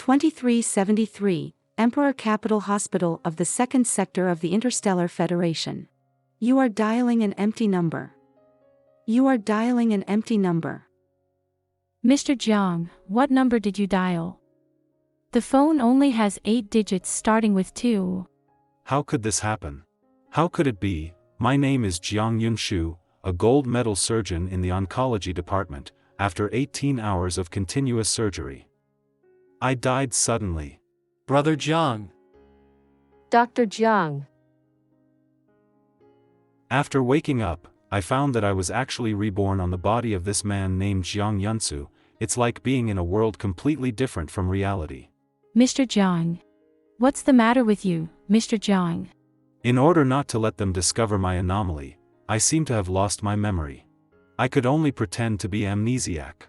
2373, Emperor Capital Hospital of the Second Sector of the Interstellar Federation. You are dialing an empty number. You are dialing an empty number. Mr. Jang, what number did you dial? The phone only has 8 digits starting with 2. How could this happen? How could it be? My name is Jiang Yunshu, a gold medal surgeon in the oncology department, after 18 hours of continuous surgery. I died suddenly. Brother Jang. Dr. Jang. After waking up, I found that I was actually reborn on the body of this man named Jiang Yunsu. It's like being in a world completely different from reality. Mr. Jang. What's the matter with you, Mr. Jang? In order not to let them discover my anomaly, I seem to have lost my memory. I could only pretend to be amnesiac.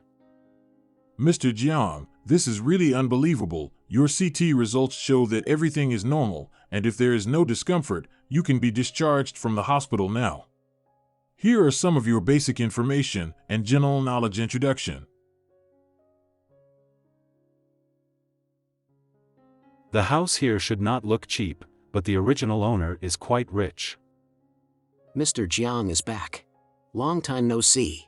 Mr. Jiang, this is really unbelievable. Your CT results show that everything is normal, and if there is no discomfort, you can be discharged from the hospital now. Here are some of your basic information and general knowledge introduction. The house here should not look cheap, but the original owner is quite rich. Mr. Jiang is back. Long time no see.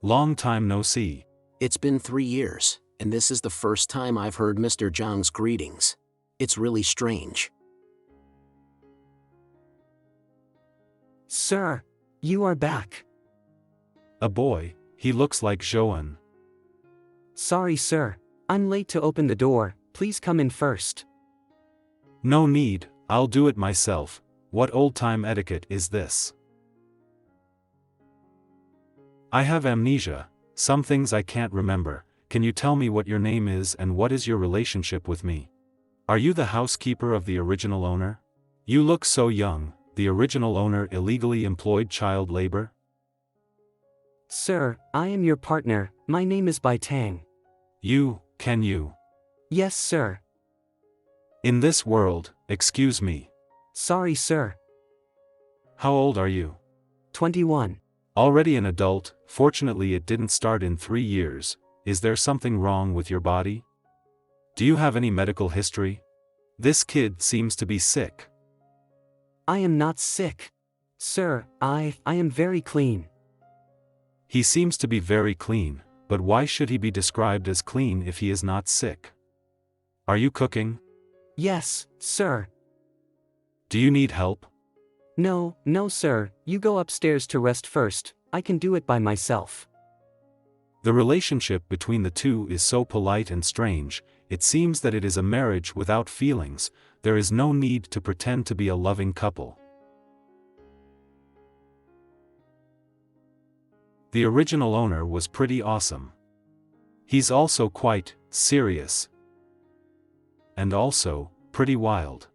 Long time no see. It's been 3 years, and this is the first time I've heard Mr. Jiang's greetings. It's really strange. Sir, you are back. A boy, he looks like Zhouan. Sorry, sir. I'm late to open the door. Please come in first. No need, I'll do it myself. What old-time etiquette is this? I have amnesia, some things I can't remember. Can you tell me what your name is and what is your relationship with me? Are you the housekeeper of the original owner? You look so young. The original owner illegally employed child labor? Sir, I am your partner. My name is Bai Tang. Can you? Yes, sir. In this world, excuse me. Sorry, sir. How old are you? 21. Already an adult. Fortunately it didn't start in 3 years. Is there something wrong with your body? Do you have any medical history? This kid seems to be sick. I am not sick. Sir, I am very clean. He seems to be very clean, but why should he be described as clean if he is not sick? Are you cooking? Yes, sir. Do you need help? No, sir. You go upstairs to rest first. I can do it by myself. The relationship between the two is so polite and strange. It seems that it is a marriage without feelings. There is no need to pretend to be a loving couple. The original owner was pretty awesome. He's also quite serious. And also, pretty wild.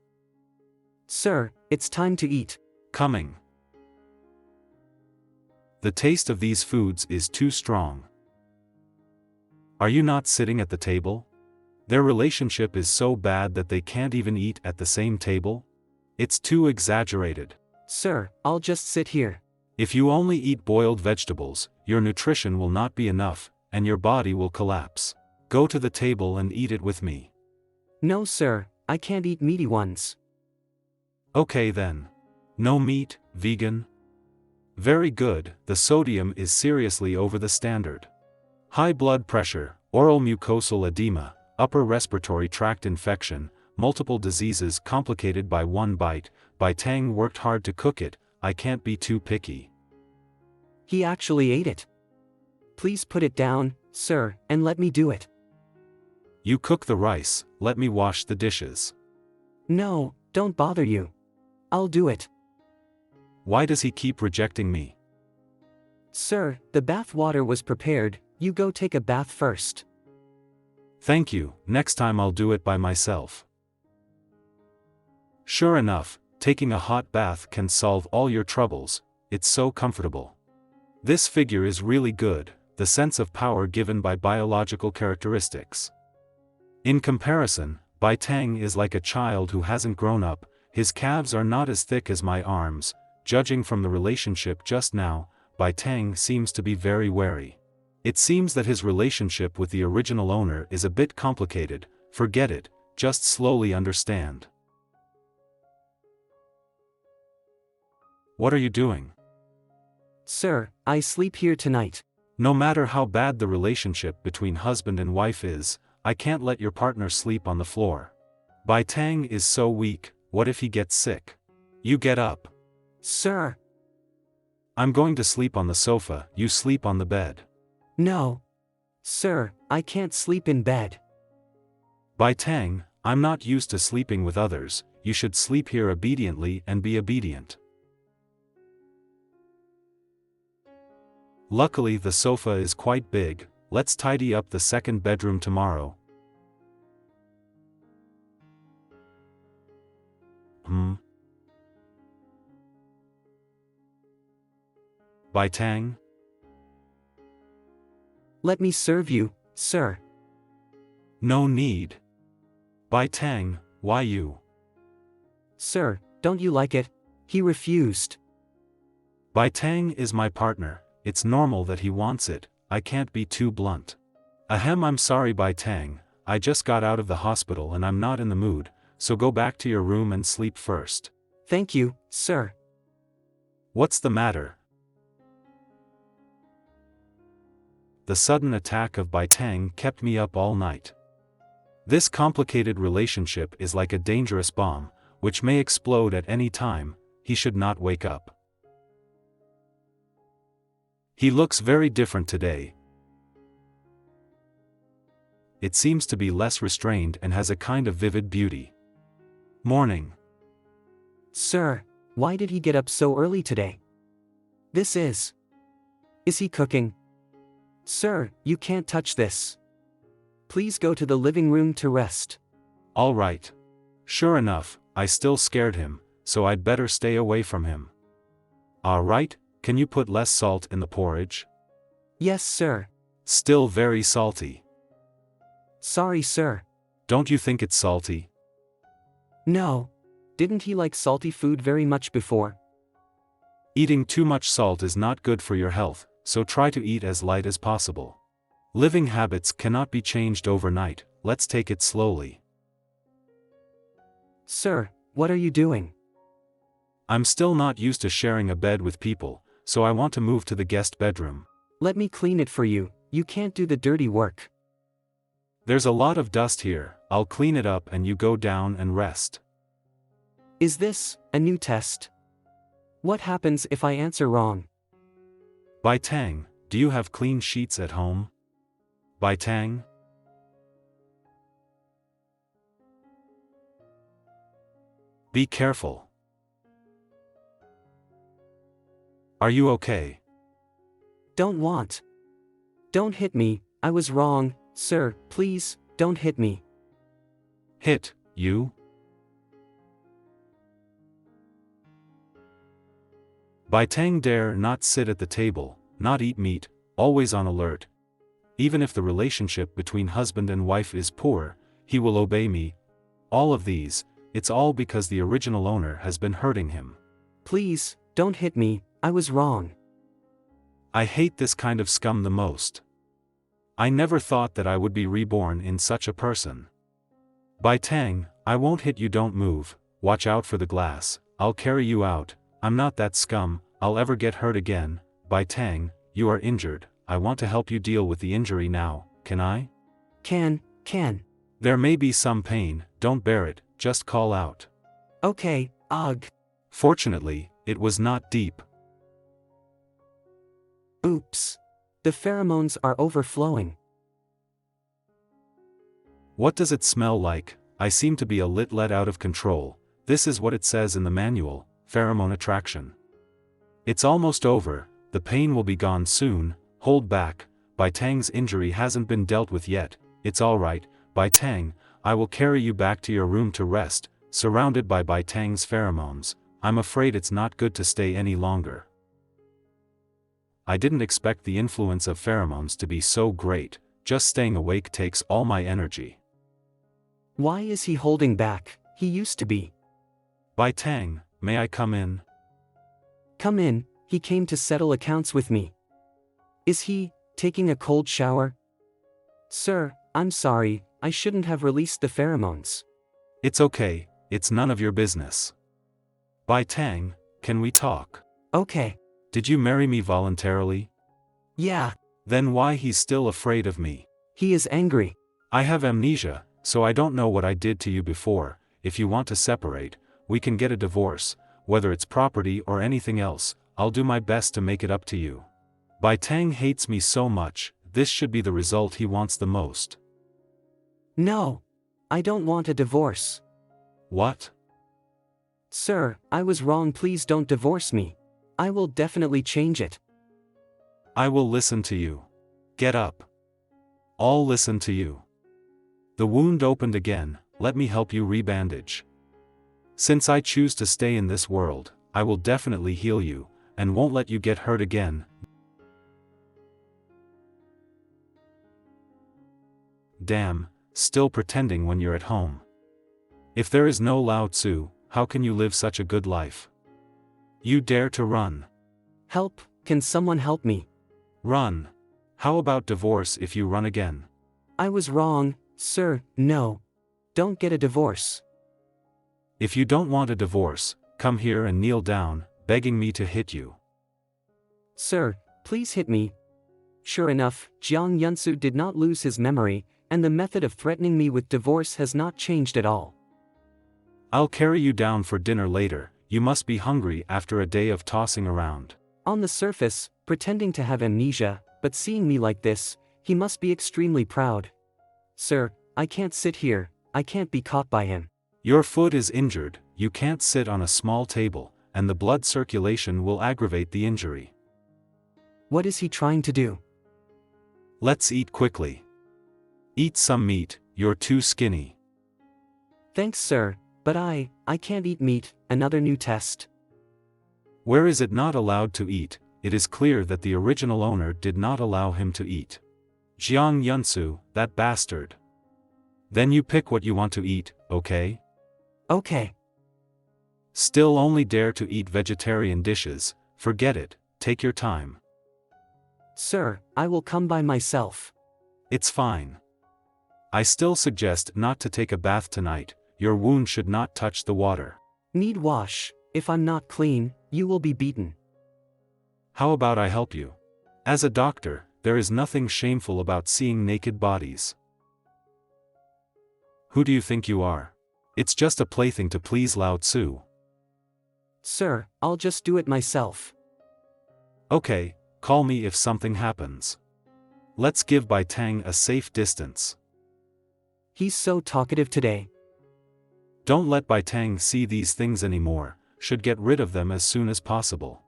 Sir, it's time to eat. Coming. The taste of these foods is too strong. Are you not sitting at the table? Their relationship is so bad that they can't even eat at the same table? It's too exaggerated. Sir, I'll just sit here. If you only eat boiled vegetables, your nutrition will not be enough, and your body will collapse. Go to the table and eat it with me. No, sir, I can't eat meaty ones. Okay then. No meat, vegan? Very good, the sodium is seriously over the standard. High blood pressure, oral mucosal edema, upper respiratory tract infection, multiple diseases complicated by one bite. Bai Tang worked hard to cook it. I can't be too picky. He actually ate it. Please put it down, sir, and let me do it. You cook the rice, let me wash the dishes. No, don't bother you. I'll do it. Why does he keep rejecting me? Sir, the bath water was prepared. You go take a bath first. Thank you, next time I'll do it by myself. Sure enough, taking a hot bath can solve all your troubles. It's so comfortable. This figure is really good, the sense of power given by biological characteristics. In comparison, Bai Tang is like a child who hasn't grown up. His calves are not as thick as my arms. Judging from the relationship just now, Bai Tang seems to be very wary. It seems that his relationship with the original owner is a bit complicated. Forget it, just slowly understand. What are you doing? Sir, I sleep here tonight. No matter how bad the relationship between husband and wife is, I can't let your partner sleep on the floor. Bai Tang is so weak, what if he gets sick? You get up. Sir. I'm going to sleep on the sofa, you sleep on the bed. No. Sir, I can't sleep in bed. Bai Tang, I'm not used to sleeping with others, you should sleep here obediently and be obedient. Luckily the sofa is quite big, let's tidy up the second bedroom tomorrow. Bai Tang? Let me serve you, sir. No need. Bai Tang, why you? Sir, don't you like it? He refused. Bai Tang is my partner, it's normal that he wants it, I can't be too blunt. Ahem, I'm sorry Bai Tang, I just got out of the hospital and I'm not in the mood, so go back to your room and sleep first. Thank you, sir. What's the matter? The sudden attack of Bai Tang kept me up all night. This complicated relationship is like a dangerous bomb, which may explode at any time, he should not wake up. He looks very different today. It seems to be less restrained and has a kind of vivid beauty. Morning. Sir, why did he get up so early today? Is he cooking? Sir, you can't touch this. Please go to the living room to rest. All right. Sure enough, I still scared him, so I'd better stay away from him. All right, can you put less salt in the porridge? Yes, sir. Still very salty. Sorry, sir. Don't you think it's salty? No. Didn't he like salty food very much before? Eating too much salt is not good for your health, so try to eat as light as possible. Living habits cannot be changed overnight, let's take it slowly. Sir, what are you doing? I'm still not used to sharing a bed with people, so I want to move to the guest bedroom. Let me clean it for you, you can't do the dirty work. There's a lot of dust here, I'll clean it up and you go down and rest. Is this a new test? What happens if I answer wrong? Bai Tang, do you have clean sheets at home? Bai Tang? Be careful. Are you okay? Don't hit me, I was wrong, sir, please, don't hit me. Hit, you? Bai Tang dare not sit at the table, not eat meat, always on alert. Even if the relationship between husband and wife is poor, he will obey me. All of these, it's all because the original owner has been hurting him. Please, don't hit me, I was wrong. I hate this kind of scum the most. I never thought that I would be reborn in such a person. Bai Tang, I won't hit you, don't move, watch out for the glass, I'll carry you out, I'm not that scum, I'll ever get hurt again. Bai Tang, you are injured, I want to help you deal with the injury now, can I? Can. There may be some pain, don't bear it, just call out. Okay, ugh. Fortunately, it was not deep. Oops. The pheromones are overflowing. What does it smell like? I seem to be a little let out of control. This is what it says in the manual, pheromone attraction. It's almost over, the pain will be gone soon, hold back, Bai Tang's injury hasn't been dealt with yet, it's alright, Bai Tang, I will carry you back to your room to rest, surrounded by Bai Tang's pheromones, I'm afraid it's not good to stay any longer. I didn't expect the influence of pheromones to be so great, just staying awake takes all my energy. Why is he holding back? He used to be. Bai Tang, may I come in? Come in, he came to settle accounts with me. Is he taking a cold shower? Sir, I'm sorry, I shouldn't have released the pheromones. It's okay, it's none of your business. Bai Tang, can we talk? Okay. Did you marry me voluntarily? Yeah. Then why he's still afraid of me? He is angry. I have amnesia, so I don't know what I did to you before. If you want to separate, we can get a divorce, whether it's property or anything else. I'll do my best to make it up to you. Bai Tang hates me so much, this should be the result he wants the most. No. I don't want a divorce. What? Sir, I was wrong, please don't divorce me. I will definitely change it. I will listen to you. Get up. I'll listen to you. The wound opened again, let me help you rebandage. Since I choose to stay in this world, I will definitely heal you, and won't let you get hurt again. Damn, still pretending when you're at home. If there is no Lao Tzu, how can you live such a good life? You dare to run. Help, can someone help me? Run. How about divorce if you run again? I was wrong, sir, no. Don't get a divorce. If you don't want a divorce, come here and kneel down, begging me to hit you. Sir, please hit me. Sure enough, Jiang Yunsu did not lose his memory, and the method of threatening me with divorce has not changed at all. I'll carry you down for dinner later, you must be hungry after a day of tossing around. On the surface, pretending to have amnesia, but seeing me like this, he must be extremely proud. Sir, I can't sit here, I can't be caught by him. Your foot is injured, you can't sit on a small table, and the blood circulation will aggravate the injury. What is he trying to do? Let's eat quickly. Eat some meat, you're too skinny. Thanks, sir, but I can't eat meat, another new test. Where is it not allowed to eat? It is clear that the original owner did not allow him to eat. Jiang Yunsu, that bastard. Then you pick what you want to eat, okay? Okay. Still only dare to eat vegetarian dishes, forget it, take your time. Sir, I will come by myself. It's fine. I still suggest not to take a bath tonight, your wound should not touch the water. Need wash, if I'm not clean, you will be beaten. How about I help you? As a doctor, there is nothing shameful about seeing naked bodies. Who do you think you are? It's just a plaything to please Lao Tzu. Sir, I'll just do it myself. Okay, call me if something happens. Let's give Bai Tang a safe distance. He's so talkative today. Don't let Bai Tang see these things anymore, should get rid of them as soon as possible.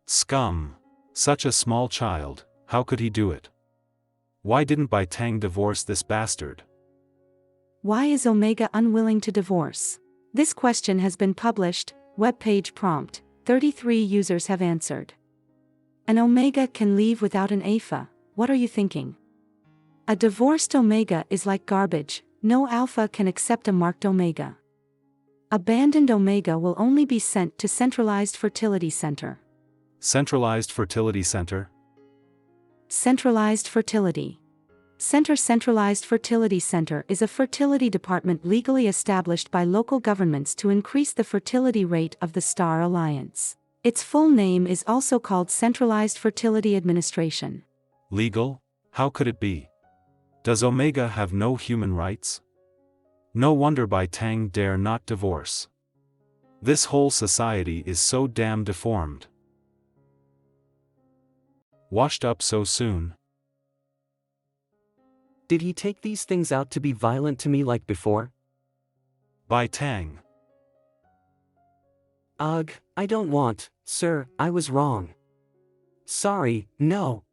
Scum. Such a small child, how could he do it? Why didn't Bai Tang divorce this bastard? Why is Omega unwilling to divorce? This question has been published, webpage prompt, 33 users have answered. An Omega can leave without an alpha, what are you thinking? A divorced Omega is like garbage, no alpha can accept a marked Omega. Abandoned Omega will only be sent to Centralized Fertility Center. Centralized Fertility Center? Centralized Fertility Center. Centralized Fertility Center is a fertility department legally established by local governments to increase the fertility rate of the Star Alliance. Its full name is also called Centralized Fertility Administration. Legal? How could it be? Does Omega have no human rights? No wonder Bai Tang dare not divorce. This whole society is so damn deformed. Washed up so soon. Did he take these things out to be violent to me like before? Bai Tang. Ugh, I don't want, sir, I was wrong. Sorry, no.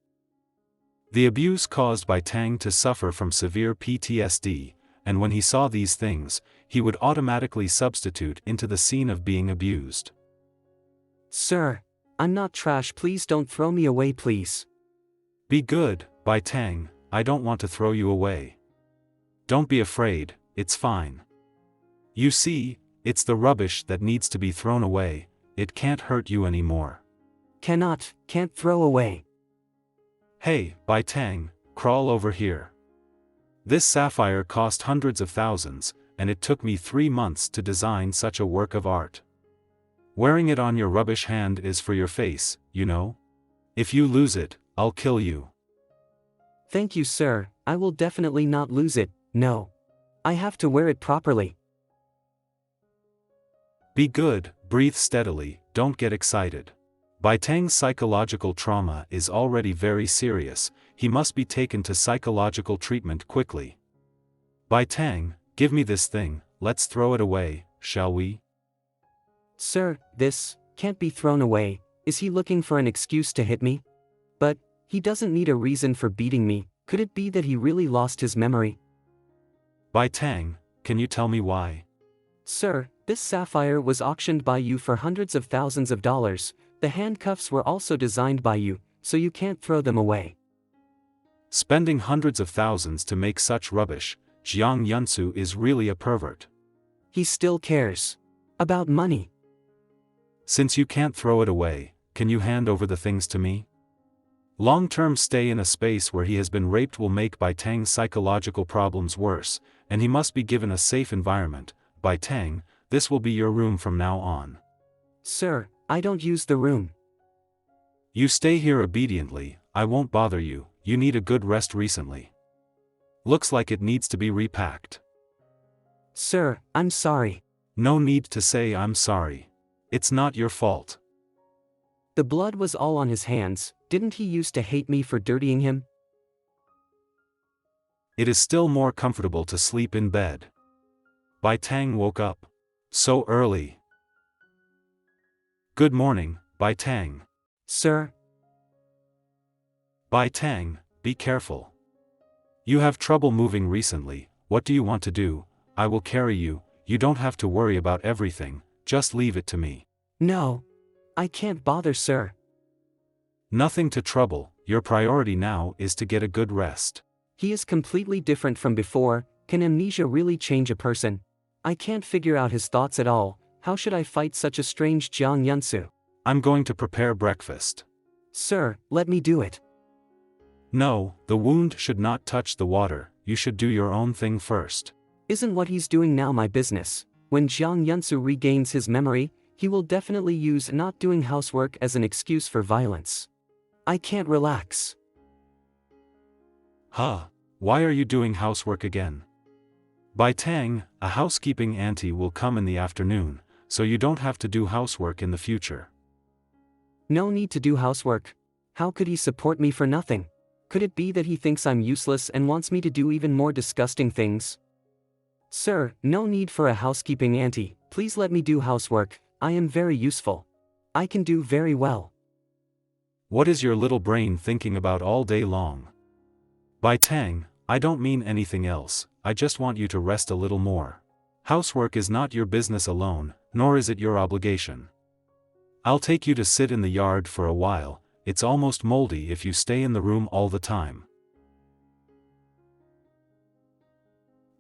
The abuse caused Bai Tang to suffer from severe PTSD, and when he saw these things, he would automatically substitute into the scene of being abused. Sir, I'm not trash, please don't throw me away, please. Be good, Bai Tang, I don't want to throw you away. Don't be afraid, it's fine. You see, it's the rubbish that needs to be thrown away, it can't hurt you anymore. Can't throw away. Hey, Bai Tang, crawl over here. This sapphire cost hundreds of thousands, and it took me 3 months to design such a work of art. Wearing it on your rubbish hand is for your face, you know? If you lose it, I'll kill you. Thank you, sir, I will definitely not lose it, no. I have to wear it properly. Be good, breathe steadily, don't get excited. Bai Tang's psychological trauma is already very serious, he must be taken to psychological treatment quickly. Bai Tang, give me this thing, let's throw it away, shall we? Sir, this can't be thrown away. Is he looking for an excuse to hit me? But he doesn't need a reason for beating me. Could it be that he really lost his memory? Bai Tang, can you tell me why? Sir, this sapphire was auctioned by you for hundreds of thousands of dollars. The handcuffs were also designed by you, so you can't throw them away. Spending hundreds of thousands to make such rubbish, Jiang Yunsu is really a pervert. He still cares about money. Since you can't throw it away, can you hand over the things to me? Long-term stay in a space where he has been raped will make Bai Tang's psychological problems worse, and he must be given a safe environment. Bai Tang, this will be your room from now on. Sir, I don't use the room. You stay here obediently, I won't bother you, you need a good rest recently. Looks like it needs to be repacked. Sir, I'm sorry. No need to say I'm sorry. It's not your fault. The blood was all on his hands. Didn't he used to hate me for dirtying him? It is still more comfortable to sleep in bed. Bai Tang woke up. So early. Good morning, Bai Tang. Sir? Bai Tang, be careful. You have trouble moving recently, what do you want to do? I will carry you, you don't have to worry about everything, just leave it to me. No. I can't bother, sir. Nothing to trouble, your priority now is to get a good rest. He is completely different from before. Can amnesia really change a person? I can't figure out his thoughts at all. How should I fight such a strange Jiang Yunsu? I'm going to prepare breakfast. Sir, let me do it. No, the wound should not touch the water, you should do your own thing first. Isn't what he's doing now my business? When Jiang Yunsu regains his memory, he will definitely use not doing housework as an excuse for violence. I can't relax. Huh? Why are you doing housework again? Bai Tang, a housekeeping auntie will come in the afternoon, so you don't have to do housework in the future. No need to do housework. How could he support me for nothing? Could it be that he thinks I'm useless and wants me to do even more disgusting things? Sir, no need for a housekeeping auntie, please let me do housework. I am very useful. I can do very well. What is your little brain thinking about all day long? Bai Tang, I don't mean anything else, I just want you to rest a little more. Housework is not your business alone, nor is it your obligation. I'll take you to sit in the yard for a while, it's almost moldy if you stay in the room all the time.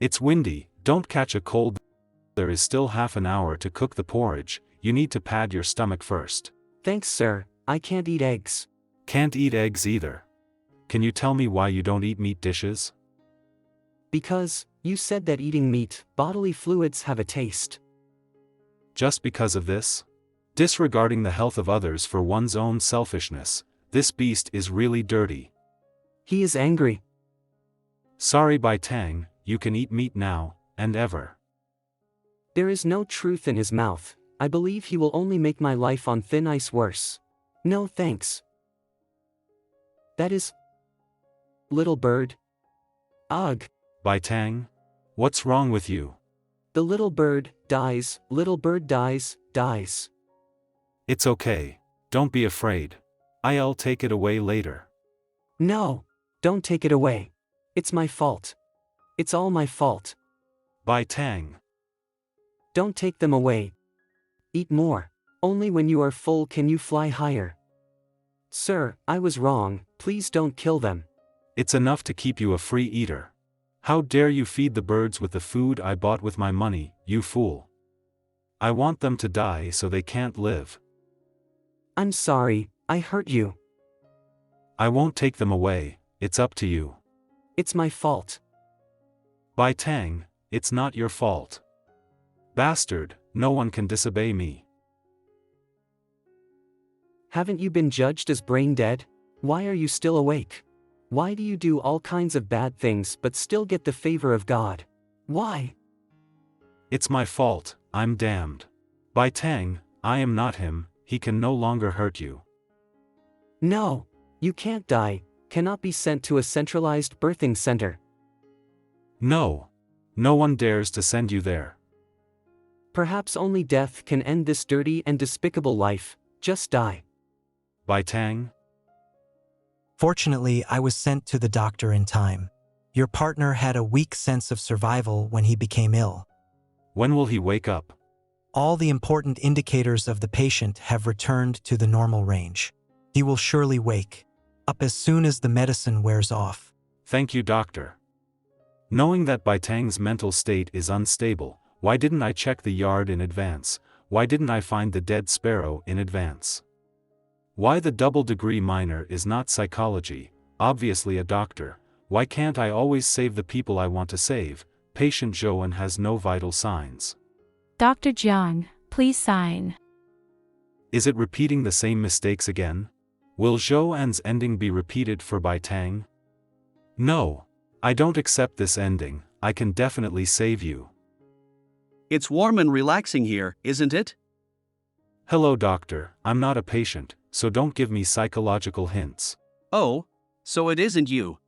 It's windy, don't catch a cold. There is still half an hour to cook the porridge, you need to pad your stomach first. Thanks, sir, I can't eat eggs. Can't eat eggs either. Can you tell me why you don't eat meat dishes? Because, you said that eating meat, bodily fluids have a taste. Just because of this? Disregarding the health of others for one's own selfishness, this beast is really dirty. He is angry. Sorry Bai Tang, you can eat meat now, and ever. There is no truth in his mouth. I believe he will only make my life on thin ice worse. No thanks. That is... Little bird. Ugh. Bai Tang? What's wrong with you? The little bird dies, dies. It's okay. Don't be afraid. I'll take it away later. No. Don't take it away. It's my fault. It's all my fault. Bai Tang. Don't take them away. Eat more. Only when you are full can you fly higher. Sir, I was wrong, please don't kill them. It's enough to keep you a free eater. How dare you feed the birds with the food I bought with my money, you fool. I want them to die so they can't live. I'm sorry, I hurt you. I won't take them away, it's up to you. It's my fault. Bai Tang, it's not your fault. Bastard, no one can disobey me. Haven't you been judged as brain dead? Why are you still awake? Why do you do all kinds of bad things but still get the favor of God? Why? It's my fault, I'm damned. Bai Tang, I am not him, he can no longer hurt you. No, you can't die, cannot be sent to a centralized birthing center. No. No one dares to send you there. Perhaps only death can end this dirty and despicable life, just die. Bai Tang? Fortunately, I was sent to the doctor in time. Your partner had a weak sense of survival when he became ill. When will he wake up? All the important indicators of the patient have returned to the normal range. He will surely wake up as soon as the medicine wears off. Thank you, doctor. Knowing that Bai Tang's mental state is unstable, why didn't I check the yard in advance? Why didn't I find the dead sparrow in advance? Why the double degree minor is not psychology, obviously a doctor? Why can't I always save the people I want to save? Patient Joan has no vital signs. Dr. Jang, please sign. Is it repeating the same mistakes again? Will Joanne's ending be repeated for Bai Tang? No. I don't accept this ending, I can definitely save you. It's warm and relaxing here, isn't it? Hello doctor, I'm not a patient, so don't give me psychological hints. Oh, so it isn't you.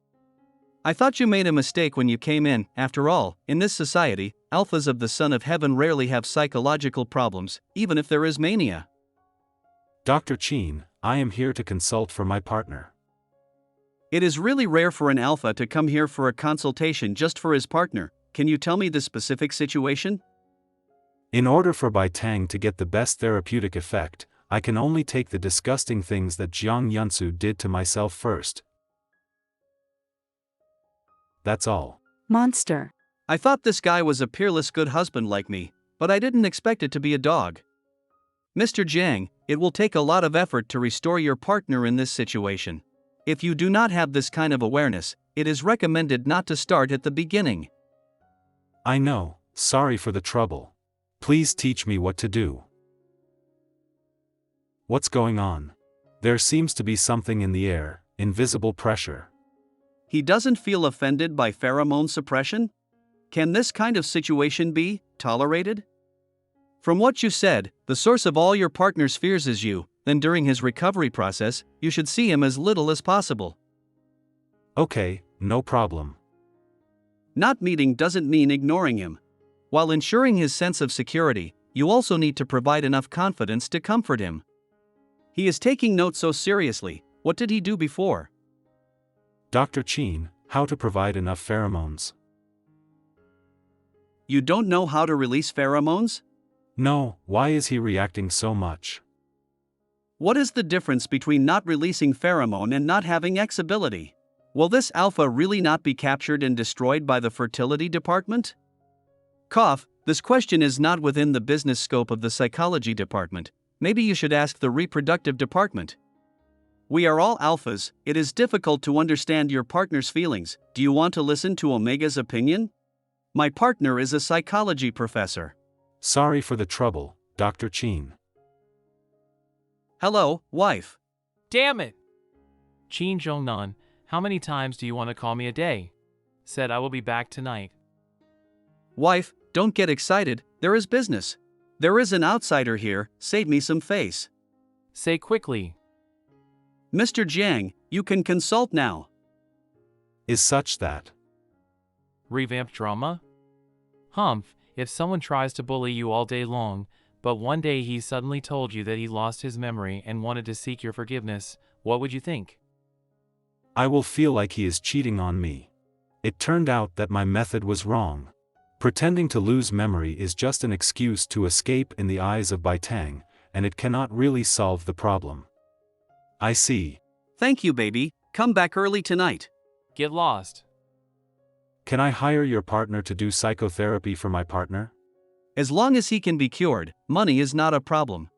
I thought you made a mistake when you came in. After all, in this society, alphas of the Son of Heaven rarely have psychological problems, even if there is mania. Dr. Chin, I am here to consult for my partner. It is really rare for an alpha to come here for a consultation just for his partner. Can you tell me the specific situation? In order for Bai Tang to get the best therapeutic effect, I can only take the disgusting things that Jiang Yunsu did to myself first. That's all. Monster. I thought this guy was a peerless good husband like me, but I didn't expect it to be a dog. Mr. Jang, it will take a lot of effort to restore your partner in this situation. If you do not have this kind of awareness, it is recommended not to start at the beginning. I know, sorry for the trouble. Please teach me what to do. What's going on? There seems to be something in the air, invisible pressure. He doesn't feel offended by pheromone suppression? Can this kind of situation be tolerated? From what you said, the source of all your partner's fears is you. Then during his recovery process, you should see him as little as possible. Okay, no problem. Not meeting doesn't mean ignoring him. While ensuring his sense of security, you also need to provide enough confidence to comfort him. He is taking notes so seriously. What did he do before? Dr. Chin, how to provide enough pheromones? You don't know how to release pheromones? No, why is he reacting so much? What is the difference between not releasing pheromone and not having X ability? Will this alpha really not be captured and destroyed by the fertility department? Cough, this question is not within the business scope of the psychology department. Maybe you should ask the reproductive department. We are all alphas, it is difficult to understand your partner's feelings. Do you want to listen to Omega's opinion? My partner is a psychology professor. Sorry for the trouble, Dr. Chin. Hello, wife. Damn it! Chin Jongnan, how many times do you want to call me a day? Said I will be back tonight. Wife, don't get excited, there is business. There is an outsider here, save me some face. Say quickly. Mr. Jang, you can consult now. Is such that? Revamped drama? Humph, if someone tries to bully you all day long, but one day he suddenly told you that he lost his memory and wanted to seek your forgiveness, what would you think? I will feel like he is cheating on me. It turned out that my method was wrong. Pretending to lose memory is just an excuse to escape in the eyes of Bai Tang, and it cannot really solve the problem. I see. Thank you, baby. Come back early tonight. Get lost. Can I hire your partner to do psychotherapy for my partner? As long as he can be cured, money is not a problem.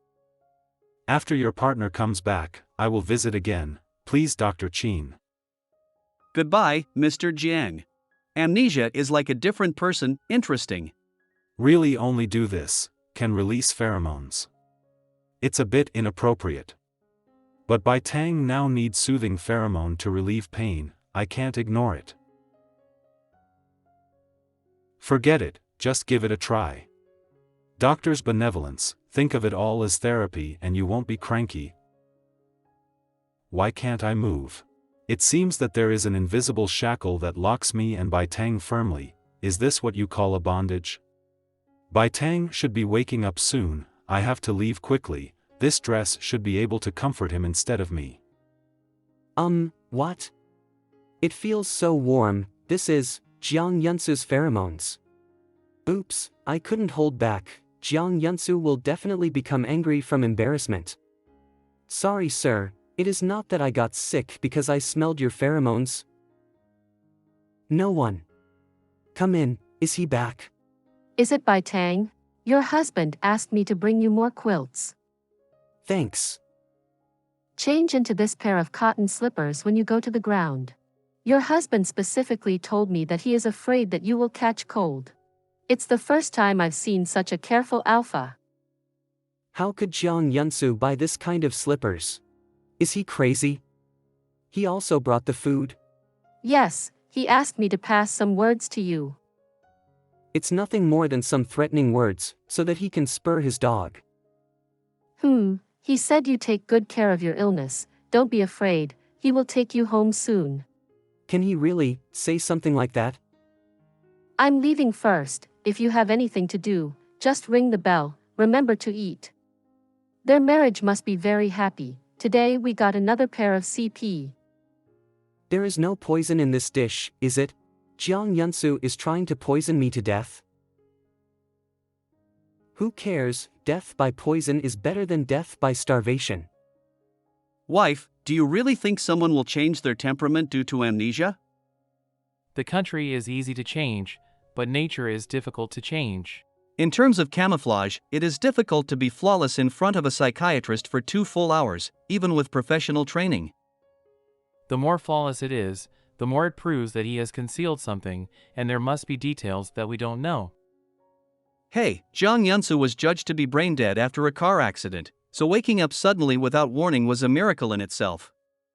After your partner comes back, I will visit again, please Dr. Chin. Goodbye, Mr. Jang. Amnesia is like a different person, interesting. Really only do this, can release pheromones. It's a bit inappropriate. But Bai Tang now needs soothing pheromone to relieve pain, I can't ignore it. Forget it, just give it a try. Doctor's benevolence, think of it all as therapy and you won't be cranky. Why can't I move? It seems that there is an invisible shackle that locks me and Bai Tang firmly. Is this what you call a bondage? Bai Tang should be waking up soon, I have to leave quickly. This dress should be able to comfort him instead of me. What? It feels so warm. This is Jiang Yunsu's pheromones. Oops, I couldn't hold back. Jiang Yunsu will definitely become angry from embarrassment. Sorry, sir, it is not that I got sick because I smelled your pheromones. No one. Come in, is he back? Is it Bai Tang? Your husband asked me to bring you more quilts. Thanks. Change into this pair of cotton slippers when you go to the ground. Your husband specifically told me that he is afraid that you will catch cold. It's the first time I've seen such a careful alpha. How could Jiang Yunsu buy this kind of slippers? Is he crazy? He also brought the food? Yes, he asked me to pass some words to you. It's nothing more than some threatening words, so that he can spur his dog. He said you take good care of your illness, don't be afraid, he will take you home soon. Can he really say something like that? I'm leaving first, if you have anything to do, just ring the bell, remember to eat. Their marriage must be very happy, today we got another pair of CP. There is no poison in this dish, is it? Jiang Yunsu is trying to poison me to death? Who cares, death by poison is better than death by starvation. Wife, do you really think someone will change their temperament due to amnesia? The country is easy to change, but nature is difficult to change. In terms of camouflage, it is difficult to be flawless in front of a psychiatrist for 2 full hours, even with professional training. The more flawless it is, the more it proves that he has concealed something, and there must be details that we don't know. Hey, Jiang Yunsu was judged to be brain dead after a car accident, so waking up suddenly without warning was a miracle in itself.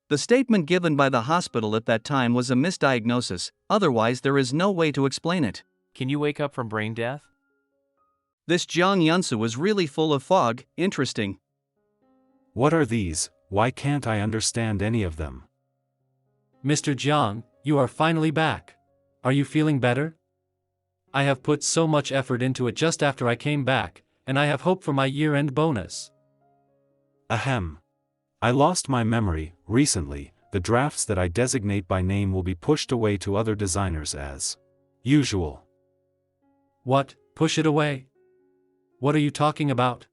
The statement given by the hospital at that time was a misdiagnosis, otherwise there is no way to explain it. Can you wake up from brain death? This Jiang Yunsu was really full of fog, interesting. What are these? Why can't I understand any of them? Mr. Jiang, you are finally back. Are you feeling better? I have put so much effort into it just after I came back, and I have hope for my year-end bonus. Ahem. I lost my memory, recently. The drafts that I designate by name will be pushed away to other designers as usual. What, push it away? What are you talking about?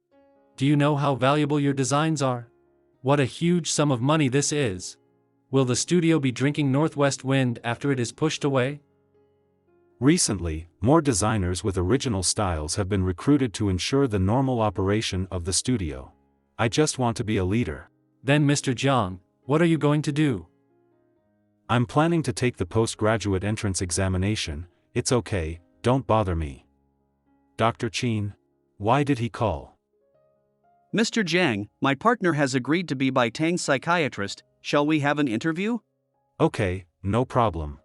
Do you know how valuable your designs are? What a huge sum of money this is. Will the studio be drinking Northwest Wind after it is pushed away? Recently, more designers with original styles have been recruited to ensure the normal operation of the studio. I just want to be a leader. Then Mr. Jiang, what are you going to do? I'm planning to take the postgraduate entrance examination. It's okay, don't bother me. Dr. Chin, why did he call? Mr. Jang, my partner has agreed to be Bai Tang's psychiatrist. Shall we have an interview? Okay, no problem.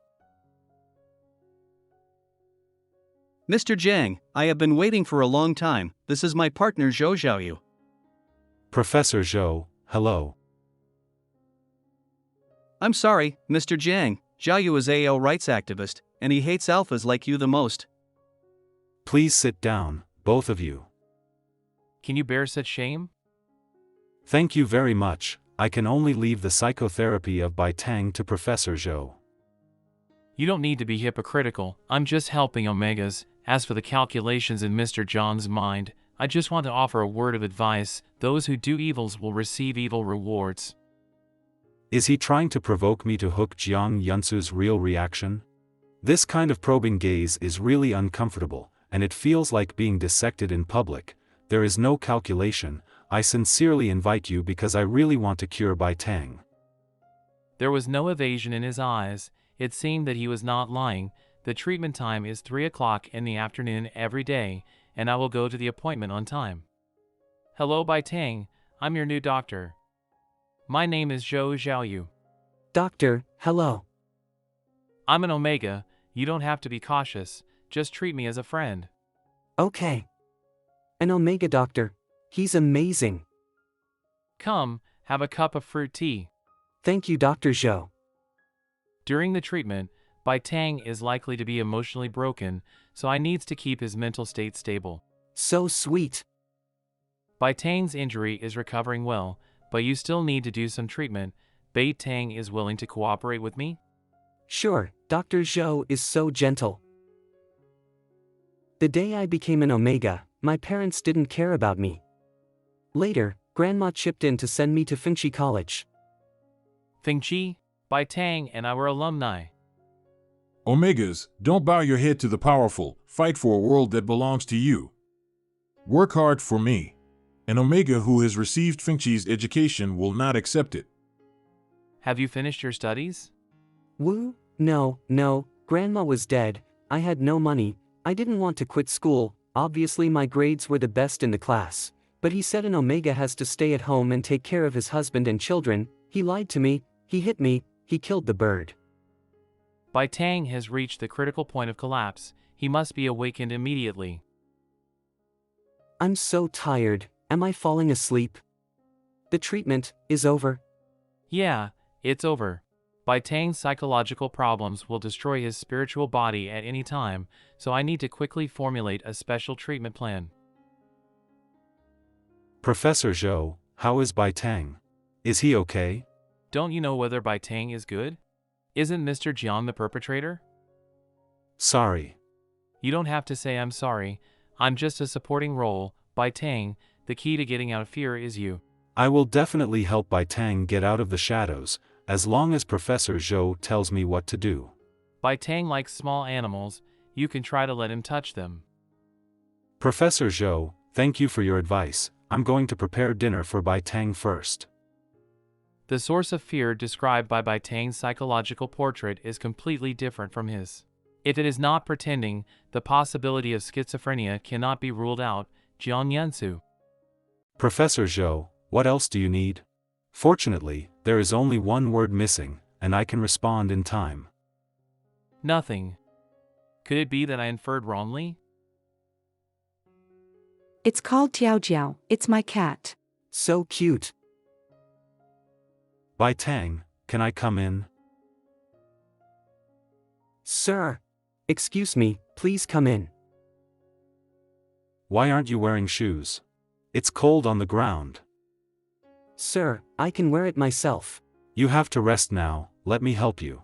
Mr. Jang, I have been waiting for a long time. This is my partner Zhou Xiaoyu. Professor Zhou, hello. I'm sorry, Mr. Jang. Xiaoyu is AL rights activist, and he hates alphas like you the most. Please sit down, both of you. Can you bear such shame? Thank you very much. I can only leave the psychotherapy of Bai Tang to Professor Zhou. You don't need to be hypocritical, I'm just helping Omegas. As for the calculations in Mr. John's mind, I just want to offer a word of advice: those who do evils will receive evil rewards. Is he trying to provoke me to hook Jiang Yunsu's real reaction? This kind of probing gaze is really uncomfortable, and it feels like being dissected in public. There is no calculation. I sincerely invite you because I really want to cure Bai Tang. There was no evasion in his eyes. It seemed that he was not lying. The treatment time is 3 o'clock in the afternoon every day, and I will go to the appointment on time. Hello, Bai Tang, I'm your new doctor. My name is Zhou Xiaoyu. Doctor, hello. I'm an Omega, you don't have to be cautious, just treat me as a friend. Okay. An Omega doctor. He's amazing. Come, have a cup of fruit tea. Thank you, Dr. Zhou. During the treatment, Bai Tang is likely to be emotionally broken, so I needs to keep his mental state stable. So sweet. Bai Tang's injury is recovering well, but you still need to do some treatment. Bai Tang is willing to cooperate with me? Sure, Dr. Zhou is so gentle. The day I became an Omega, my parents didn't care about me. Later, Grandma chipped in to send me to Fengchi College. Fengchi, Bai Tang and I were alumni. Omegas, don't bow your head to the powerful, fight for a world that belongs to you. Work hard for me. An Omega who has received Fengchi's education will not accept it. Have you finished your studies? Woo? No, Grandma was dead, I had no money, I didn't want to quit school, obviously my grades were the best in the class, but he said an Omega has to stay at home and take care of his husband and children, he lied to me, he hit me, he killed the bird. Bai Tang has reached the critical point of collapse, he must be awakened immediately. I'm so tired, am I falling asleep? The treatment is over. Yeah, it's over. Bai Tang's psychological problems will destroy his spiritual body at any time, so I need to quickly formulate a special treatment plan. Professor Zhou, how is Bai Tang? Is he okay? Don't you know whether Bai Tang is good? Isn't Mr. Jiang the perpetrator? Sorry. You don't have to say I'm sorry, I'm just a supporting role. Bai Tang, the key to getting out of fear is you. I will definitely help Bai Tang get out of the shadows, as long as Professor Zhou tells me what to do. Bai Tang likes small animals, you can try to let him touch them. Professor Zhou, thank you for your advice, I'm going to prepare dinner for Bai Tang first. The source of fear described by Bai Tang's psychological portrait is completely different from his. If it is not pretending, the possibility of schizophrenia cannot be ruled out. Jiang Yansu. Professor Zhou, what else do you need? Fortunately, there is only one word missing, and I can respond in time. Nothing. Could it be that I inferred wrongly? It's called Tiao Jiao, it's my cat. So cute. Bai Tang, can I come in? Sir. Excuse me, please come in. Why aren't you wearing shoes? It's cold on the ground. Sir, I can wear it myself. You have to rest now, let me help you.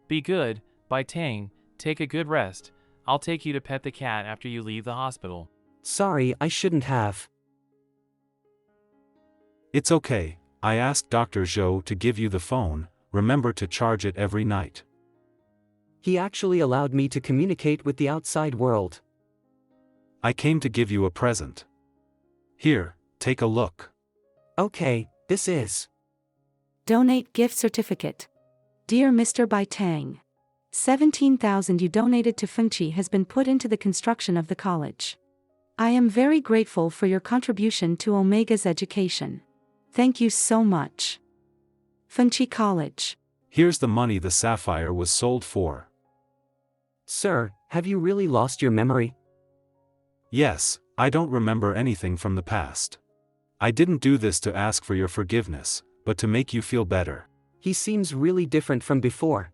Be good, Bai Tang, take a good rest. I'll take you to pet the cat after you leave the hospital. Sorry, I shouldn't have. It's okay, I asked Dr. Zhou to give you the phone, remember to charge it every night. He actually allowed me to communicate with the outside world. I came to give you a present. Here, take a look. Okay, this is. Donate gift certificate. Dear Mr. Bai Tang, 17,000 you donated to Fengchi has been put into the construction of the college. I am very grateful for your contribution to Omega's education. Thank you so much. Fengchi College. Here's the money the sapphire was sold for. Sir, have you really lost your memory? Yes, I don't remember anything from the past. I didn't do this to ask for your forgiveness, but to make you feel better. He seems really different from before.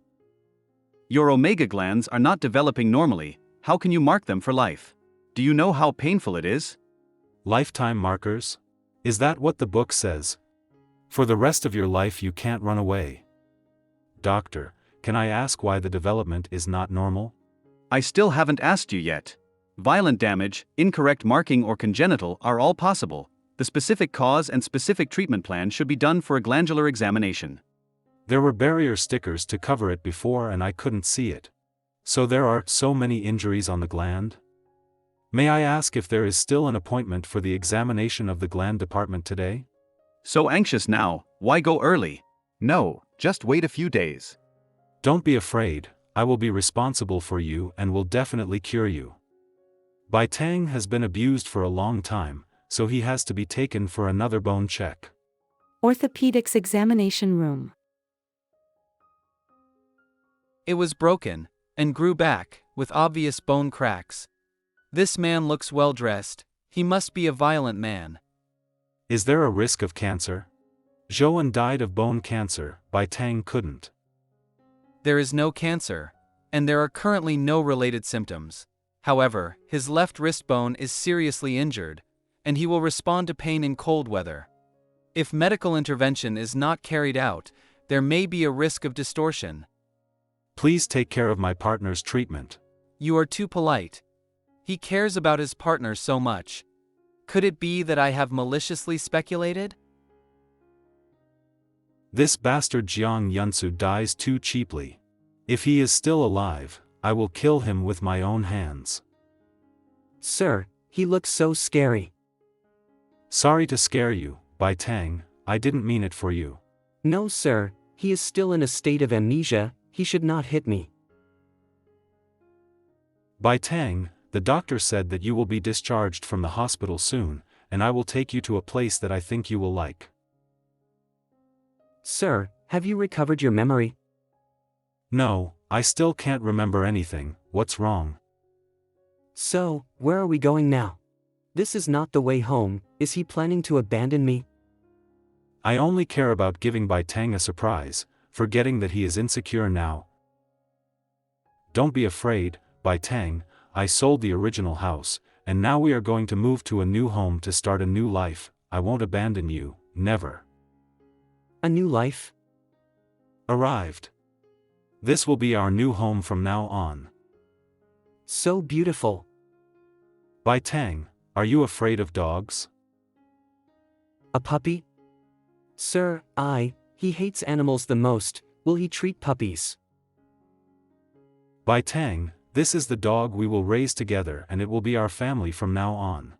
Your omega glands are not developing normally, how can you mark them for life? Do you know how painful it is? Lifetime markers? Is that what the book says? For the rest of your life you can't run away. Doctor, can I ask why the development is not normal? I still haven't asked you yet. Violent damage, incorrect marking or congenital are all possible. The specific cause and specific treatment plan should be done for a glandular examination. There were barrier stickers to cover it before and I couldn't see it. So there are so many injuries on the gland? May I ask if there is still an appointment for the examination of the gland department today? So anxious now, why go early? No, just wait a few days. Don't be afraid, I will be responsible for you and will definitely cure you. Bai Tang has been abused for a long time, so he has to be taken for another bone check. Orthopedics examination room. It was broken, and grew back, with obvious bone cracks. This man looks well dressed, he must be a violent man. Is there a risk of cancer? Zhouan died of bone cancer, Bai Tang couldn't. There is no cancer, and there are currently no related symptoms. However, his left wrist bone is seriously injured, and he will respond to pain in cold weather. If medical intervention is not carried out, there may be a risk of distortion. Please take care of my partner's treatment. You are too polite. He cares about his partner so much. Could it be that I have maliciously speculated? This bastard Jiang Yunsu dies too cheaply. If he is still alive, I will kill him with my own hands. Sir, he looks so scary. Sorry to scare you, Bai Tang, I didn't mean it for you. No sir, he is still in a state of amnesia, he should not hit me. Bai Tang, the doctor said that you will be discharged from the hospital soon, and I will take you to a place that I think you will like. Sir, have you recovered your memory? No, I still can't remember anything, what's wrong? So, where are we going now? This is not the way home, is he planning to abandon me? I only care about giving Bai Tang a surprise, forgetting that he is insecure now. Don't be afraid, Bai Tang, I sold the original house, and now we are going to move to a new home to start a new life. I won't abandon you, never. A new life? Arrived. This will be our new home from now on. So beautiful. Bai Tang, are you afraid of dogs? A puppy? Sir, he hates animals the most, will he treat puppies? Bai Tang, this is the dog we will raise together and it will be our family from now on.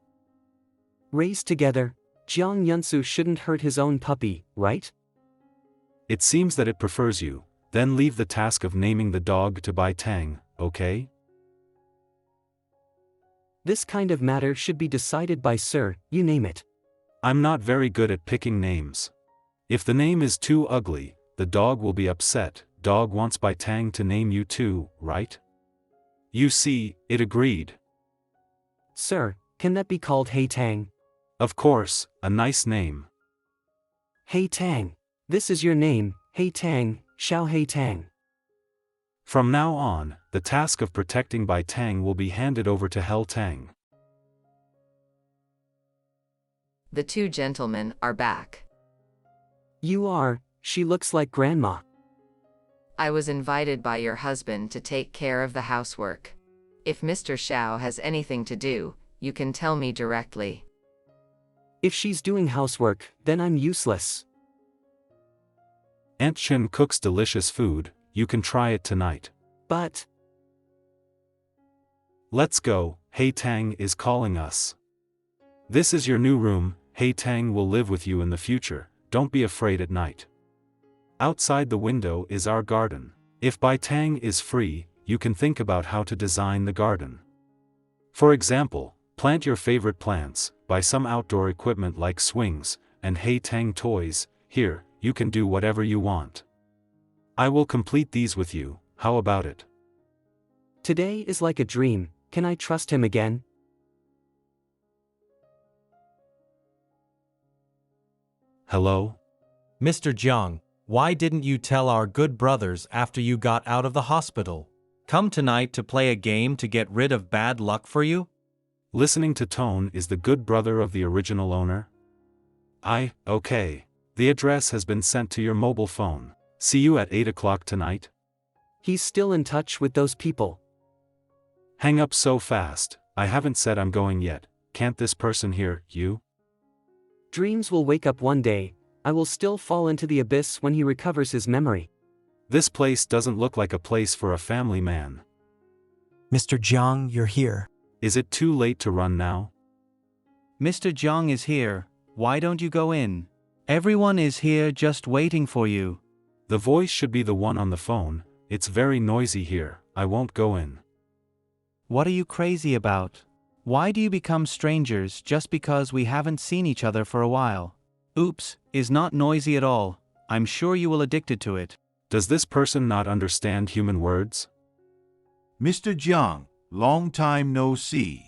Raise together? Jiang Yunsu shouldn't hurt his own puppy, right? It seems that it prefers you, then leave the task of naming the dog to Bai Tang, okay? This kind of matter should be decided by Sir, you name it. I'm not very good at picking names. If the name is too ugly, the dog will be upset. Dog wants Bai Tang to name you too, right? You see, it agreed. Sir, can that be called Hey Tang? Of course, a nice name. Hey Tang. This is your name, Hey Tang, Xiao Hey Tang. From now on, the task of protecting Bai Tang will be handed over to Hel Tang. The two gentlemen are back. You are, she looks like grandma. I was invited by your husband to take care of the housework. If Mr. Xiao has anything to do, you can tell me directly. If she's doing housework, then I'm useless. Aunt Chin cooks delicious food, you can try it tonight. But... Let's go, Hey Tang is calling us. This is your new room, Hey Tang will live with you in the future, don't be afraid at night. Outside the window is our garden. If Bai Tang is free, you can think about how to design the garden. For example, plant your favorite plants, buy some outdoor equipment like swings, and Hey Tang toys. Here, you can do whatever you want. I will complete these with you, how about it? Today is like a dream, can I trust him again? Hello? Mr. Jang, why didn't you tell our good brothers after you got out of the hospital? Come tonight to play a game to get rid of bad luck for you? Listening to tone is the good brother of the original owner? Okay. The address has been sent to your mobile phone. See you at 8 o'clock tonight? He's still in touch with those people. Hang up so fast, I haven't said I'm going yet. Can't this person hear you? Dreams will wake up one day, I will still fall into the abyss when he recovers his memory. This place doesn't look like a place for a family man. Mr. Jiang, you're here. Is it too late to run now? Mr. Jang is here, why don't you go in? Everyone is here just waiting for you. The voice should be the one on the phone, It's very noisy here, I won't go in. What are you crazy about? Why do you become strangers just because we haven't seen each other for a while? Oops, is not noisy at all. I'm sure you will addicted to it. Does this person not understand human words? Mr. Jang, long time no see.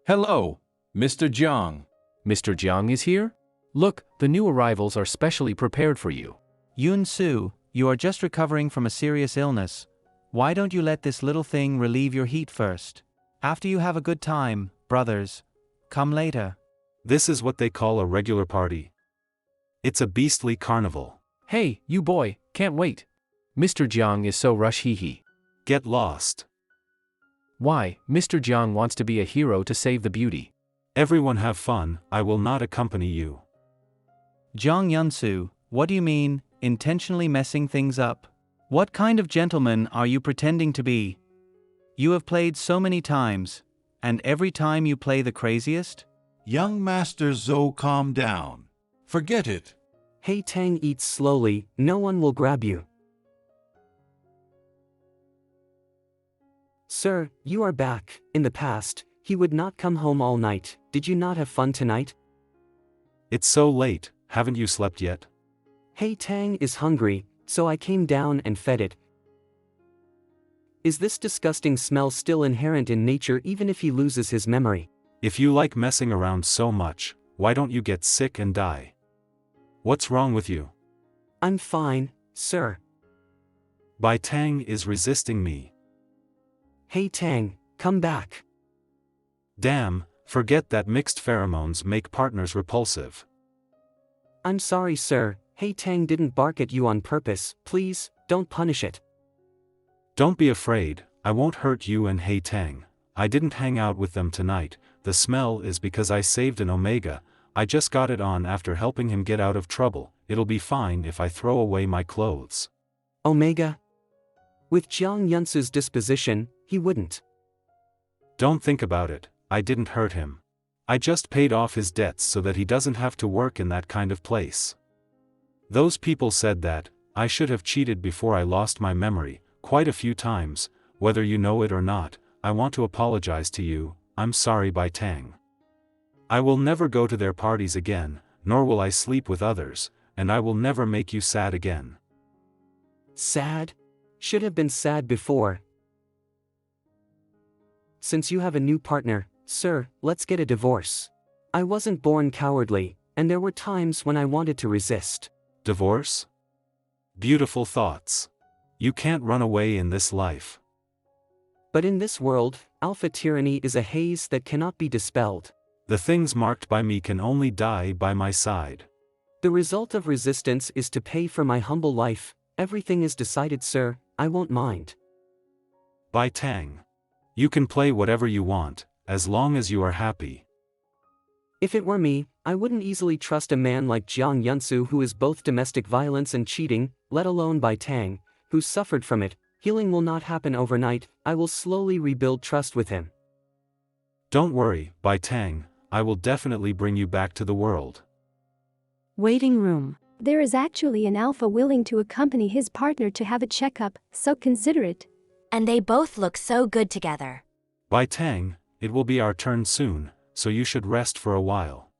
Hello, Mr. Jang. Mr. Jang is here? Look, the new arrivals are specially prepared for you. Yun-Soo, you are just recovering from a serious illness. Why don't you let this little thing relieve your heat first? After you have a good time, brothers. Come later. This is what they call a regular party. It's a beastly carnival. Hey, you boy, can't wait. Mr. Jiang is so rush hee. Get lost. Why, Mr. Jiang wants to be a hero to save the beauty. Everyone have fun, I will not accompany you. Jang Yun-Soo, what do you mean, intentionally messing things up? What kind of gentleman are you pretending to be? You have played so many times, and every time you play the craziest? Young Master Zhou, calm down. Forget it. Hey Tang, eat slowly, no one will grab you. Sir, you are back. In the past, he would not come home all night. Did you not have fun tonight? It's so late, haven't you slept yet? Hey Tang is hungry, so I came down and fed it. Is this disgusting smell still inherent in nature even if he loses his memory? If you like messing around so much, why don't you get sick and die? What's wrong with you? I'm fine, sir. Bai Tang is resisting me. Hey Tang, come back. Damn, forget that mixed pheromones make partners repulsive. I'm sorry sir, Hey Tang didn't bark at you on purpose, please, don't punish it. Don't be afraid, I won't hurt you and Hey Tang. I didn't hang out with them tonight, the smell is because I saved an Omega, I just got it on after helping him get out of trouble, it'll be fine if I throw away my clothes. Omega? With Jiang Yun-Soo's disposition, he wouldn't. Don't think about it, I didn't hurt him. I just paid off his debts so that he doesn't have to work in that kind of place. Those people said that, I should have cheated before I lost my memory, quite a few times, whether you know it or not, I want to apologize to you, I'm sorry Bai Tang. I will never go to their parties again, nor will I sleep with others, and I will never make you sad again. Sad? Should have been sad before. Since you have a new partner, sir, let's get a divorce. I wasn't born cowardly, and there were times when I wanted to resist. Divorce? Beautiful thoughts. You can't run away in this life. But in this world, alpha tyranny is a haze that cannot be dispelled. The things marked by me can only die by my side. The result of resistance is to pay for my humble life. Everything is decided, sir, I won't mind. Bai Tang. You can play whatever you want, as long as you are happy. If it were me, I wouldn't easily trust a man like Jiang Yun-Soo who is both domestic violence and cheating, let alone Bai Tang, who suffered from it. Healing will not happen overnight, I will slowly rebuild trust with him. Don't worry, Bai Tang, I will definitely bring you back to the world. Waiting room. There is actually an alpha willing to accompany his partner to have a checkup, so considerate. And they both look so good together. Bai Tang, it will be our turn soon, so you should rest for a while.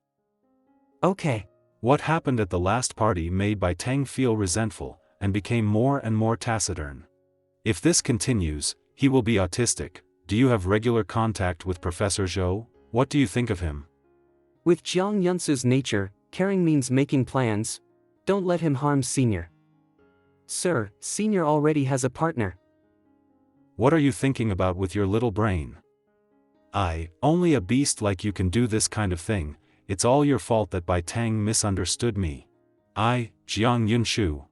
Okay. What happened at the last party made Bai Tang feel resentful, and became more and more taciturn. If this continues, he will be autistic. Do you have regular contact with Professor Zhou? What do you think of him? With Jiang Yun-Soo's nature, caring means making plans. Don't let him harm Senior. Sir, Senior already has a partner. What are you thinking about with your little brain? Only a beast like you can do this kind of thing, it's all your fault that Bai Tang misunderstood me. Jiang Yun-Soo.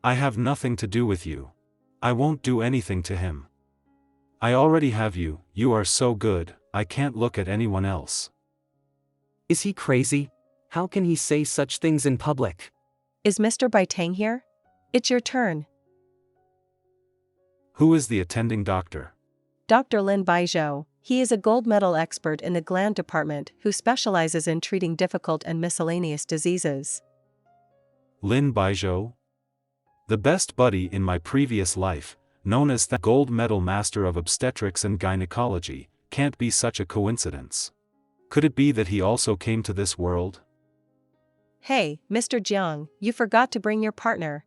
I have nothing to do with you. I won't do anything to him. I already have you, you are so good, I can't look at anyone else. Is he crazy? How can he say such things in public? Is Mr. Bai Tang here? It's your turn. Who is the attending doctor? Dr. Lin Baizhou. He is a gold medal expert in the gland department who specializes in treating difficult and miscellaneous diseases. Lin Baizhou? The best buddy in my previous life, known as the gold medal master of obstetrics and gynecology, can't be such a coincidence. Could it be that he also came to this world? Hey, Mr. Jiang, you forgot to bring your partner.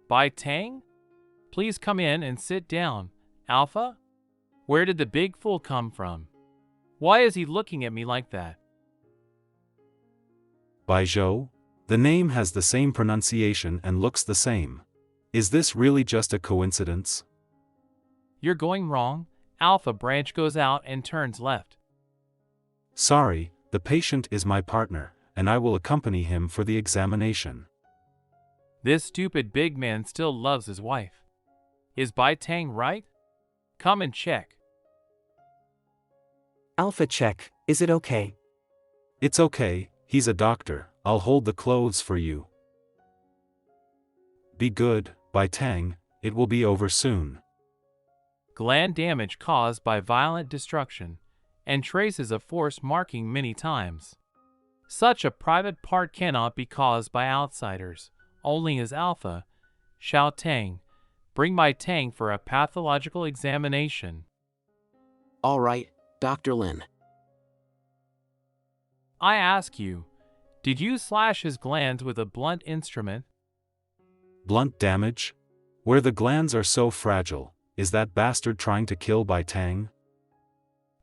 Bai Tang? Please come in and sit down. Alpha? Where did the big fool come from? Why is he looking at me like that? Bai Zhou? The name has the same pronunciation and looks the same. Is this really just a coincidence? You're going wrong. Alpha branch goes out and turns left. Sorry, the patient is my partner, and I will accompany him for the examination. This stupid big man still loves his wife. Is Bai Tang right? Come and check. Alpha check, is it okay? It's okay, he's a doctor, I'll hold the clothes for you. Be good, Bai Tang, it will be over soon. Gland damage caused by violent destruction, and traces of force marking many times. Such a private part cannot be caused by outsiders, only as Alpha, Xiao Tang, bring Bai Tang for a pathological examination. All right, Dr. Lin. I ask you, did you slash his glands with a blunt instrument? Blunt damage? Where the glands are so fragile, is that bastard trying to kill Bai Tang?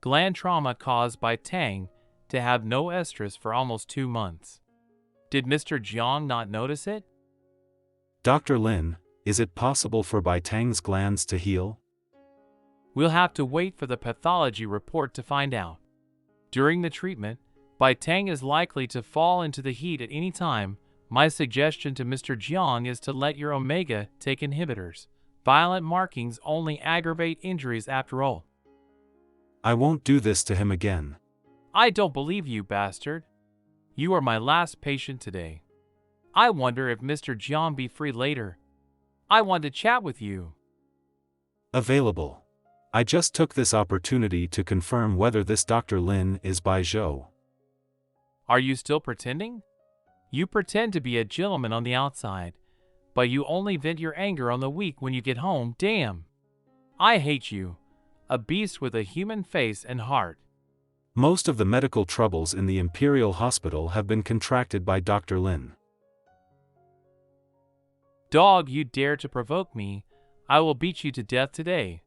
Gland trauma caused Bai Tang to have no estrus for almost 2 months. Did Mr. Jiang not notice it? Dr. Lin, is it possible for Bai Tang's glands to heal? We'll have to wait for the pathology report to find out. During the treatment, Bai Tang is likely to fall into the heat at any time. My suggestion to Mr. Jiang is to let your Omega take inhibitors. Violent markings only aggravate injuries after all. I won't do this to him again. I don't believe you, bastard. You are my last patient today. I wonder if Mr. Jiang be free later. I want to chat with you. Available. I just took this opportunity to confirm whether this Dr. Lin is Bai Zhou. Are you still pretending? You pretend to be a gentleman on the outside, but you only vent your anger on the weak when you get home. Damn. I hate you. A beast with a human face and heart. Most of the medical troubles in the Imperial Hospital have been contracted by Dr. Lin. Dog, you dare to provoke me. I will beat you to death today.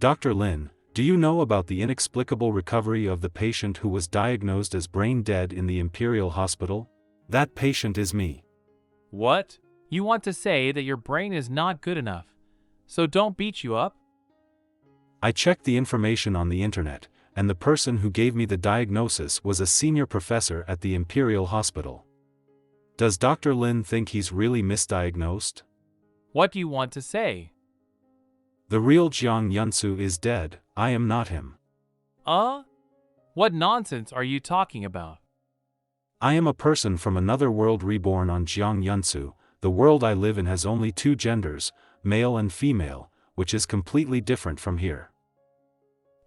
Dr. Lin, do you know about the inexplicable recovery of the patient who was diagnosed as brain dead in the Imperial Hospital? That patient is me. What? You want to say that your brain is not good enough, so don't beat you up? I checked the information on the internet, and the person who gave me the diagnosis was a senior professor at the Imperial Hospital. Does Dr. Lin think he's really misdiagnosed? What do you want to say? The real Jiang Yunsu is dead, I am not him. What nonsense are you talking about? I am a person from another world reborn on Jiang Yunsu. The world I live in has only 2 genders, male and female, which is completely different from here.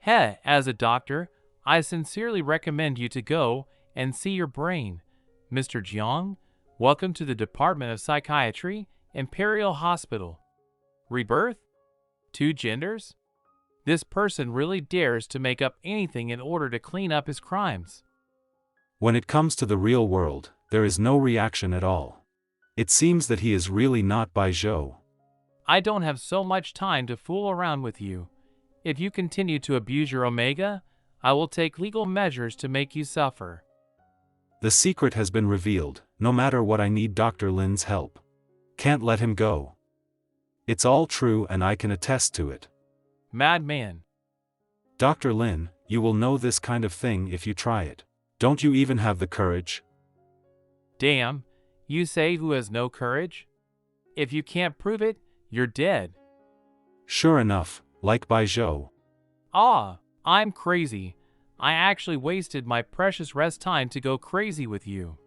As a doctor, I sincerely recommend you to go and see your brain. Mr. Jiang, welcome to the Department of Psychiatry, Imperial Hospital. Rebirth? 2 genders? This person really dares to make up anything in order to clean up his crimes. When it comes to the real world, there is no reaction at all. It seems that he is really not Bai Zhou. I don't have so much time to fool around with you. If you continue to abuse your Omega, I will take legal measures to make you suffer. The secret has been revealed. No matter what, I need Dr. Lin's help. Can't let him go. It's all true and I can attest to it. Madman. Dr. Lin, you will know this kind of thing if you try it. Don't you even have the courage? Damn, you say who has no courage? If you can't prove it, you're dead. Sure enough, like Bai Zhou. I'm crazy. I actually wasted my precious rest time to go crazy with you.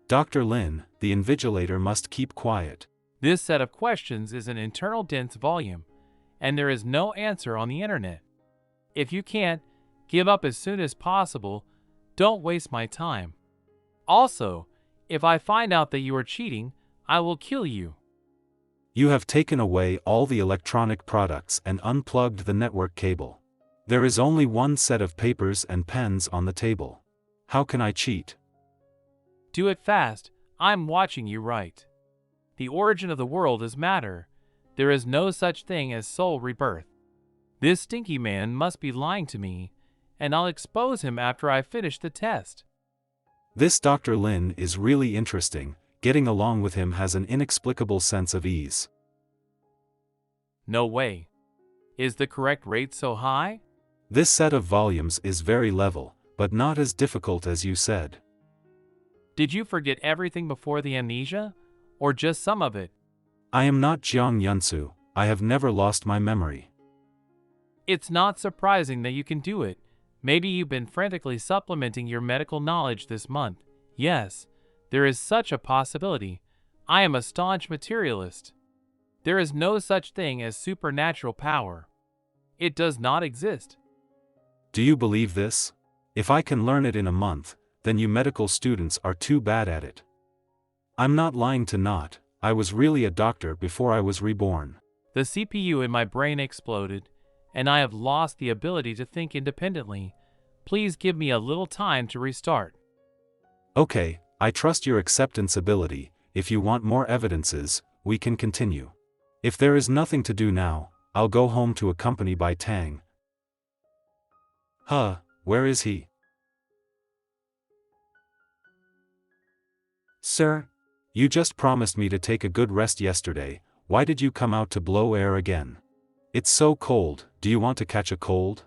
Dr. Lin, the invigilator must keep quiet. This set of questions is an internal dense volume, and there is no answer on the internet. If you can't, give up as soon as possible. Don't waste my time. Also, if I find out that you are cheating, I will kill you. You have taken away all the electronic products and unplugged the network cable. There is only one set of papers and pens on the table. How can I cheat? Do it fast, I'm watching you write. The origin of the world is matter. There is no such thing as soul rebirth. This stinky man must be lying to me, and I'll expose him after I finish the test. This Dr. Lin is really interesting. Getting along with him has an inexplicable sense of ease. No way. Is the correct rate so high? This set of volumes is very level, but not as difficult as you said. Did you forget everything before the amnesia? Or just some of it? I am not Jiang Yunsu. I have never lost my memory. It's not surprising that you can do it. Maybe you've been frantically supplementing your medical knowledge this month. Yes, there is such a possibility. I am a staunch materialist. There is no such thing as supernatural power. It does not exist. Do you believe this? If I can learn it in a month, then you medical students are too bad at it. I'm not lying to not. I was really a doctor before I was reborn. The CPU in my brain exploded, and I have lost the ability to think independently. Please give me a little time to restart. Okay, I trust your acceptance ability. If you want more evidences, we can continue. If there is nothing to do now, I'll go home to accompany by Tang. Where is he? Sir? You just promised me to take a good rest yesterday. Why did you come out to blow air again? It's so cold. Do you want to catch a cold?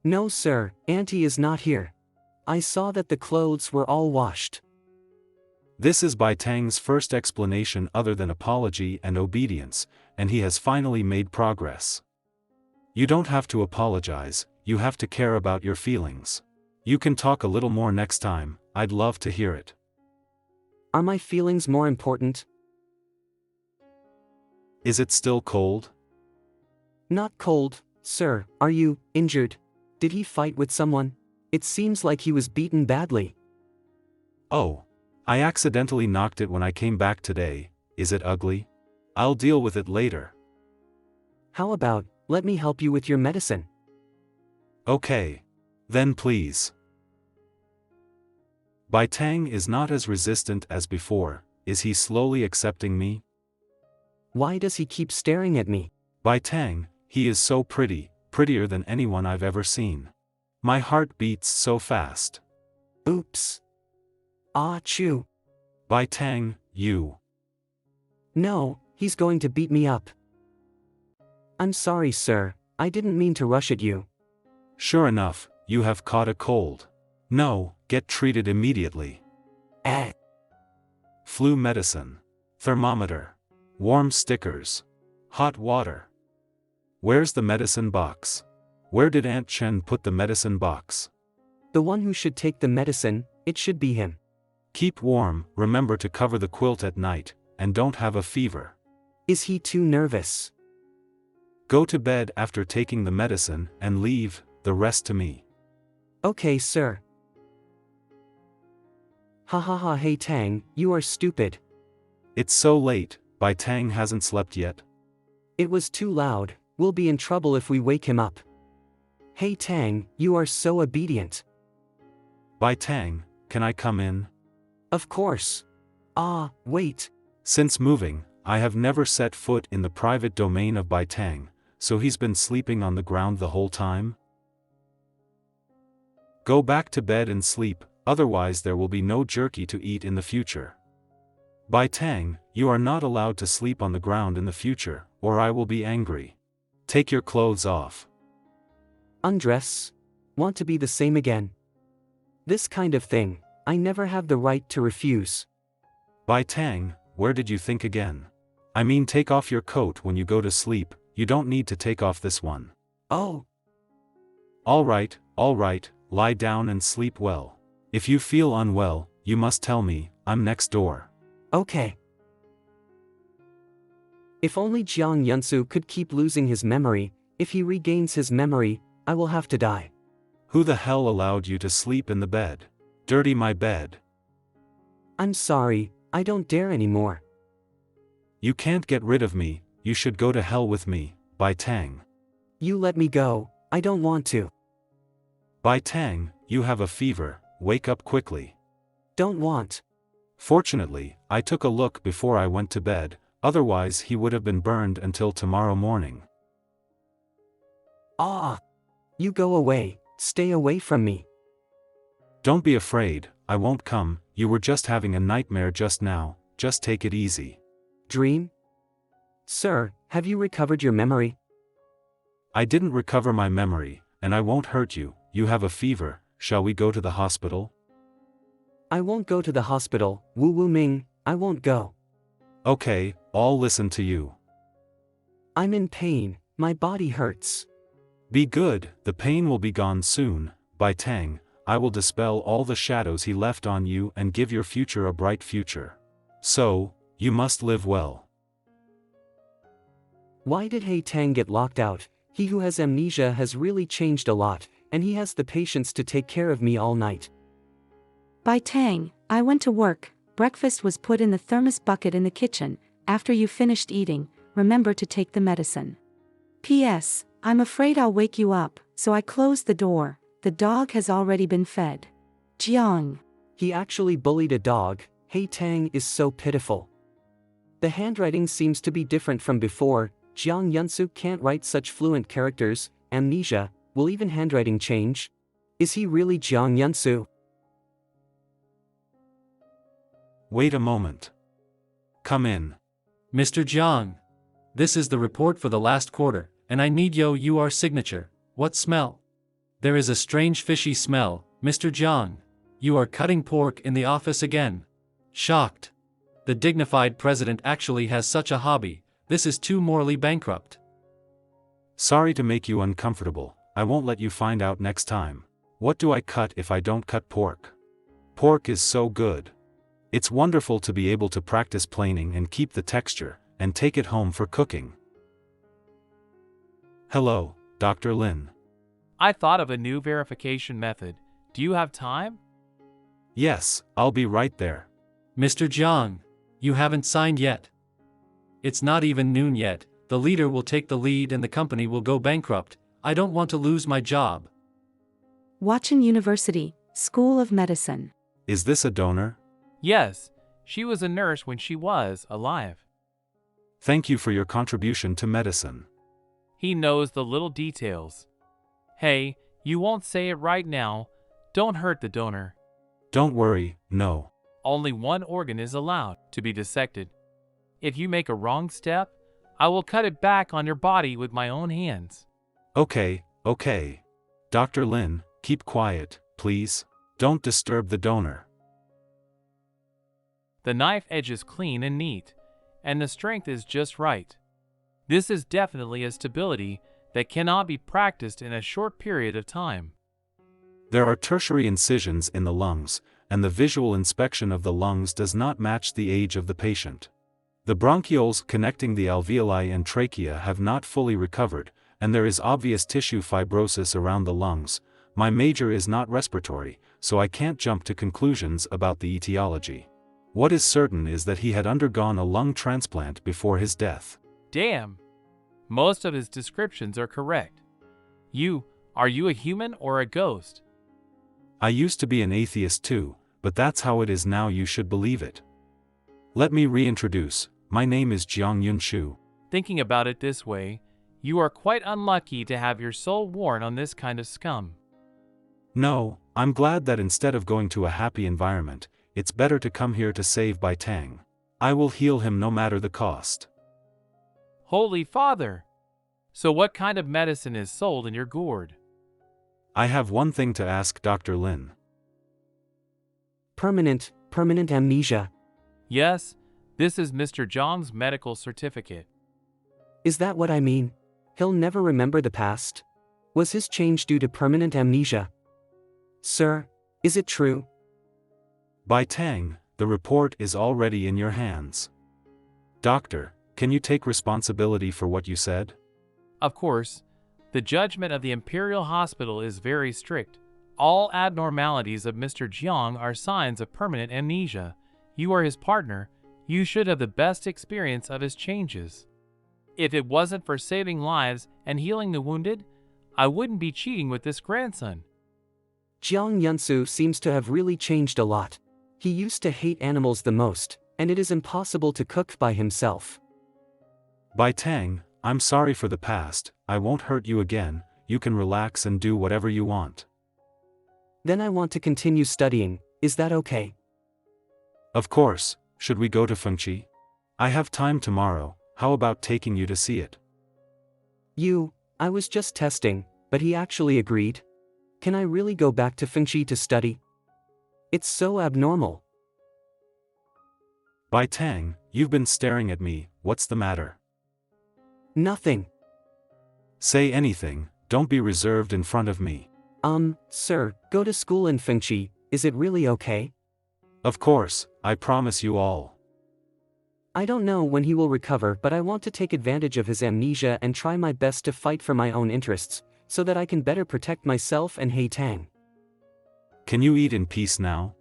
No, sir, Auntie is not here. I saw that the clothes were all washed. This is Bai Tang's first explanation other than apology and obedience, and he has finally made progress. You don't have to apologize, you have to care about your feelings. You can talk a little more next time, I'd love to hear it. Are my feelings more important? Is it still cold? Not cold, sir. Are you injured? Did he fight with someone? It seems like he was beaten badly. Oh. I accidentally knocked it when I came back today. Is it ugly? I'll deal with it later. How about, let me help you with your medicine? Okay. Then please. Bai Tang is not as resistant as before. Is he slowly accepting me? Why does he keep staring at me? Bai Tang, he is so pretty, prettier than anyone I've ever seen. My heart beats so fast. Oops. Achoo. Bai Tang, you. No, he's going to beat me up. I'm sorry, sir. I didn't mean to rush at you. Sure enough, you have caught a cold. No, get treated immediately. Flu medicine. Thermometer. Warm stickers. Hot water. Where's the medicine box? Where did Aunt Chen put the medicine box? The one who should take the medicine, it should be him. Keep warm, remember to cover the quilt at night, and don't have a fever. Is he too nervous? Go to bed after taking the medicine and leave the rest to me. Okay, sir. Ha, hey Tang, you are stupid. It's so late, Bai Tang hasn't slept yet. It was too loud, we'll be in trouble if we wake him up. Hey Tang, you are so obedient. Bai Tang, can I come in? Of course. Wait. Since moving, I have never set foot in the private domain of Bai Tang, so he's been sleeping on the ground the whole time? Go back to bed and sleep, otherwise there will be no jerky to eat in the future. Bai Tang, you are not allowed to sleep on the ground in the future, or I will be angry. Take your clothes off. Undress. Want to be the same again. This kind of thing, I never have the right to refuse. Bai Tang, where did you think again? I mean, take off your coat when you go to sleep, you don't need to take off this one. Oh. Alright, lie down and sleep well. If you feel unwell, you must tell me, I'm next door. Okay. If only Jiang Yunsu could keep losing his memory. If he regains his memory, I will have to die. Who the hell allowed you to sleep in the bed? Dirty my bed. I'm sorry, I don't dare anymore. You can't get rid of me, you should go to hell with me, by Tang. You let me go, I don't want to. By Tang, you have a fever, wake up quickly. Don't want. Fortunately, I took a look before I went to bed, otherwise he would have been burned until tomorrow morning. Ah! You go away, stay away from me. Don't be afraid, I won't come, you were just having a nightmare just now, just take it easy. Dream? Sir, have you recovered your memory? I didn't recover my memory, and I won't hurt you, you have a fever, shall we go to the hospital? I won't go to the hospital, Wu Wu Ming, I won't go. Okay, I'll listen to you. I'm in pain, my body hurts. Be good, the pain will be gone soon, by Tang, I will dispel all the shadows he left on you and give your future a bright future. So, you must live well. Why did He Tang get locked out? He who has amnesia has really changed a lot, and he has the patience to take care of me all night. By Tang, I went to work, breakfast was put in the thermos bucket in the kitchen, after you finished eating, remember to take the medicine. P.S. I'm afraid I'll wake you up, so I closed the door, the dog has already been fed. Jiang. He actually bullied a dog, He Tang is so pitiful. The handwriting seems to be different from before, Jiang Yunsu can't write such fluent characters, amnesia, will even handwriting change? Is he really Jiang Yunsu? Wait a moment. Come in. Mr. Jiang. This is the report for the last quarter, and I need your signature. What smell? There is a strange fishy smell, Mr. Jiang. You are cutting pork in the office again. Shocked. The dignified president actually has such a hobby, this is too morally bankrupt. Sorry to make you uncomfortable, I won't let you find out next time. What do I cut if I don't cut pork? Pork is so good. It's wonderful to be able to practice planing and keep the texture, and take it home for cooking. Hello, Dr. Lin. I thought of a new verification method. Do you have time? Yes, I'll be right there. Mr. Jiang, you haven't signed yet. It's not even noon yet, the leader will take the lead and the company will go bankrupt. I don't want to lose my job. Washington University, School of Medicine. Is this a donor? Yes, she was a nurse when she was alive. Thank you for your contribution to medicine. He knows the little details. Hey, you won't say it right now. Don't hurt the donor. Don't worry, no. Only one organ is allowed to be dissected. If you make a wrong step, I will cut it back on your body with my own hands. Okay. Dr. Lin, keep quiet, please. Don't disturb the donor. The knife edge is clean and neat, and the strength is just right. This is definitely a stability that cannot be practiced in a short period of time. There are tertiary incisions in the lungs, and the visual inspection of the lungs does not match the age of the patient. The bronchioles connecting the alveoli and trachea have not fully recovered, and there is obvious tissue fibrosis around the lungs. My major is not respiratory, so I can't jump to conclusions about the etiology. What is certain is that he had undergone a lung transplant before his death. Damn! Most of his descriptions are correct. Are you a human or a ghost? I used to be an atheist too, but that's how it is now, you should believe it. Let me reintroduce, my name is Jiang Yunshu. Thinking about it this way, you are quite unlucky to have your soul worn on this kind of scum. No, I'm glad that instead of going to a happy environment, it's better to come here to save Bai Tang. I will heal him no matter the cost. Holy Father! So what kind of medicine is sold in your gourd? I have one thing to ask Dr. Lin. Permanent amnesia. Yes, this is Mr. Zhang's medical certificate. Is that what I mean? He'll never remember the past? Was his change due to permanent amnesia? Sir, is it true? Bai Tang, the report is already in your hands. Doctor, can you take responsibility for what you said? Of course. The judgment of the Imperial Hospital is very strict. All abnormalities of Mr. Jiang are signs of permanent amnesia. You are his partner. You should have the best experience of his changes. If it wasn't for saving lives and healing the wounded, I wouldn't be cheating with this grandson. Jang Yunsu seems to have really changed a lot. He used to hate animals the most, and it is impossible to cook by himself. Bai Tang, I'm sorry for the past, I won't hurt you again, you can relax and do whatever you want. Then I want to continue studying, is that okay? Of course, should we go to Fengqi? I have time tomorrow, how about taking you to see it? I was just testing, but he actually agreed. Can I really go back to Fengqi to study? It's so abnormal. Bai Tang, you've been staring at me, what's the matter? Nothing. Say anything, don't be reserved in front of me. Sir, go to school in Fengqi, is it really okay? Of course, I promise you all. I don't know when he will recover, but I want to take advantage of his amnesia and try my best to fight for my own interests, so that I can better protect myself and Hei Tang. Can you eat in peace now?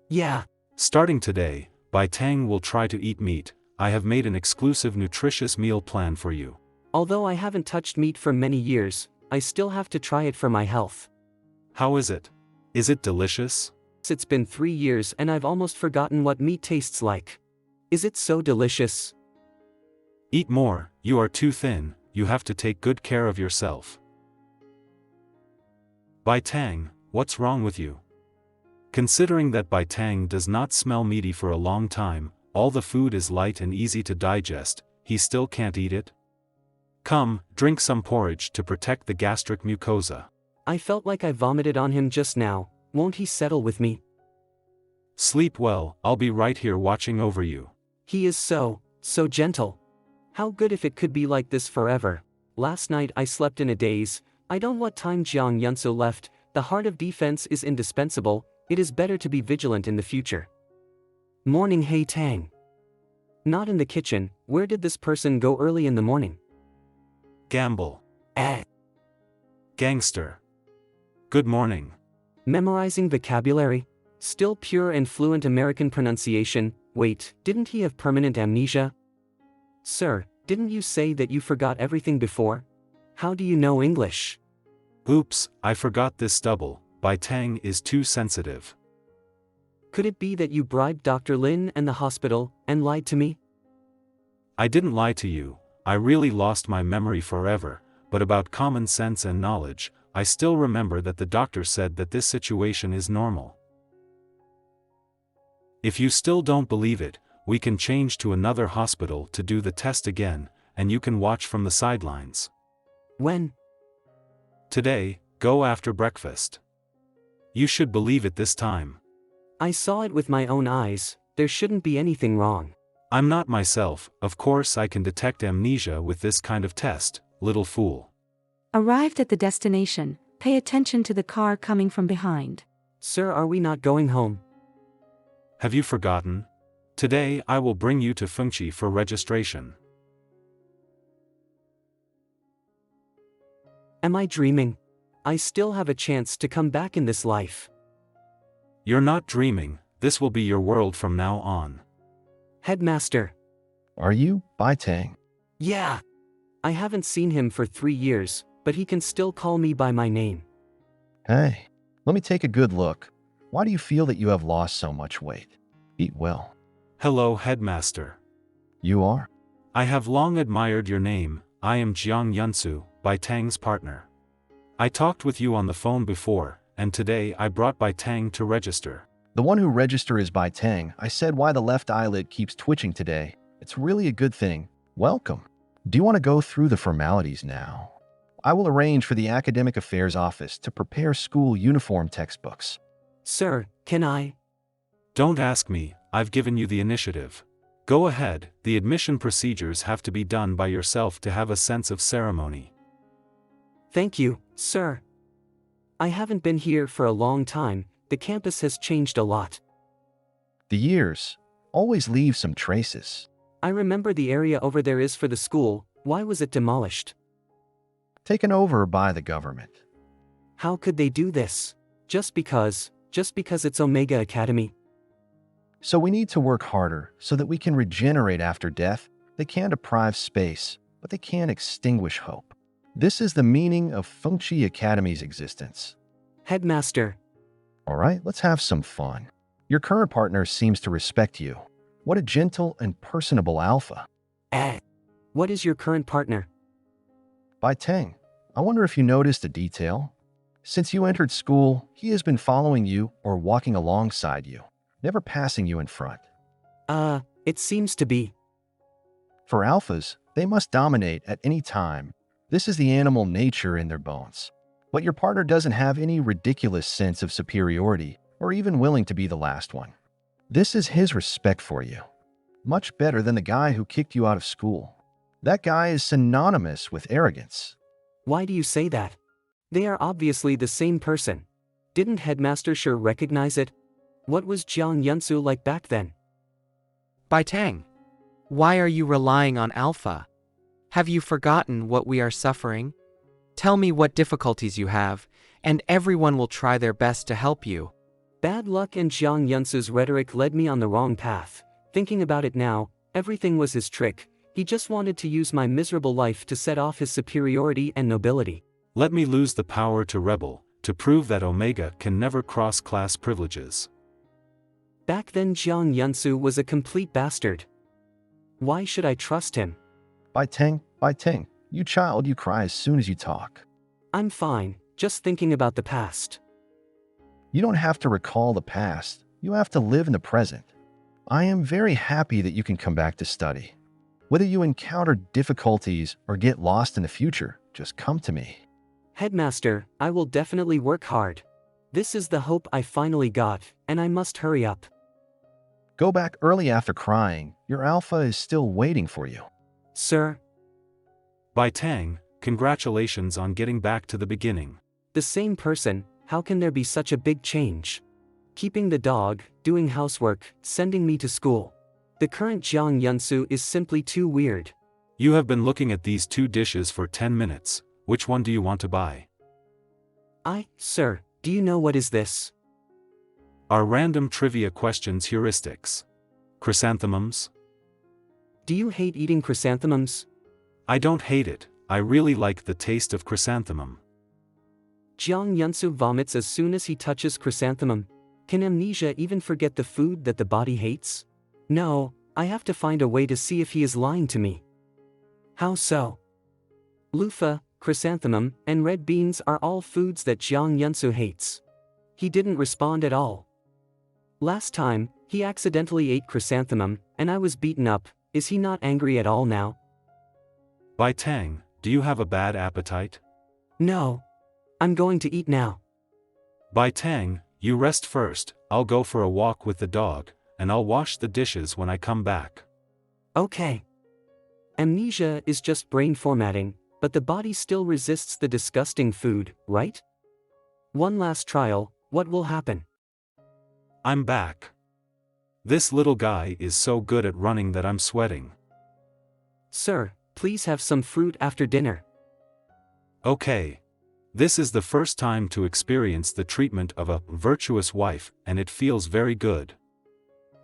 Yeah. Starting today, Bai Tang will try to eat meat. I have made an exclusive nutritious meal plan for you. Although I haven't touched meat for many years, I still have to try it for my health. How is it? Is it delicious? It's been 3 years and I've almost forgotten what meat tastes like. Is it so delicious? Eat more, you are too thin, you have to take good care of yourself. Bai Tang, what's wrong with you? Considering that Bai Tang does not smell meaty for a long time, all the food is light and easy to digest, he still can't eat it? Come, drink some porridge to protect the gastric mucosa. I felt like I vomited on him just now, won't he settle with me? Sleep well, I'll be right here watching over you. He is so gentle. How good if it could be like this forever. Last night I slept in a daze. I don't know what time Jiang Yunsu left. The heart of defense is indispensable, it is better to be vigilant in the future. Morning Hei Tang. Not in the kitchen, where did this person go early in the morning? Gamble. Gangster. Good morning. Memorizing vocabulary? Still pure and fluent American pronunciation. Wait, didn't he have permanent amnesia? Sir, didn't you say that you forgot everything before? How do you know English? Oops, I forgot this stubble. Bai Tang is too sensitive. Could it be that you bribed Dr. Lin and the hospital, and lied to me? I didn't lie to you, I really lost my memory forever, but about common sense and knowledge, I still remember that the doctor said that this situation is normal. If you still don't believe it, we can change to another hospital to do the test again, and you can watch from the sidelines. When? Today, go after breakfast. You should believe it this time. I saw it with my own eyes, there shouldn't be anything wrong. I'm not myself, of course I can detect amnesia with this kind of test, little fool. Arrived at the destination, pay attention to the car coming from behind. Sir, are we not going home? Have you forgotten? Today I will bring you to Fengqi for registration. Am I dreaming? I still have a chance to come back in this life. You're not dreaming, this will be your world from now on. Headmaster. Are you Bai Tang? Yeah. I haven't seen him for 3 years, but he can still call me by my name. Hey, let me take a good look. Why do you feel that you have lost so much weight? Eat well. Hello, Headmaster. You are? I have long admired your name. I am Jiang Yunsu, Bai Tang's partner. I talked with you on the phone before, and today I brought Bai Tang to register. The one who register is Bai Tang. I said why the left eyelid keeps twitching today. It's really a good thing. Welcome. Do you want to go through the formalities now? I will arrange for the Academic Affairs Office to prepare school uniform textbooks. Sir, can I? Don't ask me, I've given you the initiative. Go ahead, the admission procedures have to be done by yourself to have a sense of ceremony. Thank you, sir. I haven't been here for a long time, the campus has changed a lot. The years always leave some traces. I remember the area over there is for the school, why was it demolished? Taken over by the government. How could they do this? Just because it's Omega Academy? So we need to work harder so that we can regenerate after death. They can deprive space, but they can't extinguish hope. This is the meaning of Feng Chi Academy's existence. Headmaster. All right, let's have some fun. Your current partner seems to respect you. What a gentle and personable alpha. What is your current partner? Bai Teng, I wonder if you noticed a detail. Since you entered school, he has been following you or walking alongside you, never passing you in front. It seems to be. For alphas, they must dominate at any time. This is the animal nature in their bones. But your partner doesn't have any ridiculous sense of superiority or even willing to be the last one. This is his respect for you. Much better than the guy who kicked you out of school. That guy is synonymous with arrogance. Why do you say that? They are obviously the same person. Didn't Headmaster sure recognize it? What was Jiang Yunsu like back then? Bai Tang, why are you relying on Alpha? Have you forgotten what we are suffering? Tell me what difficulties you have, and everyone will try their best to help you. Bad luck and Jiang Yunsu's rhetoric led me on the wrong path. Thinking about it now, everything was his trick. He just wanted to use my miserable life to set off his superiority and nobility. Let me lose the power to rebel, to prove that Omega can never cross class privileges. Back then Jiang Yunsu was a complete bastard. Why should I trust him? Bai Teng, you child, you cry as soon as you talk. I'm fine, just thinking about the past. You don't have to recall the past, you have to live in the present. I am very happy that you can come back to study. Whether you encounter difficulties or get lost in the future, just come to me. Headmaster, I will definitely work hard. This is the hope I finally got, and I must hurry up. Go back early after crying. Your alpha is still waiting for you. Sir. Bai Tang, congratulations on getting back to the beginning. The same person, how can there be such a big change? Keeping the dog, doing housework, sending me to school. The current Jiang Yunsu is simply too weird. You have been looking at these two dishes for 10 minutes. Which one do you want to buy? Sir, do you know what is this? Our random trivia questions heuristics. Chrysanthemums? Do you hate eating chrysanthemums? I don't hate it, I really like the taste of chrysanthemum. Jiang Yunsu vomits as soon as he touches chrysanthemum. Can amnesia even forget the food that the body hates? No, I have to find a way to see if he is lying to me. How so? Loofah, chrysanthemum, and red beans are all foods that Jiang Yunsu hates. He didn't respond at all. Last time, he accidentally ate chrysanthemum, and I was beaten up. Is he not angry at all now? Bai Tang, do you have a bad appetite? No. I'm going to eat now. Bai Tang, you rest first, I'll go for a walk with the dog, and I'll wash the dishes when I come back. Okay. Amnesia is just brain formatting, but the body still resists the disgusting food, right? One last trial, what will happen? I'm back. This little guy is so good at running that I'm sweating. Sir, please have some fruit after dinner. Okay. This is the first time to experience the treatment of a virtuous wife, and it feels very good.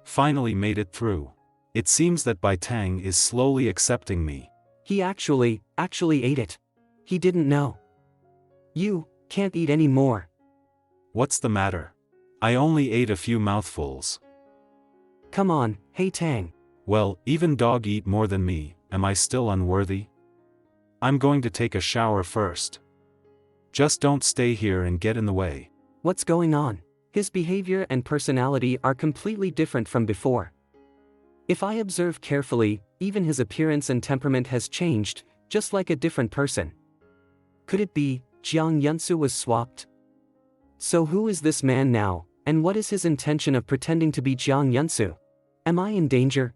Finally made it through. It seems that Bai Tang is slowly accepting me. He actually ate it. He didn't know. You can't eat any more. What's the matter? I only ate a few mouthfuls. Come on, hey Tang. Well, even dog eat more than me, am I still unworthy? I'm going to take a shower first. Just don't stay here and get in the way. What's going on? His behavior and personality are completely different from before. If I observe carefully, even his appearance and temperament has changed, just like a different person. Could it be, Jiang Yunsu was swapped? So who is this man now, and what is his intention of pretending to be Jiang Yunsu? Am I in danger?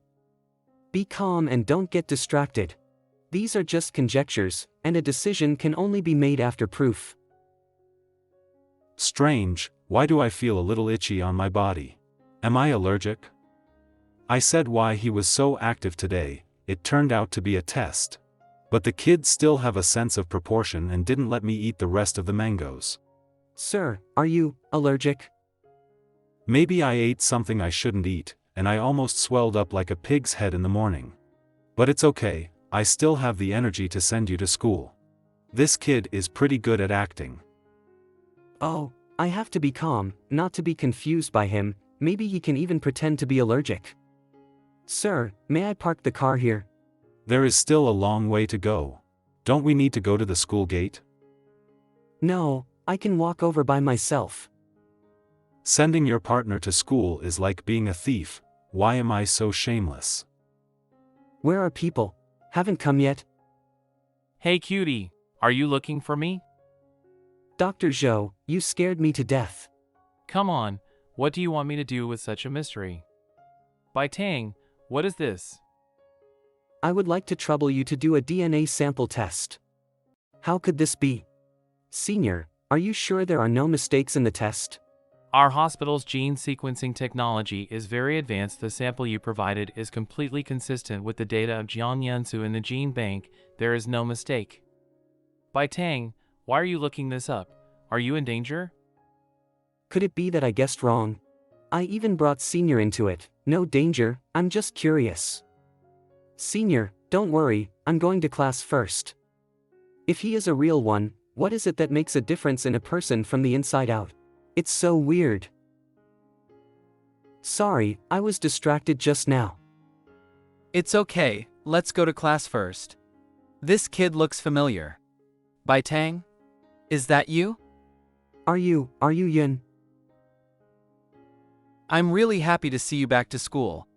Be calm and don't get distracted. These are just conjectures, and a decision can only be made after proof. Strange, why do I feel a little itchy on my body? Am I allergic? I said why he was so active today, it turned out to be a test. But the kids still have a sense of proportion and didn't let me eat the rest of the mangoes. Sir, are you allergic? Maybe I ate something I shouldn't eat, and I almost swelled up like a pig's head in the morning. But it's okay, I still have the energy to send you to school. This kid is pretty good at acting. Oh, I have to be calm, not to be confused by him. Maybe he can even pretend to be allergic. Sir, may I park the car here? There is still a long way to go. Don't we need to go to the school gate? No, I can walk over by myself. Sending your partner to school is like being a thief. Why am I so shameless? Where are people? Haven't come yet? Hey cutie, are you looking for me? Dr. Zhou, you scared me to death. Come on, what do you want me to do with such a mystery? By Tang, what is this? I would like to trouble you to do a DNA sample test. How could this be? Senior, are you sure there are no mistakes in the test? Our hospital's gene sequencing technology is very advanced. The sample you provided is completely consistent with the data of Jiang Yansu in the gene bank. There is no mistake. By Tang, why are you looking this up? Are you in danger? Could it be that I guessed wrong? I even brought Senior into it. No danger, I'm just curious. Senior, don't worry, I'm going to class first. If he is a real one, what is it that makes a difference in a person from the inside out? It's so weird. Sorry, I was distracted just now. It's okay, let's go to class first. This kid looks familiar. By Tang? Is that you? Are you Yun? I'm really happy to see you back to school.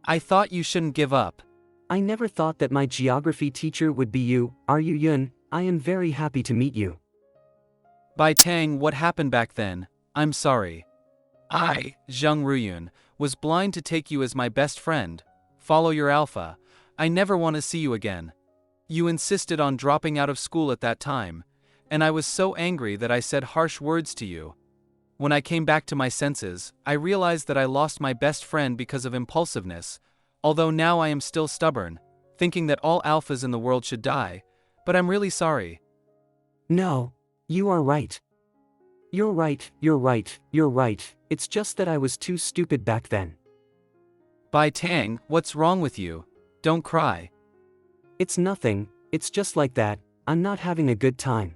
I thought you shouldn't give up. I never thought that my geography teacher would be you. Are you Yun? I am very happy to meet you. By Tang, what happened back then? I'm sorry. I, Zhang Ruyun, was blind to take you as my best friend. Follow your alpha. I never want to see you again. You insisted on dropping out of school at that time, and I was so angry that I said harsh words to you. When I came back to my senses, I realized that I lost my best friend because of impulsiveness, although now I am still stubborn, thinking that all alphas in the world should die, but I'm really sorry. No, you are right. You're right. It's just that I was too stupid back then. By Tang, what's wrong with you? Don't cry. It's nothing, it's just like that, I'm not having a good time.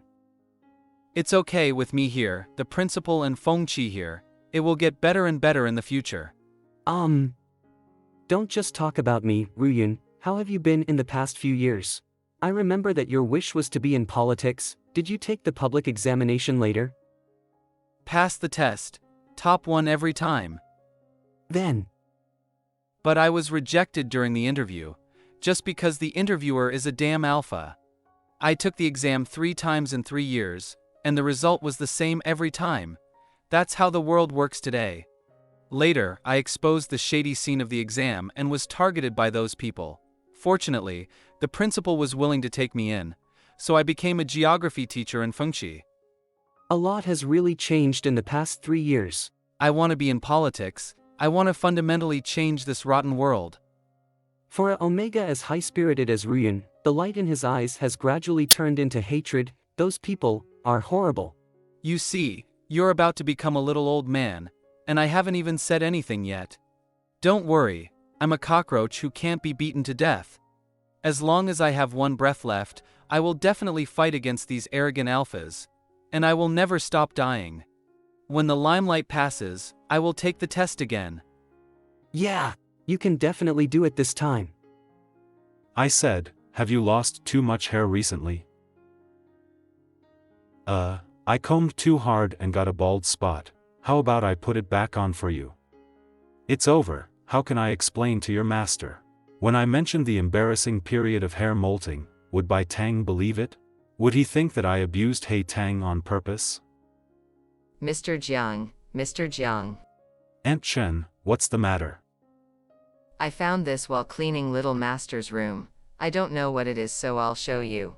It's okay with me here, the principal and Fengqi here. It will get better and better in the future. Don't just talk about me, Ruyun. How have you been in the past few years? I remember that your wish was to be in politics. Did you take the public examination later? Passed the test. Top 1 every time. Then. But I was rejected during the interview, just because the interviewer is a damn alpha. I took the exam 3 times in 3 years, and the result was the same every time. That's how the world works today. Later, I exposed the shady scene of the exam and was targeted by those people. Fortunately, the principal was willing to take me in, so I became a geography teacher in Fengqi. A lot has really changed in the past 3 years. I want to be in politics. I want to fundamentally change this rotten world. For a Omega as high-spirited as Ruyun, the light in his eyes has gradually turned into hatred. Those people are horrible. You see, you're about to become a little old man, and I haven't even said anything yet. Don't worry, I'm a cockroach who can't be beaten to death. As long as I have one breath left, I will definitely fight against these arrogant alphas, and I will never stop dying. When the limelight passes, I will take the test again. Yeah, you can definitely do it this time. I said, have you lost too much hair recently? I combed too hard and got a bald spot. How about I put it back on for you? It's over, how can I explain to your master? When I mentioned the embarrassing period of hair molting, would Bai Tang believe it? Would he think that I abused He Tang on purpose? Mr. Jiang. Aunt Chen, what's the matter? I found this while cleaning little master's room. I don't know what it is, so I'll show you.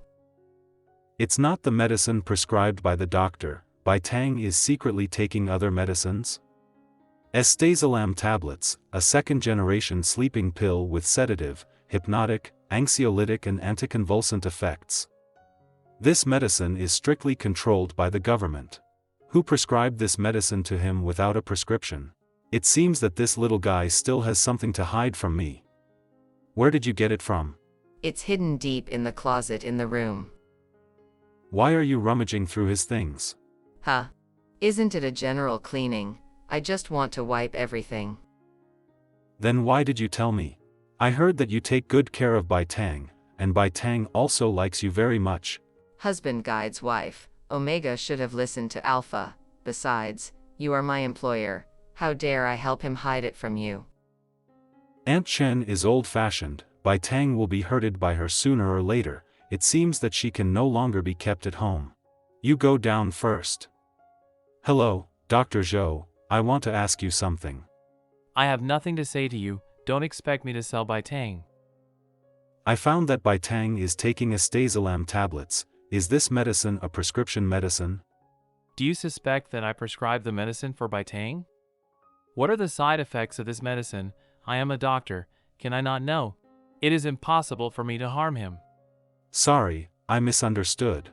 It's not the medicine prescribed by the doctor. Bai Tang is secretly taking other medicines? Estazolam tablets, a second-generation sleeping pill with sedative, hypnotic, anxiolytic and anticonvulsant effects. This medicine is strictly controlled by the government. Who prescribed this medicine to him without a prescription? It seems that this little guy still has something to hide from me. Where did you get it from? It's hidden deep in the closet in the room. Why are you rummaging through his things? Huh? Isn't it a general cleaning? I just want to wipe everything. Then why did you tell me? I heard that you take good care of Bai Tang, and Bai Tang also likes you very much. Husband guides wife. Omega should have listened to Alpha. Besides, you are my employer. How dare I help him hide it from you? Aunt Chen is old-fashioned. Bai Tang will be hurted by her sooner or later. It seems that she can no longer be kept at home. You go down first. Hello, Dr. Zhou, I want to ask you something. I have nothing to say to you, don't expect me to sell Bai Tang. I found that Bai Tang is taking astaxanthin tablets. Is this medicine a prescription medicine? Do you suspect that I prescribed the medicine for Bai Tang? What are the side effects of this medicine? I am a doctor, can I not know? It is impossible for me to harm him. Sorry, I misunderstood.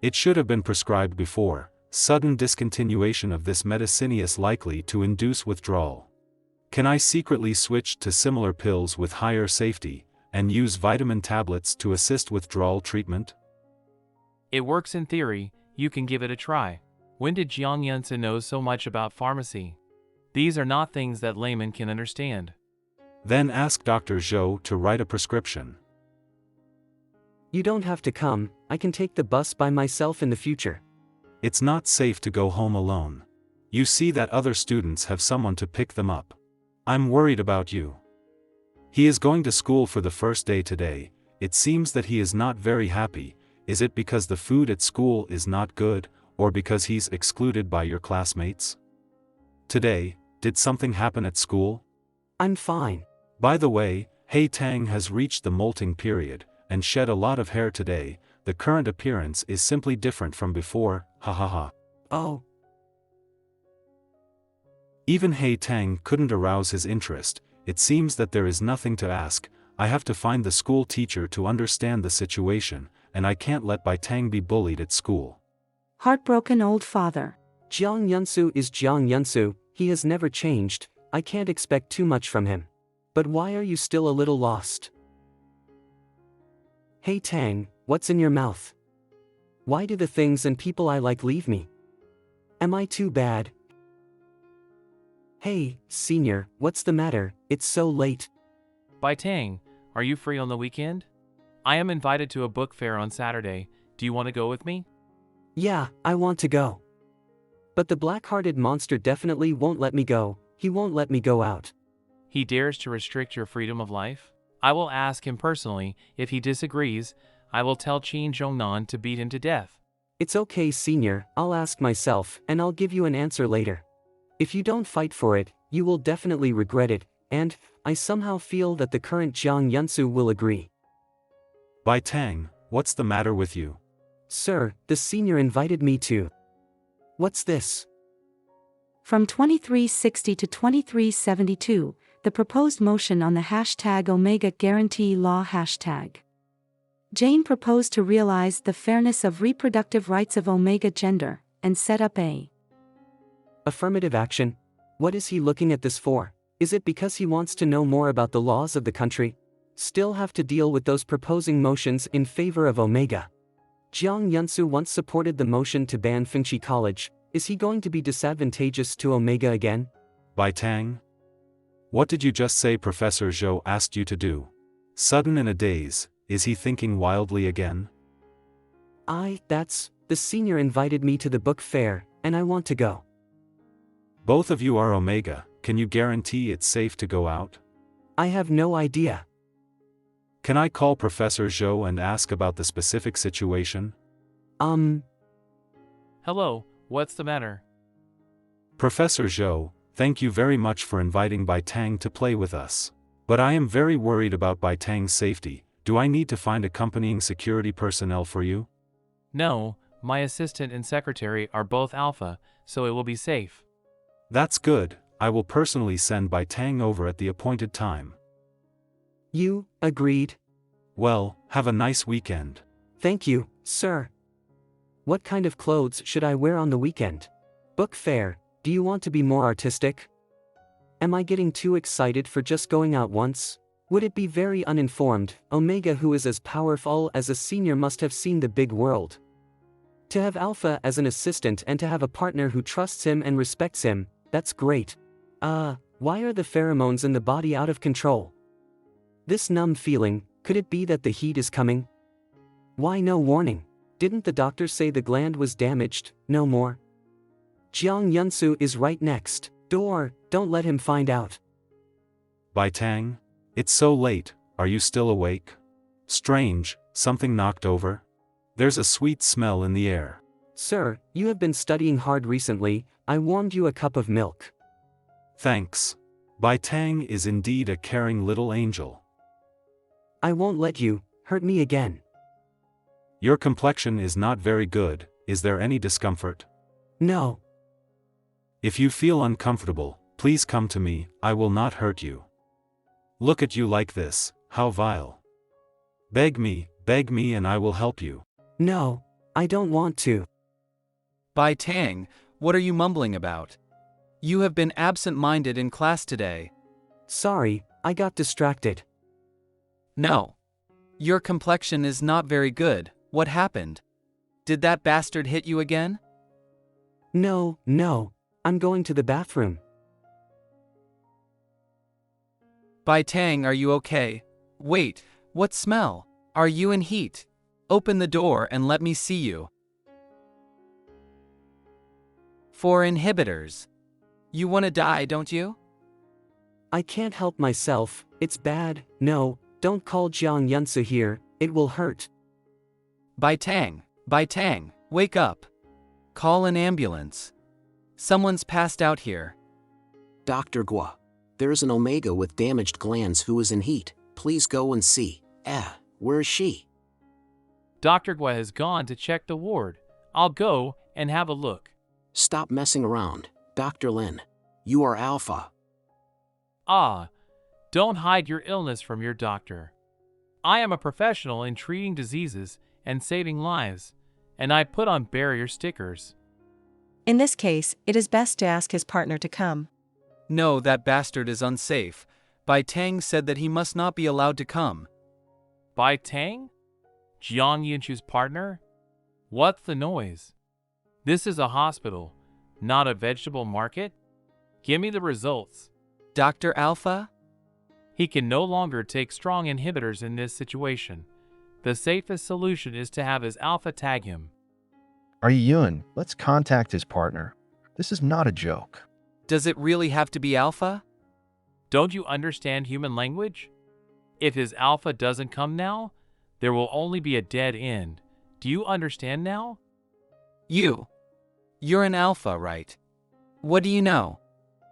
It should have been prescribed before. Sudden discontinuation of this medicine is likely to induce withdrawal. Can I secretly switch to similar pills with higher safety, and use vitamin tablets to assist withdrawal treatment? It works in theory, you can give it a try. When did Jiang Yunzi know so much about pharmacy? These are not things that laymen can understand. Then ask Dr. Zhou to write a prescription. You don't have to come, I can take the bus by myself in the future. It's not safe to go home alone. You see that other students have someone to pick them up. I'm worried about you. He is going to school for the first day today. It seems that he is not very happy. Is it because the food at school is not good, or because he's excluded by your classmates? Today, did something happen at school? I'm fine. By the way, Hei Tang has reached the molting period, and shed a lot of hair today. The current appearance is simply different from before, ha ha ha. Oh. Even Hei Tang couldn't arouse his interest. It seems that there is nothing to ask. I have to find the school teacher to understand the situation, and I can't let Bai Tang be bullied at school. Heartbroken old father. Jiang Yunzi is Jiang Yunzi, he has never changed, I can't expect too much from him. But why are you still a little lost? Hey Tang, what's in your mouth? Why do the things and people I like leave me? Am I too bad? Hey, senior, what's the matter? It's so late. Bai Tang, are you free on the weekend? I am invited to a book fair on Saturday. Do you want to go with me? Yeah, I want to go. But the black-hearted monster definitely won't let me go. He won't let me go out. He dares to restrict your freedom of life? I will ask him personally. If he disagrees, I will tell Qin Zhongnan to beat him to death. It's okay, senior, I'll ask myself, and I'll give you an answer later. If you don't fight for it, you will definitely regret it, and I somehow feel that the current Jiang Yunzi will agree. Bai Tang, what's the matter with you? Sir, the senior invited me to. What's this? From 2360 to 2372, the proposed motion on the hashtag Omega Guarantee Law hashtag. Jane proposed to realize the fairness of reproductive rights of Omega gender, and set up a affirmative action. What is he looking at this for? Is it because he wants to know more about the laws of the country? Still have to deal with those proposing motions in favor of Omega. Jiang Yunzi once supported the motion to ban Fengxi College. Is he going to be disadvantageous to Omega again? Bai Tang? What did you just say Professor Zhou asked you to do? Sudden in a daze, is he thinking wildly again? The senior invited me to the book fair, and I want to go. Both of you are Omega, can you guarantee it's safe to go out? I have no idea. Can I call Professor Zhou and ask about the specific situation? Hello, what's the matter? Professor Zhou, thank you very much for inviting Bai Tang to play with us. But I am very worried about Bai Tang's safety. Do I need to find accompanying security personnel for you? No, my assistant and secretary are both Alpha, so it will be safe. That's good. I will personally send Bai Tang over at the appointed time. You agreed? Well, have a nice weekend. Thank you, sir. What kind of clothes should I wear on the weekend? Book fair, do you want to be more artistic? Am I getting too excited for just going out once? Would it be very uninformed? Omega, who is as powerful as a senior, must have seen the big world. To have Alpha as an assistant and to have a partner who trusts him and respects him, that's great. Why are the pheromones in the body out of control? This numb feeling, could it be that the heat is coming? Why no warning? Didn't the doctor say the gland was damaged? No more. Jiang Yunsu is right next door, don't let him find out. Bai Tang? It's so late, are you still awake? Strange, something knocked over? There's a sweet smell in the air. Sir, you have been studying hard recently, I warmed you a cup of milk. Thanks. Bai Tang is indeed a caring little angel. I won't let you hurt me again. Your complexion is not very good, is there any discomfort? No. If you feel uncomfortable, please come to me, I will not hurt you. Look at you like this, how vile. Beg me and I will help you. No, I don't want to. Bai Tang, what are you mumbling about? You have been absent-minded in class today. Sorry, I got distracted. No. Your complexion is not very good, what happened? Did that bastard hit you again? No, I'm going to the bathroom. Bai Tang, are you okay? Wait, what smell? Are you in heat? Open the door and let me see you. For inhibitors. You wanna die, don't you? I can't help myself, it's bad. No, don't call Jiang Yunsu here, it will hurt. Bai Tang, wake up. Call an ambulance. Someone's passed out here. Dr. Gua, there's an Omega with damaged glands who is in heat. Please go and see. Where is she? Dr. Gua has gone to check the ward. I'll go and have a look. Stop messing around, Dr. Lin. You are Alpha. Don't hide your illness from your doctor. I am a professional in treating diseases and saving lives, and I put on barrier stickers. In this case, it is best to ask his partner to come. No, that bastard is unsafe. Bai Tang said that he must not be allowed to come. Bai Tang? Jiang Yunchu's partner? What's the noise? This is a hospital, not a vegetable market. Give me the results. Dr. Alpha? He can no longer take strong inhibitors in this situation. The safest solution is to have his Alpha tag him. Are you Yun? Let's contact his partner. This is not a joke. Does it really have to be Alpha? Don't you understand human language? If his Alpha doesn't come now, there will only be a dead end. Do you understand now? You're an Alpha, right? What do you know?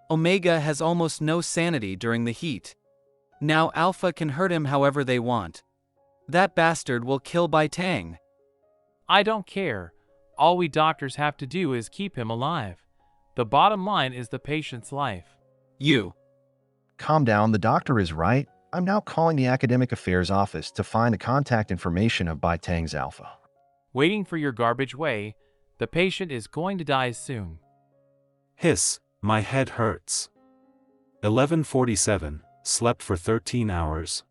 Omega has almost no sanity during the heat. Now Alpha can hurt him however they want. That bastard will kill Bai Tang. I don't care. All we doctors have to do is keep him alive. The bottom line is the patient's life. Calm down, the doctor is right. I'm now calling the Academic Affairs office to find the contact information of Bai Tang's Alpha. Waiting for your garbage way, the patient is going to die soon. Hiss, my head hurts. 11:47, slept for 13 hours.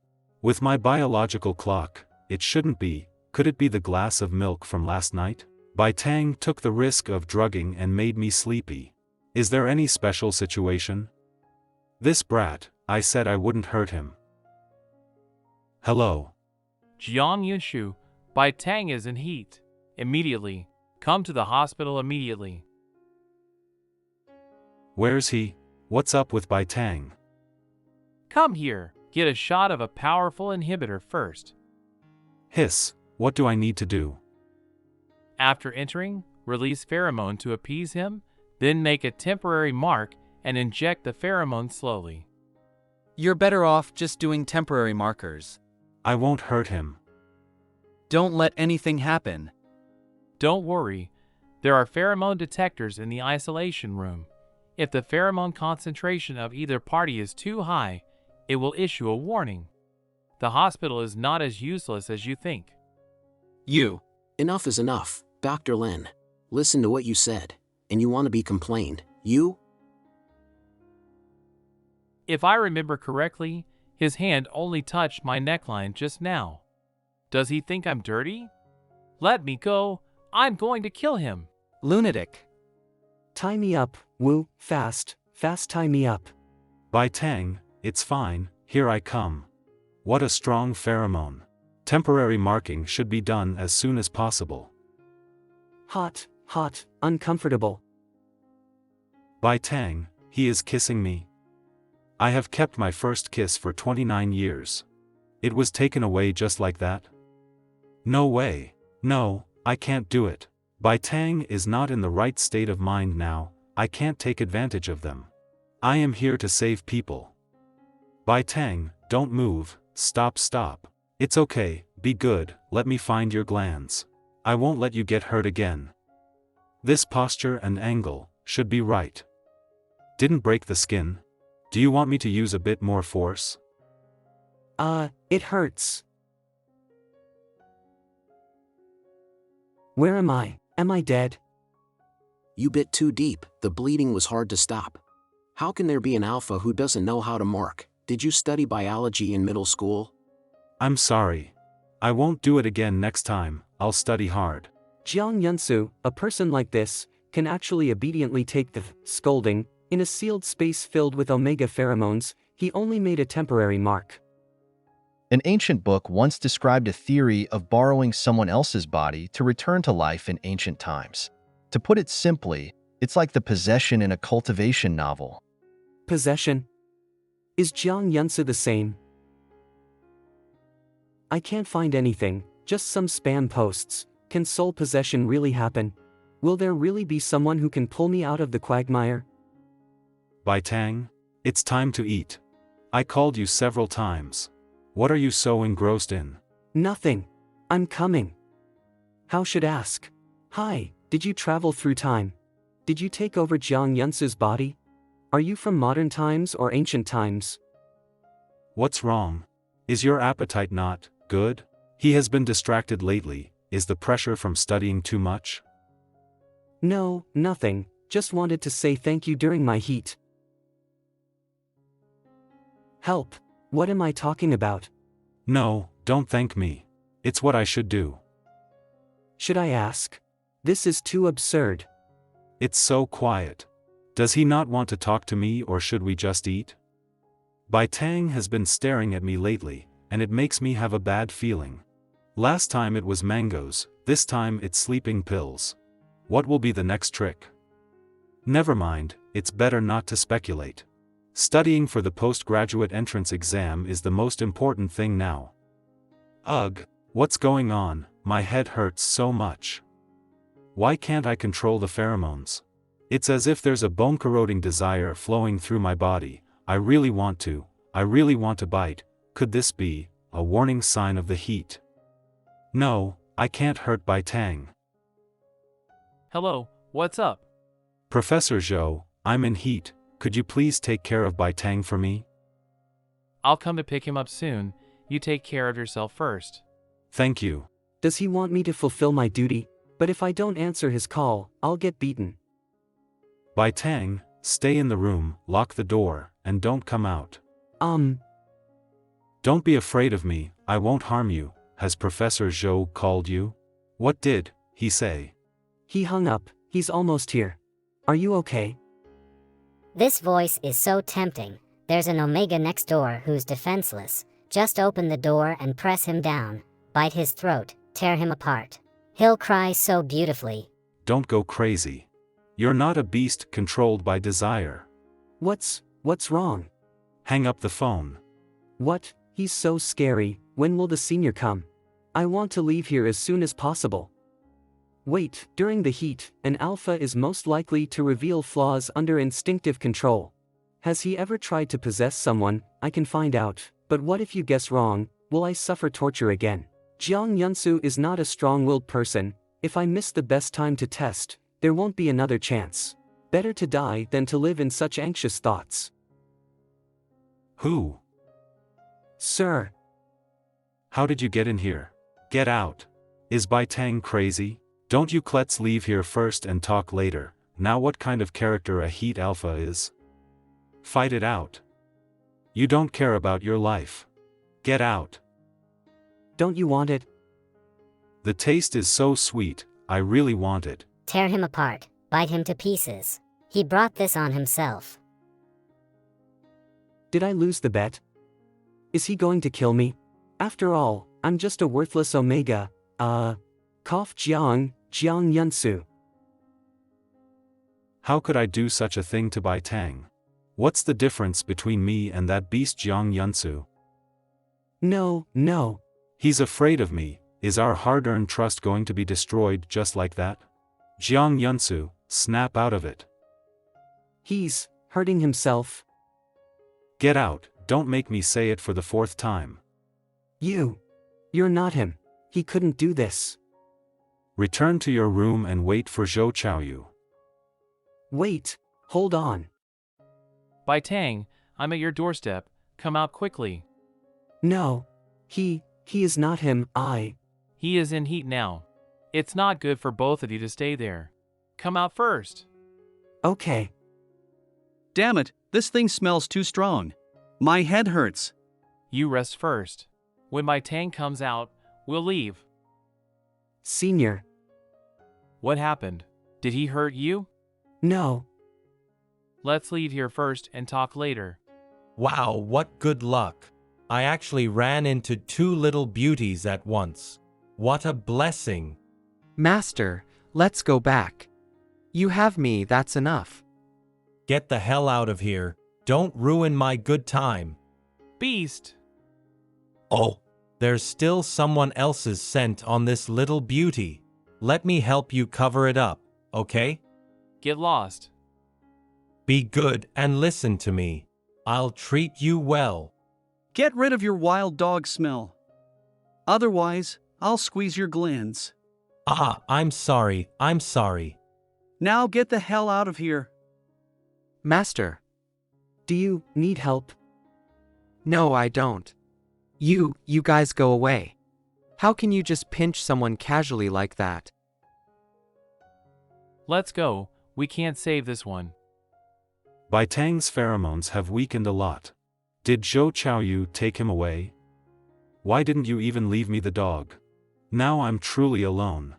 With my biological clock, it shouldn't be. Could it be the glass of milk from last night? Bai Tang took the risk of drugging and made me sleepy. Is there any special situation? This brat, I said I wouldn't hurt him. Hello. Jiang Yunshu, Bai Tang is in heat. Immediately. Come to the hospital immediately. Where's he? What's up with Bai Tang? Come here. Get a shot of a powerful inhibitor first. Hiss, what do I need to do? After entering, release pheromone to appease him, then make a temporary mark and inject the pheromone slowly. You're better off just doing temporary markers. I won't hurt him. Don't let anything happen. Don't worry. There are pheromone detectors in the isolation room. If the pheromone concentration of either party is too high, it will issue a warning. The hospital is not as useless as you think. Enough is enough, Dr. Lin. Listen to what you said. And you want to be complained. If I remember correctly, his hand only touched my neckline just now. Does he think I'm dirty? Let me go. I'm going to kill him. Lunatic. Tie me up, Wu, fast, fast tie me up. Bai Tang, it's fine, here I come. What a strong pheromone. Temporary marking should be done as soon as possible. Hot, hot, uncomfortable. Bai Tang, he is kissing me. I have kept my first kiss for 29 years. It was taken away just like that? No way. No, I can't do it. Bai Tang is not in the right state of mind now, I can't take advantage of them. I am here to save people. Bai Tang, don't move, stop. It's okay, be good, let me find your glands. I won't let you get hurt again. This posture and angle should be right. Didn't break the skin? Do you want me to use a bit more force? It hurts. Where am I? Am I dead? You bit too deep, the bleeding was hard to stop. How can there be an alpha who doesn't know how to mark? Did you study biology in middle school? I'm sorry. I won't do it again next time, I'll study hard. Jiang Yunsu, a person like this, can actually obediently take the scolding. In a sealed space filled with omega pheromones, he only made a temporary mark. An ancient book once described a theory of borrowing someone else's body to return to life in ancient times. To put it simply, it's like the possession in a cultivation novel. Possession? Is Jiang Yunsu the same? I can't find anything, just some spam posts. Can soul possession really happen? Will there really be someone who can pull me out of the quagmire? Bai Tang, it's time to eat. I called you several times. What are you so engrossed in? Nothing. I'm coming. How should ask? Hi, did you travel through time? Did you take over Jiang Yunsu's body? Are you from modern times or ancient times? What's wrong? Is your appetite not good? He has been distracted lately. Is the pressure from studying too much? No, nothing. Just wanted to say thank you during my heat. Help. What am I talking about? No, don't thank me. It's what I should do. Should I ask? This is too absurd. It's so quiet. Does he not want to talk to me or should we just eat? Bai Tang has been staring at me lately, and it makes me have a bad feeling. Last time it was mangoes, this time it's sleeping pills. What will be the next trick? Never mind, it's better not to speculate. Studying for the postgraduate entrance exam is the most important thing now. Ugh, what's going on? My head hurts so much. Why can't I control the pheromones? It's as if there's a bone-corroding desire flowing through my body. I really want to bite. Could this be a warning sign of the heat? No, I can't hurt Bai Tang. Hello, what's up? Professor Zhou, I'm in heat. Could you please take care of Bai Tang for me? I'll come to pick him up soon. You take care of yourself first. Thank you. Does he want me to fulfill my duty? But if I don't answer his call, I'll get beaten. Bai Tang, stay in the room, lock the door, and don't come out. Don't be afraid of me, I won't harm you. Has Professor Zhou called you? What did he say? He hung up, he's almost here. Are you okay? This voice is so tempting. There's an Omega next door who's defenseless. Just open the door and press him down, bite his throat, tear him apart. He'll cry so beautifully. Don't go crazy. You're not a beast controlled by desire. What's wrong? Hang up the phone. What? He's so scary. When will the senior come? I want to leave here as soon as possible. Wait, during the heat, an alpha is most likely to reveal flaws under instinctive control. Has he ever tried to possess someone? I can find out, but what if you guess wrong? Will I suffer torture again? Jiang Yunsu is not a strong-willed person. If I miss the best time to test, there won't be another chance. Better to die than to live in such anxious thoughts. Who? Sir. How did you get in here? Get out. Is Bai Tang crazy? Don't you let's leave here first and talk later. Now what kind of character a heat alpha is? Fight it out. You don't care about your life. Get out. Don't you want it? The taste is so sweet, I really want it. Tear him apart, bite him to pieces. He brought this on himself. Did I lose the bet? Is he going to kill me? After all, I'm just a worthless Omega, Jang Yunsu. How could I do such a thing to Bai Tang? What's the difference between me and that beast Jiang Yunsu? No. He's afraid of me. Is our hard-earned trust going to be destroyed just like that? Jiang Yunsu, snap out of it. He's hurting himself. Get out, don't make me say it for the 4th time. You're not him. He couldn't do this. Return to your room and wait for Zhou Chaoyu. Wait, hold on. Bai Tang, I'm at your doorstep, come out quickly. No. He is not him, He is in heat now. It's not good for both of you to stay there. Come out first. Okay. Damn it, this thing smells too strong. My head hurts. You rest first. When Bai Tang comes out, we'll leave. Senior. What happened? Did he hurt you? No. Let's leave here first and talk later. Wow, what good luck. I actually ran into 2 little beauties at once. What a blessing. Master, let's go back. You have me, that's enough. Get the hell out of here. Don't ruin my good time. Beast! Oh, there's still someone else's scent on this little beauty. Let me help you cover it up, okay? Get lost. Be good and listen to me. I'll treat you well. Get rid of your wild dog smell. Otherwise, I'll squeeze your glands. I'm sorry. Now get the hell out of here. Master. Do you need help? No, I don't. You guys go away. How can you just pinch someone casually like that? Let's go, we can't save this one. Bai Tang's pheromones have weakened a lot. Did Zhou Chaoyu take him away? Why didn't you even leave me the dog? Now I'm truly alone.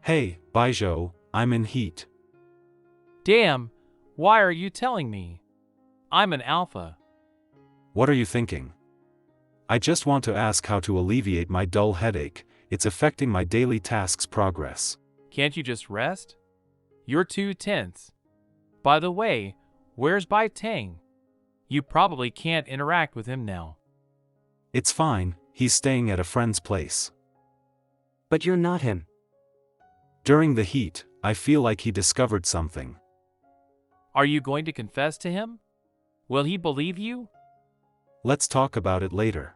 Hey, Bai Zhou, I'm in heat. Damn, why are you telling me? I'm an alpha. What are you thinking? I just want to ask how to alleviate my dull headache. It's affecting my daily tasks' progress. Can't you just rest? You're too tense. By the way, where's Bai Tang? You probably can't interact with him now. It's fine, he's staying at a friend's place. But you're not him. During the heat, I feel like he discovered something. Are you going to confess to him? Will he believe you? Let's talk about it later.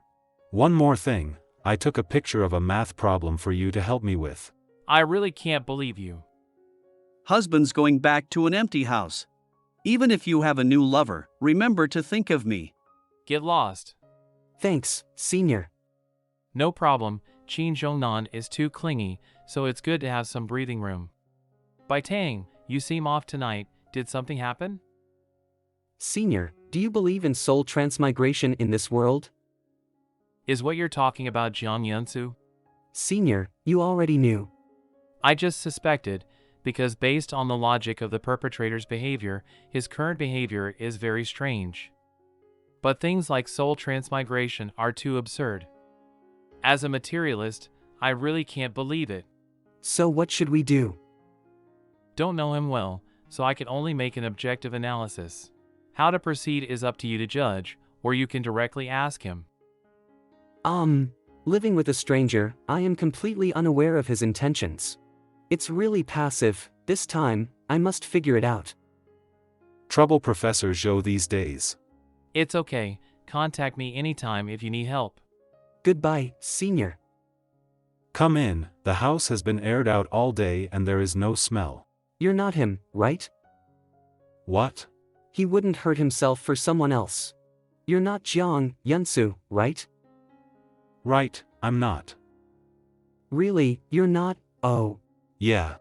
One more thing, I took a picture of a math problem for you to help me with. I really can't believe you. Husband's going back to an empty house. Even if you have a new lover, remember to think of me. Get lost. Thanks, Senior. No problem, Qin Zhongnan is too clingy, so it's good to have some breathing room. Bai Tang, you seem off tonight, did something happen? Senior, do you believe in soul transmigration in this world? Is what you're talking about Jiang Yunsu? Senior, you already knew. I just suspected, because based on the logic of the perpetrator's behavior, his current behavior is very strange. But things like soul transmigration are too absurd. As a materialist, I really can't believe it. So what should we do? Don't know him well, so I can only make an objective analysis. How to proceed is up to you to judge, or you can directly ask him. Living with a stranger, I am completely unaware of his intentions. It's really passive. This time, I must figure it out. Trouble Professor Zhou these days. It's okay, contact me anytime if you need help. Goodbye, Senior. Come in, the house has been aired out all day and there is no smell. You're not him, right? What? He wouldn't hurt himself for someone else. You're not Jiang Yunsu, right? Right, I'm not. Really, you're not? Oh. Yeah.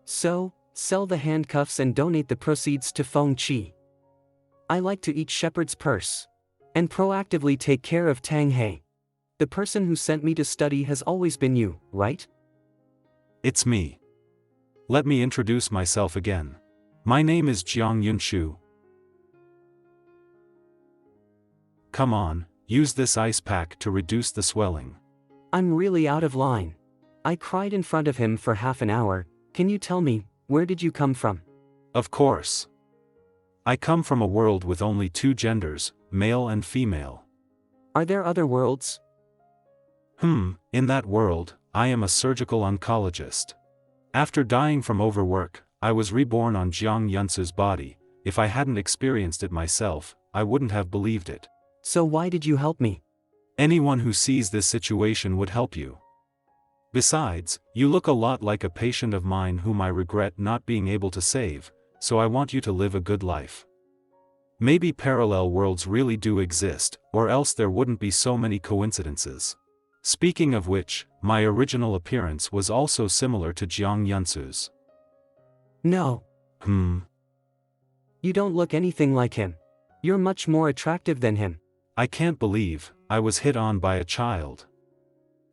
So, sell the handcuffs and donate the proceeds to Feng Qi. I like to eat shepherd's purse. And proactively take care of Tang He. The person who sent me to study has always been you, right? It's me. Let me introduce myself again. My name is Jiang Yunshu. Come on, use this ice pack to reduce the swelling. I'm really out of line. I cried in front of him for half an hour. Can you tell me, where did you come from? Of course. I come from a world with only two genders, male and female. Are there other worlds? In that world, I am a surgical oncologist. After dying from overwork, I was reborn on Jiang Yunsu's body. If I hadn't experienced it myself, I wouldn't have believed it. So why did you help me? Anyone who sees this situation would help you. Besides, you look a lot like a patient of mine whom I regret not being able to save, so I want you to live a good life. Maybe parallel worlds really do exist, or else there wouldn't be so many coincidences. Speaking of which, my original appearance was also similar to Jiang Yunsu's. No. You don't look anything like him. You're much more attractive than him. I can't believe I was hit on by a child.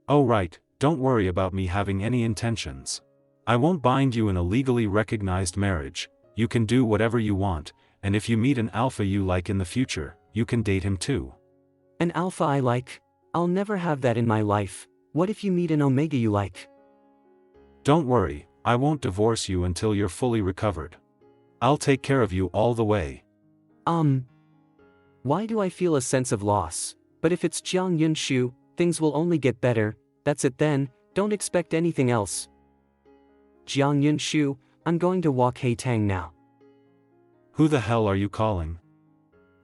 Oh right, don't worry about me having any intentions. I won't bind you in a legally recognized marriage. You can do whatever you want, and if you meet an alpha you like in the future, you can date him too. An alpha I like? I'll never have that in my life. What if you meet an omega you like? Don't worry, I won't divorce you until you're fully recovered. I'll take care of you all the way. Why do I feel a sense of loss? But if it's Jiang Yunshu, things will only get better. That's it then, don't expect anything else. Jiang Yunshu, I'm going to walk He Tang now. Who the hell are you calling?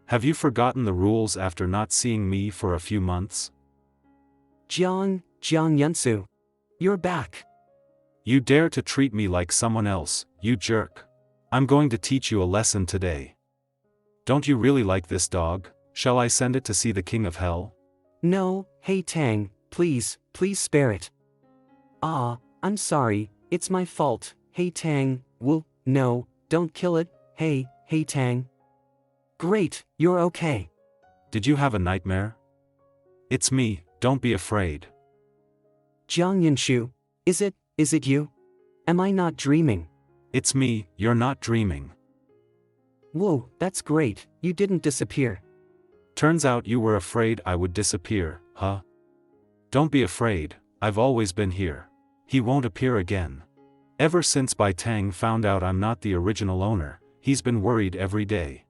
Have you forgotten the rules after not seeing me for a few months? Jiang Yunsu. You're back. You dare to treat me like someone else, you jerk. I'm going to teach you a lesson today. Don't you really like this dog? Shall I send it to see the king of hell? No, He Tang, please spare it. I'm sorry, it's my fault, He Tang, no, don't kill it, He Tang. Great, you're okay. Did you have a nightmare? It's me, don't be afraid. Jiang Yunshu, is it you? Am I not dreaming? It's me, you're not dreaming. Whoa, that's great, you didn't disappear. Turns out you were afraid I would disappear, huh? Don't be afraid, I've always been here. He won't appear again. Ever since Bai Tang found out I'm not the original owner, he's been worried every day.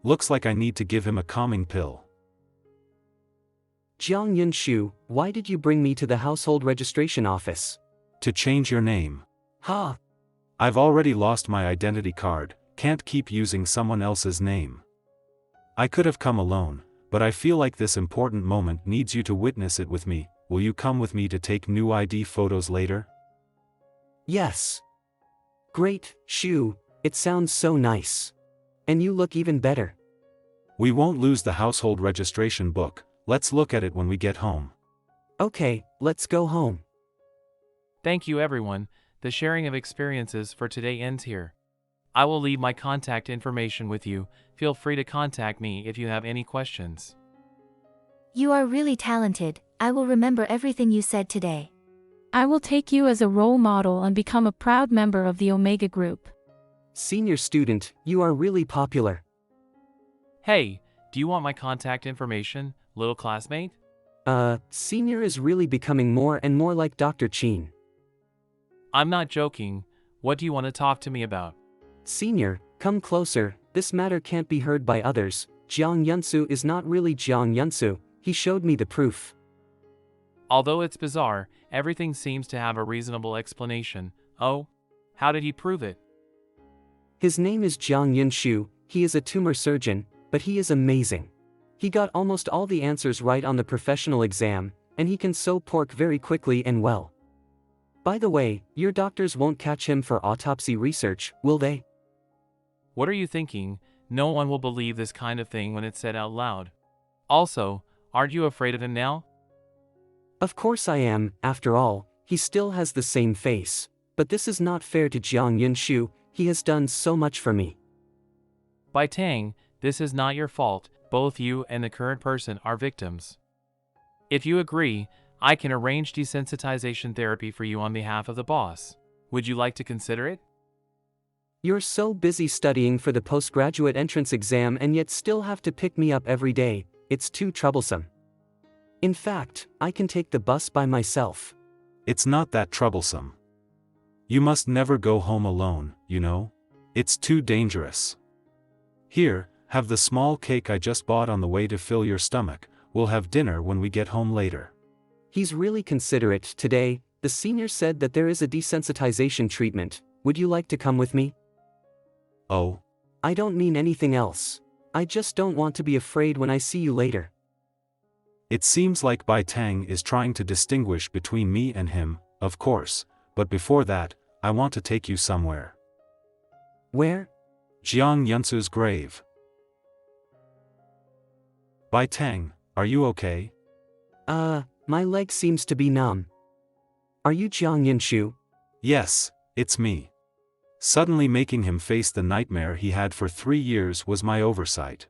Looks like I need to give him a calming pill. Jiang Yunshu, why did you bring me to the household registration office? To change your name. Ha! I've already lost my identity card, can't keep using someone else's name. I could have come alone, but I feel like this important moment needs you to witness it with me. Will you come with me to take new ID photos later? Yes. Great, Shu, it sounds so nice. And you look even better. We won't lose the household registration book, let's look at it when we get home. Okay, let's go home. Thank you everyone, the sharing of experiences for today ends here. I will leave my contact information with you, feel free to contact me if you have any questions. You are really talented, I will remember everything you said today. I will take you as a role model and become a proud member of the Omega Group. Senior student, you are really popular. Hey, do you want my contact information, little classmate? Senior is really becoming more and more like Dr. Chin. I'm not joking, what do you want to talk to me about? Senior, come closer, this matter can't be heard by others. Jiang Yunsu is not really Jiang Yunsu, he showed me the proof. Although it's bizarre, everything seems to have a reasonable explanation. Oh? How did he prove it? His name is Jiang Yunshu, he is a tumor surgeon, but he is amazing. He got almost all the answers right on the professional exam, and he can sew pork very quickly and well. By the way, your doctors won't catch him for autopsy research, will they? What are you thinking? No one will believe this kind of thing when it's said out loud. Also, aren't you afraid of him now? Of course I am, after all, he still has the same face. But this is not fair to Jiang Yunshu, he has done so much for me. Bai Tang, This is not your fault, both you and the current person are victims. If you agree, I can arrange desensitization therapy for you on behalf of the boss. Would you like to consider it? You're so busy studying for the postgraduate entrance exam and yet still have to pick me up every day. It's too troublesome. In fact, I can take the bus by myself. It's not that troublesome. You must never go home alone, you know? It's too dangerous. Here, have the small cake I just bought on the way to fill your stomach. We'll have dinner when we get home later. He's really considerate. Today, the senior said that there is a desensitization treatment. Would you like to come with me? Oh. I don't mean anything else. I just don't want to be afraid when I see you later. It seems like Bai Tang is trying to distinguish between me and him, of course, but before that, I want to take you somewhere. Where? Jiang Yunsu's grave. Bai Tang, are you okay? My leg seems to be numb. Are you Jiang Yunshu? Yes, it's me. Suddenly making him face the nightmare he had for 3 years was my oversight.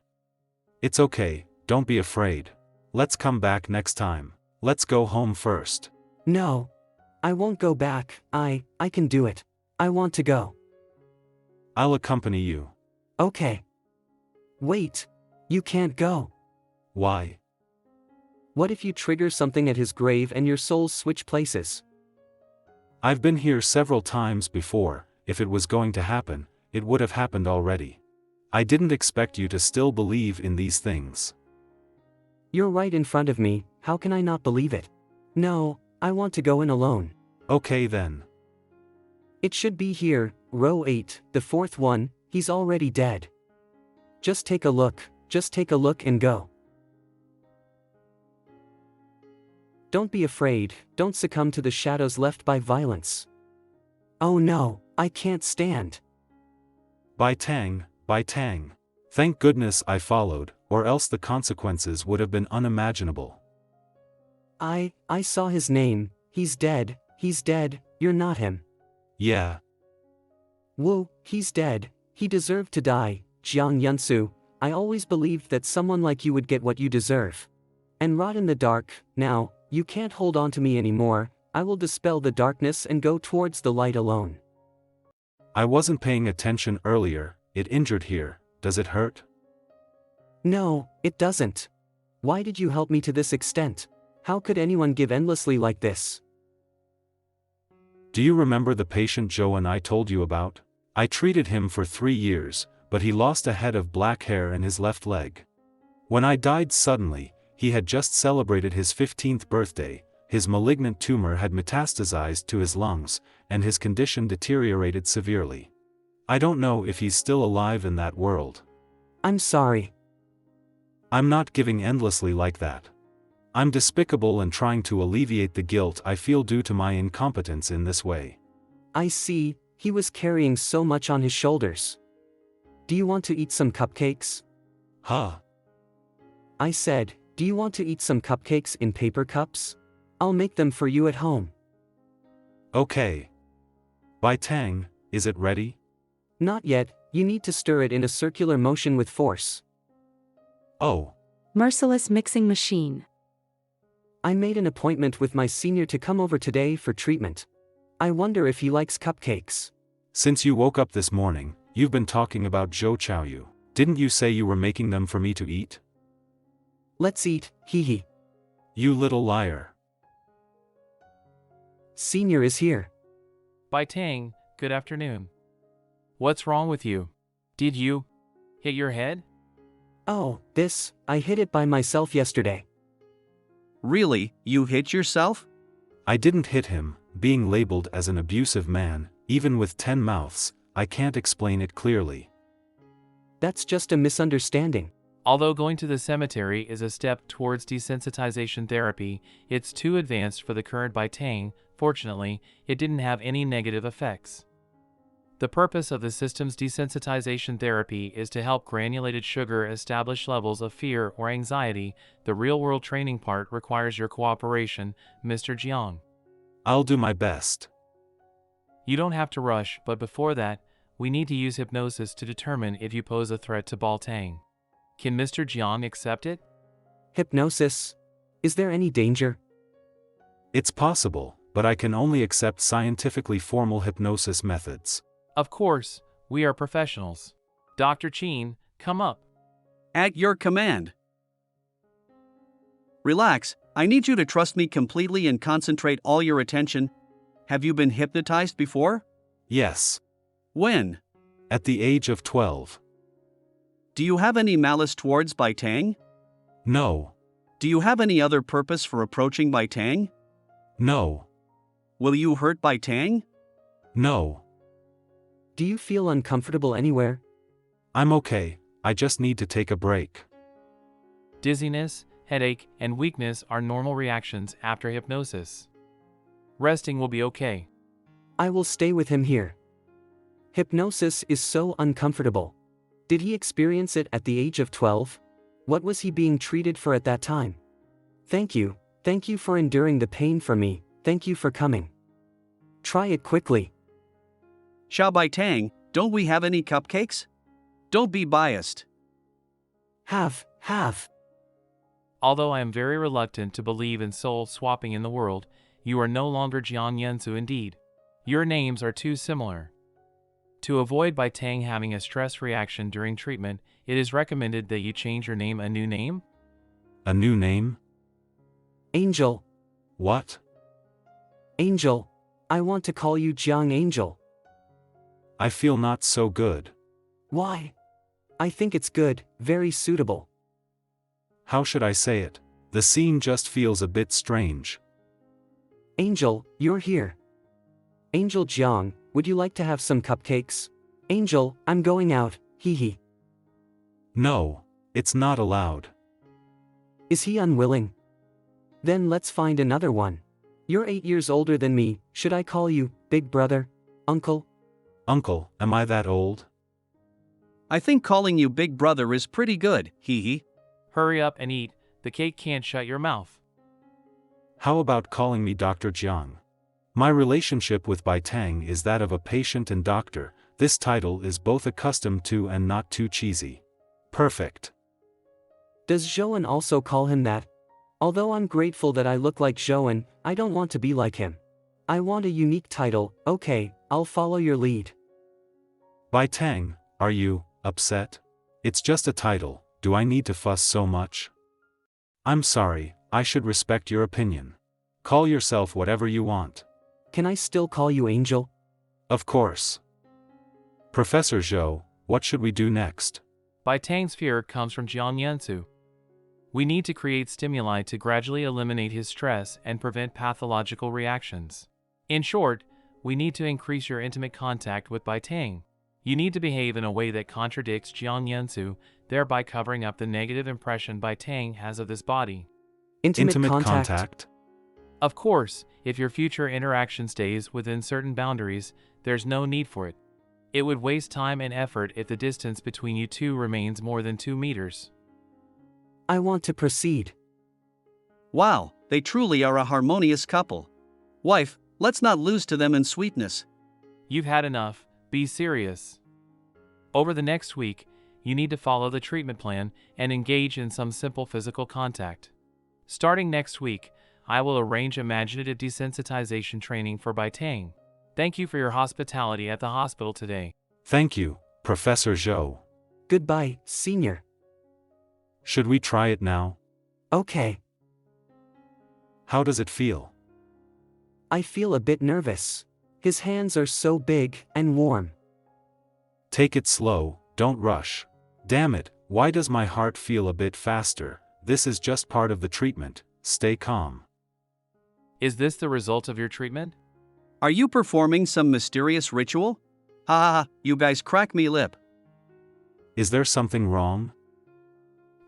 It's okay, don't be afraid. Let's come back next time. Let's go home first. No. I won't go back. I can do it. I want to go. I'll accompany you. Okay. Wait. You can't go. Why? What if you trigger something at his grave and your souls switch places? I've been here several times before. If it was going to happen, it would have happened already. I didn't expect you to still believe in these things. You're right in front of me, how can I not believe it? No, I want to go in alone. Okay then. It should be here, row 8, the fourth one, he's already dead. Just take a look and go. Don't be afraid, don't succumb to the shadows left by violence. Oh no, I can't stand. Bai Tang. Thank goodness I followed, or else the consequences would have been unimaginable. I saw his name, he's dead, you're not him. Yeah. Whoa, he's dead, he deserved to die, Jiang Yunsu, I always believed that someone like you would get what you deserve. And rot in the dark, now, you can't hold on to me anymore, I will dispel the darkness and go towards the light alone. I wasn't paying attention earlier, it injured here, does it hurt? No, it doesn't. Why did you help me to this extent? How could anyone give endlessly like this? Do you remember the patient Joe and I told you about? I treated him for 3 years, but he lost a head of black hair in his left leg. When I died suddenly, he had just celebrated his 15th birthday, his malignant tumor had metastasized to his lungs, and his condition deteriorated severely. I don't know if he's still alive in that world. I'm sorry. I'm not giving endlessly like that. I'm despicable and trying to alleviate the guilt I feel due to my incompetence in this way. I see, he was carrying so much on his shoulders. Do you want to eat some cupcakes? Huh? I said, do you want to eat some cupcakes in paper cups? I'll make them for you at home. Okay. Bai Tang, is it ready? Not yet, you need to stir it in a circular motion with force. Oh. Merciless mixing machine. I made an appointment with my senior to come over today for treatment. I wonder if he likes cupcakes. Since you woke up this morning, you've been talking about Zhou Chaoyu. Didn't you say you were making them for me to eat? Let's eat, hee hee. You little liar. Senior is here. Bai Tang, good afternoon. What's wrong with you? Did you hit your head? Oh, I hit it by myself yesterday. Really, you hit yourself? I didn't hit him. Being labeled as an abusive man, even with 10 mouths, I can't explain it clearly. That's just a misunderstanding. Although going to the cemetery is a step towards desensitization therapy, it's too advanced for the current Bai Tang. Fortunately, it didn't have any negative effects. The purpose of the system's desensitization therapy is to help granulated sugar establish levels of fear or anxiety. The real-world training part requires your cooperation, Mr. Jiang. I'll do my best. You don't have to rush, but before that, we need to use hypnosis to determine if you pose a threat to Bai Tang. Can Mr. Jiang accept it? Hypnosis? Is there any danger? It's possible, but I can only accept scientifically formal hypnosis methods. Of course, we are professionals. Dr. Chin, come up. At your command. Relax, I need you to trust me completely and concentrate all your attention. Have you been hypnotized before? Yes. When? At the age of 12. Do you have any malice towards Bai Tang? No. Do you have any other purpose for approaching Bai Tang? No. Will you hurt Bai Tang? No. Do you feel uncomfortable anywhere? I'm okay, I just need to take a break. Dizziness, headache, and weakness are normal reactions after hypnosis. Resting will be okay. I will stay with him here. Hypnosis is so uncomfortable. Did he experience it at the age of 12? What was he being treated for at that time? Thank you for enduring the pain for me, thank you for coming. Try it quickly. Xiao Bai Tang, don't we have any cupcakes? Don't be biased. Have. Although I am very reluctant to believe in soul swapping in the world, you are no longer Jiang Yanzu indeed. Your names are too similar. To avoid Bai Tang having a stress reaction during treatment, it is recommended that you change your name a new name? A new name? Angel. What? Angel. I want to call you Jiang Angel. I feel not so good. Why? I think it's good, very suitable. How should I say it? The scene just feels a bit strange. Angel, you're here. Angel Jiang, would you like to have some cupcakes? Angel, I'm going out, hee hee. No, it's not allowed. Is he unwilling? Then let's find another one. You're 8 years older than me, should I call you big brother? Uncle? Uncle, am I that old? I think calling you big brother is pretty good, hee hee. Hurry up and eat, the cake can't shut your mouth. How about calling me Dr. Jiang? My relationship with Bai Tang is that of a patient and doctor. This title is both accustomed to and not too cheesy. Perfect. Does Zhouan also call him that? Although I'm grateful that I look like Zhouan, I don't want to be like him. I want a unique title. Okay, I'll follow your lead. Bai Tang, are you upset? It's just a title, do I need to fuss so much? I'm sorry, I should respect your opinion. Call yourself whatever you want. Can I still call you Angel? Of course. Professor Zhou, what should we do next? Bai Tang's fear comes from Jiang Yanzu. We need to create stimuli to gradually eliminate his stress and prevent pathological reactions. In short, we need to increase your intimate contact with Bai Tang. You need to behave in a way that contradicts Jiang Yanzu, thereby covering up the negative impression Bai Tang has of this body. Intimate contact? Of course, if your future interaction stays within certain boundaries, there's no need for it. It would waste time and effort if the distance between you two remains more than 2 meters. I want to proceed. Wow, they truly are a harmonious couple. Wife, let's not lose to them in sweetness. You've had enough, be serious. Over the next week, you need to follow the treatment plan and engage in some simple physical contact. Starting next week, I will arrange imaginative desensitization training for Bai Tang. Thank you for your hospitality at the hospital today. Thank you, Professor Zhou. Goodbye, Senior. Should we try it now? Okay. How does it feel? I feel a bit nervous. His hands are so big and warm. Take it slow, don't rush. Damn it, why does my heart feel a bit faster? This is just part of the treatment, stay calm. Is this the result of your treatment? Are you performing some mysterious ritual? Ha ha ha, you guys crack me lip. Is there something wrong?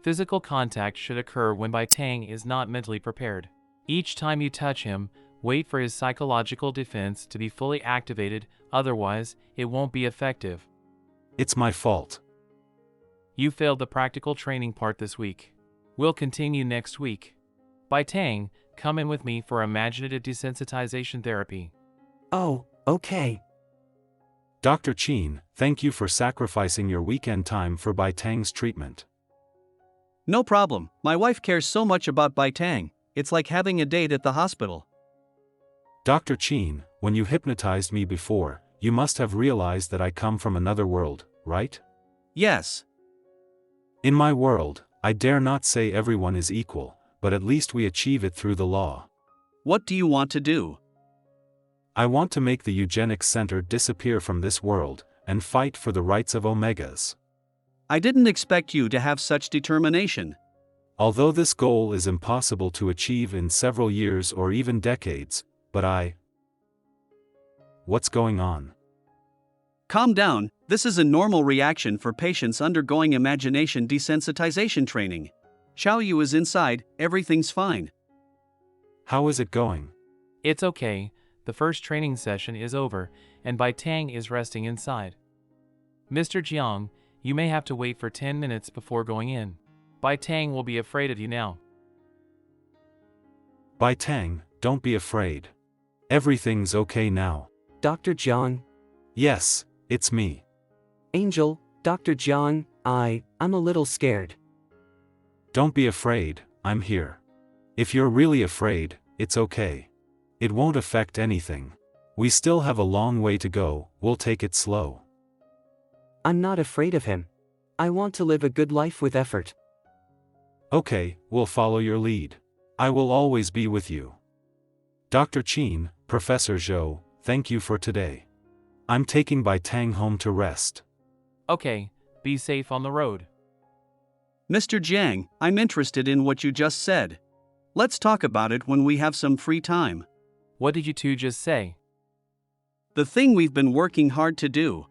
Physical contact should occur when Bai Tang is not mentally prepared. Each time you touch him, wait for his psychological defense to be fully activated, otherwise, it won't be effective. It's my fault. You failed the practical training part this week. We'll continue next week. Bai Tang, come in with me for imaginative desensitization therapy. Oh, okay. Dr. Chin, thank you for sacrificing your weekend time for Bai Tang's treatment. No problem, my wife cares so much about Bai Tang, it's like having a date at the hospital. Dr. Chin, when you hypnotized me before, you must have realized that I come from another world, right? Yes. In my world, I dare not say everyone is equal, but at least we achieve it through the law. What do you want to do? I want to make the eugenics center disappear from this world, and fight for the rights of Omegas. I didn't expect you to have such determination. Although this goal is impossible to achieve in several years or even decades, but What's going on? Calm down, this is a normal reaction for patients undergoing imagination desensitization training. Xiao Yu is inside, everything's fine. How is it going? It's okay, the first training session is over, and Bai Tang is resting inside. Mr. Jiang, you may have to wait for 10 minutes before going in. Bai Tang will be afraid of you now. Bai Tang, don't be afraid. Everything's okay now. Dr. Jiang? Yes, it's me. Angel, Dr. Jiang, I'm a little scared. Don't be afraid, I'm here. If you're really afraid, it's okay. It won't affect anything. We still have a long way to go, we'll take it slow. I'm not afraid of him. I want to live a good life with effort. Okay, we'll follow your lead. I will always be with you. Dr. Chin, Professor Zhou, thank you for today. I'm taking Bai Tang home to rest. Okay, be safe on the road. Mr. Jang, I'm interested in what you just said. Let's talk about it when we have some free time. What did you two just say? The thing we've been working hard to do.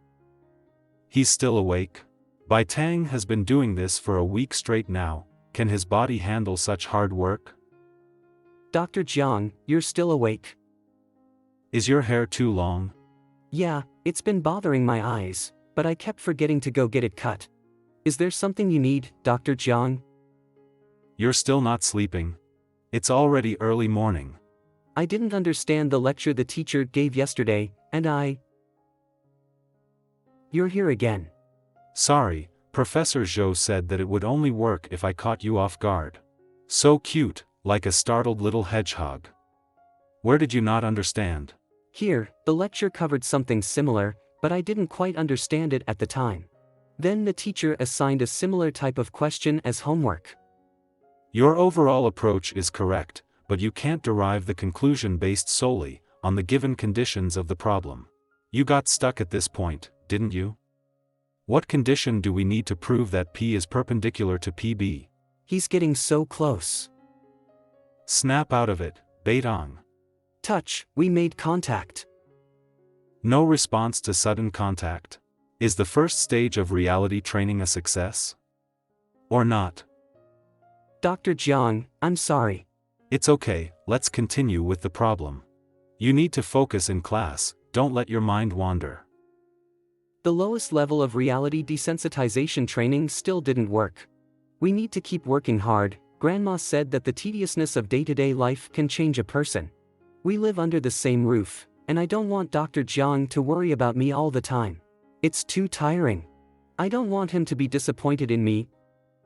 He's still awake? Bai Tang has been doing this for a week straight now. Can his body handle such hard work? Dr. Jiang, you're still awake. Is your hair too long? Yeah, it's been bothering my eyes, but I kept forgetting to go get it cut. Is there something you need, Dr. Jiang? You're still not sleeping? It's already early morning. I didn't understand the lecture the teacher gave yesterday, and You're here again. Sorry, Professor Zhou said that it would only work if I caught you off guard. So cute, like a startled little hedgehog. Where did you not understand? Here, the lecture covered something similar, but I didn't quite understand it at the time. Then the teacher assigned a similar type of question as homework. Your overall approach is correct, but you can't derive the conclusion based solely on the given conditions of the problem. You got stuck at this point, didn't you? What condition do we need to prove that P is perpendicular to PB? He's getting so close. Snap out of it, Beidong. Touch, we made contact. No response to sudden contact. Is the first stage of reality training a success? Or not? Dr. Jiang, I'm sorry. It's okay, let's continue with the problem. You need to focus in class, don't let your mind wander. The lowest level of reality desensitization training still didn't work. We need to keep working hard. Grandma said that the tediousness of day-to-day life can change a person. We live under the same roof, and I don't want Dr. Jiang to worry about me all the time. It's too tiring. I don't want him to be disappointed in me.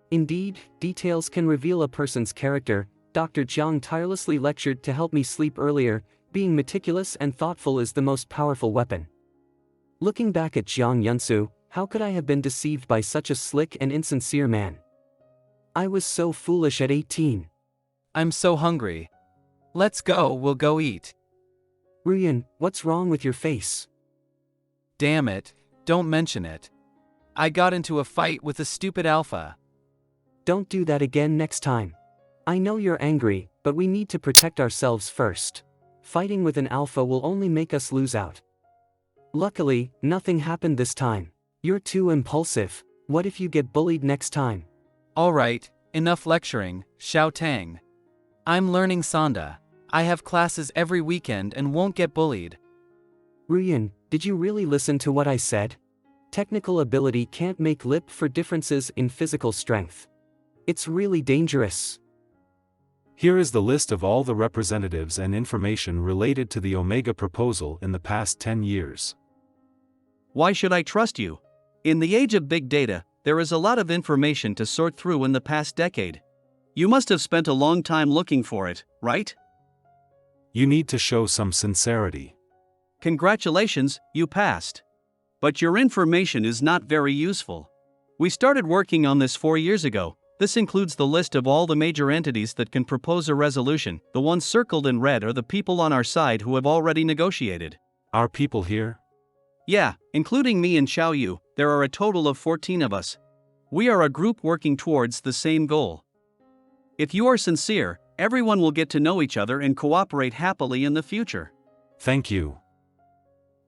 Indeed, details can reveal a person's character. Dr. Jiang tirelessly lectured to help me sleep earlier. Being meticulous and thoughtful is the most powerful weapon. Looking back at Jiang Yunsu, how could I have been deceived by such a slick and insincere man? I was so foolish at 18. I'm so hungry. Let's go, we'll go eat. Ruyan, what's wrong with your face? Damn it, don't mention it. I got into a fight with a stupid alpha. Don't do that again next time. I know you're angry, but we need to protect ourselves first. Fighting with an alpha will only make us lose out. Luckily, nothing happened this time. You're too impulsive. What if you get bullied next time? Alright, enough lecturing, Xiao Tang. I'm learning Sanda. I have classes every weekend and won't get bullied. Ruyan, did you really listen to what I said? Technical ability can't make lip for differences in physical strength. It's really dangerous. Here is the list of all the representatives and information related to the Omega proposal in the past 10 years. Why should I trust you? In the age of big data, there is a lot of information to sort through in the past decade. You must have spent a long time looking for it, right? You need to show some sincerity. Congratulations, you passed. But your information is not very useful. We started working on this 4 years ago. This includes the list of all the major entities that can propose a resolution. The ones circled in red are the people on our side who have already negotiated. Are people here? Yeah, including me and Xiao Yu, there are a total of 14 of us. We are a group working towards the same goal. If you are sincere, everyone will get to know each other and cooperate happily in the future. Thank you.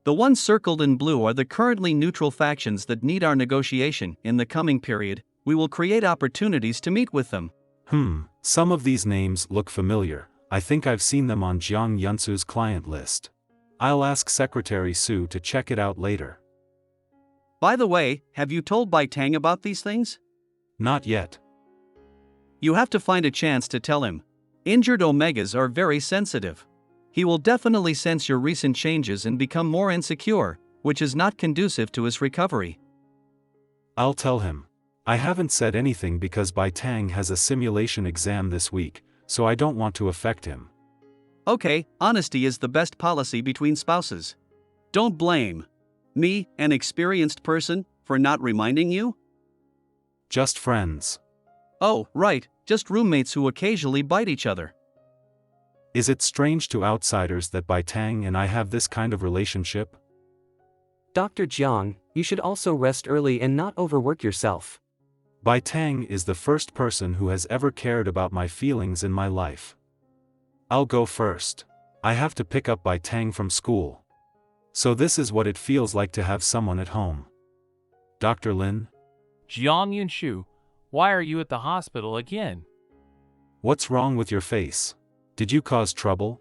The ones circled in blue are the currently neutral factions that need our negotiation. In the coming period, we will create opportunities to meet with them. Some of these names look familiar. I think I've seen them on Jiang Yunsu's client list. I'll ask Secretary Su to check it out later. By the way, have you told Bai Tang about these things? Not yet. You have to find a chance to tell him. Injured Omegas are very sensitive. He will definitely sense your recent changes and become more insecure, which is not conducive to his recovery. I'll tell him. I haven't said anything because Bai Tang has a simulation exam this week, so I don't want to affect him. Okay, honesty is the best policy between spouses. Don't blame me, an experienced person, for not reminding you. Just friends. Oh, right, just roommates who occasionally bite each other. Is it strange to outsiders that Bai Tang and I have this kind of relationship? Dr. Jiang, you should also rest early and not overwork yourself. Bai Tang is the first person who has ever cared about my feelings in my life. I'll go first. I have to pick up Bai Tang from school. So this is what it feels like to have someone at home. Dr. Lin? Jiang Yunshu, why are you at the hospital again? What's wrong with your face? Did you cause trouble?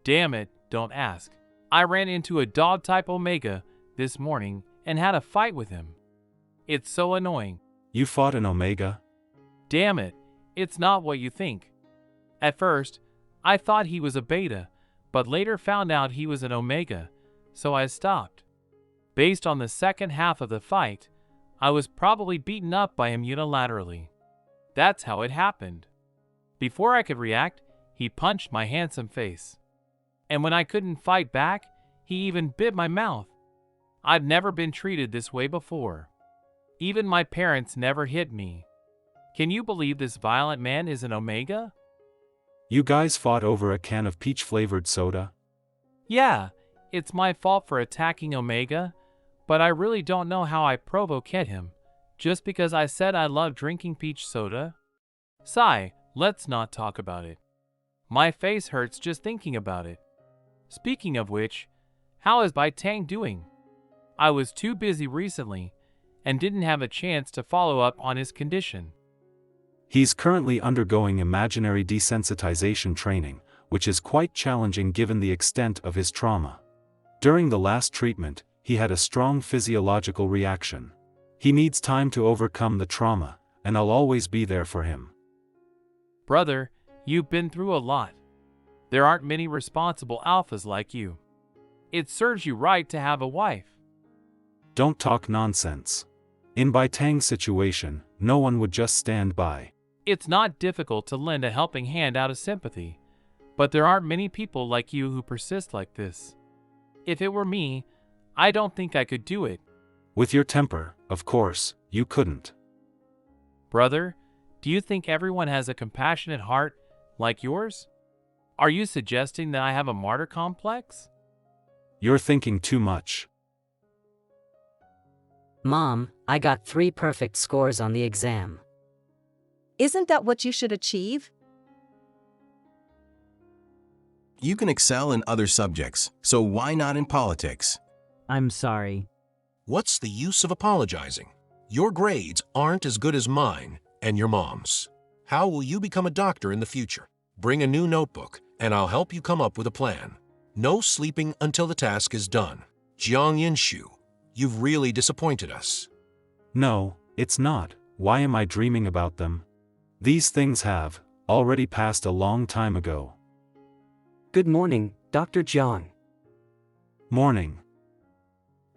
Damn it, don't ask. I ran into a dog-type Omega this morning and had a fight with him. It's so annoying. You fought an Omega? Damn it, it's not what you think. At first, I thought he was a beta, but later found out he was an Omega, so I stopped. Based on the second half of the fight, I was probably beaten up by him unilaterally. That's how it happened. Before I could react, he punched my handsome face. And when I couldn't fight back, he even bit my mouth. I've never been treated this way before. Even my parents never hit me. Can you believe this violent man is an Omega? You guys fought over a can of peach-flavored soda? Yeah, it's my fault for attacking Omega, but I really don't know how I provoked him, just because I said I love drinking peach soda. Sigh, let's not talk about it. My face hurts just thinking about it. Speaking of which, how is Bai Tang doing? I was too busy recently and didn't have a chance to follow up on his condition. He's currently undergoing imaginary desensitization training, which is quite challenging given the extent of his trauma. During the last treatment, he had a strong physiological reaction. He needs time to overcome the trauma, and I'll always be there for him. Brother, you've been through a lot. There aren't many responsible alphas like you. It serves you right to have a wife. Don't talk nonsense. In Bai Tang's situation, no one would just stand by. It's not difficult to lend a helping hand out of sympathy, but there aren't many people like you who persist like this. If it were me, I don't think I could do it. With your temper, of course, you couldn't. Brother, do you think everyone has a compassionate heart like yours? Are you suggesting that I have a martyr complex? You're thinking too much. Mom, I got 3 perfect scores on the exam. Isn't that what you should achieve? You can excel in other subjects, so why not in politics? I'm sorry. What's the use of apologizing? Your grades aren't as good as mine and your mom's. How will you become a doctor in the future? Bring a new notebook, and I'll help you come up with a plan. No sleeping until the task is done. Jiang Yinshu, you've really disappointed us. No, it's not. Why am I dreaming about them? These things have already passed a long time ago. Good morning, Dr. Jiang. Morning.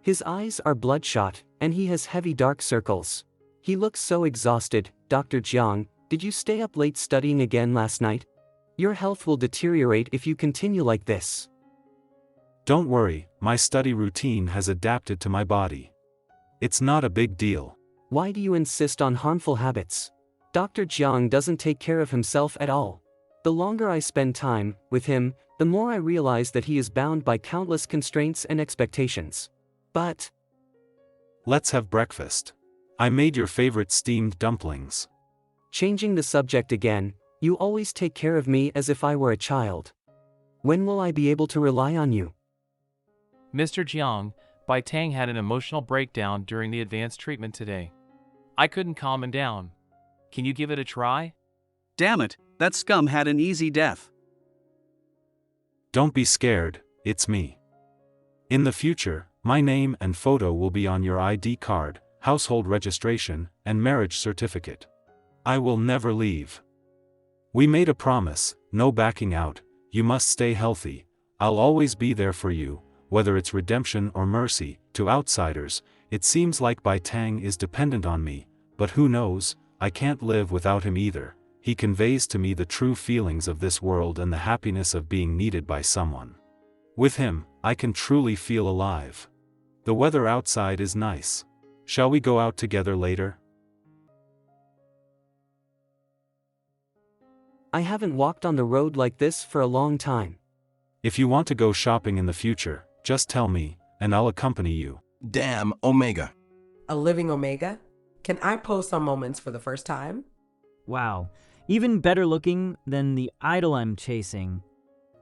His eyes are bloodshot, and he has heavy dark circles. He looks so exhausted. Dr. Jang, did you stay up late studying again last night? Your health will deteriorate if you continue like this. Don't worry, my study routine has adapted to my body. It's not a big deal. Why do you insist on harmful habits? Dr. Jang doesn't take care of himself at all. The longer I spend time with him, the more I realize that he is bound by countless constraints and expectations. But let's have breakfast. I made your favorite steamed dumplings. Changing the subject again, you always take care of me as if I were a child. When will I be able to rely on you? Mr. Jiang, Bai Tang had an emotional breakdown during the advanced treatment today. I couldn't calm him down. Can you give it a try? Damn it, that scum had an easy death. Don't be scared, it's me. In the future, my name and photo will be on your ID card, household registration, and marriage certificate. I will never leave. We made a promise, no backing out. You must stay healthy. I'll always be there for you, whether it's redemption or mercy. To outsiders, it seems like Bai Tang is dependent on me, but who knows, I can't live without him either. He conveys to me the true feelings of this world and the happiness of being needed by someone. With him, I can truly feel alive. The weather outside is nice. Shall we go out together later? I haven't walked on the road like this for a long time. If you want to go shopping in the future, just tell me, and I'll accompany you. Damn, Omega. A living Omega? Can I pose some moments for the first time? Wow, even better looking than the idol I'm chasing.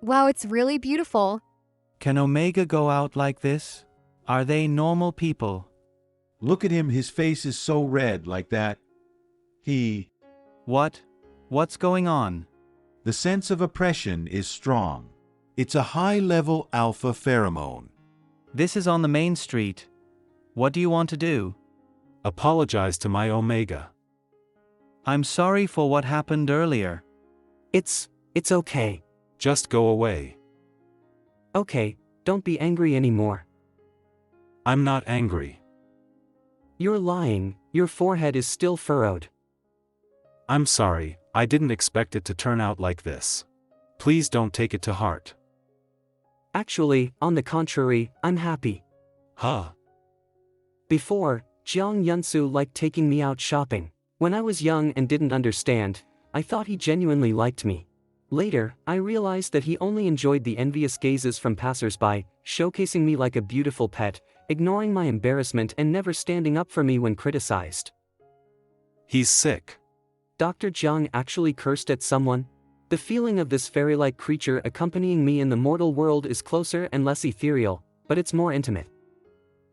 Wow, it's really beautiful. Can Omega go out like this? Are they normal people? Look at him, his face is so red like that. What? What's going on? The sense of oppression is strong. It's a high-level alpha pheromone. This is on the main street. What do you want to do? Apologize to my Omega. I'm sorry for what happened earlier. It's okay. Just go away. Okay, don't be angry anymore. I'm not angry. You're lying, your forehead is still furrowed. I'm sorry, I didn't expect it to turn out like this. Please don't take it to heart. Actually, on the contrary, I'm happy. Huh? Before, Jiang Yunsu liked taking me out shopping. When I was young and didn't understand, I thought he genuinely liked me. Later, I realized that he only enjoyed the envious gazes from passersby, showcasing me like a beautiful pet, ignoring my embarrassment and never standing up for me when criticized. He's sick. Dr. Jiang actually cursed at someone? The feeling of this fairy-like creature accompanying me in the mortal world is closer and less ethereal, but it's more intimate.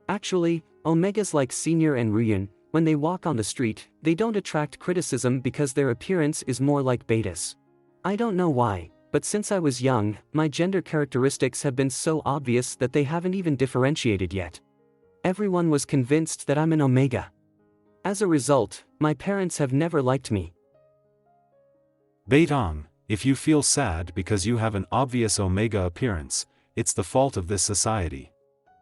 Actually, Omegas like Senior and Ryun, when they walk on the street, they don't attract criticism because their appearance is more like betas. I don't know why, but since I was young, my gender characteristics have been so obvious that they haven't even differentiated yet. Everyone was convinced that I'm an Omega. As a result, my parents have never liked me. Beitong, if you feel sad because you have an obvious Omega appearance, it's the fault of this society.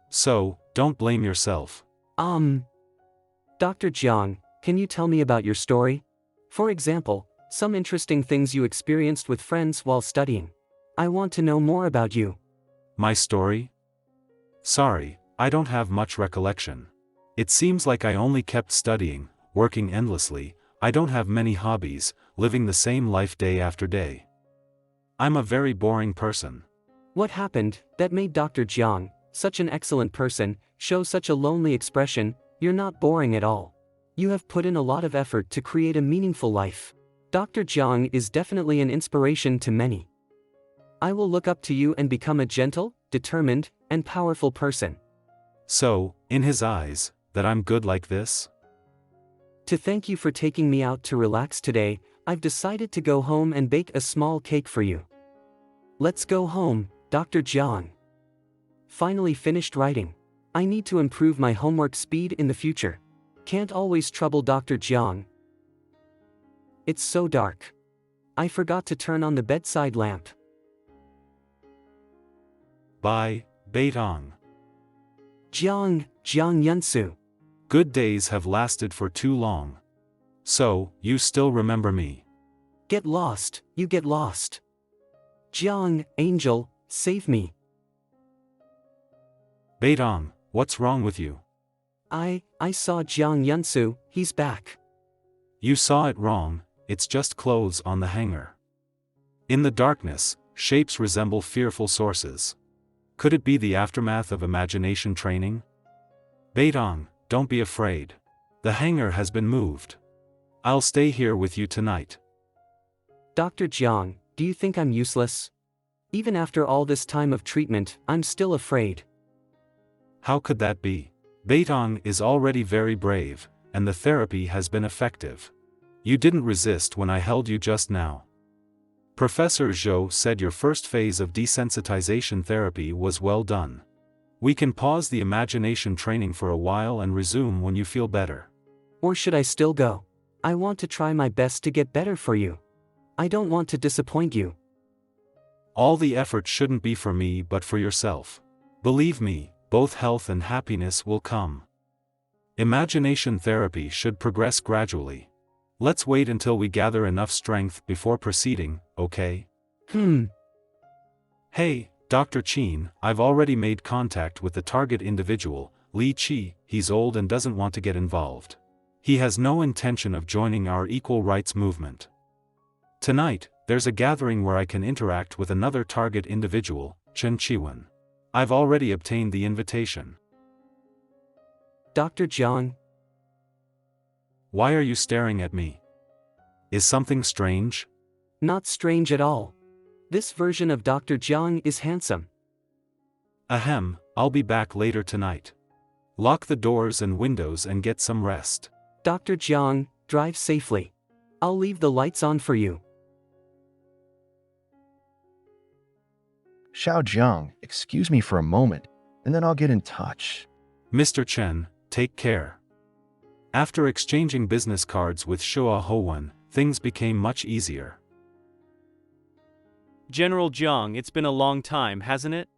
So, don't blame yourself. Dr. Jiang, can you tell me about your story? For example, some interesting things you experienced with friends while studying. I want to know more about you. My story? Sorry, I don't have much recollection. It seems like I only kept studying, working endlessly. I don't have many hobbies, living the same life day after day. I'm a very boring person. What happened that made Dr. Jiang, such an excellent person, show such a lonely expression? You're not boring at all. You have put in a lot of effort to create a meaningful life. Dr. Jiang is definitely an inspiration to many. I will look up to you and become a gentle, determined, and powerful person. So, in his eyes, that I'm good like this? To thank you for taking me out to relax today, I've decided to go home and bake a small cake for you. Let's go home, Dr. Jiang. Finally finished writing. I need to improve my homework speed in the future. Can't always trouble Dr. Jiang. It's so dark. I forgot to turn on the bedside lamp. Bye, Beitong. Jang Yunsu. Good days have lasted for too long. So, you still remember me. Get lost, you get lost. Jang, angel, save me. Beidong, what's wrong with you? I saw Jang Yunsu, he's back. You saw it wrong, it's just clothes on the hanger. In the darkness, shapes resemble fearful sources. Could it be the aftermath of imagination training? Beidong, don't be afraid. The hanger has been moved. I'll stay here with you tonight. Dr. Jang, do you think I'm useless? Even after all this time of treatment, I'm still afraid. How could that be? Beidong is already very brave, and the therapy has been effective. You didn't resist when I held you just now. Professor Zhou said your first phase of desensitization therapy was well done. We can pause the imagination training for a while and resume when you feel better. Or should I still go? I want to try my best to get better for you. I don't want to disappoint you. All the effort shouldn't be for me but for yourself. Believe me, both health and happiness will come. Imagination therapy should progress gradually. Let's wait until we gather enough strength before proceeding, okay? Hey, Dr. Qin, I've already made contact with the target individual, Li Qi. He's old and doesn't want to get involved. He has no intention of joining our equal rights movement. Tonight, there's a gathering where I can interact with another target individual, Chen Chiwen. I've already obtained the invitation. Dr. Jang. Why are you staring at me? Is something strange? Not strange at all. This version of Dr. Jang is handsome. Ahem, I'll be back later tonight. Lock the doors and windows and get some rest. Dr. Jang, drive safely. I'll leave the lights on for you. Xiao Jiang, excuse me for a moment, and then I'll get in touch. Mr. Chen, take care. After exchanging business cards with Shua Howen, things became much easier. General Zhang, it's been a long time, hasn't it?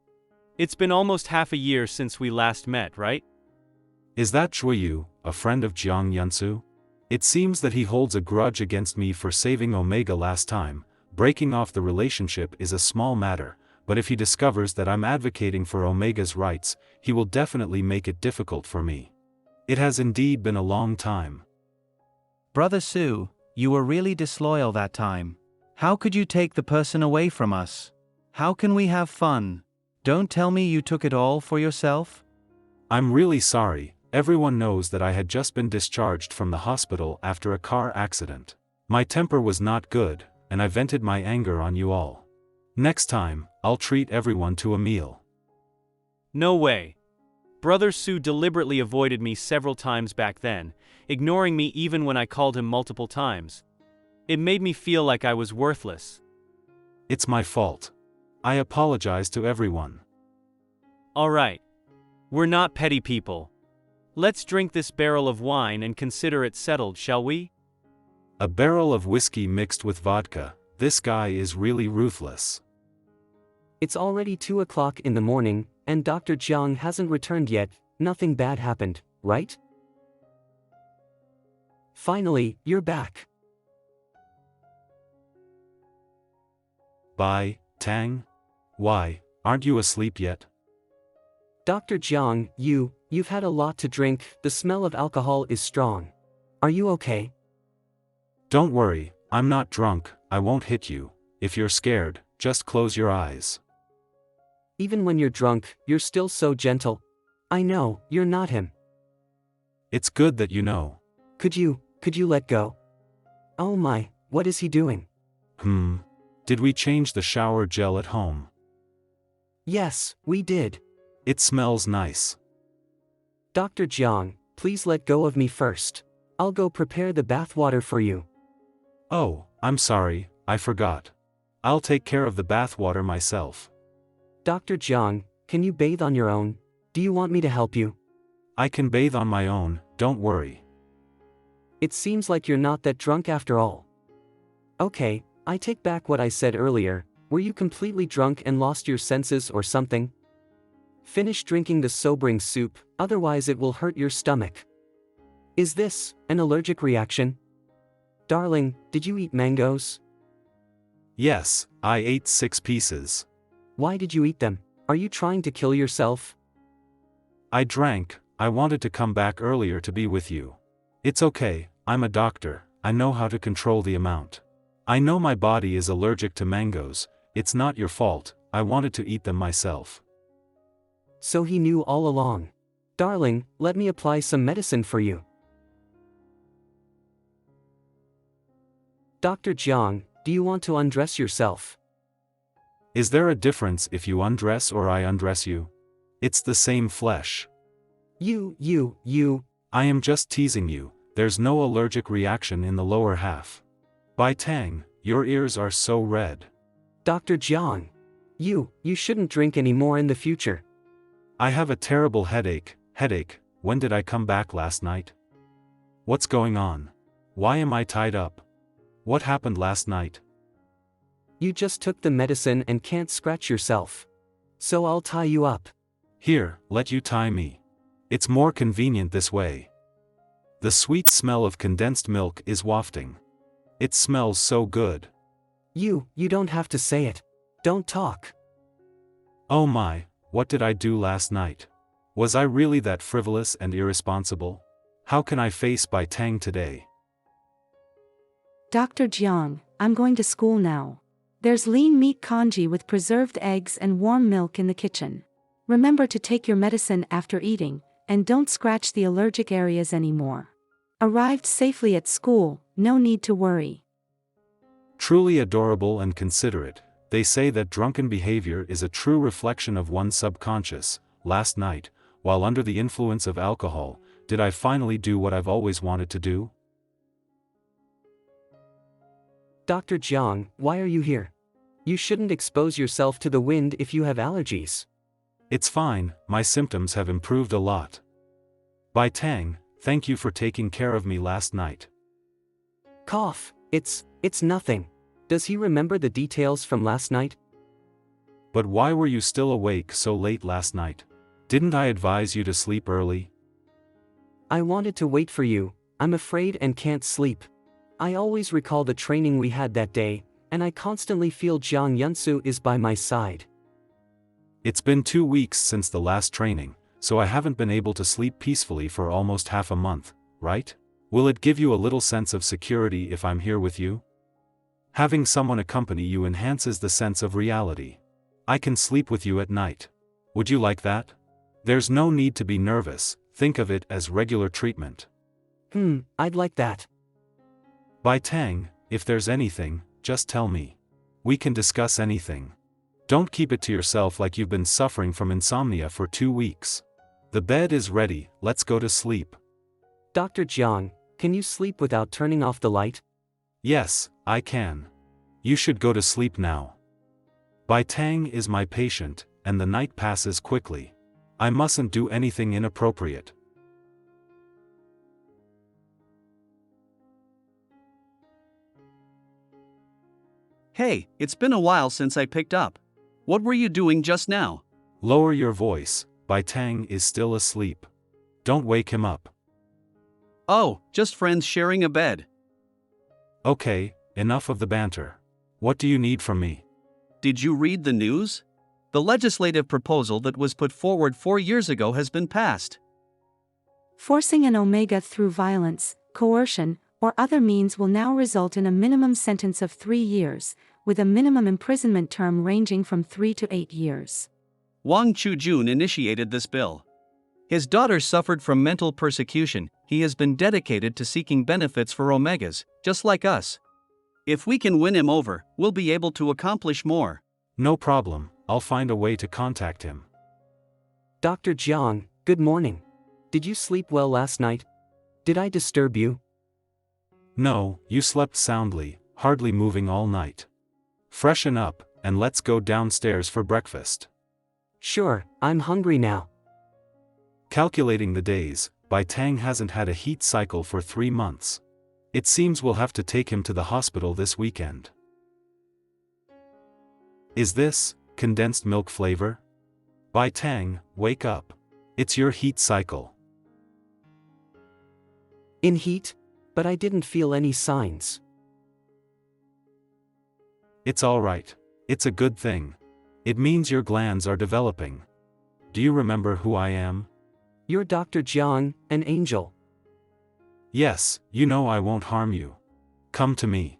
It's been almost half a year since we last met, right? Is that Zhuyu, a friend of Jiang Yunsu? It seems that he holds a grudge against me for saving Omega last time. Breaking off the relationship is a small matter, but if he discovers that I'm advocating for Omega's rights, he will definitely make it difficult for me. It has indeed been a long time. Brother Su, you were really disloyal that time. How could you take the person away from us? How can we have fun? Don't tell me you took it all for yourself? I'm really sorry. Everyone knows that I had just been discharged from the hospital after a car accident. My temper was not good, and I vented my anger on you all. Next time, I'll treat everyone to a meal. No way. Brother Su deliberately avoided me several times back then, ignoring me even when I called him multiple times. It made me feel like I was worthless. It's my fault. I apologize to everyone. Alright. We're not petty people. Let's drink this barrel of wine and consider it settled, shall we? A barrel of whiskey mixed with vodka. This guy is really ruthless. It's already 2 o'clock in the morning, and Dr. Jiang hasn't returned yet. Nothing bad happened, right? Finally, you're back. Bye, Tang? Why, aren't you asleep yet? Dr. Jiang, you've had a lot to drink, the smell of alcohol is strong. Are you okay? Don't worry, I'm not drunk, I won't hit you. If you're scared, just close your eyes. Even when you're drunk, you're still so gentle. I know, you're not him. It's good that you know. Could you let go? Oh my, what is he doing? Did we change the shower gel at home? Yes, we did. It smells nice. Dr. Jiang, please let go of me first. I'll go prepare the bathwater for you. Oh, I'm sorry, I forgot. I'll take care of the bathwater myself. Dr. Jiang, can you bathe on your own? Do you want me to help you? I can bathe on my own, don't worry. It seems like you're not that drunk after all. Okay, I take back what I said earlier. Were you completely drunk and lost your senses or something? Finish drinking the sobering soup, otherwise it will hurt your stomach. Is this an allergic reaction? Darling, did you eat mangoes? Yes, I ate 6 pieces. Why did you eat them? Are you trying to kill yourself? I drank, I wanted to come back earlier to be with you. It's okay, I'm a doctor, I know how to control the amount. I know my body is allergic to mangoes, it's not your fault, I wanted to eat them myself. So he knew all along. Darling, let me apply some medicine for you. Dr. Jang, do you want to undress yourself? Is there a difference if you undress or I undress you? It's the same flesh. You. I am just teasing you, there's no allergic reaction in the lower half. By Tang, your ears are so red. Dr. Jang, you shouldn't drink anymore in the future. I have a terrible headache, when did I come back last night? What's going on? Why am I tied up? What happened last night? You just took the medicine and can't scratch yourself. So I'll tie you up. Here, let you tie me. It's more convenient this way. The sweet smell of condensed milk is wafting. It smells so good. You don't have to say it. Don't talk. Oh my, what did I do last night? Was I really that frivolous and irresponsible? How can I face Bai Tang today? Dr. Jiang, I'm going to school now. There's lean meat congee with preserved eggs and warm milk in the kitchen. Remember to take your medicine after eating, and don't scratch the allergic areas anymore. Arrived safely at school, no need to worry. Truly adorable and considerate, they say that drunken behavior is a true reflection of one's subconscious. Last night, while under the influence of alcohol, did I finally do what I've always wanted to do? Dr. Jiang, why are you here? You shouldn't expose yourself to the wind if you have allergies. It's fine, my symptoms have improved a lot. Bai Tang, thank you for taking care of me last night. Cough, it's nothing. Does he remember the details from last night? But why were you still awake so late last night? Didn't I advise you to sleep early? I wanted to wait for you, I'm afraid and can't sleep. I always recall the training we had that day, and I constantly feel Jiang Yunsu is by my side. It's been 2 weeks since the last training, so I haven't been able to sleep peacefully for almost half a month, right? Will it give you a little sense of security if I'm here with you? Having someone accompany you enhances the sense of reality. I can sleep with you at night. Would you like that? There's no need to be nervous, think of it as regular treatment. I'd like that. Bai Tang, if there's anything, just tell me. We can discuss anything. Don't keep it to yourself like you've been suffering from insomnia for 2 weeks. The bed is ready, let's go to sleep. Dr. Jiang, can you sleep without turning off the light? Yes, I can. You should go to sleep now. Bai Tang is my patient, and the night passes quickly. I mustn't do anything inappropriate. Hey, it's been a while since I picked up. What were you doing just now? Lower your voice, Bai Tang is still asleep. Don't wake him up. Oh, just friends sharing a bed. Okay, enough of the banter. What do you need from me? Did you read the news? The legislative proposal that was put forward 4 years ago has been passed. Forcing an omega through violence, coercion, or other means will now result in a minimum sentence of 3 years, with a minimum imprisonment term ranging from 3 to 8 years. Wang Chujun initiated this bill. His daughter suffered from mental persecution. He has been dedicated to seeking benefits for omegas, just like us. If we can win him over, we'll be able to accomplish more. No problem, I'll find a way to contact him. Dr. Jiang, good morning. Did you sleep well last night? Did I disturb you? No, you slept soundly, hardly moving all night. Freshen up, and let's go downstairs for breakfast. Sure, I'm hungry now. Calculating the days, Bai Tang hasn't had a heat cycle for 3 months. It seems we'll have to take him to the hospital this weekend. Is this condensed milk flavor? Bai Tang, wake up. It's your heat cycle. In heat? But I didn't feel any signs. It's alright. It's a good thing. It means your glands are developing. Do you remember who I am? You're Dr. Jang, an angel. Yes, you know I won't harm you. Come to me.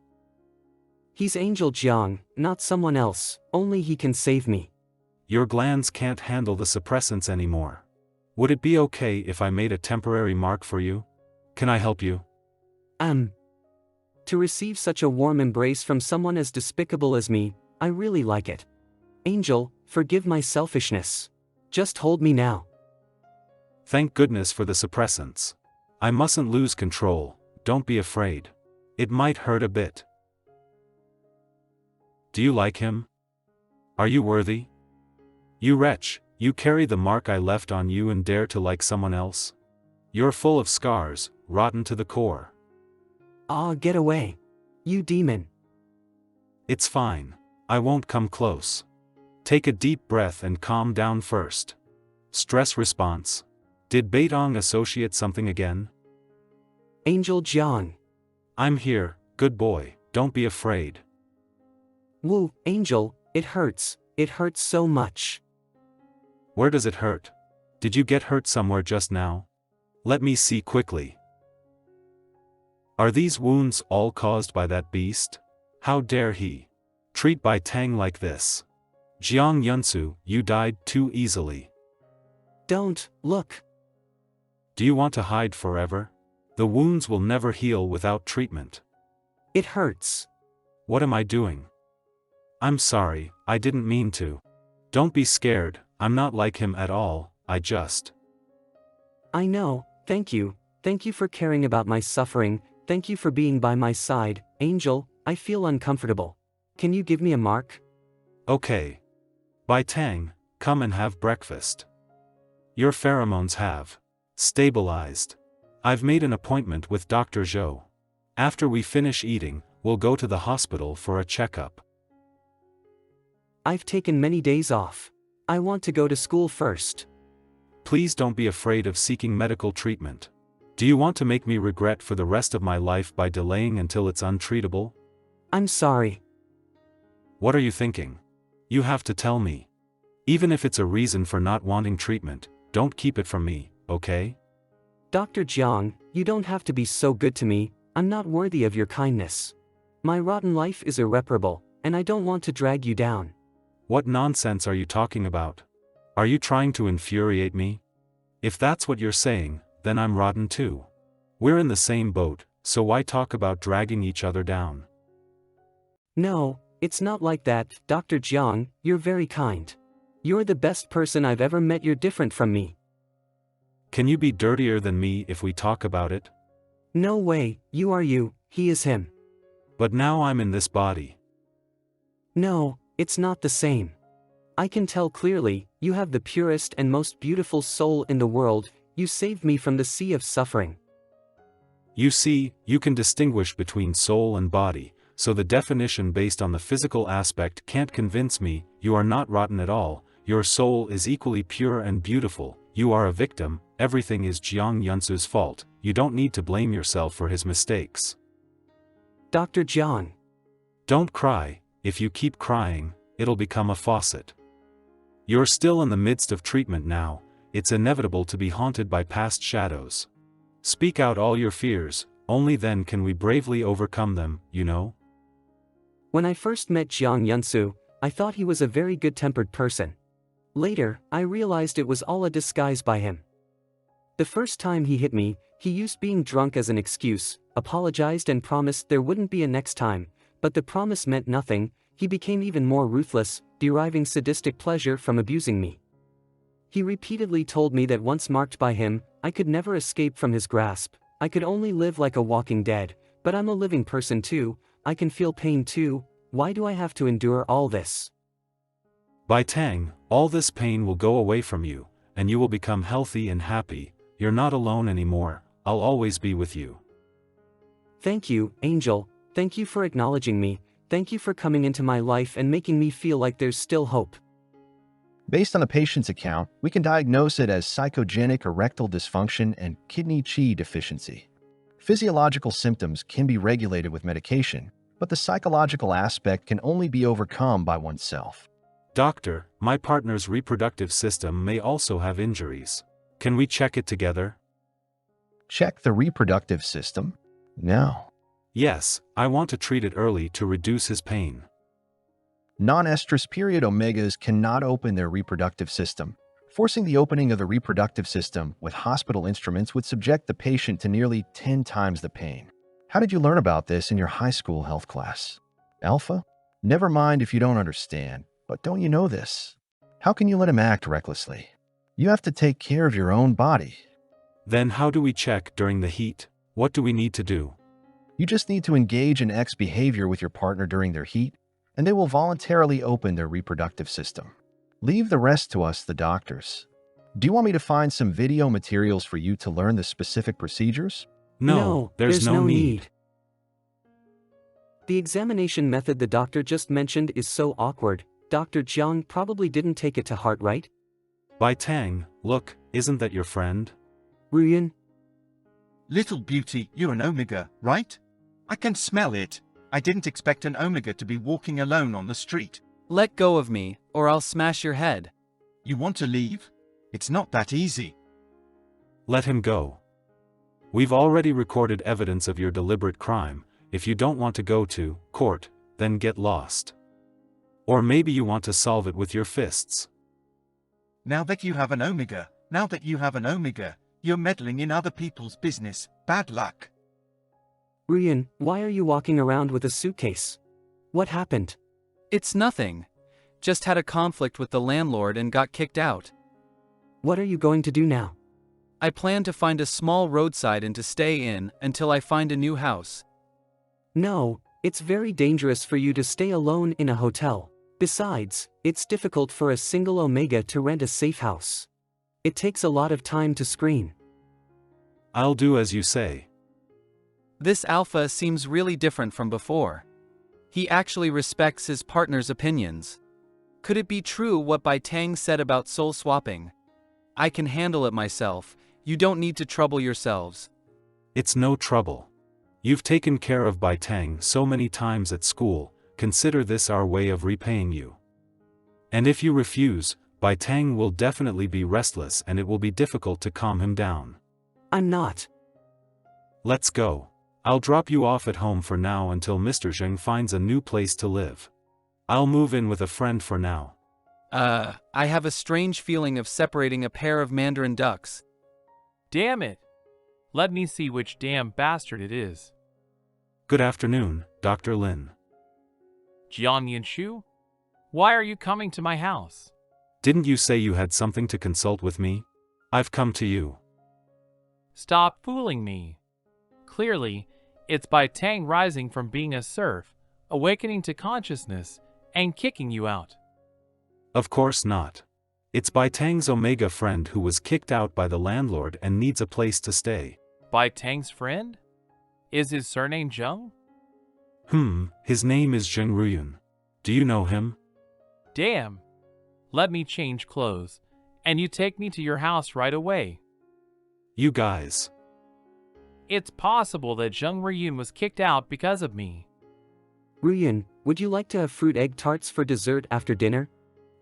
He's Angel Jang, not someone else, only he can save me. Your glands can't handle the suppressants anymore. Would it be okay if I made a temporary mark for you? Can I help you? To receive such a warm embrace from someone as despicable as me, I really like it. Angel, forgive my selfishness. Just hold me now. Thank goodness for the suppressants. I mustn't lose control, don't be afraid. It might hurt a bit. Do you like him? Are you worthy? You wretch, you carry the mark I left on you and dare to like someone else? You're full of scars, rotten to the core. Ah, get away. You demon. It's fine. I won't come close. Take a deep breath and calm down first. Stress response. Did Beidong associate something again? Angel Jang. I'm here, good boy, don't be afraid. Woo, Angel, it hurts so much. Where does it hurt? Did you get hurt somewhere just now? Let me see quickly. Are these wounds all caused by that beast? How dare he treat Bai Tang like this? Jiang Yunsu, you died too easily. Don't, look. Do you want to hide forever? The wounds will never heal without treatment. It hurts. What am I doing? I'm sorry, I didn't mean to. Don't be scared, I'm not like him at all, I just... I know, thank you for caring about my suffering, thank you for being by my side, Angel, I feel uncomfortable. Can you give me a mark? Okay. Bai Tang, come and have breakfast. Your pheromones have stabilized. I've made an appointment with Dr. Zhou. After we finish eating, we'll go to the hospital for a checkup. I've taken many days off. I want to go to school first. Please don't be afraid of seeking medical treatment. Do you want to make me regret for the rest of my life by delaying until it's untreatable? I'm sorry. What are you thinking? You have to tell me. Even if it's a reason for not wanting treatment, don't keep it from me, okay? Dr. Jiang, you don't have to be so good to me, I'm not worthy of your kindness. My rotten life is irreparable, and I don't want to drag you down. What nonsense are you talking about? Are you trying to infuriate me? If that's what you're saying, then I'm rotten too. We're in the same boat, so why talk about dragging each other down? No, it's not like that, Dr. Jiang, you're very kind. You're the best person I've ever met, you're different from me. Can you be dirtier than me if we talk about it? No way, you are you, he is him. But now I'm in this body. No, it's not the same. I can tell clearly, you have the purest and most beautiful soul in the world, you saved me from the sea of suffering. You see, you can distinguish between soul and body, so the definition based on the physical aspect can't convince me. You are not rotten at all, your soul is equally pure and beautiful, you are a victim, everything is Jiang Yunsu's fault, you don't need to blame yourself for his mistakes. Dr. Jiang. Don't cry, if you keep crying, it'll become a faucet. You're still in the midst of treatment now, it's inevitable to be haunted by past shadows. Speak out all your fears, only then can we bravely overcome them, you know? When I first met Jiang Yunsu, I thought he was a very good-tempered person. Later, I realized it was all a disguise by him. The first time he hit me, he used being drunk as an excuse, apologized and promised there wouldn't be a next time, but the promise meant nothing. He became even more ruthless, deriving sadistic pleasure from abusing me. He repeatedly told me that once marked by him, I could never escape from his grasp, I could only live like a walking dead, but I'm a living person too, I can feel pain too, why do I have to endure all this? Bai Tang, all this pain will go away from you, and you will become healthy and happy, you're not alone anymore, I'll always be with you. Thank you, Angel, thank you for acknowledging me, thank you for coming into my life and making me feel like there's still hope. Based on the patient's account, we can diagnose it as psychogenic erectile dysfunction and kidney qi deficiency. Physiological symptoms can be regulated with medication, but the psychological aspect can only be overcome by oneself. Doctor, my partner's reproductive system may also have injuries. Can we check it together? Check the reproductive system? No. Yes, I want to treat it early to reduce his pain. Non-estrous period omegas cannot open their reproductive system. Forcing the opening of the reproductive system with hospital instruments would subject the patient to nearly 10 times the pain. How did you learn about this in your high school health class? Alpha? Never mind if you don't understand, but don't you know this? How can you let him act recklessly? You have to take care of your own body. Then how do we check during the heat? What do we need to do? You just need to engage in X behavior with your partner during their heat, and they will voluntarily open their reproductive system. Leave the rest to us, the doctors. Do you want me to find some video materials for you to learn the specific procedures? No, there's no need. The examination method the doctor just mentioned is so awkward. Dr. Jang probably didn't take it to heart, right? Bai Tang, look, isn't that your friend? Ruyan? Little beauty, you're an Omega, right? I can smell it. I didn't expect an Omega to be walking alone on the street. Let go of me, or I'll smash your head. You want to leave? It's not that easy. Let him go. We've already recorded evidence of your deliberate crime. If you don't want to go to court, then get lost. Or maybe you want to solve it with your fists. Now that you have an Omega, you're meddling in other people's business. Bad luck. Ruyan, why are you walking around with a suitcase? What happened? It's nothing. Just had a conflict with the landlord and got kicked out. What are you going to do now? I plan to find a small roadside inn to stay in until I find a new house. No, it's very dangerous for you to stay alone in a hotel. Besides, it's difficult for a single Omega to rent a safe house. It takes a lot of time to screen. I'll do as you say. This Alpha seems really different from before. He actually respects his partner's opinions. Could it be true what Bai Tang said about soul swapping? I can handle it myself. You don't need to trouble yourselves. It's no trouble. You've taken care of Bai Tang so many times at school. Consider this our way of repaying you. And if you refuse, Bai Tang will definitely be restless and it will be difficult to calm him down. I'm not. Let's go. I'll drop you off at home for now until Mr. Zheng finds a new place to live. I'll move in with a friend for now. I have a strange feeling of separating a pair of Mandarin ducks. Damn it! Let me see which damn bastard it is. Good afternoon, Dr. Lin. Jian Yanshu? Why are you coming to my house? Didn't you say you had something to consult with me? I've come to you. Stop fooling me. Clearly, it's Bai Tang rising from being a serf, awakening to consciousness, and kicking you out. Of course not. It's Bai Tang's Omega friend who was kicked out by the landlord and needs a place to stay. Bai Tang's friend? Is his surname Jang? His name is Zheng Ruyun. Do you know him? Damn. Let me change clothes, and you take me to your house right away. You guys. It's possible that Zheng Ruyun was kicked out because of me. Ruyan, would you like to have fruit egg tarts for dessert after dinner?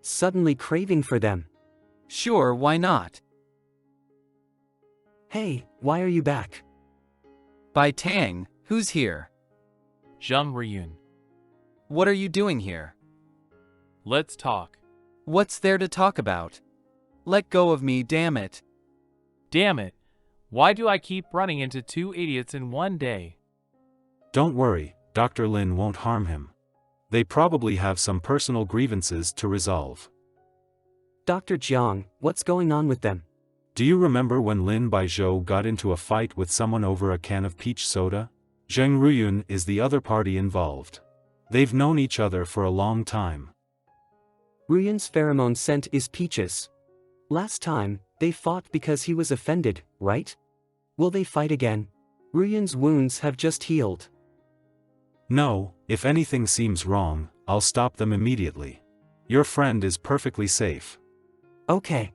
Suddenly craving for them. Sure, why not? Hey, why are you back? Bai Tang, who's here? Zheng Ruyun. What are you doing here? Let's talk. What's there to talk about? Let go of me, damn it. Damn it. Why do I keep running into two idiots in one day? Don't worry, Dr. Lin won't harm him. They probably have some personal grievances to resolve. Dr. Jiang, what's going on with them? Do you remember when Lin Baizhou got into a fight with someone over a can of peach soda? Zheng Ruyun is the other party involved. They've known each other for a long time. Ruyun's pheromone scent is peaches. Last time, they fought because he was offended, right? Will they fight again? Ruyun's wounds have just healed. No, if anything seems wrong, I'll stop them immediately. Your friend is perfectly safe. Okay.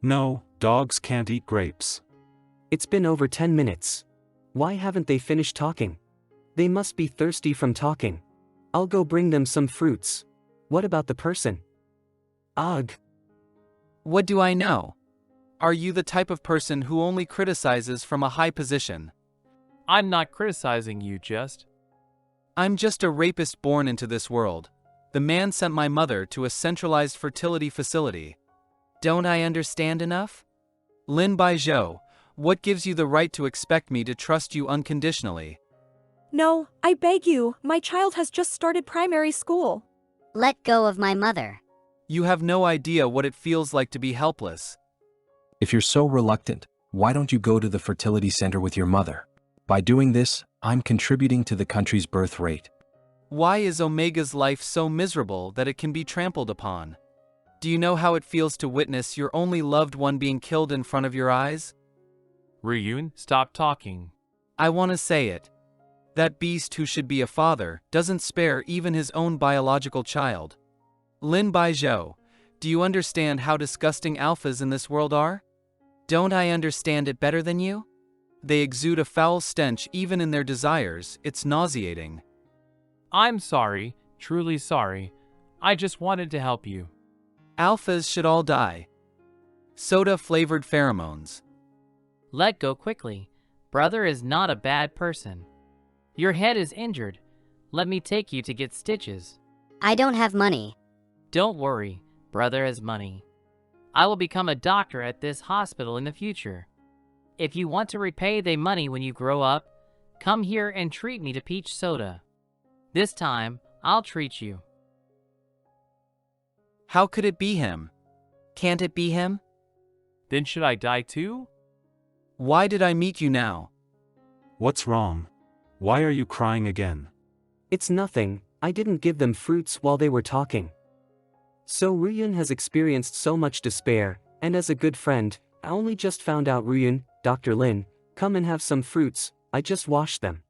No, dogs can't eat grapes. It's been over 10 minutes. Why haven't they finished talking? They must be thirsty from talking. I'll go bring them some fruits. What about the person? Ugh. What do I know? Are you the type of person who only criticizes from a high position? I'm not criticizing you, I'm just a rapist born into this world. The man sent my mother to a centralized fertility facility. Don't I understand enough? Lin Baizhou, what gives you the right to expect me to trust you unconditionally? No, I beg you, my child has just started primary school. Let go of my mother. You have no idea what it feels like to be helpless. If you're so reluctant, why don't you go to the fertility center with your mother? By doing this, I'm contributing to the country's birth rate. Why is Omega's life so miserable that it can be trampled upon? Do you know how it feels to witness your only loved one being killed in front of your eyes? Ryun, stop talking. I want to say it. That beast who should be a father doesn't spare even his own biological child. Lin Baizhou, do you understand how disgusting alphas in this world are? Don't I understand it better than you? They exude a foul stench even in their desires. It's nauseating. I'm sorry, truly sorry. I just wanted to help you. Alphas should all die. Soda-flavored pheromones. Let go quickly. Brother is not a bad person. Your head is injured. Let me take you to get stitches. I don't have money. Don't worry, brother has money. I will become a doctor at this hospital in the future. If you want to repay the money when you grow up, come here and treat me to peach soda. This time, I'll treat you. How could it be him? Can't it be him? Then should I die too? Why did I meet you now? What's wrong? Why are you crying again? It's nothing, I didn't give them fruits while they were talking. So Ryun has experienced so much despair, and as a good friend, I only just found out Ryun, Dr. Lin, come and have some fruits, I just washed them.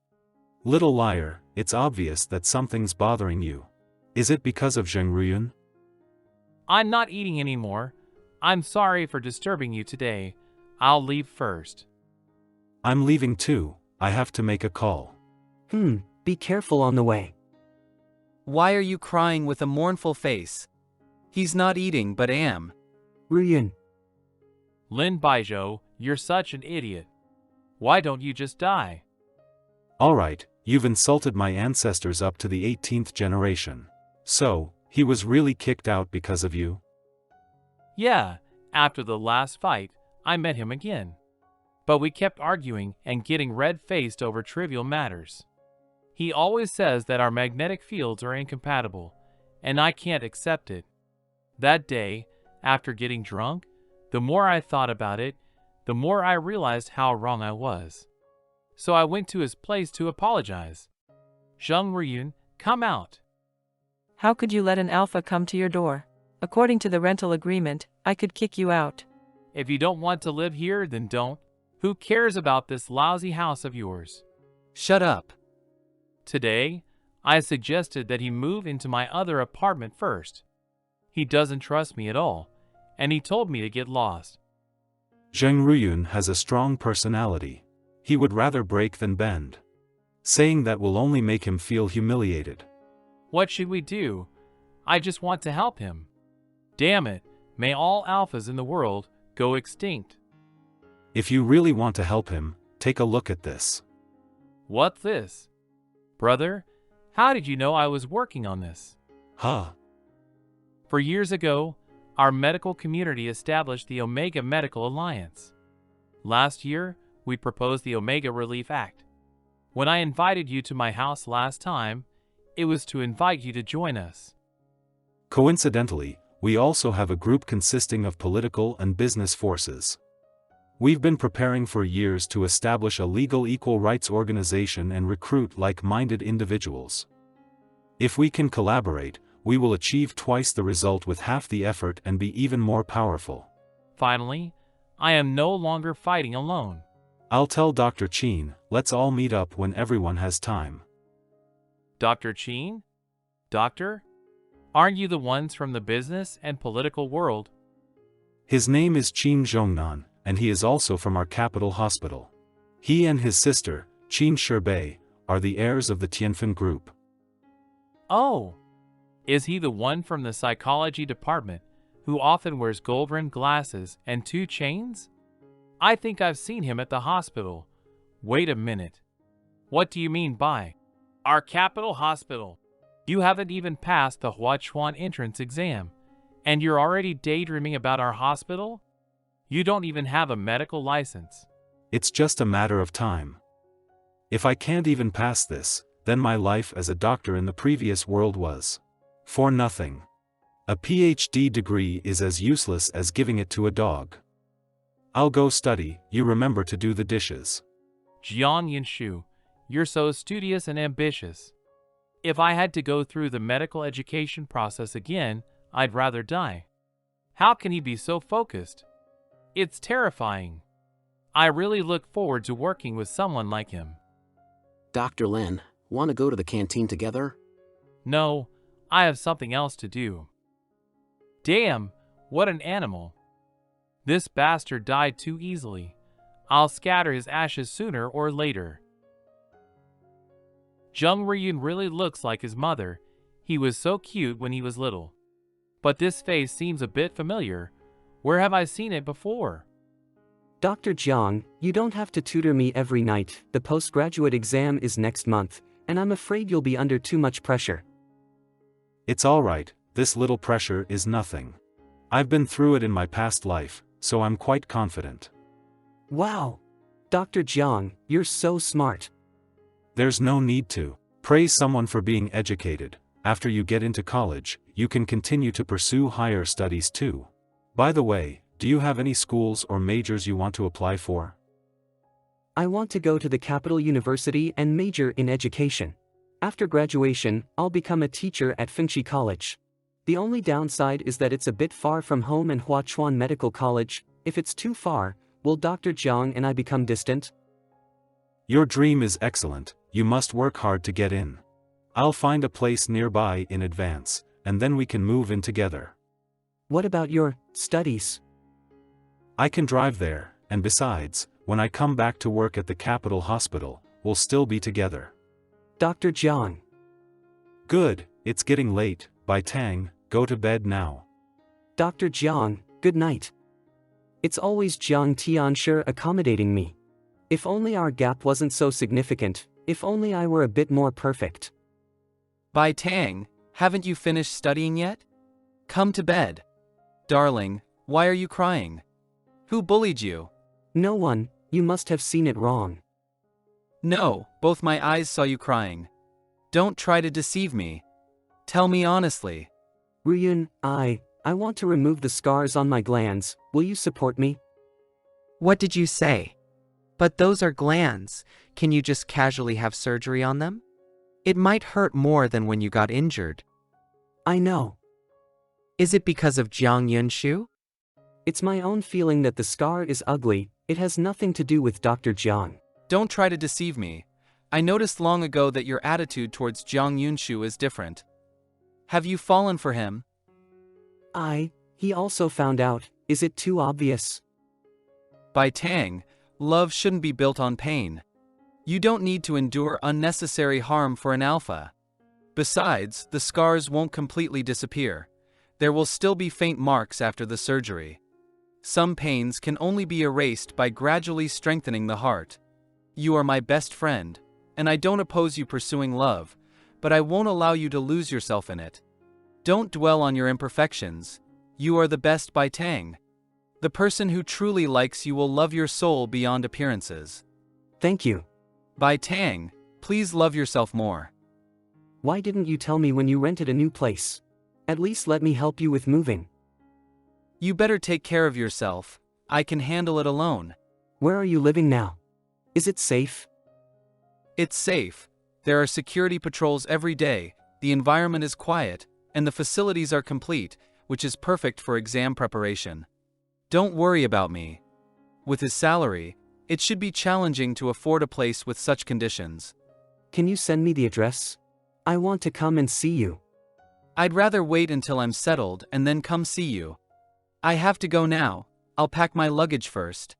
Little liar, it's obvious that something's bothering you. Is it because of Jang Ryun? I'm not eating anymore. I'm sorry for disturbing you today. I'll leave first. I'm leaving too, I have to make a call. Be careful on the way. Why are you crying with a mournful face? He's not eating but am. Ryun. Lin Baizhou, you're such an idiot. Why don't you just die? Alright, you've insulted my ancestors up to the 18th generation. So, he was really kicked out because of you? Yeah, after the last fight, I met him again. But we kept arguing and getting red-faced over trivial matters. He always says that our magnetic fields are incompatible, and I can't accept it. That day, after getting drunk, the more I thought about it, the more I realized how wrong I was. So I went to his place to apologize. Jang Ryun, come out. How could you let an alpha come to your door? According to the rental agreement, I could kick you out. If you don't want to live here, then don't. Who cares about this lousy house of yours? Shut up. Today, I suggested that he move into my other apartment first. He doesn't trust me at all, and he told me to get lost. Jang Ryun has a strong personality. He would rather break than bend. Saying that will only make him feel humiliated. What should we do? I just want to help him. Damn it, may all alphas in the world go extinct. If you really want to help him, take a look at this. What's this? Brother, how did you know I was working on this? For years ago, our medical community established the Omega Medical Alliance. Last year, we proposed the Omega Relief Act. When I invited you to my house last time, it was to invite you to join us. Coincidentally, we also have a group consisting of political and business forces. We've been preparing for years to establish a legal equal rights organization and recruit like-minded individuals. If we can collaborate, we will achieve twice the result with half the effort and be even more powerful. Finally, I am no longer fighting alone. I'll tell Dr. Chin, let's all meet up when everyone has time. Dr. Chin? Doctor? Aren't you the ones from the business and political world? His name is Qin Zhongnan, and he is also from our capital hospital. He and his sister, Qin Shibei, are the heirs of the Tianfen Group. Oh, is he the one from the psychology department who often wears gold-rimmed glasses and 2 chains? I think I've seen him at the hospital. Wait a minute. What do you mean by our capital hospital? You haven't even passed the Huachuan entrance exam, and you're already daydreaming about our hospital? You don't even have a medical license. It's just a matter of time. If I can't even pass this, then my life as a doctor in the previous world was for nothing. A PhD degree is as useless as giving it to a dog. I'll go study, you remember to do the dishes. Jiang Yinshu, you're so studious and ambitious. If I had to go through the medical education process again, I'd rather die. How can he be so focused? It's terrifying. I really look forward to working with someone like him. Dr. Lin, want to go to the canteen together? No, I have something else to do. Damn, what an animal. This bastard died too easily. I'll scatter his ashes sooner or later. Zheng Riyun really looks like his mother. He was so cute when he was little. But this face seems a bit familiar. Where have I seen it before? Dr. Jiang, you don't have to tutor me every night. The postgraduate exam is next month, and I'm afraid you'll be under too much pressure. It's alright, this little pressure is nothing. I've been through it in my past life, so I'm quite confident. Wow! Dr. Jiang, you're so smart. There's no need to praise someone for being educated. After you get into college, you can continue to pursue higher studies too. By the way, do you have any schools or majors you want to apply for? I want to go to the capital university and major in education. After graduation, I'll become a teacher at Fengxi College. The only downside is that it's a bit far from home and Huachuan Medical College. If it's too far, will Dr. Jiang and I become distant? Your dream is excellent, you must work hard to get in. I'll find a place nearby in advance, and then we can move in together. What about your studies? I can drive there, and besides, when I come back to work at the capital hospital, we'll still be together. Dr. Jiang. Good, it's getting late. Bai Tang, go to bed now. Dr. Jiang, good night. It's always Jiang Tianshi accommodating me. If only our gap wasn't so significant, if only I were a bit more perfect. Bai Tang, haven't you finished studying yet? Come to bed. Darling, why are you crying? Who bullied you? No one, you must have seen it wrong. No, both my eyes saw you crying. Don't try to deceive me. Tell me honestly. Riyun, I want to remove the scars on my glands. Will you support me? What did you say? But those are glands. Can you just casually have surgery on them? It might hurt more than when you got injured. I know. Is it because of Jiang Yunshu? It's my own feeling that the scar is ugly. It has nothing to do with Dr. Jiang. Don't try to deceive me. I noticed long ago that your attitude towards Jiang Yunshu is different. Have you fallen for him? He also found out. Is it too obvious? Bai Tang, love shouldn't be built on pain. You don't need to endure unnecessary harm for an alpha. Besides, the scars won't completely disappear. There will still be faint marks after the surgery. Some pains can only be erased by gradually strengthening the heart. You are my best friend, and I don't oppose you pursuing love, but I won't allow you to lose yourself in it. Don't dwell on your imperfections. You are the best Bai Tang. The person who truly likes you will love your soul beyond appearances. Thank you. Bai Tang, please love yourself more. Why didn't you tell me when you rented a new place? At least let me help you with moving. You better take care of yourself. I can handle it alone. Where are you living now? Is it safe? It's safe. There are security patrols every day, the environment is quiet, and the facilities are complete, which is perfect for exam preparation. Don't worry about me. With his salary, it should be challenging to afford a place with such conditions. Can you send me the address? I want to come and see you. I'd rather wait until I'm settled and then come see you. I have to go now. I'll pack my luggage first.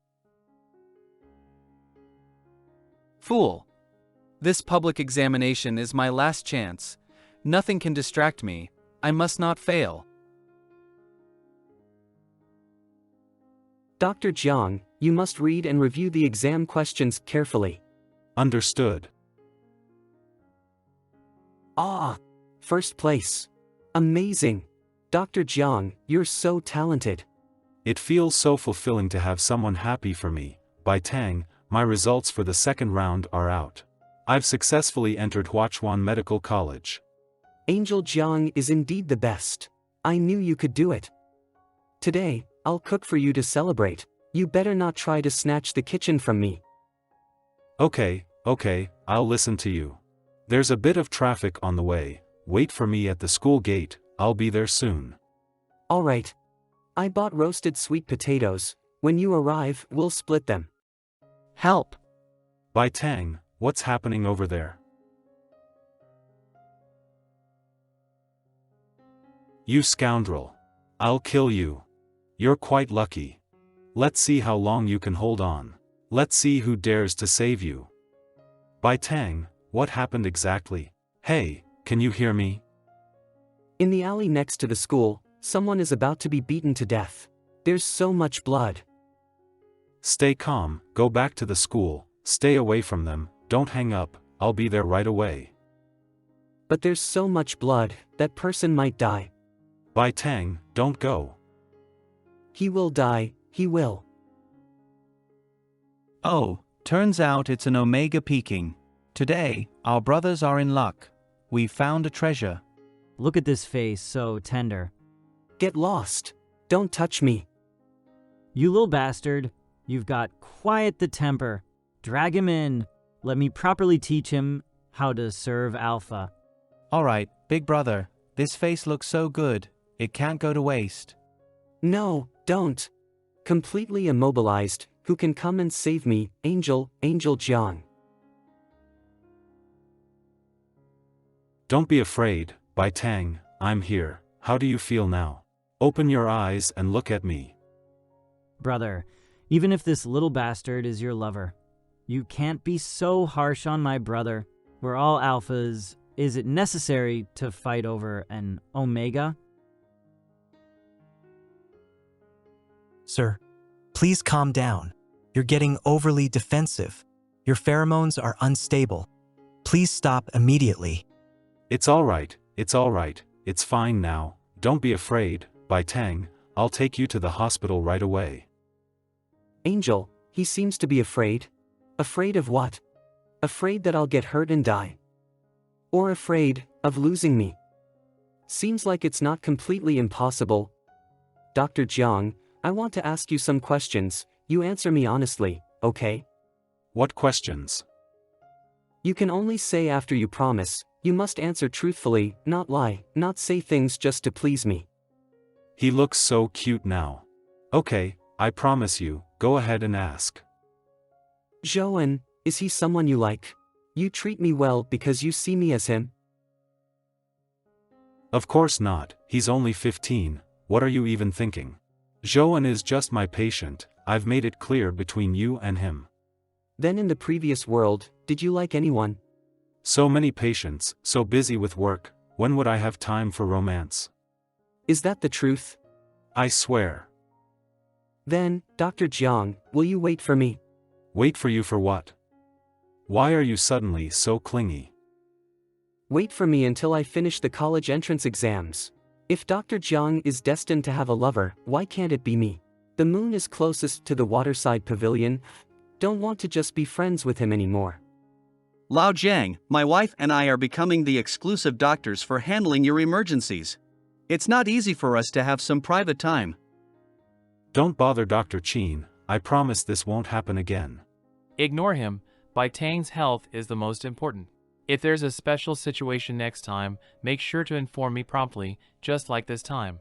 Fool. This public examination is my last chance. Nothing can distract me. I must not fail. Dr. Jang, you must read and review the exam questions carefully. Understood. Ah, first place. Amazing. Dr. Jang, you're so talented. It feels so fulfilling to have someone happy for me. By Tang, my results for the second round are out. I've successfully entered Huachuan Medical College. Angel Jiang is indeed the best. I knew you could do it. Today, I'll cook for you to celebrate. You better not try to snatch the kitchen from me. Okay, I'll listen to you. There's a bit of traffic on the way. Wait for me at the school gate, I'll be there soon. Alright. I bought roasted sweet potatoes. When you arrive, we'll split them. Help! By Tang, what's happening over there? You scoundrel. I'll kill you. You're quite lucky. Let's see how long you can hold on. Let's see who dares to save you. By Tang, what happened exactly? Hey, can you hear me? In the alley next to the school, someone is about to be beaten to death. There's so much blood. Stay calm, go back to the school, stay away from them, don't hang up, I'll be there right away. But there's so much blood, that person might die. By Tang, don't go. He will die, he will. Oh, turns out it's an Omega peaking. Today, our brothers are in luck. We found a treasure. Look at this face, so tender. Get lost. Don't touch me. You little bastard. You've got quite the temper. Drag him in. Let me properly teach him how to serve Alpha. Alright, big brother. This face looks so good. It can't go to waste. No, don't. Completely immobilized. Who can come and save me? Angel Jiang. Don't be afraid, By Tang, I'm here. How do you feel now? Open your eyes and look at me. Brother, even if this little bastard is your lover, you can't be so harsh on my brother. We're all alphas. Is it necessary to fight over an Omega? Sir, please calm down. You're getting overly defensive. Your pheromones are unstable. Please stop immediately. It's alright, it's fine now. Don't be afraid, By Tang, I'll take you to the hospital right away. Angel, he seems to be afraid. Afraid of what? Afraid that I'll get hurt and die. Or afraid of losing me. Seems like it's not completely impossible. Dr. Jiang, I want to ask you some questions. You answer me honestly, okay? What questions? You can only say after you promise. You must answer truthfully, not lie, not say things just to please me. He looks so cute now. Okay, I promise you, go ahead and ask. Zhouan, is he someone you like? You treat me well because you see me as him? Of course not, he's only 15, what are you even thinking? Zhouan is just my patient, I've made it clear between you and him. Then in the previous world, did you like anyone? So many patients, so busy with work, when would I have time for romance? Is that the truth? I swear. Then, Dr. Jiang, will you wait for me? Wait for you for what? Why are you suddenly so clingy? Wait for me until I finish the college entrance exams. If Dr. Jiang is destined to have a lover, why can't it be me? The moon is closest to the waterside pavilion. Don't want to just be friends with him anymore. Lao Jang, my wife and I are becoming the exclusive doctors for handling your emergencies. It's not easy for us to have some private time. Don't bother Dr. Qin, I promise this won't happen again. Ignore him, By Tang's health is the most important. If there's a special situation next time, make sure to inform me promptly, just like this time.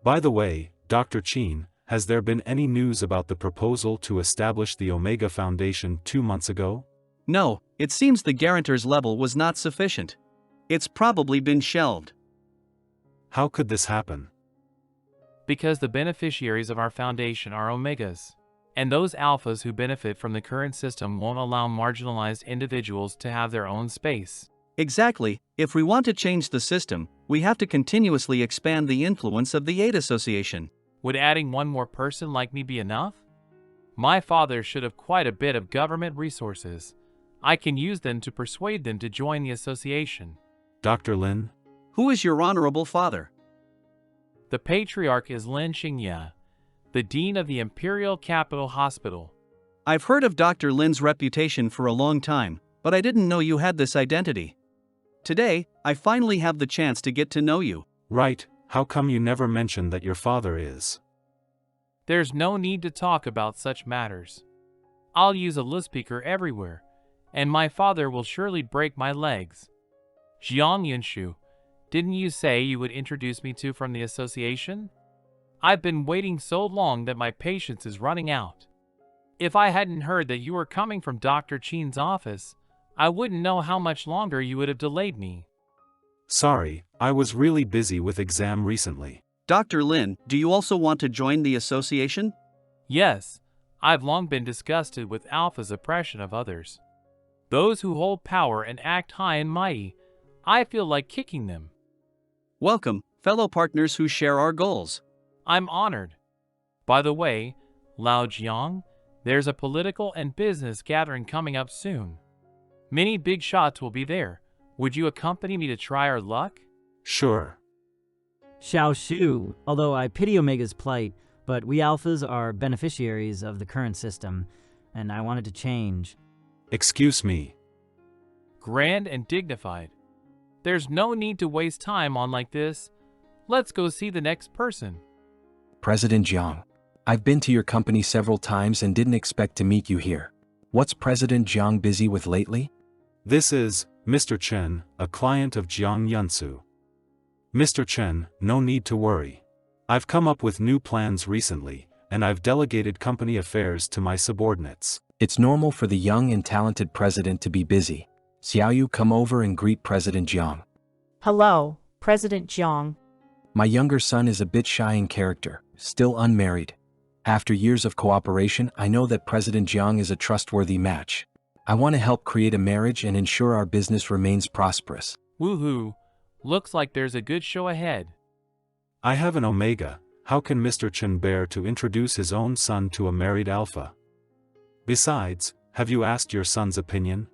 By the way, Dr. Qin, has there been any news about the proposal to establish the Omega Foundation 2 months ago? No, it seems the guarantor's level was not sufficient. It's probably been shelved. How could this happen? Because the beneficiaries of our foundation are omegas. And those alphas who benefit from the current system won't allow marginalized individuals to have their own space. Exactly. If we want to change the system, we have to continuously expand the influence of the aid association. Would adding one more person like me be enough? My father should have quite a bit of government resources. I can use them to persuade them to join the association. Dr. Lin? Who is your honorable father? The patriarch is Lin Xingye, the dean of the Imperial Capital Hospital. I've heard of Dr. Lin's reputation for a long time, but I didn't know you had this identity. Today, I finally have the chance to get to know you. Right, how come you never mentioned that your father is? There's no need to talk about such matters. I'll use a loudspeaker everywhere, and my father will surely break my legs. Jiang Yunshu, didn't you say you would introduce me to from the association? I've been waiting so long that my patience is running out. If I hadn't heard that you were coming from Dr. Qin's office, I wouldn't know how much longer you would have delayed me. Sorry, I was really busy with exam recently. Dr. Lin, do you also want to join the association? Yes, I've long been disgusted with Alpha's oppression of others. Those who hold power and act high and mighty, I feel like kicking them. Welcome, fellow partners who share our goals. I'm honored. By the way, Lao Jiang, there's a political and business gathering coming up soon. Many big shots will be there. Would you accompany me to try our luck? Sure. Xiao Shu, although I pity Omega's plight, but we alphas are beneficiaries of the current system, and I wanted to change. Excuse me. Grand and dignified. There's no need to waste time on like this. Let's go see the next person. President Jang, I've been to your company several times and didn't expect to meet you here. What's President Jang busy with lately? This is Mr. Chen, a client of Jiang Yunsu. Mr. Chen, no need to worry. I've come up with new plans recently, and I've delegated company affairs to my subordinates. It's normal for the young and talented president to be busy. Xiaoyu, come over and greet President Jiang. Hello, President Jiang. My younger son is a bit shy in character, still unmarried. After years of cooperation, I know that President Jiang is a trustworthy match. I want to help create a marriage and ensure our business remains prosperous. Woohoo! Looks like there's a good show ahead. I have an Omega. How can Mr. Chen bear to introduce his own son to a married alpha? Besides, have you asked your son's opinion?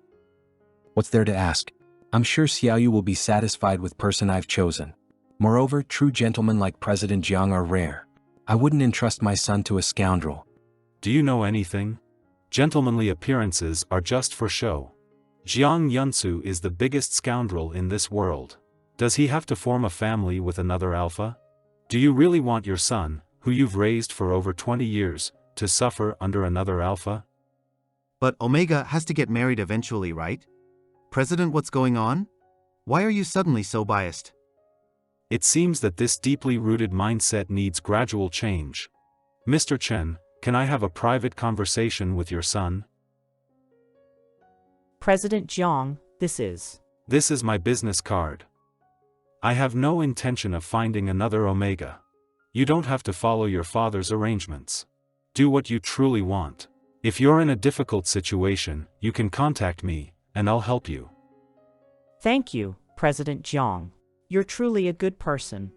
What's there to ask? I'm sure Xiaoyu will be satisfied with person I've chosen. Moreover, true gentlemen like President Jiang are rare. I wouldn't entrust my son to a scoundrel. Do you know anything? Gentlemanly appearances are just for show. Jiang Yunsu is the biggest scoundrel in this world. Does he have to form a family with another alpha? Do you really want your son, who you've raised for over 20 years, to suffer under another alpha? But Omega has to get married eventually, right? President, what's going on? Why are you suddenly so biased? It seems that this deeply rooted mindset needs gradual change. Mr. Chen, can I have a private conversation with your son? President Jiang, this is my business card. I have no intention of finding another Omega. You don't have to follow your father's arrangements. Do what you truly want. If you're in a difficult situation, you can contact me, and I'll help you. Thank you, President Jiang. You're truly a good person.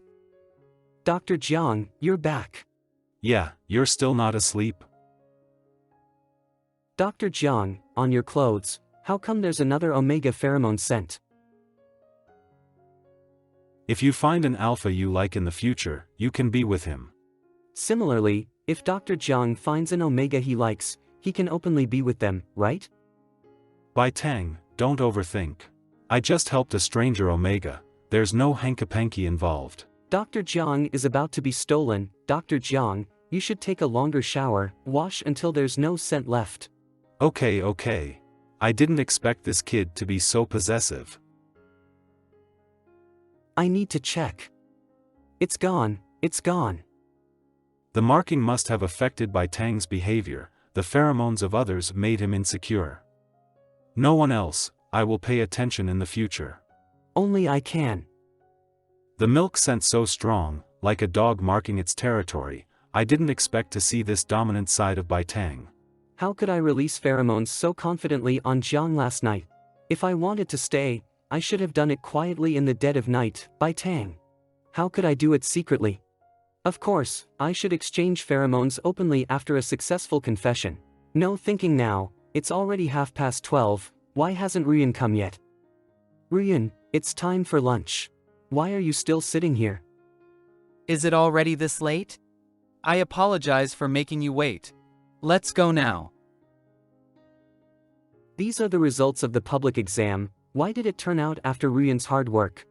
Dr. Jiang, you're back. Yeah, you're still not asleep? Dr. Jiang, on your clothes, how come there's another Omega pheromone scent? If you find an alpha you like in the future, you can be with him. Similarly, if Dr. Jiang finds an Omega he likes, he can openly be with them, right? Bai Tang, don't overthink. I just helped a stranger Omega. There's no hanky-panky involved. Dr. Jiang is about to be stolen. Dr. Jiang, you should take a longer shower, wash until there's no scent left. Okay. I didn't expect this kid to be so possessive. I need to check. It's gone. The marking must have affected Bai Tang's behavior. The pheromones of others made him insecure. No one else. I will pay attention in the future. Only I can. The milk scent so strong, like a dog marking its territory. I didn't expect to see this dominant side of Bai Tang. How could I release pheromones so confidently on Jang last night? If I wanted to stay, I should have done it quietly in the dead of night, Bai Tang. How could I do it secretly? Of course, I should exchange pheromones openly after a successful confession. No thinking now, it's already 12:30, why hasn't Ryun come yet? Ryun, it's time for lunch. Why are you still sitting here? Is it already this late? I apologize for making you wait. Let's go now. These are the results of the public exam. Why did it turn out after Ryun's hard work?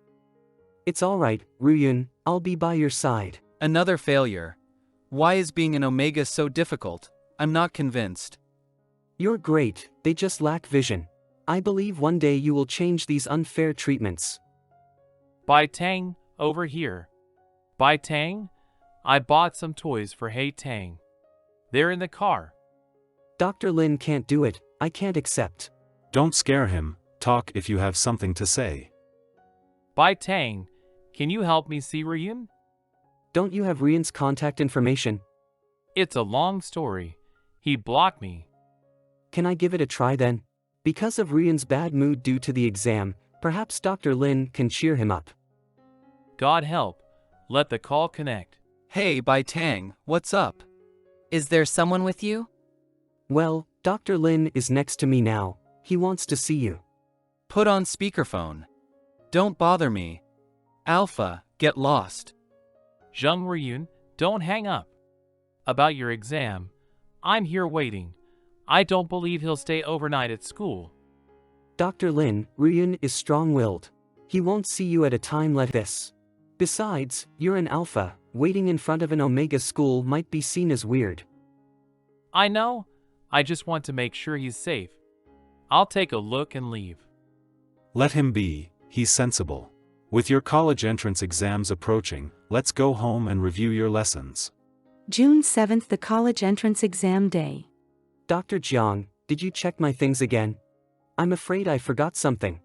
It's alright, Ryun, I'll be by your side. Another failure. Why is being an Omega so difficult? I'm not convinced. You're great, they just lack vision. I believe one day you will change these unfair treatments. Bai Tang, over here. Bai Tang, I bought some toys for Hey Tang. They're in the car. Dr. Lin can't do it, I can't accept. Don't scare him, talk if you have something to say. Bai Tang, can you help me see Ryun? Don't you have Ryun's contact information? It's a long story. He blocked me. Can I give it a try then? Because of Ryun's bad mood due to the exam, perhaps Dr. Lin can cheer him up. God help. Let the call connect. Hey, Bai Tang, what's up? Is there someone with you? Well, Dr. Lin is next to me now. He wants to see you. Put on speakerphone. Don't bother me. Alpha, get lost. Jung Ryun, don't hang up. About your exam, I'm here waiting. I don't believe he'll stay overnight at school. Dr. Lin, Ryun is strong-willed. He won't see you at a time like this. Besides, you're an alpha. Waiting in front of an Omega school might be seen as weird. I know. I just want to make sure he's safe. I'll take a look and leave. Let him be, he's sensible. With your college entrance exams approaching, let's go home and review your lessons. June 7th, the college entrance exam day. Dr. Jiang, did you check my things again? I'm afraid I forgot something.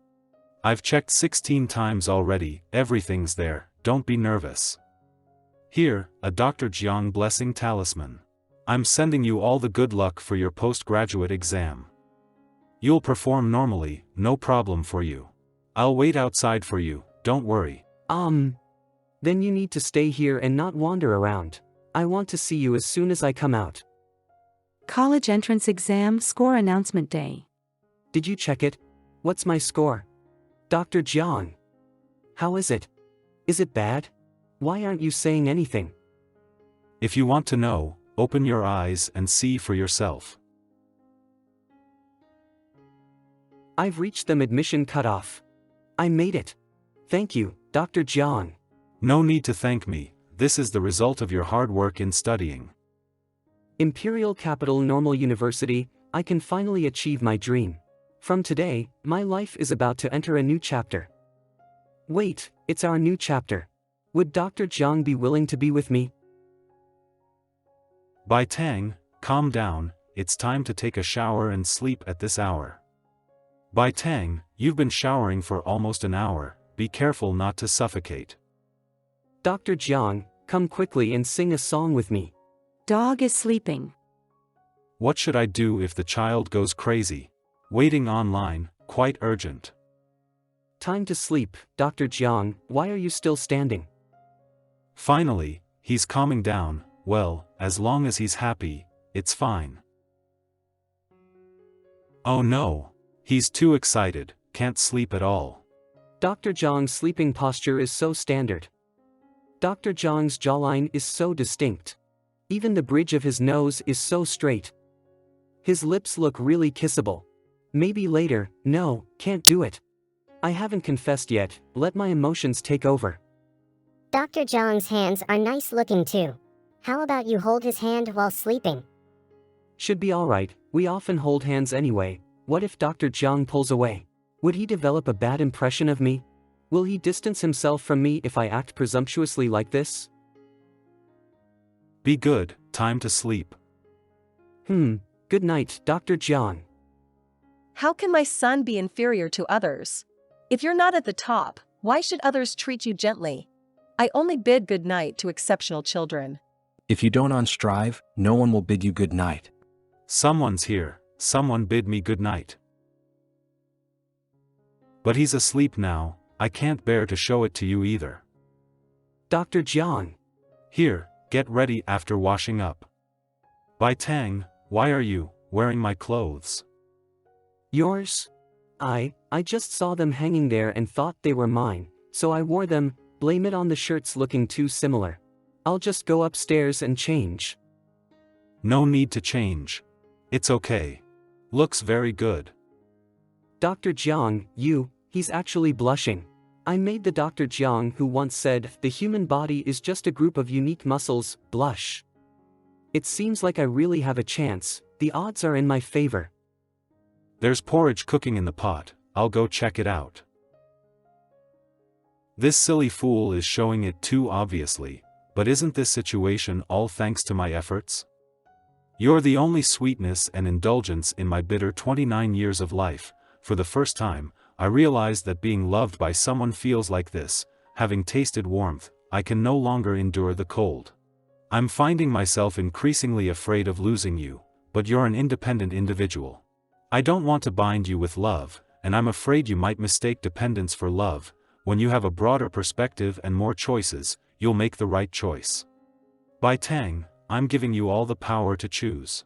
I've checked 16 times already, everything's there, don't be nervous. Here, a Dr. Jiang blessing talisman. I'm sending you all the good luck for your postgraduate exam. You'll perform normally, no problem for you. I'll wait outside for you, don't worry. Then you need to stay here and not wander around. I want to see you as soon as I come out. College entrance exam score announcement day. Did you check it? What's my score? Dr. Jiang. How is it? Is it bad? Why aren't you saying anything? If you want to know, open your eyes and see for yourself. I've reached the admission cutoff. I made it. Thank you, Dr. Jiang. No need to thank me, this is the result of your hard work in studying. Imperial Capital Normal University, I can finally achieve my dream. From today, my life is about to enter a new chapter. Wait, it's our new chapter. Would Dr. Jiang be willing to be with me? Bai Tang, calm down, it's time to take a shower and sleep at this hour. Bai Tang, you've been showering for almost an hour, be careful not to suffocate. Dr. Jiang, come quickly and sing a song with me. Dog is sleeping. What should I do if the child goes crazy? Waiting online, quite urgent. Time to sleep, Dr. Jiang, why are you still standing? Finally, he's calming down, well, as long as he's happy, it's fine. Oh no, he's too excited, can't sleep at all. Dr. Jiang's sleeping posture is so standard. Dr. Jiang's jawline is so distinct. Even the bridge of his nose is so straight. His lips look really kissable. Maybe later, no, can't do it. I haven't confessed yet, let my emotions take over. Dr. Jiang's hands are nice looking too. How about you hold his hand while sleeping? Should be alright, we often hold hands anyway. What if Dr. Jiang pulls away? Would he develop a bad impression of me? Will he distance himself from me if I act presumptuously like this? Be good, time to sleep. Good night, Dr. Jiang. How can my son be inferior to others? If you're not at the top, why should others treat you gently? I only bid good night to exceptional children. If you don't unstrive, no one will bid you good night. Someone's here, someone bid me good night. But he's asleep now, I can't bear to show it to you either. Dr. Jang. Here, get ready after washing up. Bai Tang, why are you wearing my clothes? Yours? I just saw them hanging there and thought they were mine, so I wore them. Blame it on the shirts looking too similar. I'll just go upstairs and change. No need to change. It's okay. Looks very good. Dr. Jang, he's actually blushing. I made the Dr. Jang who once said, the human body is just a group of unique muscles, blush. It seems like I really have a chance, the odds are in my favor. There's porridge cooking in the pot, I'll go check it out. This silly fool is showing it too obviously, but isn't this situation all thanks to my efforts? You're the only sweetness and indulgence in my bitter 29 years of life. For the first time, I realized that being loved by someone feels like this. Having tasted warmth, I can no longer endure the cold. I'm finding myself increasingly afraid of losing you, but you're an independent individual. I don't want to bind you with love, and I'm afraid you might mistake dependence for love. When you have a broader perspective and more choices, you'll make the right choice. Bai Tang, I'm giving you all the power to choose.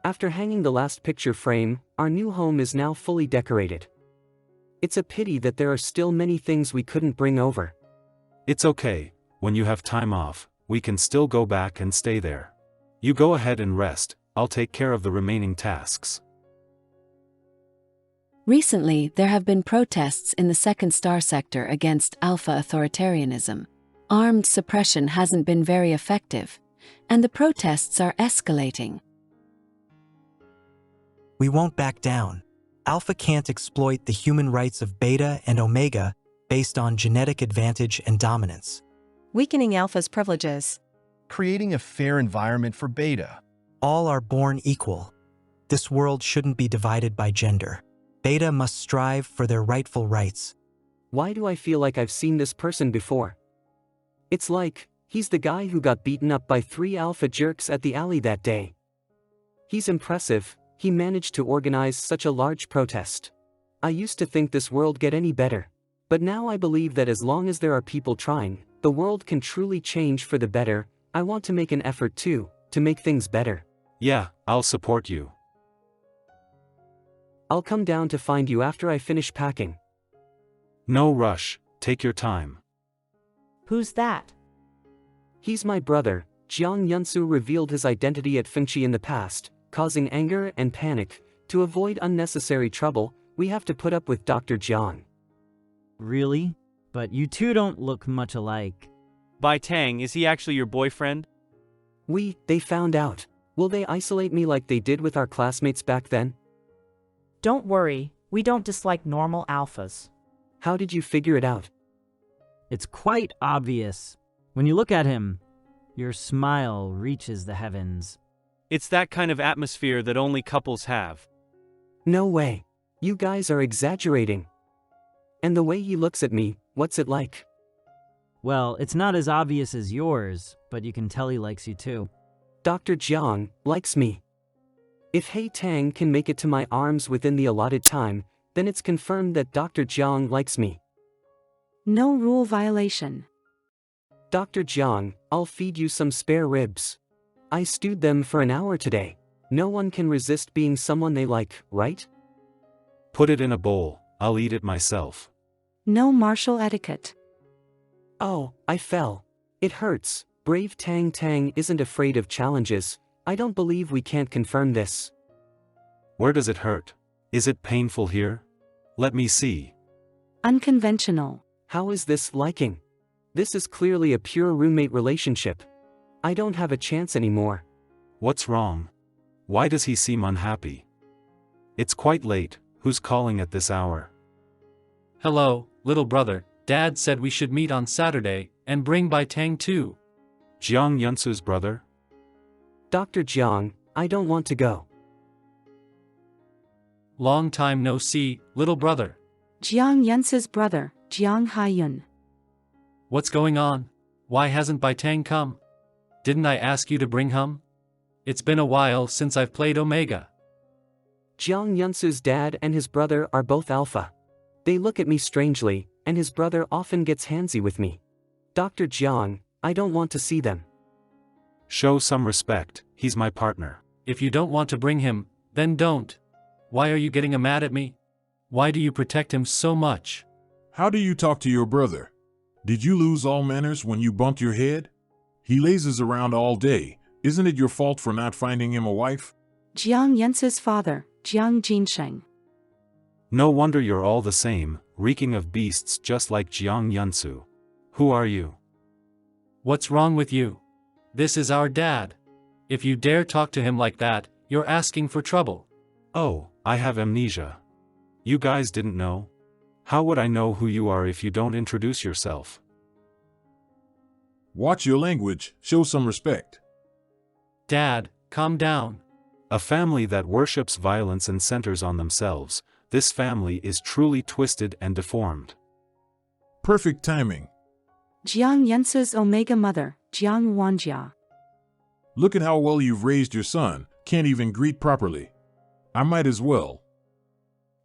After hanging the last picture frame, our new home is now fully decorated. It's a pity that there are still many things we couldn't bring over. It's okay, when you have time off, we can still go back and stay there. You go ahead and rest, I'll take care of the remaining tasks. Recently, there have been protests in the second star sector against alpha authoritarianism. Armed suppression hasn't been very effective, and the protests are escalating. We won't back down. Alpha can't exploit the human rights of Beta and Omega based on genetic advantage and dominance. Weakening Alpha's privileges. Creating a fair environment for Beta. All are born equal. This world shouldn't be divided by gender. Beta must strive for their rightful rights. Why do I feel like I've seen this person before? It's like, he's the guy who got beaten up by 3 alpha jerks at the alley that day. He's impressive, he managed to organize such a large protest. I used to think this world get any better. But now I believe that as long as there are people trying, the world can truly change for the better. I want to make an effort too, to make things better. Yeah, I'll support you. I'll come down to find you after I finish packing. No rush, take your time. Who's that? He's my brother. Jiang Yunsu revealed his identity at Fengqi in the past, causing anger and panic. To avoid unnecessary trouble, we have to put up with Dr. Jiang. Really? But you two don't look much alike. Bai Tang, is he actually your boyfriend? They found out. Will they isolate me like they did with our classmates back then? Don't worry, we don't dislike normal alphas. How did you figure it out? It's quite obvious. When you look at him, your smile reaches the heavens. It's that kind of atmosphere that only couples have. No way. You guys are exaggerating. And the way he looks at me, what's it like? Well, it's not as obvious as yours, but you can tell he likes you too. Dr. Jiang likes me. If Bai Tang can make it to my arms within the allotted time, then it's confirmed that Dr. Jiang likes me. No rule violation. Dr. Jiang, I'll feed you some spare ribs. I stewed them for an hour today. No one can resist being someone they like, right? Put it in a bowl, I'll eat it myself. No martial etiquette. Oh, I fell. It hurts. Brave Tang Tang isn't afraid of challenges. I don't believe we can't confirm this. Where does it hurt? Is it painful here? Let me see. Unconventional. How is this liking? This is clearly a pure roommate relationship. I don't have a chance anymore. What's wrong? Why does he seem unhappy? It's quite late, who's calling at this hour? Hello, little brother. Dad said we should meet on Saturday, and bring Bai Tang too. Jiang Yunsu's brother? Dr. Jiang, I don't want to go. Long time no see, little brother. Jiang Yunsu's brother, Jiang Haiyun. What's going on? Why hasn't Baitang come? Didn't I ask you to bring him? It's been a while since I've played Omega. Jiang Yunsu's dad and his brother are both alpha. They look at me strangely, and his brother often gets handsy with me. Dr. Jiang, I don't want to see them. Show some respect, he's my partner. If you don't want to bring him, then don't. Why are you getting mad at me? Why do you protect him so much? How do you talk to your brother? Did you lose all manners when you bumped your head? He lazes around all day. Isn't it your fault for not finding him a wife? Jiang Yunsu's father, Jiang Jinsheng. No wonder you're all the same, reeking of beasts just like Jiang Yunsu. Who are you? What's wrong with you? This is our dad. If you dare talk to him like that, you're asking for trouble. Oh, I have amnesia. You guys didn't know? How would I know who you are if you don't introduce yourself? Watch your language, show some respect. Dad, calm down. A family that worships violence and centers on themselves, this family is truly twisted and deformed. Perfect timing. Jiang Yunsu's Omega mother, Jiang Wanjia. Look at how well you've raised your son, can't even greet properly. I might as well.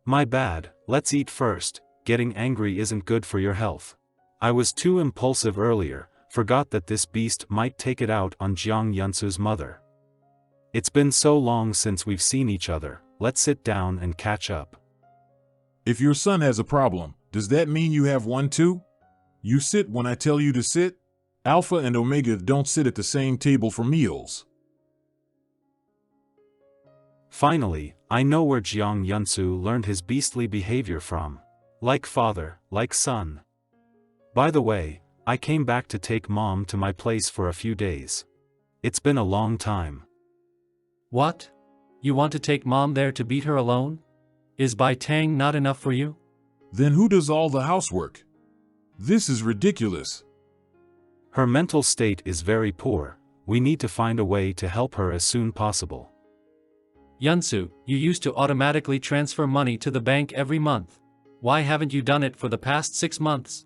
My bad, let's eat first. Getting angry isn't good for your health. I was too impulsive earlier, forgot that this beast might take it out on Jiang Yunsu's mother. It's been so long since we've seen each other, let's sit down and catch up. If your son has a problem, does that mean you have one too? You sit when I tell you to sit? Alpha and Omega don't sit at the same table for meals. Finally, I know where Jiang Yunsu learned his beastly behavior from. Like father, like son. By the way, I came back to take mom to my place for a few days. It's been a long time. What? You want to take mom there to beat her alone? Is Baitang not enough for you? Then who does all the housework? This is ridiculous. Her mental state is very poor. We need to find a way to help her as soon possible. Yunsu, you used to automatically transfer money to the bank every month. Why haven't you done it for the past 6 months?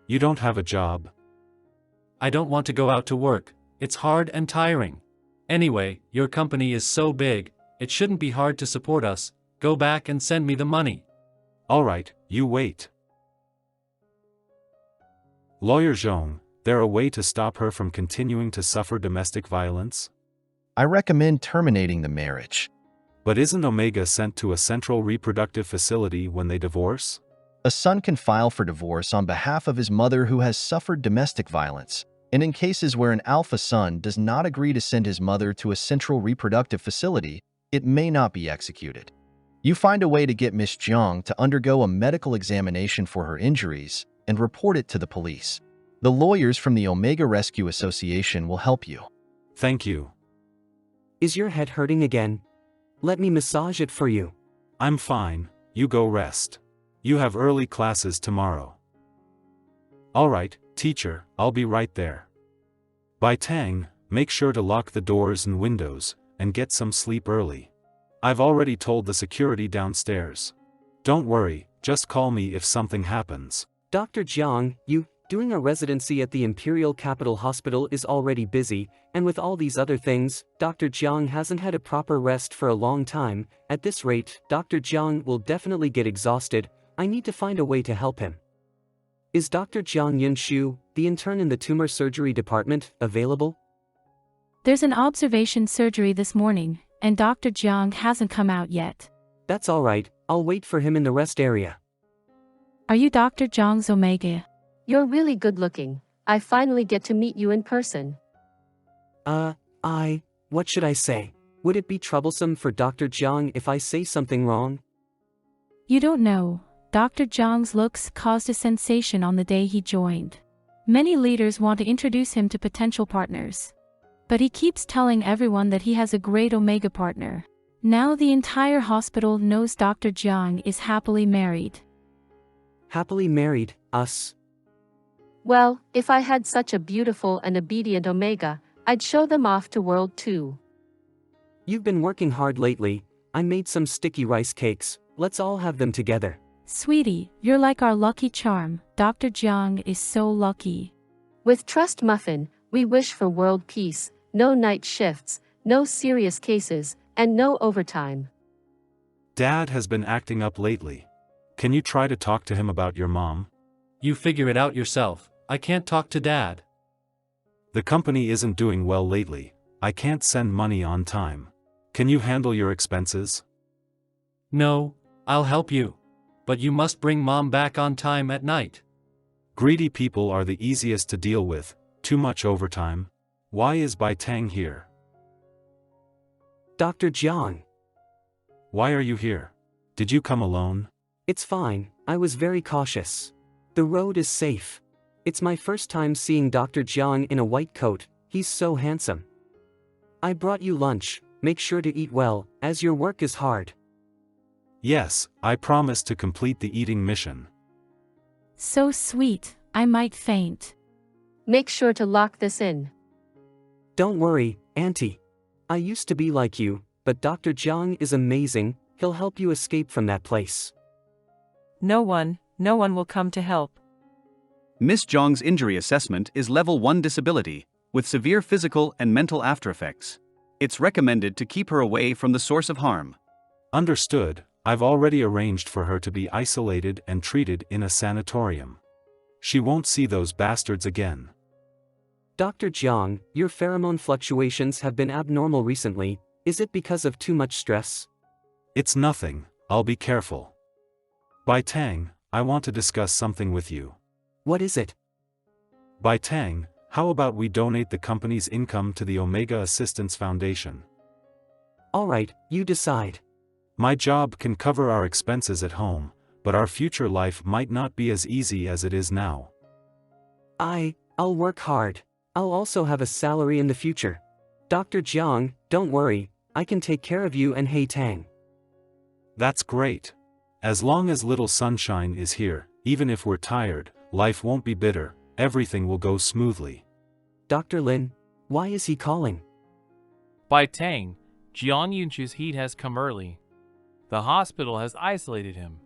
You don't have a job. I don't want to go out to work. It's hard and tiring. Anyway, your company is so big, it shouldn't be hard to support us. Go back and send me the money. Alright, you wait. Lawyer Zhong, there a way to stop her from continuing to suffer domestic violence? I recommend terminating the marriage. But isn't Omega sent to a central reproductive facility when they divorce? A son can file for divorce on behalf of his mother who has suffered domestic violence, and in cases where an alpha son does not agree to send his mother to a central reproductive facility, it may not be executed. You find a way to get Miss Jiang to undergo a medical examination for her injuries and report it to the police. The lawyers from the Omega Rescue Association will help you. Thank you. Is your head hurting again? Let me massage it for you. I'm fine, you go rest. You have early classes tomorrow. Alright, teacher, I'll be right there. Baitang, make sure to lock the doors and windows, and get some sleep early. I've already told the security downstairs. Don't worry, just call me if something happens. Dr. Jiang, doing a residency at the Imperial Capital Hospital is already busy, and with all these other things, Dr. Jiang hasn't had a proper rest for a long time. At this rate, Dr. Jiang will definitely get exhausted. I need to find a way to help him. Is Dr. Jiang Yunshu, the intern in the tumor surgery department, available? There's an observation surgery this morning, and Dr. Jiang hasn't come out yet. That's alright, I'll wait for him in the rest area. Are you Dr. Zhang's Omega? You're really good looking. I finally get to meet you in person. What should I say? Would it be troublesome for Dr. Jiang if I say something wrong? You don't know. Dr. Zhang's looks caused a sensation on the day he joined. Many leaders want to introduce him to potential partners. But he keeps telling everyone that he has a great Omega partner. Now the entire hospital knows Dr. Jiang is happily married. Happily married, us? Well, if I had such a beautiful and obedient Omega, I'd show them off to world too. You've been working hard lately. I made some sticky rice cakes. Let's all have them together. Sweetie, you're like our lucky charm. Dr. Jiang is so lucky. With Trust Muffin, we wish for world peace, no night shifts, no serious cases, and no overtime. Dad has been acting up lately. Can you try to talk to him about your mom? You figure it out yourself. I can't talk to Dad. The company isn't doing well lately. I can't send money on time. Can you handle your expenses? No, I'll help you. But you must bring Mom back on time at night. Greedy people are the easiest to deal with. Too much overtime. Why is Bai Tang here? Dr. Jang. Why are you here? Did you come alone? It's fine, I was very cautious. The road is safe. It's my first time seeing Dr. Jang in a white coat, he's so handsome. I brought you lunch, make sure to eat well, as your work is hard. Yes, I promise to complete the eating mission. So sweet, I might faint. Make sure to lock this in. Don't worry, Auntie. I used to be like you, but Dr. Jang is amazing, he'll help you escape from that place. No one will come to help. Miss Jang's injury assessment is level 1 disability, with severe physical and mental aftereffects. It's recommended to keep her away from the source of harm. Understood. I've already arranged for her to be isolated and treated in a sanatorium. She won't see those bastards again. Dr. Jang, your pheromone fluctuations have been abnormal recently. Is it because of too much stress? It's nothing, I'll be careful. Bai Tang, I want to discuss something with you. What is it? Bai Tang, how about we donate the company's income to the Omega Assistance Foundation? Alright, you decide. My job can cover our expenses at home, but our future life might not be as easy as it is now. I'll work hard. I'll also have a salary in the future. Dr. Jang, don't worry, I can take care of you and Hei Tang. That's great. As long as little sunshine is here, even if we're tired, life won't be bitter, everything will go smoothly. Dr. Lin, why is he calling? Bai Tang, Jian Yunchu's heat has come early. The hospital has isolated him.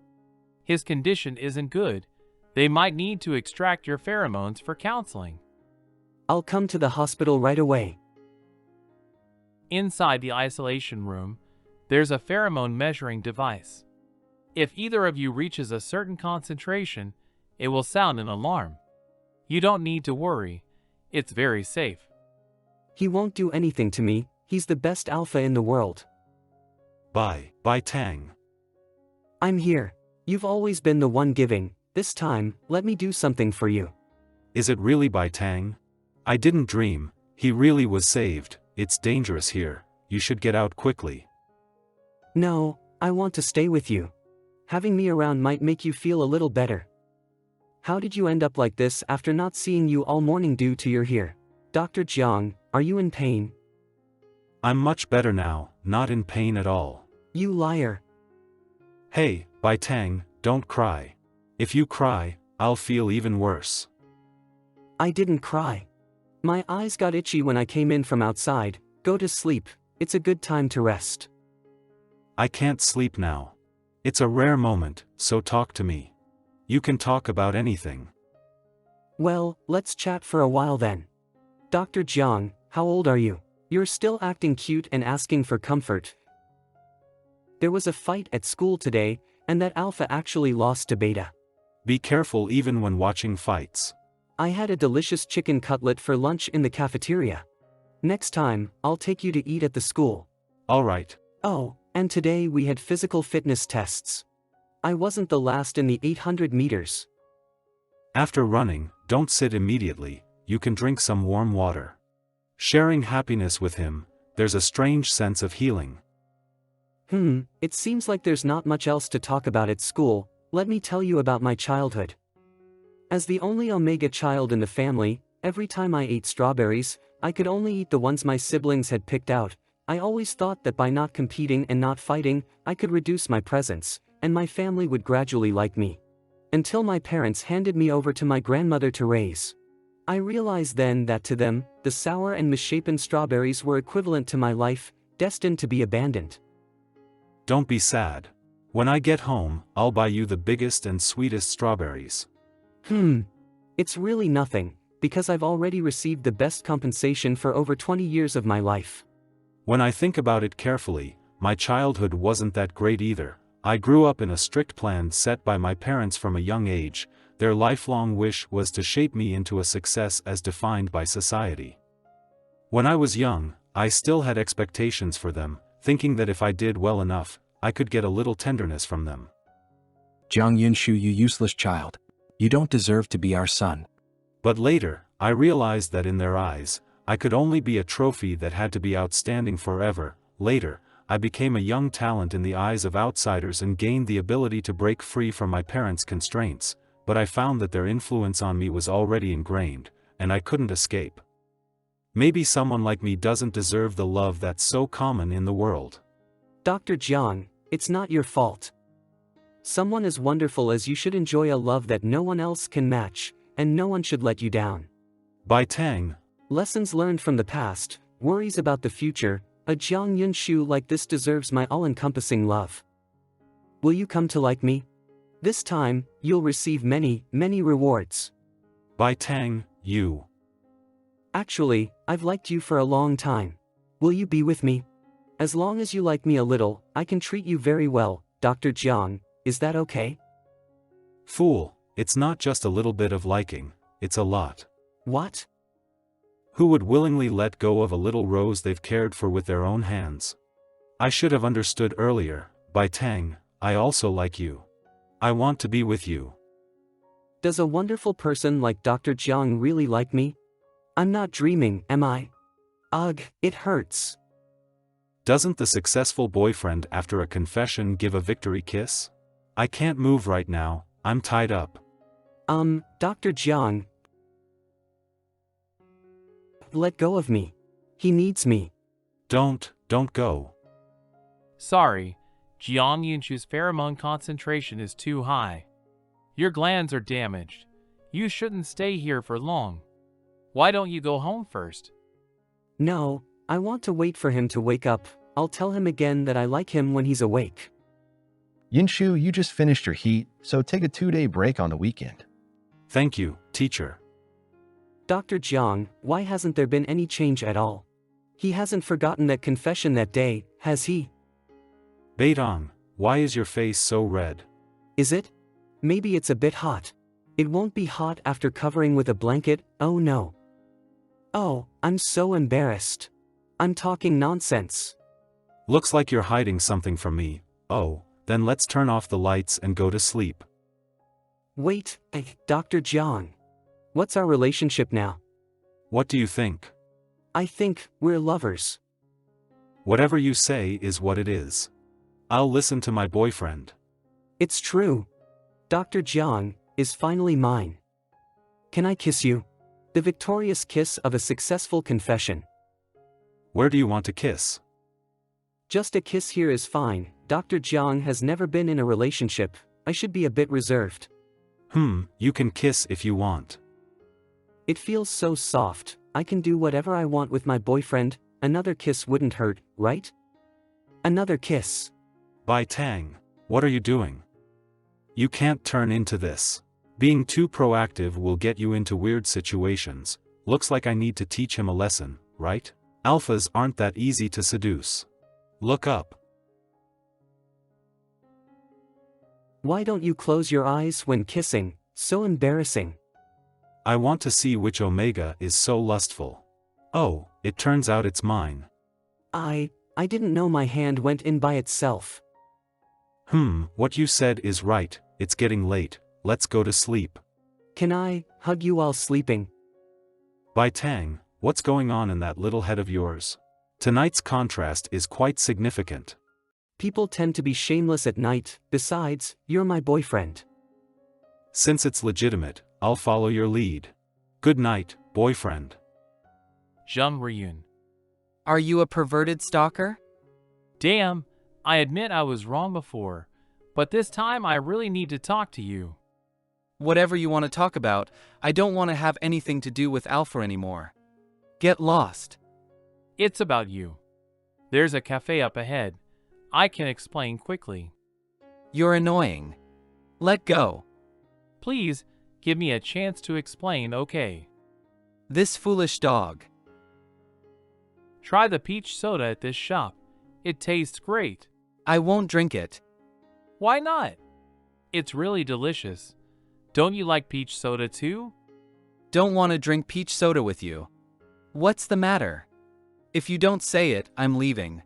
His condition isn't good. They might need to extract your pheromones for counseling. I'll come to the hospital right away. Inside the isolation room, there's a pheromone measuring device. If either of you reaches a certain concentration, it will sound an alarm. You don't need to worry. It's very safe. He won't do anything to me, he's the best alpha in the world. Bai Tang. I'm here. You've always been the one giving. This time, let me do something for you. Is it really Bai Tang? I didn't dream. He really was saved. It's dangerous here. You should get out quickly. No, I want to stay with you. Having me around might make you feel a little better. How did you end up like this after not seeing you all morning due to your here? Dr. Jang, are you in pain? I'm much better now, not in pain at all. You liar. Hey, Bai Tang, don't cry. If you cry, I'll feel even worse. I didn't cry. My eyes got itchy when I came in from outside. Go to sleep, it's a good time to rest. I can't sleep now. It's a rare moment, so talk to me. You can talk about anything. Well, let's chat for a while then. Dr. Jang, how old are you? You're still acting cute and asking for comfort. There was a fight at school today, and that alpha actually lost to beta. Be careful even when watching fights. I had a delicious chicken cutlet for lunch in the cafeteria. Next time, I'll take you to eat at the school. Alright. Oh, and today we had physical fitness tests. I wasn't the last in the 800 meters. After running, don't sit immediately, you can drink some warm water. Sharing happiness with him, there's a strange sense of healing. It seems like there's not much else to talk about at school. Let me tell you about my childhood. As the only Omega child in the family, every time I ate strawberries, I could only eat the ones my siblings had picked out. I always thought that by not competing and not fighting, I could reduce my presence, and my family would gradually like me. Until my parents handed me over to my grandmother to raise. I realized then that to them, the sour and misshapen strawberries were equivalent to my life, destined to be abandoned. Don't be sad. When I get home, I'll buy you the biggest and sweetest strawberries. It's really nothing. because I've already received the best compensation for over 20 years of my life. When I think about it carefully, my childhood wasn't that great either. I grew up in a strict plan set by my parents from a young age. Their lifelong wish was to shape me into a success as defined by society. When I was young, I still had expectations for them, thinking that if I did well enough, I could get a little tenderness from them. Jang Yunshu, you useless child. You don't deserve to be our son. But later, I realized that in their eyes, I could only be a trophy that had to be outstanding forever. Later, I became a young talent in the eyes of outsiders and gained the ability to break free from my parents' constraints, but I found that their influence on me was already ingrained, and I couldn't escape. Maybe someone like me doesn't deserve the love that's so common in the world. Dr. Jang, it's not your fault. Someone as wonderful as you should enjoy a love that no one else can match, and no one should let you down. By Tang. Lessons learned from the past, worries about the future, a Jang Yunshu like this deserves my all-encompassing love. Will you come to like me? This time, you'll receive many, many rewards. By Tang, you. Actually, I've liked you for a long time. Will you be with me? As long as you like me a little, I can treat you very well, Dr. Jang, is that okay? Fool, it's not just a little bit of liking, it's a lot. What? Who would willingly let go of a little rose they've cared for with their own hands? I should have understood earlier. By Tang, I also like you. I want to be with you. Does a wonderful person like Dr. Jang really like me? I'm not dreaming, am I? Ugh, it hurts. Doesn't the successful boyfriend after a confession give a victory kiss? I can't move right now, I'm tied up. Dr. Jang. Let go of me. He needs me. Don't go. Sorry, Jiang Yunshu's pheromone concentration is too high. Your glands are damaged. You shouldn't stay here for long. Why don't you go home first? No, I want to wait for him to wake up. I'll tell him again that I like him when he's awake. Yunshu, you just finished your heat, so take a 2-day break on the weekend. Thank you, teacher. Dr. Jang, why hasn't there been any change at all? He hasn't forgotten that confession that day, has he? Beidong, why is your face so red? Is it? Maybe it's a bit hot. It won't be hot after covering with a blanket, oh no. Oh, I'm so embarrassed. I'm talking nonsense. Looks like you're hiding something from me. Oh, then let's turn off the lights and go to sleep. Wait, Dr. Jang. What's our relationship now? What do you think? I think we're lovers. Whatever you say is what it is. I'll listen to my boyfriend. It's true. Dr. Jang is finally mine. Can I kiss you? The victorious kiss of a successful confession. Where do you want to kiss? Just a kiss here is fine. Dr. Jang has never been in a relationship. I should be a bit reserved. You can kiss if you want. It feels so soft. I can do whatever I want with my boyfriend. Another kiss wouldn't hurt, right? Another kiss. By Tang, what are you doing? You can't turn into this. Being too proactive will get you into weird situations. Looks like I need to teach him a lesson, right? Alphas aren't that easy to seduce. Look up. Why don't you close your eyes when kissing? So embarrassing. I want to see which Omega is so lustful. Oh, it turns out it's mine. I didn't know my hand went in by itself. What you said is right, it's getting late, let's go to sleep. Can I hug you while sleeping? By Tang, what's going on in that little head of yours? Tonight's contrast is quite significant. People tend to be shameless at night, besides, you're my boyfriend. Since it's legitimate, I'll follow your lead. Good night, boyfriend. Zheng Riyun. Are you a perverted stalker? Damn, I admit I was wrong before, but this time I really need to talk to you. Whatever you want to talk about, I don't want to have anything to do with Alpha anymore. Get lost. It's about you. There's a cafe up ahead. I can explain quickly. You're annoying. Let go. Please, give me a chance to explain, okay? This foolish dog. Try the peach soda at this shop. It tastes great. I won't drink it. Why not? It's really delicious. Don't you like peach soda too? Don't want to drink peach soda with you. What's the matter? If you don't say it, I'm leaving.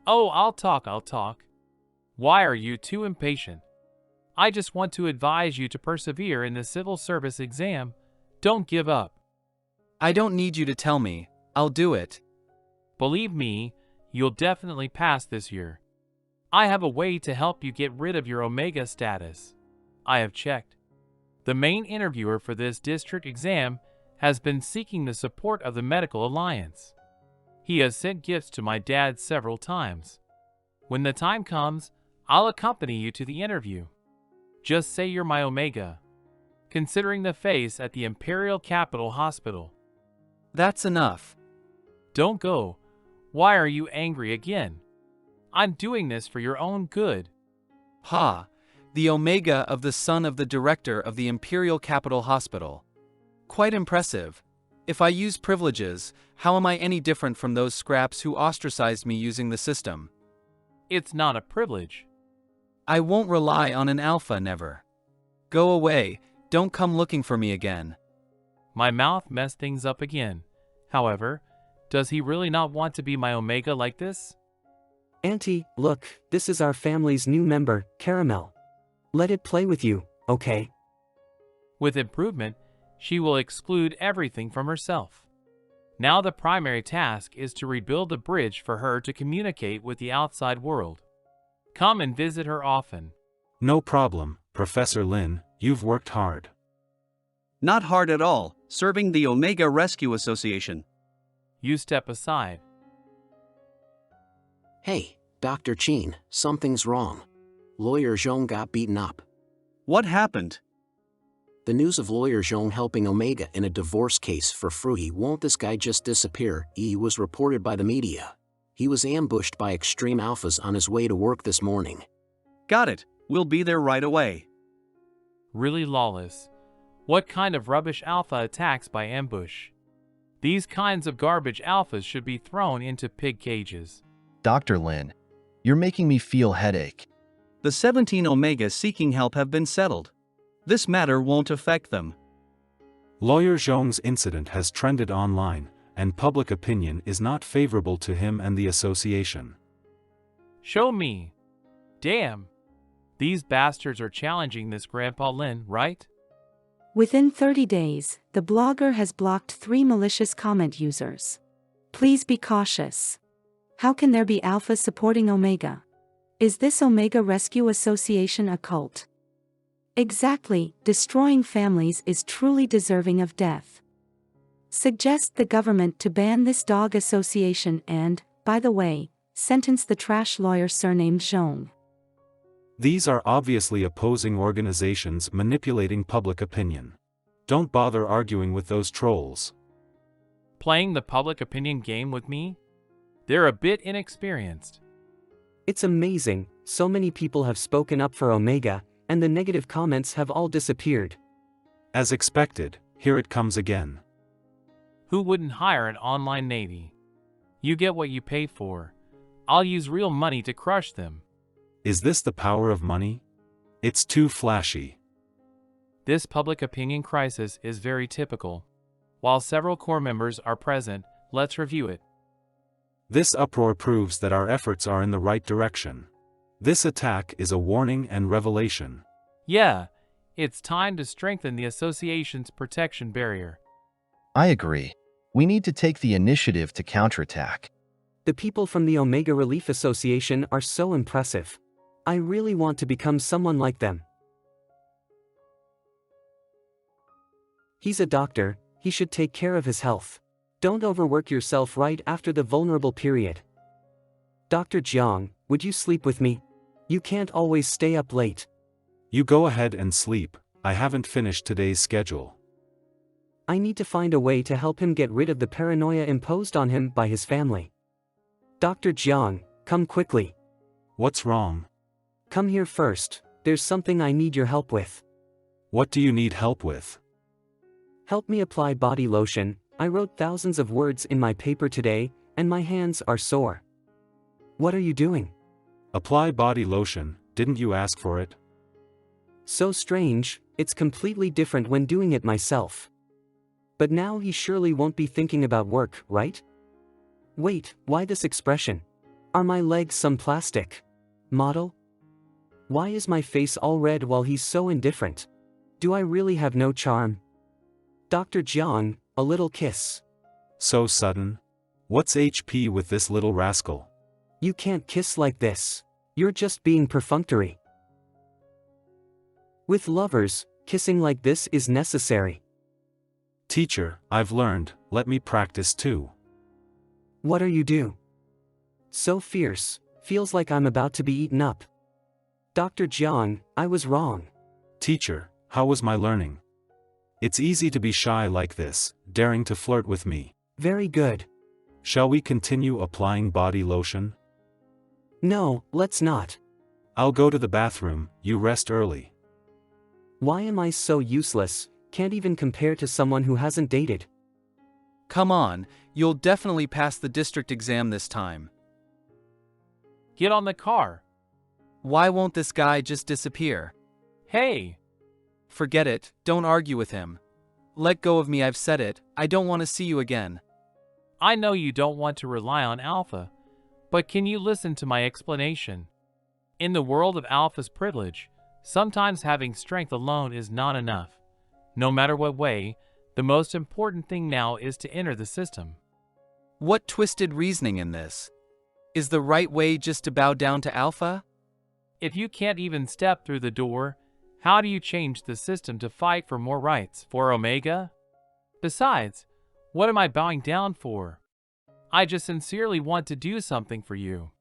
Oh, I'll talk. Why are you too impatient? I just want to advise you to persevere in the civil service exam. Don't give up. I don't need you to tell me. I'll do it. Believe me, you'll definitely pass this year. I have a way to help you get rid of your Omega status. I have checked. The main interviewer for this district exam has been seeking the support of the Medical Alliance. He has sent gifts to my dad several times. When the time comes, I'll accompany you to the interview. Just say you're my Omega. Considering the face at the Imperial Capital Hospital. That's enough. Don't go. Why are you angry again? I'm doing this for your own good. Ha! The Omega of the son of the director of the Imperial Capital Hospital. Quite impressive. If I use privileges, how am I any different from those scraps who ostracized me using the system? It's not a privilege. I won't rely on an alpha, never. Go away, don't come looking for me again. My mouth messed things up again. However, does he really not want to be my Omega like this? Auntie, look, this is our family's new member, Caramel. Let it play with you, okay? With improvement, she will exclude everything from herself. Now the primary task is to rebuild the bridge for her to communicate with the outside world. Come and visit her often. No problem, Professor Lin, you've worked hard. Not hard at all, serving the Omega Rescue Association. You step aside. Hey, Dr. Chin, something's wrong. Lawyer Zhong got beaten up. What happened? The news of Lawyer Zhong helping Omega in a divorce case for Fruhi. Won't this guy just disappear? He was reported by the media. He was ambushed by extreme alphas on his way to work this morning. Got it. We'll be there right away. Really lawless. What kind of rubbish alpha attacks by ambush? These kinds of garbage alphas should be thrown into pig cages. Dr. Lin, you're making me feel headache. The 17 Omegas seeking help have been settled. This matter won't affect them. Lawyer Zhong's incident has trended online, and public opinion is not favorable to him and the association. Show me. Damn. These bastards are challenging this Grandpa Lin, right? Within 30 days, the blogger has blocked 3 malicious comment users. Please be cautious. How can there be alpha supporting Omega? Is this Omega Rescue Association a cult? Exactly, destroying families is truly deserving of death. Suggest the government to ban this dog association and, by the way, sentence the trash lawyer surnamed Zhong. These are obviously opposing organizations manipulating public opinion. Don't bother arguing with those trolls. Playing the public opinion game with me? They're a bit inexperienced. It's amazing, so many people have spoken up for Omega, and the negative comments have all disappeared. As expected, here it comes again. Who wouldn't hire an online navy? You get what you pay for. I'll use real money to crush them. Is this the power of money? It's too flashy. This public opinion crisis is very typical. While several core members are present, let's review it. This uproar proves that our efforts are in the right direction. This attack is a warning and revelation. Yeah, it's time to strengthen the association's protection barrier. I agree. We need to take the initiative to counterattack. The people from the Omega Relief Association are so impressive. I really want to become someone like them. He's a doctor, he should take care of his health. Don't overwork yourself right after the vulnerable period. Dr. Jang, would you sleep with me? You can't always stay up late. You go ahead and sleep, I haven't finished today's schedule. I need to find a way to help him get rid of the paranoia imposed on him by his family. Dr. Jang, come quickly. What's wrong? Come here first, there's something I need your help with. What do you need help with? Help me apply body lotion, I wrote thousands of words in my paper today, and my hands are sore. What are you doing? Apply body lotion, didn't you ask for it? So strange, it's completely different when doing it myself. But now he surely won't be thinking about work, right? Wait, why this expression? Are my legs some plastic model? Why is my face all red while he's so indifferent? Do I really have no charm? Dr. Jang, a little kiss. So sudden? What's HP with this little rascal? You can't kiss like this. You're just being perfunctory. With lovers, kissing like this is necessary. Teacher, I've learned, let me practice too. What are you do? So fierce, feels like I'm about to be eaten up. Dr. Jang, I was wrong. Teacher, how was my learning? It's easy to be shy like this, daring to flirt with me. Very good. Shall we continue applying body lotion? No, let's not. I'll go to the bathroom, you rest early. Why am I so useless, can't even compare to someone who hasn't dated? Come on, you'll definitely pass the district exam this time. Get on the car. Why won't this guy just disappear? Hey! Forget it, don't argue with him. Let go of me, I've said it, I don't want to see you again. I know you don't want to rely on Alpha, but can you listen to my explanation? In the world of Alpha's privilege, sometimes having strength alone is not enough. No matter what way, the most important thing now is to enter the system. What twisted reasoning in this? Is the right way just to bow down to Alpha? If you can't even step through the door, how do you change the system to fight for more rights for Omega? Besides, what am I bowing down for? I just sincerely want to do something for you.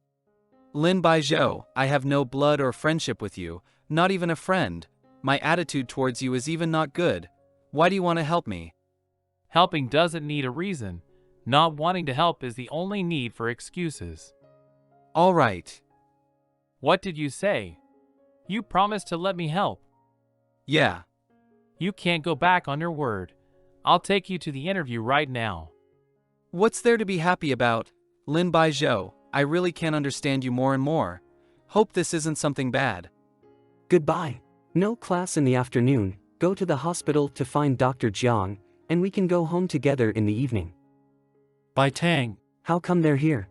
Lin Baizhou, I have no blood or friendship with you, not even a friend. My attitude towards you is even not good. Why do you want to help me? Helping doesn't need a reason. Not wanting to help is the only need for excuses. All right. What did you say? You promised to let me help. Yeah. You can't go back on your word. I'll take you to the interview right now. What's there to be happy about? Lin Baizhou, I really can't understand you more and more. Hope this isn't something bad. Goodbye. No class in the afternoon, go to the hospital to find Dr. Jiang, and we can go home together in the evening. Bai Tang. How come they're here?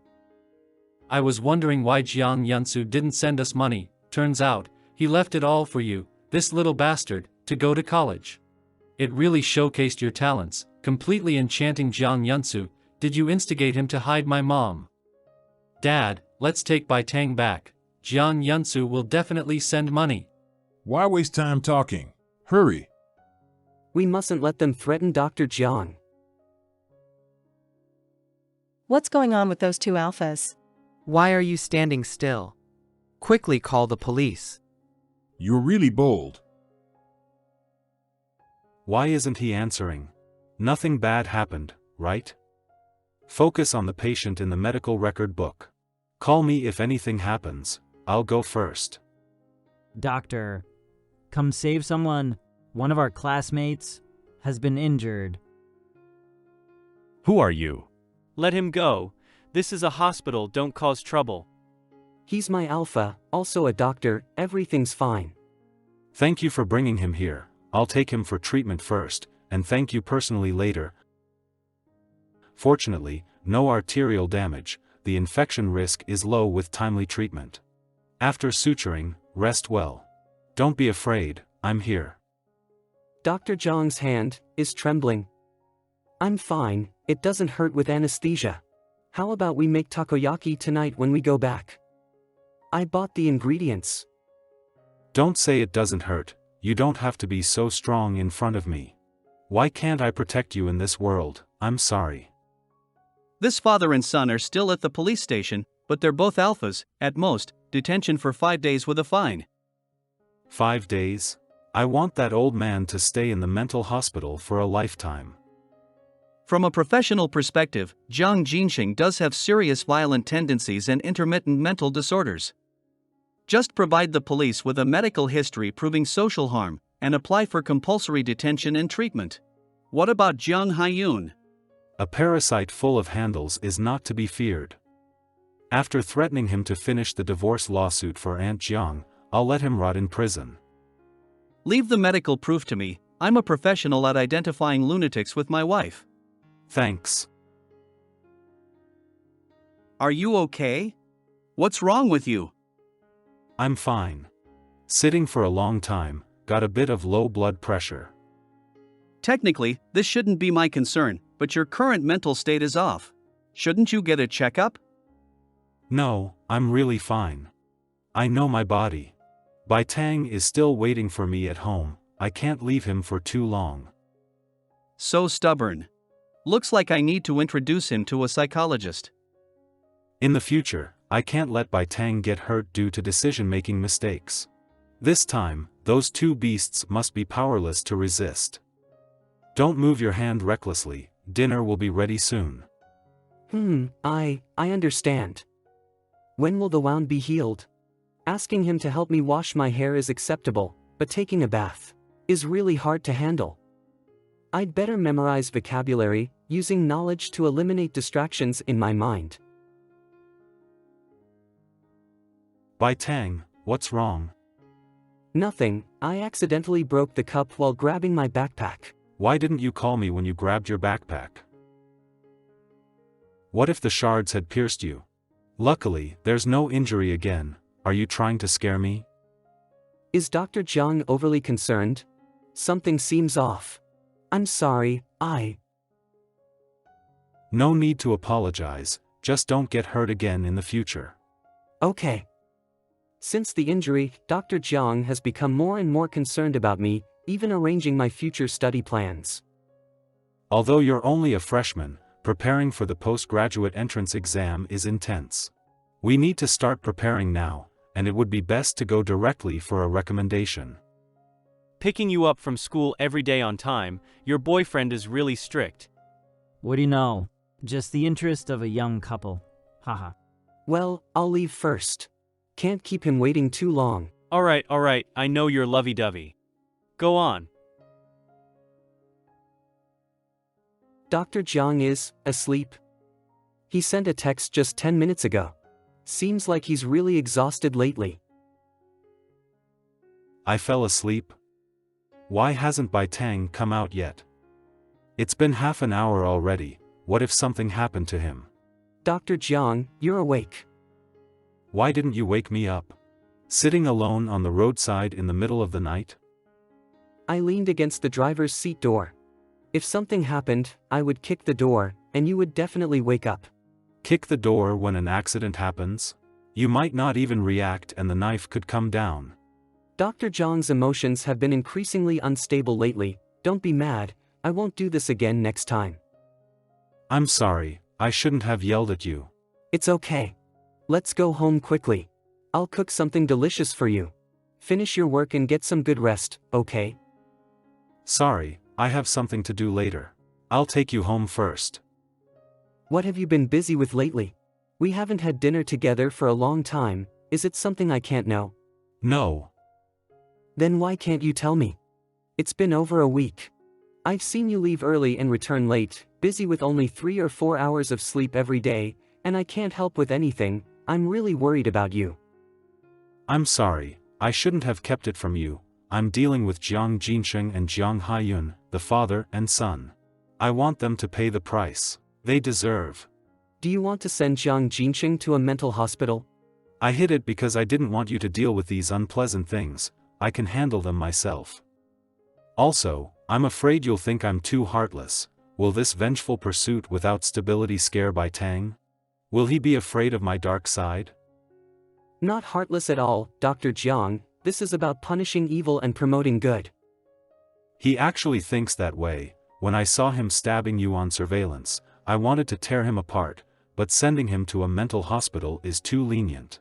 I was wondering why Jiang Yunsu didn't send us money. Turns out, he left it all for you, this little bastard, to go to college. It really showcased your talents, completely enchanting Jiang Yunsu. Did you instigate him to hide my mom? Dad, let's take Bai Tang back. Jiang Yunsu will definitely send money. Why waste time talking? Hurry. We mustn't let them threaten Dr. Jiang. What's going on with those two alphas? Why are you standing still? Quickly call the police. You're really bold. Why isn't he answering? Nothing bad happened, right? Focus on the patient in the medical record book. Call me if anything happens. I'll go first. Doctor, come save someone. One of our classmates has been injured. Who are you? Let him go. This is a hospital, don't cause trouble. He's my alpha, also a doctor, everything's fine. Thank you for bringing him here. I'll take him for treatment first, and thank you personally later. Fortunately, no arterial damage, the infection risk is low with timely treatment. After suturing, rest well. Don't be afraid, I'm here. Dr. Zhang's hand is trembling. I'm fine, it doesn't hurt with anesthesia. How about we make takoyaki tonight when we go back? I bought the ingredients. Don't say it doesn't hurt, you don't have to be so strong in front of me. Why can't I protect you in this world? I'm sorry. This father and son are still at the police station, but they're both alphas, at most, detention for 5 days with a fine. 5 days? I want that old man to stay in the mental hospital for a lifetime. From a professional perspective, Zhang Jinxing does have serious violent tendencies and intermittent mental disorders. Just provide the police with a medical history proving social harm, and apply for compulsory detention and treatment. What about Jiang Haiyun? A parasite full of handles is not to be feared. After threatening him to finish the divorce lawsuit for Aunt Jang, I'll let him rot in prison. Leave the medical proof to me. I'm a professional at identifying lunatics with my wife. Thanks. Are you okay? What's wrong with you? I'm fine. Sitting for a long time, got a bit of low blood pressure. Technically, this shouldn't be my concern, but your current mental state is off. Shouldn't you get a checkup? No, I'm really fine. I know my body. Bai Tang is still waiting for me at home. I can't leave him for too long. So stubborn. Looks like I need to introduce him to a psychologist. In the future, I can't let Bai Tang get hurt due to decision-making mistakes. This time, those two beasts must be powerless to resist. Don't move your hand recklessly, dinner will be ready soon. I understand. When will the wound be healed? Asking him to help me wash my hair is acceptable, but taking a bath is really hard to handle. I'd better memorize vocabulary, using knowledge to eliminate distractions in my mind. Bai Tang, what's wrong? Nothing, I accidentally broke the cup while grabbing my backpack. Why didn't you call me when you grabbed your backpack? What if the shards had pierced you? Luckily, there's no injury again. Are you trying to scare me? Is Dr. Jang overly concerned? Something seems off. I'm sorry, No need to apologize, just don't get hurt again in the future. Okay. Since the injury, Dr. Jang has become more and more concerned about me, even arranging my future study plans. Although you're only a freshman, preparing for the postgraduate entrance exam is intense. We need to start preparing now, and it would be best to go directly for a recommendation. Picking you up from school every day on time, your boyfriend is really strict. What do you know? Just the interest of a young couple. Haha. Well, I'll leave first. Can't keep him waiting too long. Alright, I know you're lovey-dovey. Go on. Dr. Jang is asleep. He sent a text just 10 minutes ago. Seems like he's really exhausted lately. I fell asleep. Why hasn't Bai Tang come out yet? It's been half an hour already. What if something happened to him? Dr. Jang, you're awake. Why didn't you wake me up? Sitting alone on the roadside in the middle of the night? I leaned against the driver's seat door. If something happened, I would kick the door, and you would definitely wake up. Kick the door when an accident happens? You might not even react and the knife could come down. Dr. Jang's emotions have been increasingly unstable lately. Don't be mad, I won't do this again next time. I'm sorry, I shouldn't have yelled at you. It's okay. Let's go home quickly. I'll cook something delicious for you. Finish your work and get some good rest, okay? Sorry, I have something to do later. I'll take you home first. What have you been busy with lately? We haven't had dinner together for a long time. Is it something I can't know? No. Then why can't you tell me? It's been over a week. I've seen you leave early and return late, busy with only 3 or 4 hours of sleep every day, and I can't help with anything. I'm really worried about you. I'm sorry, I shouldn't have kept it from you. I'm dealing with Jiang Jinsheng and Jiang Haiyun, the father and son. I want them to pay the price they deserve. Do you want to send Jiang Jinsheng to a mental hospital? I hid it because I didn't want you to deal with these unpleasant things. I can handle them myself. Also, I'm afraid you'll think I'm too heartless. Will this vengeful pursuit without stability scare Bai Tang? Will he be afraid of my dark side? Not heartless at all, Dr. Jiang. This is about punishing evil and promoting good. He actually thinks that way. When I saw him stabbing you on surveillance, I wanted to tear him apart, but sending him to a mental hospital is too lenient.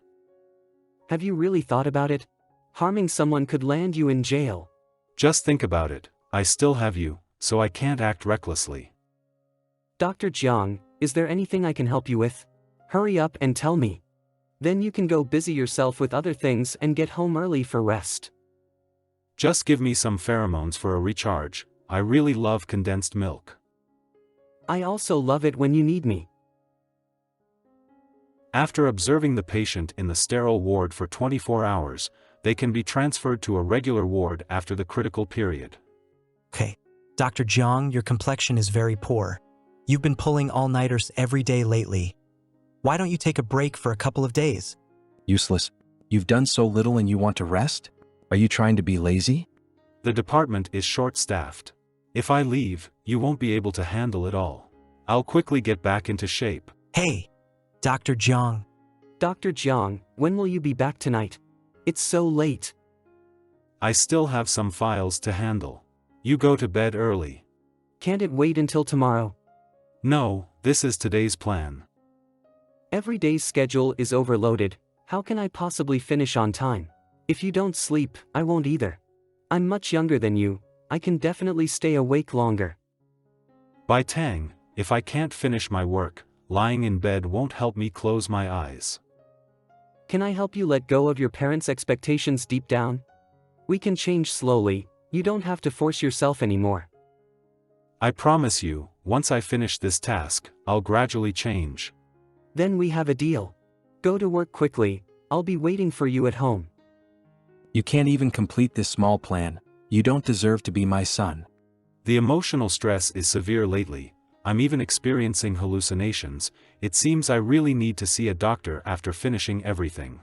Have you really thought about it? Harming someone could land you in jail. Just think about it. I still have you, so I can't act recklessly. Dr. Jiang, is there anything I can help you with? Hurry up and tell me. Then you can go busy yourself with other things and get home early for rest. Just give me some pheromones for a recharge. I really love condensed milk. I also love it when you need me. After observing the patient in the sterile ward for 24 hours, they can be transferred to a regular ward after the critical period. Okay, Dr. Jang, your complexion is very poor. You've been pulling all-nighters every day lately. Why don't you take a break for a couple of days? Useless. You've done so little and you want to rest? Are you trying to be lazy? The department is short-staffed. If I leave, you won't be able to handle it all. I'll quickly get back into shape. Hey, Dr. Jang. Dr. Jang, when will you be back tonight? It's so late. I still have some files to handle. You go to bed early. Can't it wait until tomorrow? No, this is today's plan. Every day's schedule is overloaded. How can I possibly finish on time? If you don't sleep, I won't either. I'm much younger than you. I can definitely stay awake longer. By Tang, if I can't finish my work, lying in bed won't help me close my eyes. Can I help you let go of your parents' expectations deep down? We can change slowly. You don't have to force yourself anymore. I promise you, once I finish this task, I'll gradually change. Then we have a deal. Go to work quickly. I'll be waiting for you at home. You can't even complete this small plan. You don't deserve to be my son. The emotional stress is severe lately. I'm even experiencing hallucinations. It seems I really need to see a doctor after finishing everything.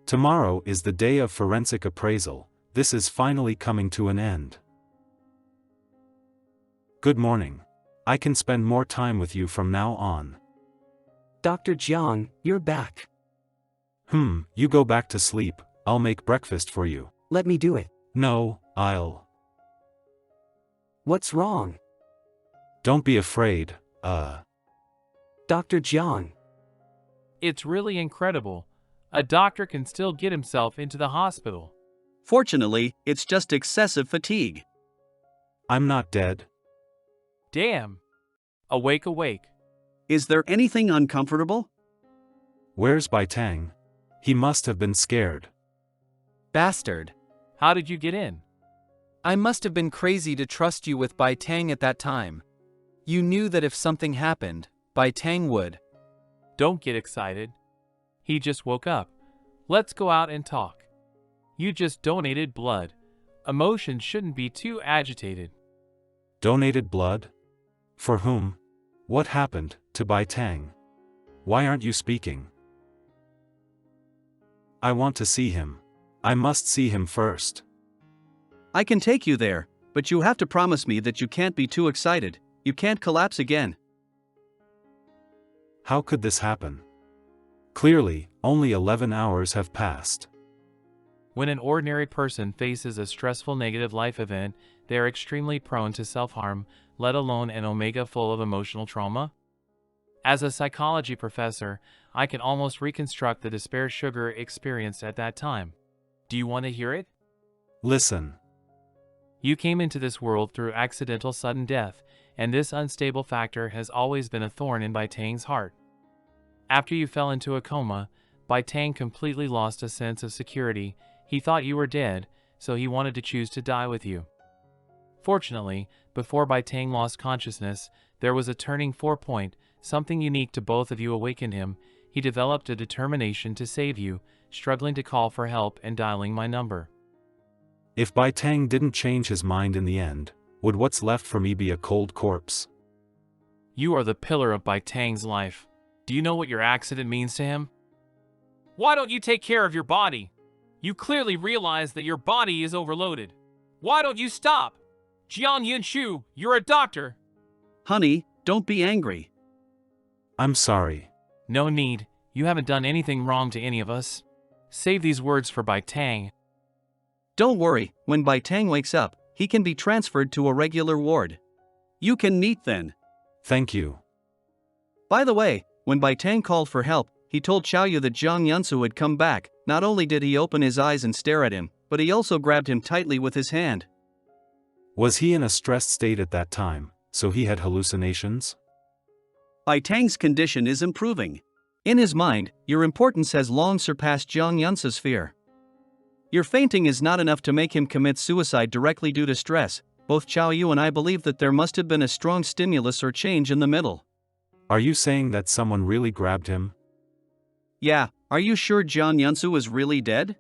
Tomorrow is the day of forensic appraisal. This is finally coming to an end. Good morning. I can spend more time with you from now on. Dr. Jang, you're back. You go back to sleep. I'll make breakfast for you. Let me do it. No, I'll. What's wrong? Don't be afraid, Dr. Jang. It's really incredible. A doctor can still get himself into the hospital. Fortunately, it's just excessive fatigue. I'm not dead. Damn. Awake, awake. Is there anything uncomfortable? Where's Bai Tang? He must have been scared. Bastard. How did you get in? I must have been crazy to trust you with Bai Tang at that time. You knew that if something happened, Bai Tang would. Don't get excited. He just woke up. Let's go out and talk. You just donated blood. Emotions shouldn't be too agitated. Donated blood? For whom? What happened to Bai Tang? Why aren't you speaking? I want to see him. I must see him first. I can take you there, but you have to promise me that you can't be too excited. You can't collapse again. How could this happen? Clearly, only 11 hours have passed. When an ordinary person faces a stressful negative life event, they are extremely prone to self-harm, let alone an omega full of emotional trauma. As a psychology professor, I can almost reconstruct the despair Sugar experienced at that time. Do you want to hear it? Listen. You came into this world through accidental sudden death, and this unstable factor has always been a thorn in Bai Tang's heart. After you fell into a coma, Bai Tang completely lost a sense of security. He thought you were dead, so he wanted to choose to die with you. Fortunately, before Bai Tang lost consciousness, there was a turning point. Something unique to both of you awakened him. He developed a determination to save you, struggling to call for help and dialing my number. If Bai Tang didn't change his mind in the end, would what's left for me be a cold corpse? You are the pillar of Bai Tang's life. Do you know what your accident means to him? Why don't you take care of your body? You clearly realize that your body is overloaded. Why don't you stop? Jian Yunshu, you're a doctor. Honey, don't be angry. I'm sorry. No need. You haven't done anything wrong to any of us. Save these words for Bai Tang. Don't worry, when Bai Tang wakes up, he can be transferred to a regular ward. You can meet then. Thank you. By the way, when Bai Tang called for help, he told Xiaoyu that Zhang Yunsu had come back. Not only did he open his eyes and stare at him, but he also grabbed him tightly with his hand. Was he in a stressed state at that time, so he had hallucinations? Bai Tang's condition is improving. In his mind, your importance has long surpassed Zhang Yunsu's fear. Your fainting is not enough to make him commit suicide directly due to stress, both Xiao Yu and I believe that there must have been a strong stimulus or change in the middle. Are you saying that someone really grabbed him? Yeah, are you sure Jiang Yunsu is really dead?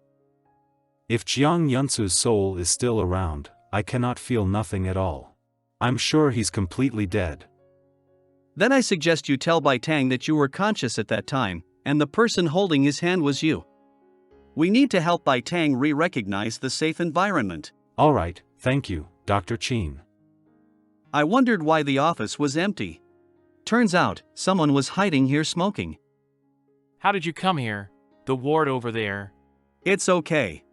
If Jiang Yunsu's soul is still around, I cannot feel nothing at all. I'm sure he's completely dead. Then I suggest you tell Bai Tang that you were conscious at that time, and the person holding his hand was you. We need to help Bai Tang re-recognize the safe environment. All right, thank you, Dr. Chin. I wondered why the office was empty. Turns out, someone was hiding here smoking. How did you come here? The ward over there. It's okay.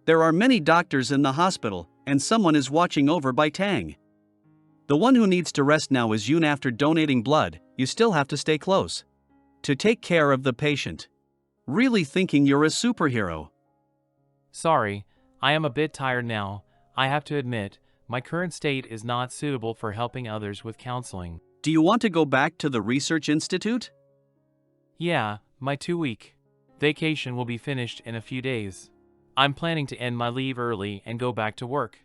There are many doctors in the hospital, and someone is watching over Bai Tang. The one who needs to rest now is Yun. After donating blood, you still have to stay close to take care of the patient. Really thinking you're a superhero. Sorry, I am a bit tired now. I have to admit, my current state is not suitable for helping others with counseling. Do you want to go back to the research institute? Yeah, my 2-week vacation will be finished in a few days. I'm planning to end my leave early and go back to work.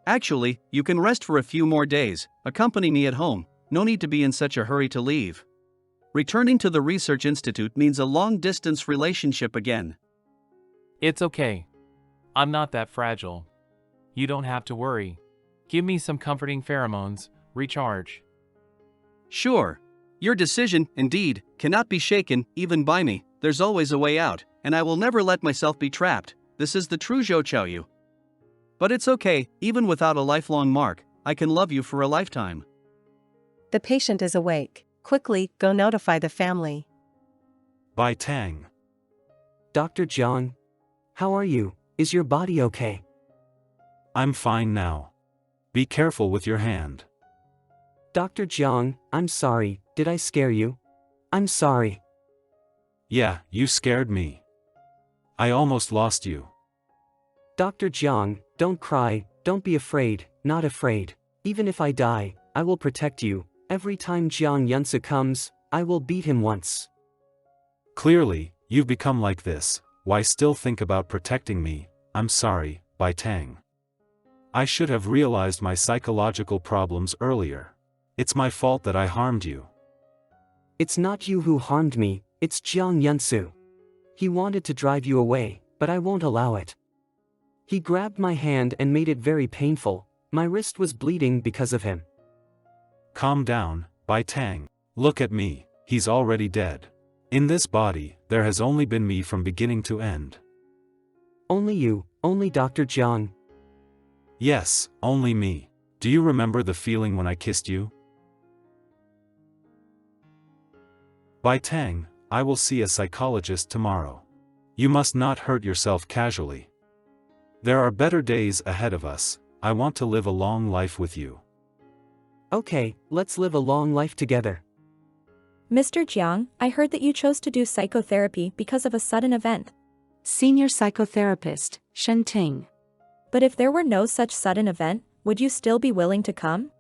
Actually, you can rest for a few more days. Accompany me at home. No need to be in such a hurry to leave. Returning to the research institute means a long-distance relationship again. It's okay. I'm not that fragile. You don't have to worry. Give me some comforting pheromones, recharge. Sure. Your decision, indeed, cannot be shaken, even by me. There's always a way out, and I will never let myself be trapped. This is the true Zhou Qiaoyu. But it's okay, even without a lifelong mark, I can love you for a lifetime. The patient is awake. Quickly, go notify the family. Bai Tang. Dr. Jiang, how are you? Is your body okay? I'm fine now. Be careful with your hand. Dr. Jiang, I'm sorry, did I scare you? I'm sorry. Yeah, you scared me. I almost lost you. Dr. Jiang, don't cry, don't be afraid, not afraid. Even if I die, I will protect you. Every time Jiang Yunsu comes, I will beat him once. Clearly, you've become like this. Why still think about protecting me? I'm sorry, Bai Tang. I should have realized my psychological problems earlier. It's my fault that I harmed you. It's not you who harmed me, it's Jiang Yunsu. He wanted to drive you away, but I won't allow it. He grabbed my hand and made it very painful. My wrist was bleeding because of him. Calm down, Bai Tang. Look at me, he's already dead. In this body, there has only been me from beginning to end. Only you, only Dr. Jiang. Yes, only me. Do you remember the feeling when I kissed you? Bai Tang, I will see a psychologist tomorrow. You must not hurt yourself casually. There are better days ahead of us. I want to live a long life with you. Okay, let's live a long life together. Mr. Jiang, I heard that you chose to do psychotherapy because of a sudden event. Senior psychotherapist, Shen Ting. But if there were no such sudden event, would you still be willing to come?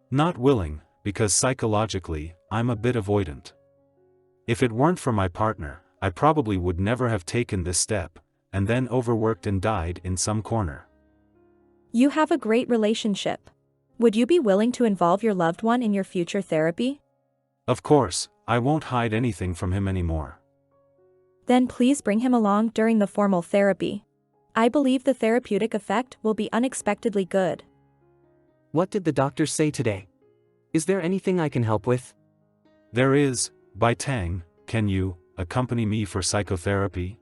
Not willing, because psychologically, I'm a bit avoidant. If it weren't for my partner, I probably would never have taken this step, and then overworked and died in some corner. You have a great relationship. Would you be willing to involve your loved one in your future therapy? Of course, I won't hide anything from him anymore. Then please bring him along during the formal therapy. I believe the therapeutic effect will be unexpectedly good. What did the doctor say today? Is there anything I can help with? There is. Bai Tang, can you accompany me for psychotherapy?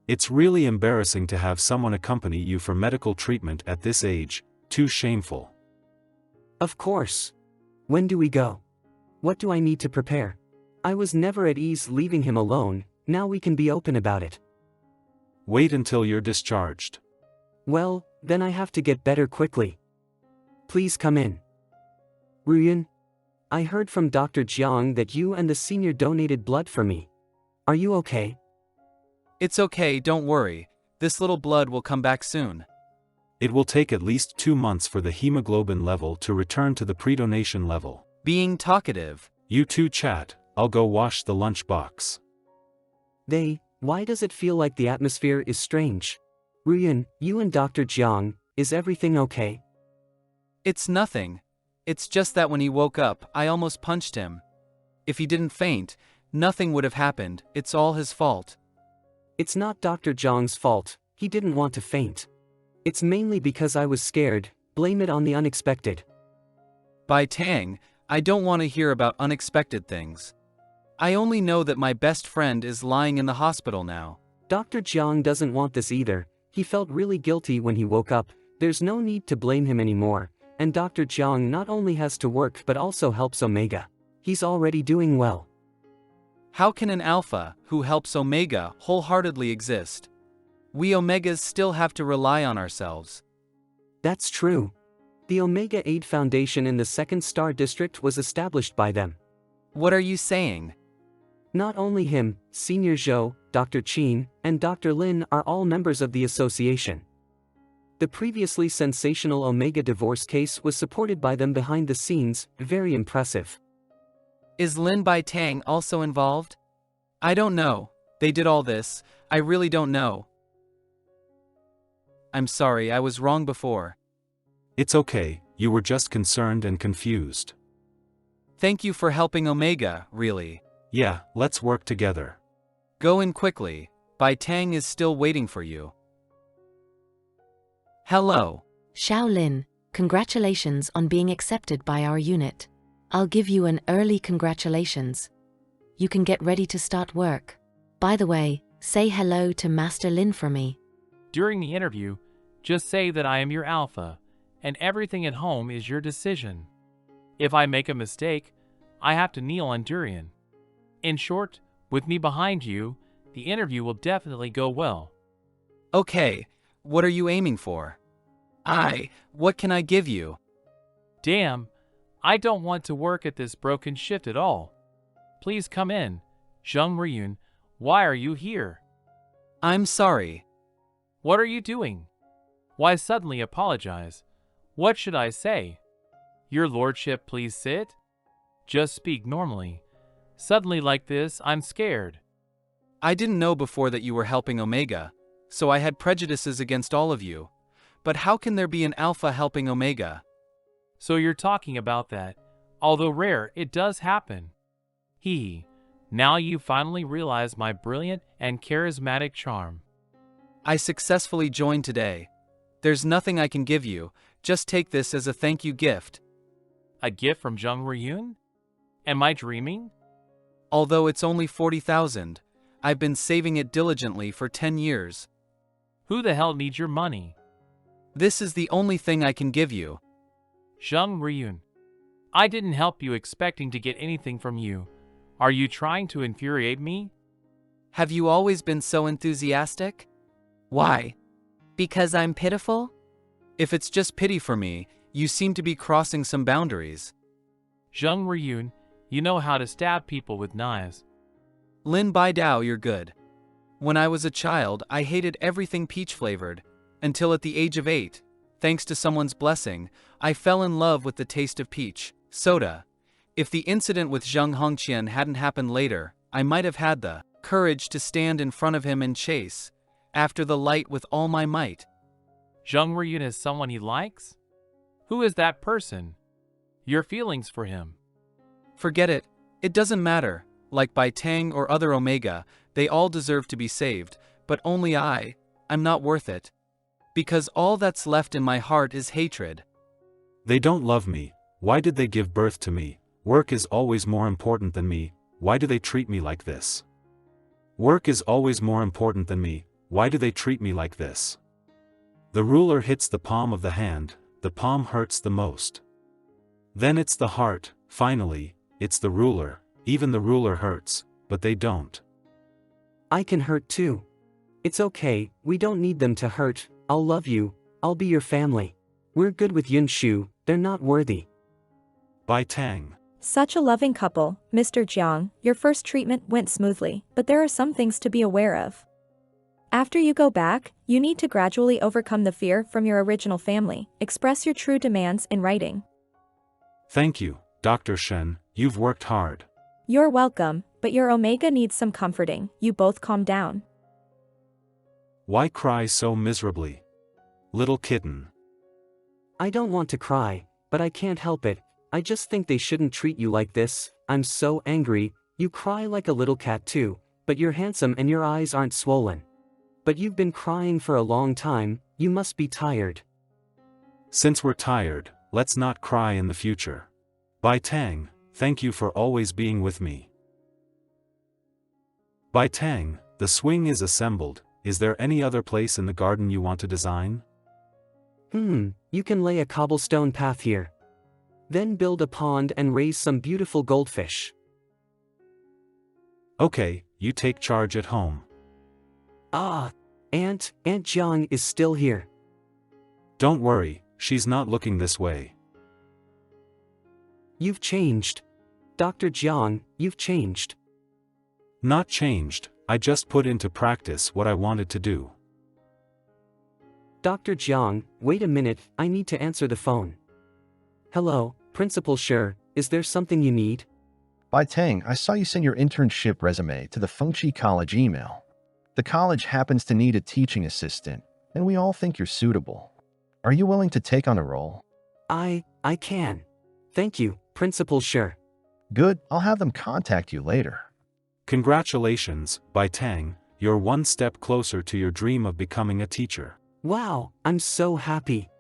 It's really embarrassing to have someone accompany you for medical treatment at this age, too shameful. Of course. When do we go? What do I need to prepare? I was never at ease leaving him alone, now we can be open about it. Wait until you're discharged. Well, then I have to get better quickly. Please come in. Ruyun, I heard from Dr. Jiang that you and the senior donated blood for me. Are you okay? It's okay, don't worry. This little blood will come back soon. It will take at least 2 months for the hemoglobin level to return to the pre-donation level. Being talkative. You two chat, I'll go wash the lunchbox. Why does it feel like the atmosphere is strange? Ruyun, you and Dr. Jiang, is everything okay? It's nothing. It's just that when he woke up, I almost punched him. If he didn't faint, nothing would have happened. It's all his fault. It's not Dr. Jang's fault. He didn't want to faint. It's mainly because I was scared. Blame it on the unexpected. By Tang, I don't want to hear about unexpected things. I only know that my best friend is lying in the hospital now. Dr. Jang doesn't want this either. He felt really guilty when he woke up. There's no need to blame him anymore. And Dr. Jang not only has to work but also helps Omega. He's already doing well. How can an alpha, who helps Omega, wholeheartedly exist? We Omegas still have to rely on ourselves. That's true. The Omega Aid Foundation in the Second Star District was established by them. What are you saying? Not only him, Senior Zhou, Dr. Qin, and Dr. Lin are all members of the association. The previously sensational Omega divorce case was supported by them behind the scenes, very impressive. Is Lin Bai Tang also involved? I don't know. They did all this, I really don't know. I'm sorry, I was wrong before. It's okay, you were just concerned and confused. Thank you for helping Omega, really. Yeah, let's work together. Go in quickly. Bai Tang is still waiting for you. Hello. Shaolin, congratulations on being accepted by our unit. I'll give you an early congratulations. You can get ready to start work. By the way, say hello to Master Lin for me. During the interview, just say that I am your alpha, and everything at home is your decision. If I make a mistake, I have to kneel on durian. In short, with me behind you, the interview will definitely go well. Okay, what are you aiming for? What can I give you? Damn, I don't want to work at this broken shift at all. Please come in. Zhang Riyun, why are you here? I'm sorry. What are you doing? Why suddenly apologize? What should I say? Your lordship, please sit? Just speak normally. Suddenly like this, I'm scared. I didn't know before that you were helping Omega, so I had prejudices against all of you. But how can there be an alpha helping Omega? So you're talking about that. Although rare, it does happen. Now you finally realize my brilliant and charismatic charm. I successfully joined today. There's nothing I can give you, just take this as a thank you gift. A gift from Zhang Riyun? Am I dreaming? Although it's only 40,000, I've been saving it diligently for 10 years. Who the hell needs your money? This is the only thing I can give you. Zhang Riyun, I didn't help you expecting to get anything from you. Are you trying to infuriate me? Have you always been so enthusiastic? Why? Because I'm pitiful? If it's just pity for me, you seem to be crossing some boundaries. Zhang Riyun, you know how to stab people with knives. Lin Bai Dao, you're good. When I was a child, I hated everything peach-flavored, until at the age of 8, thanks to someone's blessing, I fell in love with the taste of peach soda. If the incident with Zhang Hongqian hadn't happened later, I might have had the courage to stand in front of him and chase after the light with all my might. Zhang Riyun is someone he likes? Who is that person? Your feelings for him? Forget it. It doesn't matter. Like Bai Tang or other Omega, they all deserve to be saved, but only I'm not worth it. Because all that's left in my heart is hatred. They don't love me. Why did they give birth to me? Work is always more important than me. Why do they treat me like this? Work is always more important than me. Why do they treat me like this? The ruler hits the palm of the hand, the palm hurts the most. Then it's the heart, finally, it's the ruler, even the ruler hurts, but they don't. I can hurt too. It's okay, we don't need them to hurt. I'll love you, I'll be your family. We're good with Yun Shu, they're not worthy. Bai Tang. Such a loving couple, Mr. Jiang. Your first treatment went smoothly, but there are some things to be aware of. After you go back, you need to gradually overcome the fear from your original family. Express your true demands in writing. Thank you, Dr. Shen, you've worked hard. You're welcome, but your Omega needs some comforting. You both calm down. Why cry so miserably? Little kitten. I don't want to cry. but I can't help it. I just think they shouldn't treat you like this. I'm so angry. You cry like a little cat too, but you're handsome and your eyes aren't swollen. But you've been crying for a long time, you must be tired. Since we're tired, let's not cry in the future. By Tang, thank you for always being with me. By Tang, the swing is assembled. Is there any other place in the garden you want to design? You can lay a cobblestone path here. Then build a pond and raise some beautiful goldfish. Okay, you take charge at home. Aunt Jang is still here. Don't worry, she's not looking this way. You've changed. Dr. Jang, you've changed. Not changed, I just put into practice what I wanted to do. Dr. Jang, wait a minute, I need to answer the phone. Hello, Principal Shi, is there something you need? By Tang, I saw you send your internship resume to the Fengchi College email. The college happens to need a teaching assistant, and we all think you're suitable. Are you willing to take on a role? I can. Thank you, Principal Shi. Good, I'll have them contact you later. Congratulations, Bai Tang, you're one step closer to your dream of becoming a teacher. Wow, I'm so happy.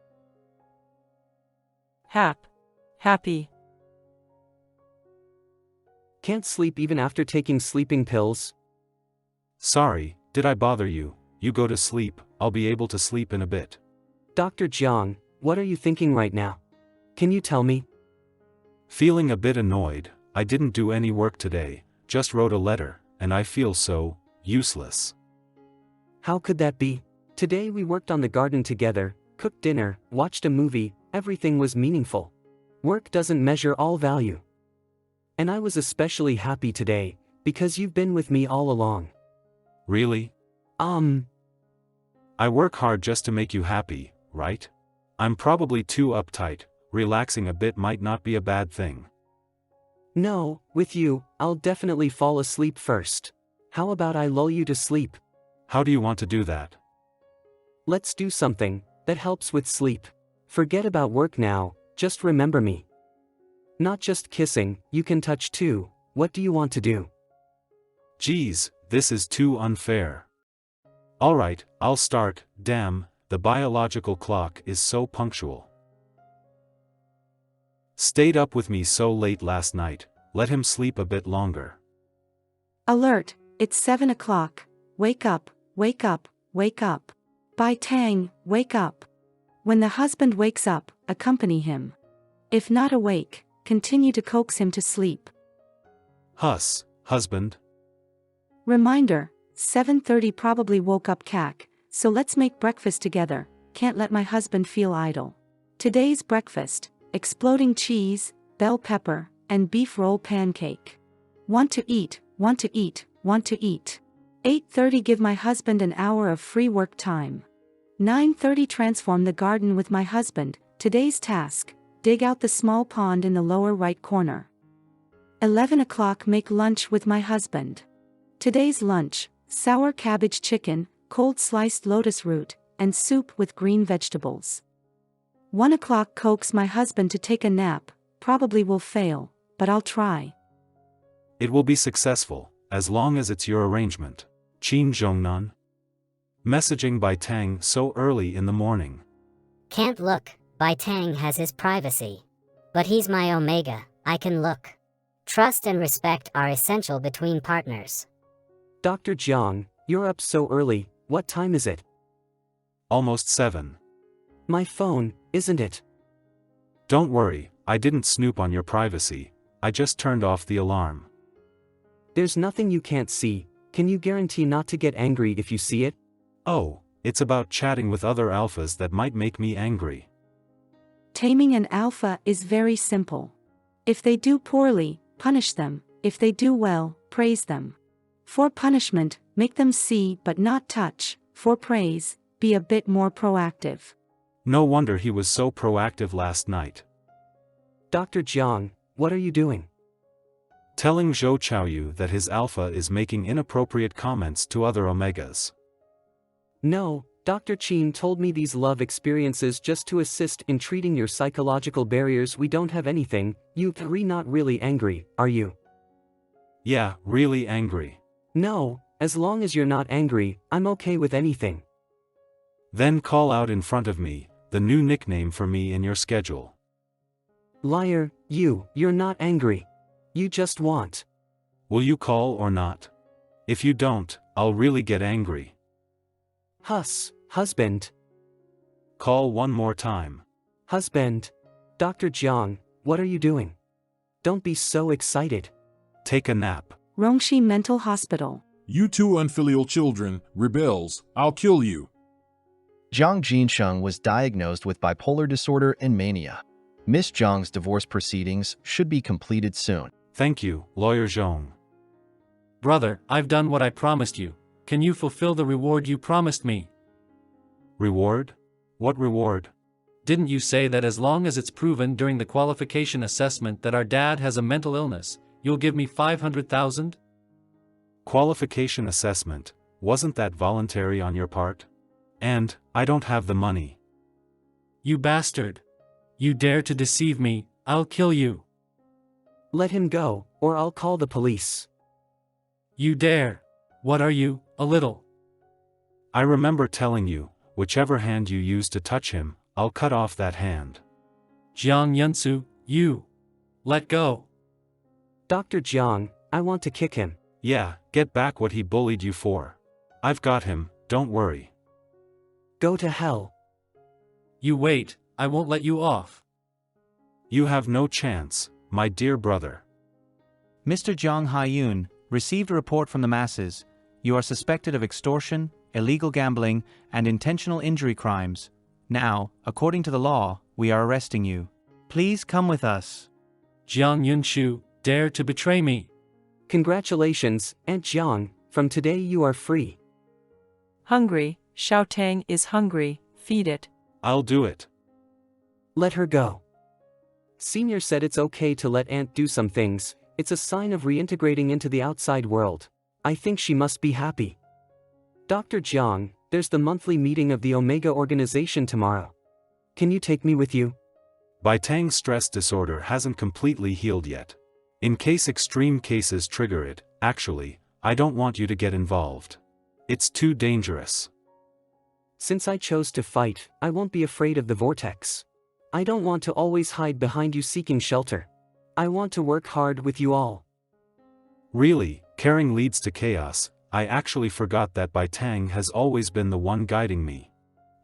Happy. Can't sleep even after taking sleeping pills? Sorry, did I bother you? You go to sleep, I'll be able to sleep in a bit. Dr. Jang, what are you thinking right now? Can you tell me? Feeling a bit annoyed, I didn't do any work today, just wrote a letter, and I feel so useless. How could that be? Today we worked on the garden together, cooked dinner, watched a movie, everything was meaningful. Work doesn't measure all value. And I was especially happy today, because you've been with me all along. Really? I work hard just to make you happy, right? I'm probably too uptight, relaxing a bit might not be a bad thing. No, with you, I'll definitely fall asleep first. How about I lull you to sleep? How do you want to do that? Let's do something that helps with sleep. Forget about work now, just remember me. Not just kissing, you can touch too. What do you want to do? Geez, this is too unfair. Alright, I'll start. Damn, the biological clock is so punctual. Stayed up with me so late last night, let him sleep a bit longer. Alert, it's 7 o'clock. Wake up, wake up, wake up. Bai Tang, wake up. When the husband wakes up, accompany him. If not awake, continue to coax him to sleep. Husband. Reminder, 7:30 probably woke up Kak, so let's make breakfast together, can't let my husband feel idle. Today's breakfast, exploding cheese, bell pepper, and beef roll pancake. Want to eat, want to eat, want to eat. 8:30 give my husband an hour of free work time. 9:30 transform the garden with my husband, today's task, dig out the small pond in the lower right corner. 11 o'clock make lunch with my husband. Today's lunch, sour cabbage chicken, cold sliced lotus root, and soup with green vegetables. 1 o'clock coax my husband to take a nap, probably will fail, but I'll try. It will be successful, as long as it's your arrangement. Qin Zhongnan. Messaging by Tang so early in the morning. Can't look, Bai Tang has his privacy. But he's my Omega, I can look. Trust and respect are essential between partners. Dr. Jang, you're up so early, what time is it? Almost 7. My phone, isn't it? Don't worry, I didn't snoop on your privacy, I just turned off the alarm. There's nothing you can't see, can you guarantee not to get angry if you see it? Oh, it's about chatting with other alphas that might make me angry. Taming an alpha is very simple. If they do poorly, punish them, if they do well, praise them. For punishment, make them see but not touch, for praise, be a bit more proactive. No wonder he was so proactive last night. Dr. Jang, what are you doing? Telling Zhou Chaoyu that his alpha is making inappropriate comments to other omegas. No, Dr. Chin told me these love experiences just to assist in treating your psychological barriers. We don't have anything. You're not really angry, are you? Yeah, really angry. No, as long as you're not angry, I'm okay with anything. Then call out in front of me, the new nickname for me in your schedule. Liar, you're not angry. You just want. Will you call or not? If you don't, I'll really get angry. Husband. Call one more time. Husband. Dr. Jang, what are you doing? Don't be so excited. Take a nap. Rongshi Mental Hospital. You two unfilial children, rebels, I'll kill you. Jang Jinsheng was diagnosed with bipolar disorder and mania. Miss Zhang's divorce proceedings should be completed soon. Thank you, Lawyer Zhong. Brother, I've done what I promised you. Can you fulfill the reward you promised me? Reward? What reward? Didn't you say that as long as it's proven during the qualification assessment that our dad has a mental illness, you'll give me 500,000? Qualification assessment, wasn't that voluntary on your part? And, I don't have the money. You bastard. You dare to deceive me, I'll kill you. Let him go, or I'll call the police. You dare. What are you, a little? I remember telling you, whichever hand you use to touch him, I'll cut off that hand. Jiang Yunsu, you. Let go. Dr. Jiang, I want to kick him. Yeah, get back what he bullied you for. I've got him, don't worry. Go to hell. You wait, I won't let you off. You have no chance, my dear brother. Mr. Zhang Haiyun, received a report from the masses. You are suspected of extortion, illegal gambling, and intentional injury crimes. Now, according to the law, we are arresting you. Please come with us. Jiang Yunshu, dare to betray me. Congratulations, Aunt Jiang, from today you are free. Hungry, Xiaotang is hungry, feed it. I'll do it. Let her go. Senior said it's okay to let Aunt do some things. It's a sign of reintegrating into the outside world. I think she must be happy. Dr. Jiang, there's the monthly meeting of the Omega organization tomorrow. Can you take me with you? Bai Tang's stress disorder hasn't completely healed yet. In case extreme cases trigger it, actually, I don't want you to get involved. It's too dangerous. Since I chose to fight, I won't be afraid of the vortex. I don't want to always hide behind you seeking shelter. I want to work hard with you all. Really, caring leads to chaos. I actually forgot that Bai Tang has always been the one guiding me.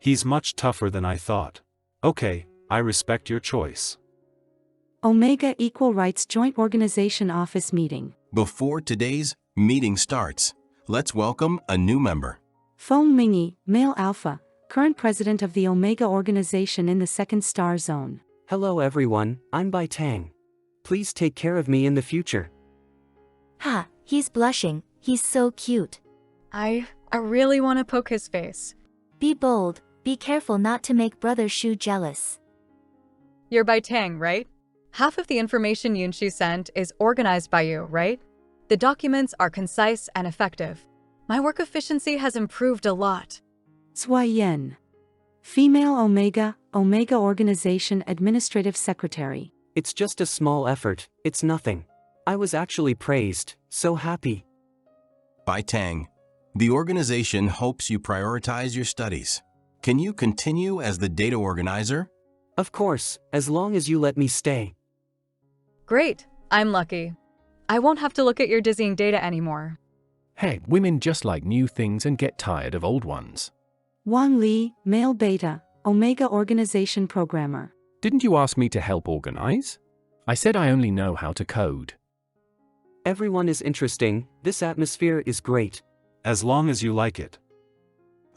He's much tougher than I thought. Okay, I respect your choice. Omega Equal Rights Joint Organization Office Meeting. Before today's meeting starts, let's welcome a new member. Feng Mingi, male alpha, current president of the Omega organization in the second star zone. Hello everyone, I'm Bai Tang. Please take care of me in the future. Ha, he's blushing, he's so cute. I really want to poke his face. Be bold, be careful not to make Brother Shu jealous. You're Bai Tang, right? Half of the information Yunshi sent is organized by you, right? The documents are concise and effective. My work efficiency has improved a lot. Cui Yen. Female Omega Organization Administrative Secretary. It's just a small effort, it's nothing. I was actually praised, so happy. Bai Tang, the organization hopes you prioritize your studies. Can you continue as the data organizer? Of course, as long as you let me stay. Great, I'm lucky. I won't have to look at your dizzying data anymore. Hey, women just like new things and get tired of old ones. Wang Li, male beta, Omega Organization Programmer. Didn't you ask me to help organize? I said I only know how to code. Everyone is interesting, this atmosphere is great. As long as you like it.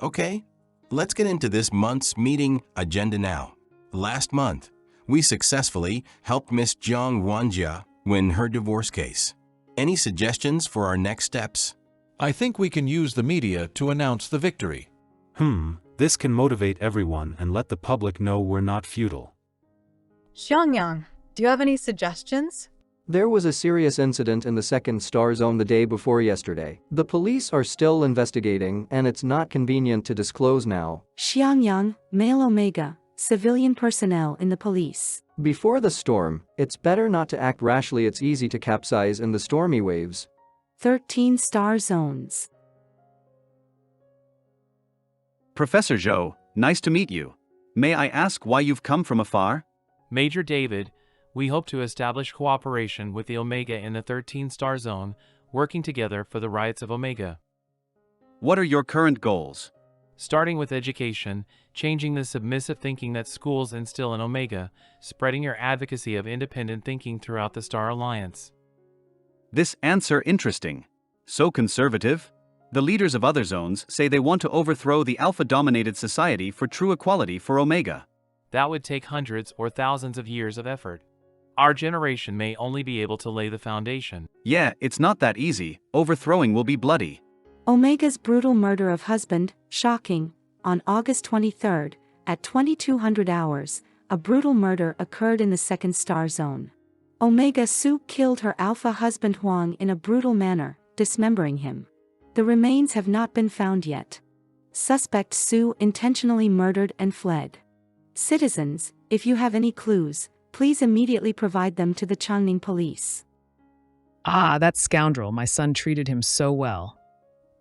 Okay, let's get into this month's meeting agenda now. Last month, we successfully helped Miss Zhang Wanjia win her divorce case. Any suggestions for our next steps? I think we can use the media to announce the victory. This can motivate everyone and let the public know we're not futile. Xiangyang, do you have any suggestions? There was a serious incident in the second star zone the day before yesterday. The police are still investigating and it's not convenient to disclose now. Xiangyang, male Omega, civilian personnel in the police. Before the storm, it's better not to act rashly. It's easy to capsize in the stormy waves. 13 star zones. Professor Zhou, nice to meet you. May I ask why you've come from afar? Major David, we hope to establish cooperation with the Omega in the 13 star zone, working together for the rights of Omega. What are your current goals? Starting with education, changing the submissive thinking that schools instill in Omega, spreading your advocacy of independent thinking throughout the Star Alliance. This answer interesting. So conservative? The leaders of other zones say they want to overthrow the alpha-dominated society for true equality for Omega. That would take hundreds or thousands of years of effort. Our generation may only be able to lay the foundation. Yeah, it's not that easy. Overthrowing will be bloody. Omega's brutal murder of husband, shocking. On August 23rd, at 2200 hours, a brutal murder occurred in the second star zone. Omega Su killed her alpha husband Huang in a brutal manner, dismembering him. The remains have not been found yet. Suspect Su intentionally murdered and fled. Citizens, if you have any clues, please immediately provide them to the Changning police. Ah, that scoundrel, my son treated him so well.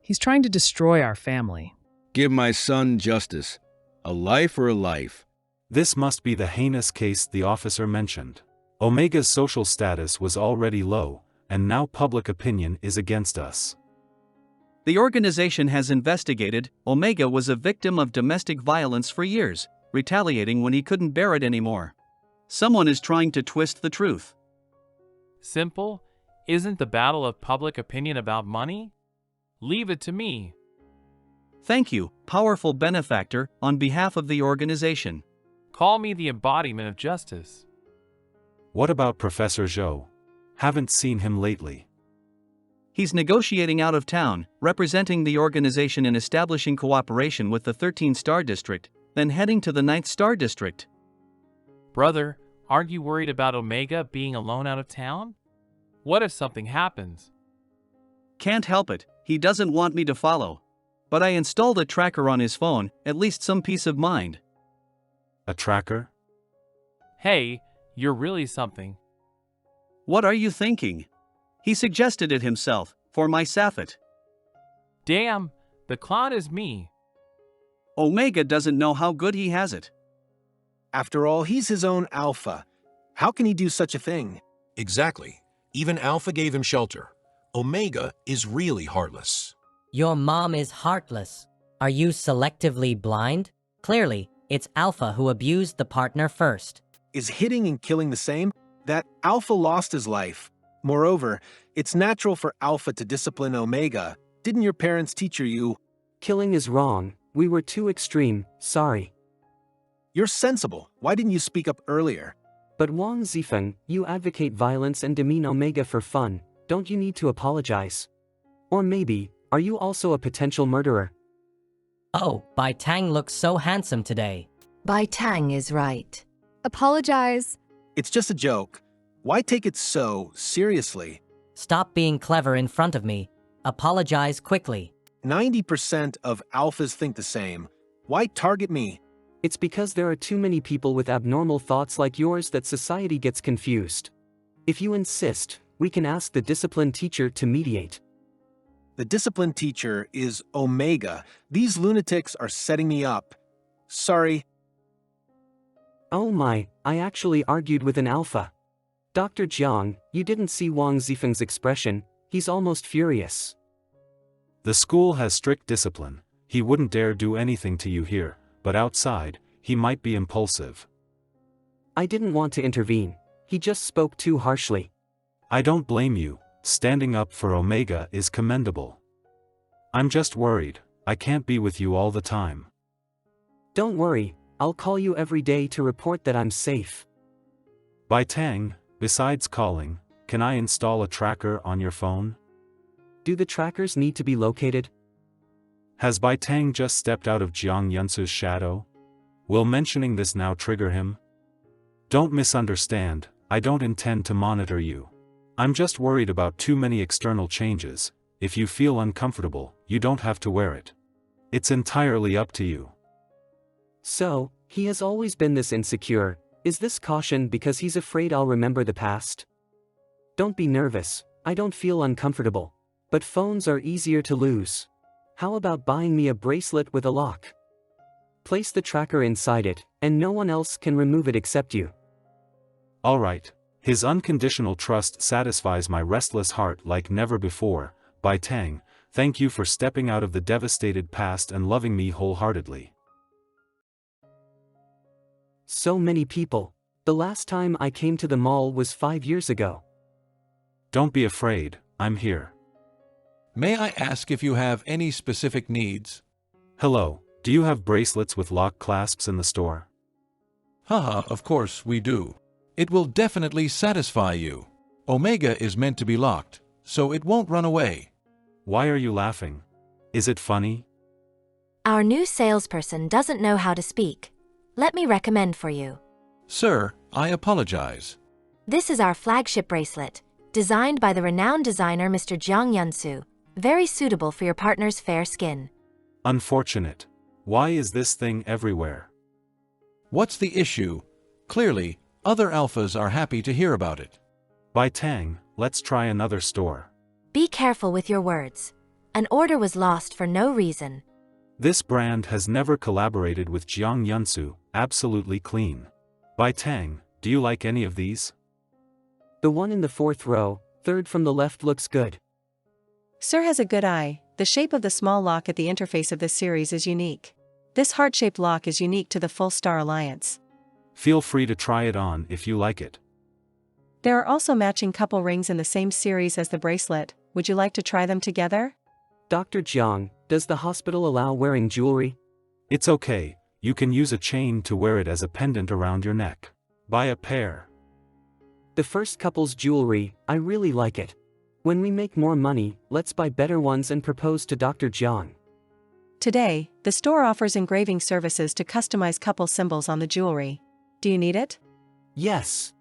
He's trying to destroy our family. Give my son justice. A life or a life. This must be the heinous case the officer mentioned. Omega's social status was already low, and now public opinion is against us. The organization has investigated. Omega was a victim of domestic violence for years, retaliating when he couldn't bear it anymore. Someone is trying to twist the truth. Simple? Isn't the battle of public opinion about money? Leave it to me. Thank you, powerful benefactor, on behalf of the organization. Call me the embodiment of justice. What about Professor Zhou? Haven't seen him lately. He's negotiating out of town, representing the organization in establishing cooperation with the 13 Star District, then heading to the 9th Star District. Brother, aren't you worried about Omega being alone out of town? What if something happens? Can't help it, he doesn't want me to follow. But I installed a tracker on his phone, at least some peace of mind. A tracker? Hey, you're really something. What are you thinking? He suggested it himself, for my Safet. Damn, the clown is me. Omega doesn't know how good he has it. After all, he's his own alpha. How can he do such a thing? Exactly. Even Alpha gave him shelter. Omega is really heartless. Your mom is heartless. Are you selectively blind? Clearly, it's Alpha who abused the partner first. Is hitting and killing the same? That Alpha lost his life. Moreover, it's natural for Alpha to discipline Omega. Didn't your parents teach you? Killing is wrong. We were too extreme, sorry. You're sensible. Why didn't you speak up earlier? But Wang Zifeng, you advocate violence and demean Omega for fun. Don't you need to apologize? Or maybe, are you also a potential murderer? Oh, Bai Tang looks so handsome today. Bai Tang is right. Apologize. It's just a joke. Why take it so seriously? Stop being clever in front of me. Apologize quickly. 90% of alphas think the same. Why target me? It's because there are too many people with abnormal thoughts like yours that society gets confused. If you insist, we can ask the discipline teacher to mediate. The discipline teacher is Omega. These lunatics are setting me up. Sorry. Oh my, I actually argued with an alpha. Dr. Jiang, you didn't see Wang Zifeng's expression, he's almost furious. The school has strict discipline. He wouldn't dare do anything to you here, but outside, he might be impulsive. I didn't want to intervene. He just spoke too harshly. I don't blame you. Standing up for Omega is commendable. I'm just worried. I can't be with you all the time. Don't worry, I'll call you every day to report that I'm safe. Bai Tang, besides calling, can I install a tracker on your phone? Do the trackers need to be located? Has Bai Tang just stepped out of Jiang Yunsu's shadow? Will mentioning this now trigger him? Don't misunderstand, I don't intend to monitor you. I'm just worried about too many external changes. If you feel uncomfortable, you don't have to wear it. It's entirely up to you. So, he has always been this insecure. Is this caution because he's afraid I'll remember the past? Don't be nervous, I don't feel uncomfortable. But phones are easier to lose. How about buying me a bracelet with a lock? Place the tracker inside it, and no one else can remove it except you. Alright. His unconditional trust satisfies my restless heart like never before. By Tang, thank you for stepping out of the devastated past and loving me wholeheartedly. So many people. The last time I came to the mall was 5 years ago. Don't be afraid, I'm here. May I ask if you have any specific needs? Hello, do you have bracelets with lock clasps in the store? Haha, of course we do. It will definitely satisfy you. Omega is meant to be locked, so it won't run away. Why are you laughing? Is it funny? Our new salesperson doesn't know how to speak. Let me recommend for you. Sir, I apologize. This is our flagship bracelet, designed by the renowned designer Mr. Jang Yunsu, very suitable for your partner's fair skin. Unfortunate. Why is this thing everywhere? What's the issue? Clearly, other alphas are happy to hear about it. By Tang, let's try another store. Be careful with your words. An order was lost for no reason. This brand has never collaborated with Jiang Yunsu, absolutely clean. By Tang, do you like any of these? The one in the 4th row, 3rd from the left looks good. Sir has a good eye. The shape of the small lock at the interface of this series is unique. This heart-shaped lock is unique to the Full Star Alliance. Feel free to try it on if you like it. There are also matching couple rings in the same series as the bracelet. Would you like to try them together? Dr. Jiang, does the hospital allow wearing jewelry? It's okay, you can use a chain to wear it as a pendant around your neck. Buy a pair. The first couple's jewelry, I really like it. When we make more money, let's buy better ones and propose to Dr. Jiang. Today, the store offers engraving services to customize couple symbols on the jewelry. Do you need it? Yes.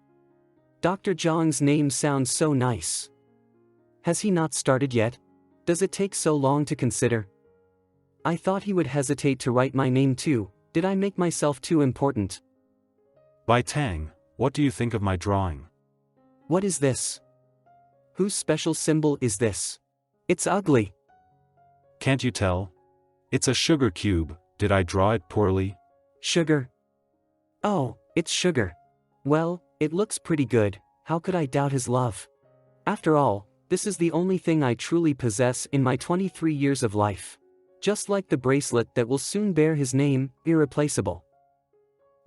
Dr. Jiang's name sounds so nice. Has he not started yet? Does it take so long to consider? I thought he would hesitate to write my name too. Did I make myself too important? By Tang, what do you think of my drawing? What is this? Whose special symbol is this? It's ugly. Can't you tell? It's a sugar cube. Did I draw it poorly? Sugar? Oh, it's sugar. Well, it looks pretty good. How could I doubt his love? After all, this is the only thing I truly possess in my 23 years of life. Just like the bracelet that will soon bear his name, irreplaceable.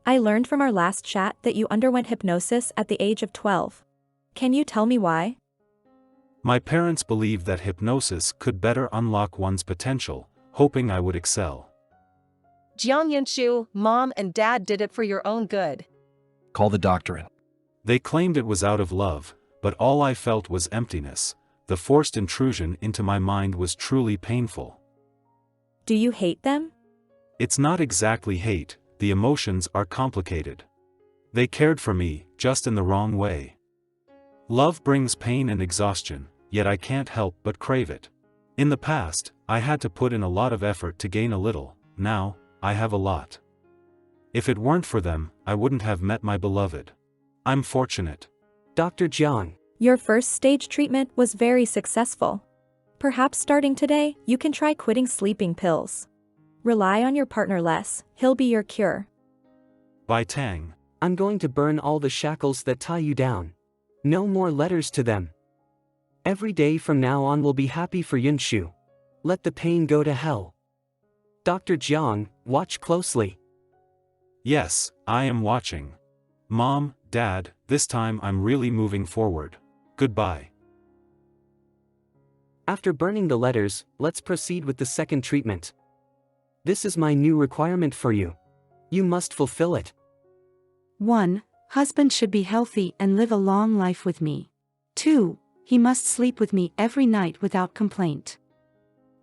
I learned from our last chat that you underwent hypnosis at the age of 12. Can you tell me why? My parents believed that hypnosis could better unlock one's potential, hoping I would excel. Jiang Yunsu, Mom and Dad did it for your own good. Call the doctor in. They claimed it was out of love, but all I felt was emptiness. The forced intrusion into my mind was truly painful. Do you hate them? It's not exactly hate, the emotions are complicated. They cared for me, just in the wrong way. Love brings pain and exhaustion, yet I can't help but crave it. In the past, I had to put in a lot of effort to gain a little. Now, I have a lot. If it weren't for them, I wouldn't have met my beloved. I'm fortunate. Dr. Jang. Your first stage treatment was very successful. Perhaps starting today, you can try quitting sleeping pills. Rely on your partner less, he'll be your cure. By Tang. I'm going to burn all the shackles that tie you down. No more letters to them. Every day from now on will be happy for Yunshu. Let the pain go to hell. Dr. Jiang, watch closely. Yes, I am watching. Mom, Dad, this time I'm really moving forward. Goodbye. After burning the letters, let's proceed with the second treatment. This is my new requirement for you. You must fulfill it. 1. Husband should be healthy and live a long life with me. 2. He must sleep with me every night without complaint.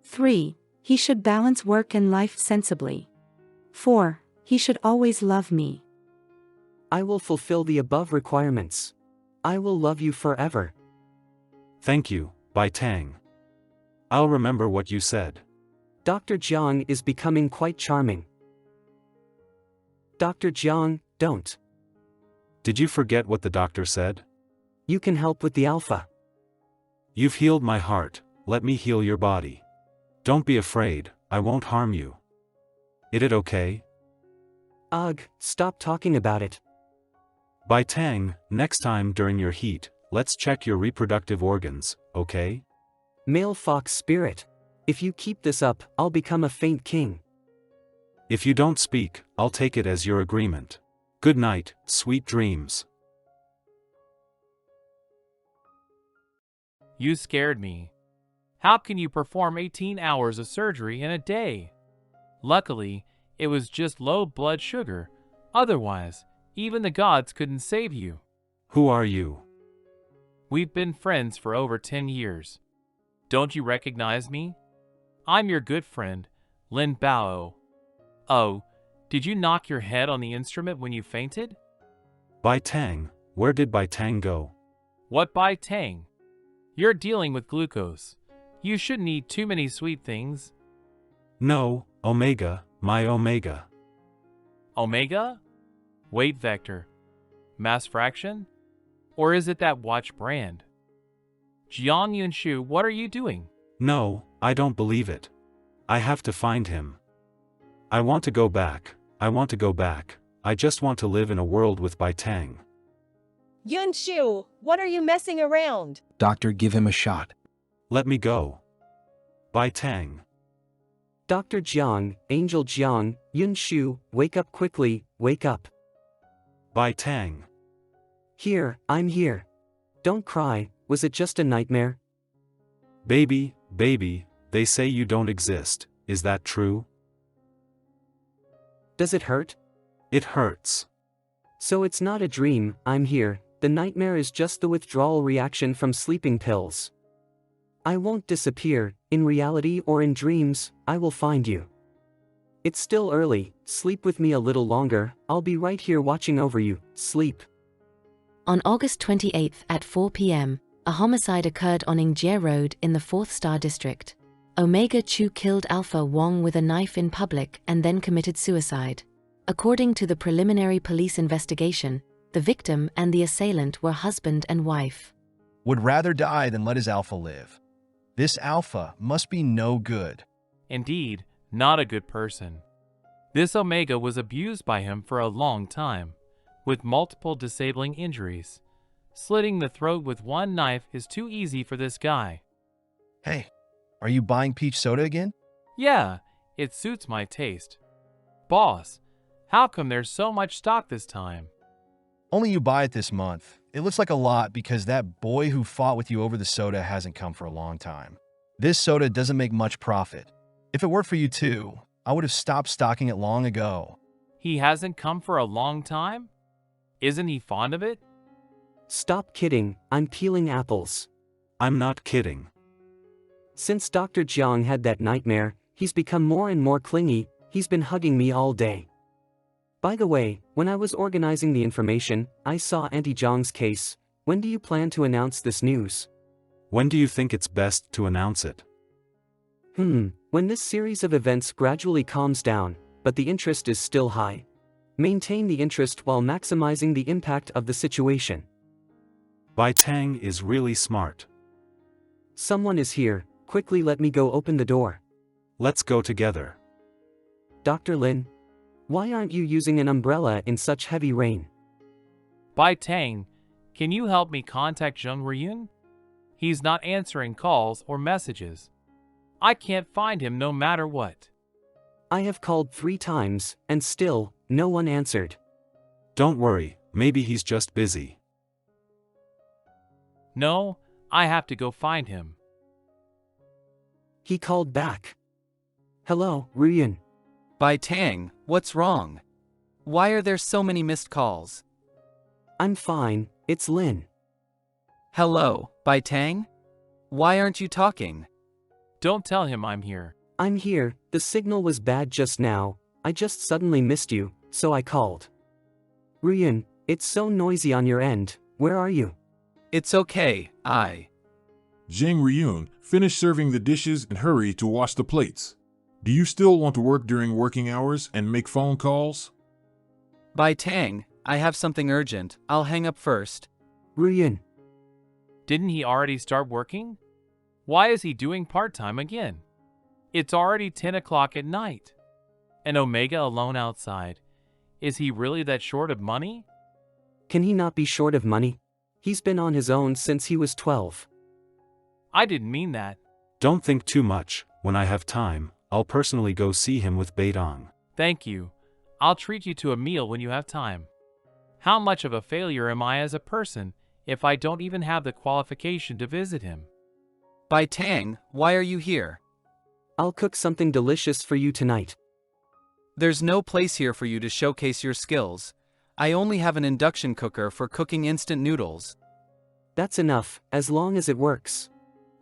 3. He should balance work and life sensibly. 4. He should always love me. I will fulfill the above requirements. I will love you forever. Thank you, Bai Tang. I'll remember what you said. Dr. Jang is becoming quite charming. Dr. Jang, don't. Did you forget what the doctor said? You can help with the alpha. You've healed my heart, let me heal your body. Don't be afraid, I won't harm you. Is it okay? Ugh, stop talking about it. Bai Tang, next time during your heat, let's check your reproductive organs, okay? Male fox spirit. If you keep this up, I'll become a faint king. If you don't speak, I'll take it as your agreement. Good night, sweet dreams. You scared me. How can you perform 18 hours of surgery in a day? Luckily, it was just low blood sugar. Otherwise, even the gods couldn't save you. Who are you? We've been friends for over 10 years. Don't you recognize me? I'm your good friend, Lin Bao. Oh, did you knock your head on the instrument when you fainted? Bai Tang, where did Bai Tang go? What Bai Tang? You're dealing with glucose. You shouldn't eat too many sweet things. No, Omega, my Omega. Omega? Weight vector. Mass fraction? Or is it that watch brand? Jiang Yunshu, what are you doing? No, I don't believe it. I have to find him. I want to go back. I want to go back. I just want to live in a world with Bai Tang. Yunshu, what are you messing around? Doctor, give him a shot. Let me go. Bai Tang. Dr. Jiang, Angel Jiang, Yunshu, wake up quickly, wake up. Bai Tang. Here, I'm here. Don't cry, was it just a nightmare? Baby, baby, they say you don't exist, is that true? Does it hurt? It hurts. So it's not a dream, I'm here, the nightmare is just the withdrawal reaction from sleeping pills. I won't disappear, in reality or in dreams, I will find you. It's still early, sleep with me a little longer, I'll be right here watching over you, sleep. On August 28 at 4 p.m., a homicide occurred on ENG Road in the 4th Star District. Omega Chu killed Alpha Wong with a knife in public and then committed suicide. According to the preliminary police investigation, the victim and the assailant were husband and wife. Would rather die than let his alpha live. This alpha must be no good. Indeed, not a good person. This Omega was abused by him for a long time, with multiple disabling injuries. Slitting the throat with one knife is too easy for this guy. Hey, are you buying peach soda again? Yeah, it suits my taste. Boss, how come there's so much stock this time? Only you buy it this month. It looks like a lot because that boy who fought with you over the soda hasn't come for a long time. This soda doesn't make much profit. If it worked for you too, I would have stopped stocking it long ago. He hasn't come for a long time? Isn't he fond of it? Stop kidding, I'm peeling apples. I'm not kidding. Since Dr. Jiang had that nightmare, he's become more and more clingy, he's been hugging me all day. By the way, when I was organizing the information, I saw Auntie Jiang's case. When do you plan to announce this news? When do you think it's best to announce it? When this series of events gradually calms down, but the interest is still high. Maintain the interest while maximizing the impact of the situation. Bai Tang is really smart. Someone is here, quickly let me go open the door. Let's go together. Dr. Lin, why aren't you using an umbrella in such heavy rain? Bai Tang, can you help me contact Zheng Riyun? He's not answering calls or messages. I can't find him no matter what. I have called 3 times, and still, no one answered. Don't worry, maybe he's just busy. No, I have to go find him. He called back. Hello, Riyun. Bai Tang, what's wrong? Why are there so many missed calls? I'm fine, it's Lin. Hello, Bai Tang? Why aren't you talking? Don't tell him I'm here. I'm here, the signal was bad just now, I just suddenly missed you, so I called. Riyun, it's so noisy on your end, where are you? It's okay, Jang Ryun, finish serving the dishes and hurry to wash the plates. Do you still want to work during working hours and make phone calls? By Tang, I have something urgent. I'll hang up first. Ryun. Didn't he already start working? Why is he doing part-time again? It's already 10 o'clock at night. And Omega alone outside. Is he really that short of money? Can he not be short of money? He's been on his own since he was 12. I didn't mean that. Don't think too much. When I have time, I'll personally go see him with Baitong. Thank you. I'll treat you to a meal when you have time. How much of a failure am I as a person if I don't even have the qualification to visit him? By Tang, why are you here? I'll cook something delicious for you tonight. There's no place here for you to showcase your skills. I only have an induction cooker for cooking instant noodles. That's enough, as long as it works.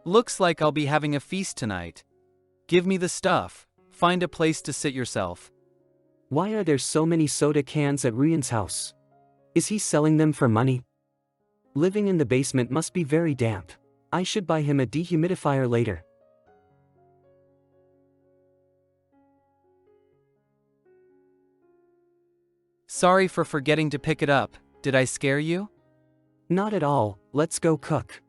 Looks like I'll be having a feast tonight. Give me the stuff. Find a place to sit yourself. Why are there so many soda cans at Ryun's house? Is he selling them for money? Living in the basement must be very damp. I should buy him a dehumidifier later. Sorry for forgetting to pick it up. Did I scare you? Not at all. Let's go cook.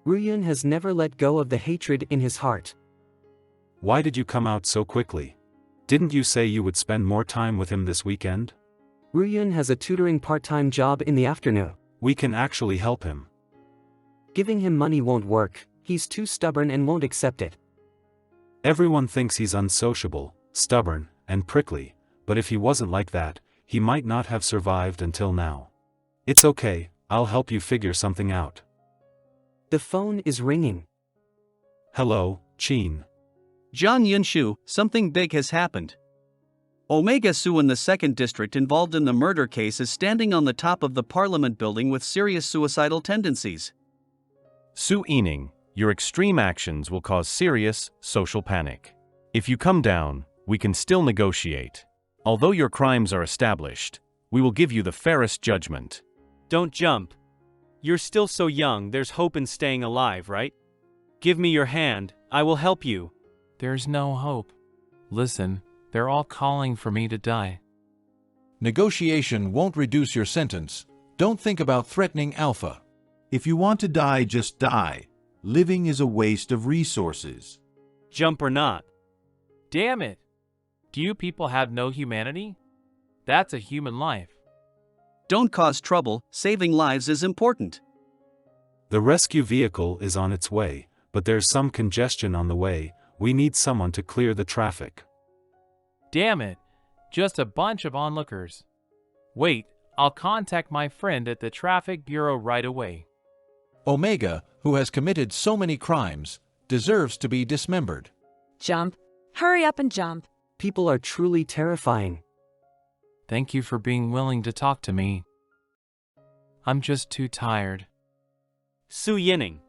Ryun has never let go of the hatred in his heart. Why did you come out so quickly? Didn't you say you would spend more time with him this weekend? Ryun has a tutoring part-time job in the afternoon. We can actually help him. Giving him money won't work. He's too stubborn and won't accept it. Everyone thinks he's unsociable, stubborn, and prickly, but if he wasn't like that, he might not have survived until now. It's okay, I'll help you figure something out. The phone is ringing. Hello, Chin. John Yunshu, something big has happened. Omega Su in the 2nd District involved in the murder case is standing on the top of the Parliament building with serious suicidal tendencies. Su Ening, your extreme actions will cause serious social panic. If you come down, we can still negotiate. Although your crimes are established, we will give you the fairest judgment. Don't jump. You're still so young, there's hope in staying alive, right? Give me your hand, I will help you. There's no hope. Listen, they're all calling for me to die. Negotiation won't reduce your sentence. Don't think about threatening Alpha. If you want to die, just die. Living is a waste of resources. Jump or not. Damn it! Do you people have no humanity? That's a human life. Don't cause trouble, saving lives is important. The rescue vehicle is on its way, but there's some congestion on the way. We need someone to clear the traffic. Damn it! Just a bunch of onlookers. Wait, I'll contact my friend at the traffic bureau right away. Omega, who has committed so many crimes, deserves to be dismembered. Jump. Hurry up and jump. People are truly terrifying. Thank you for being willing to talk to me. I'm just too tired. Su Yining.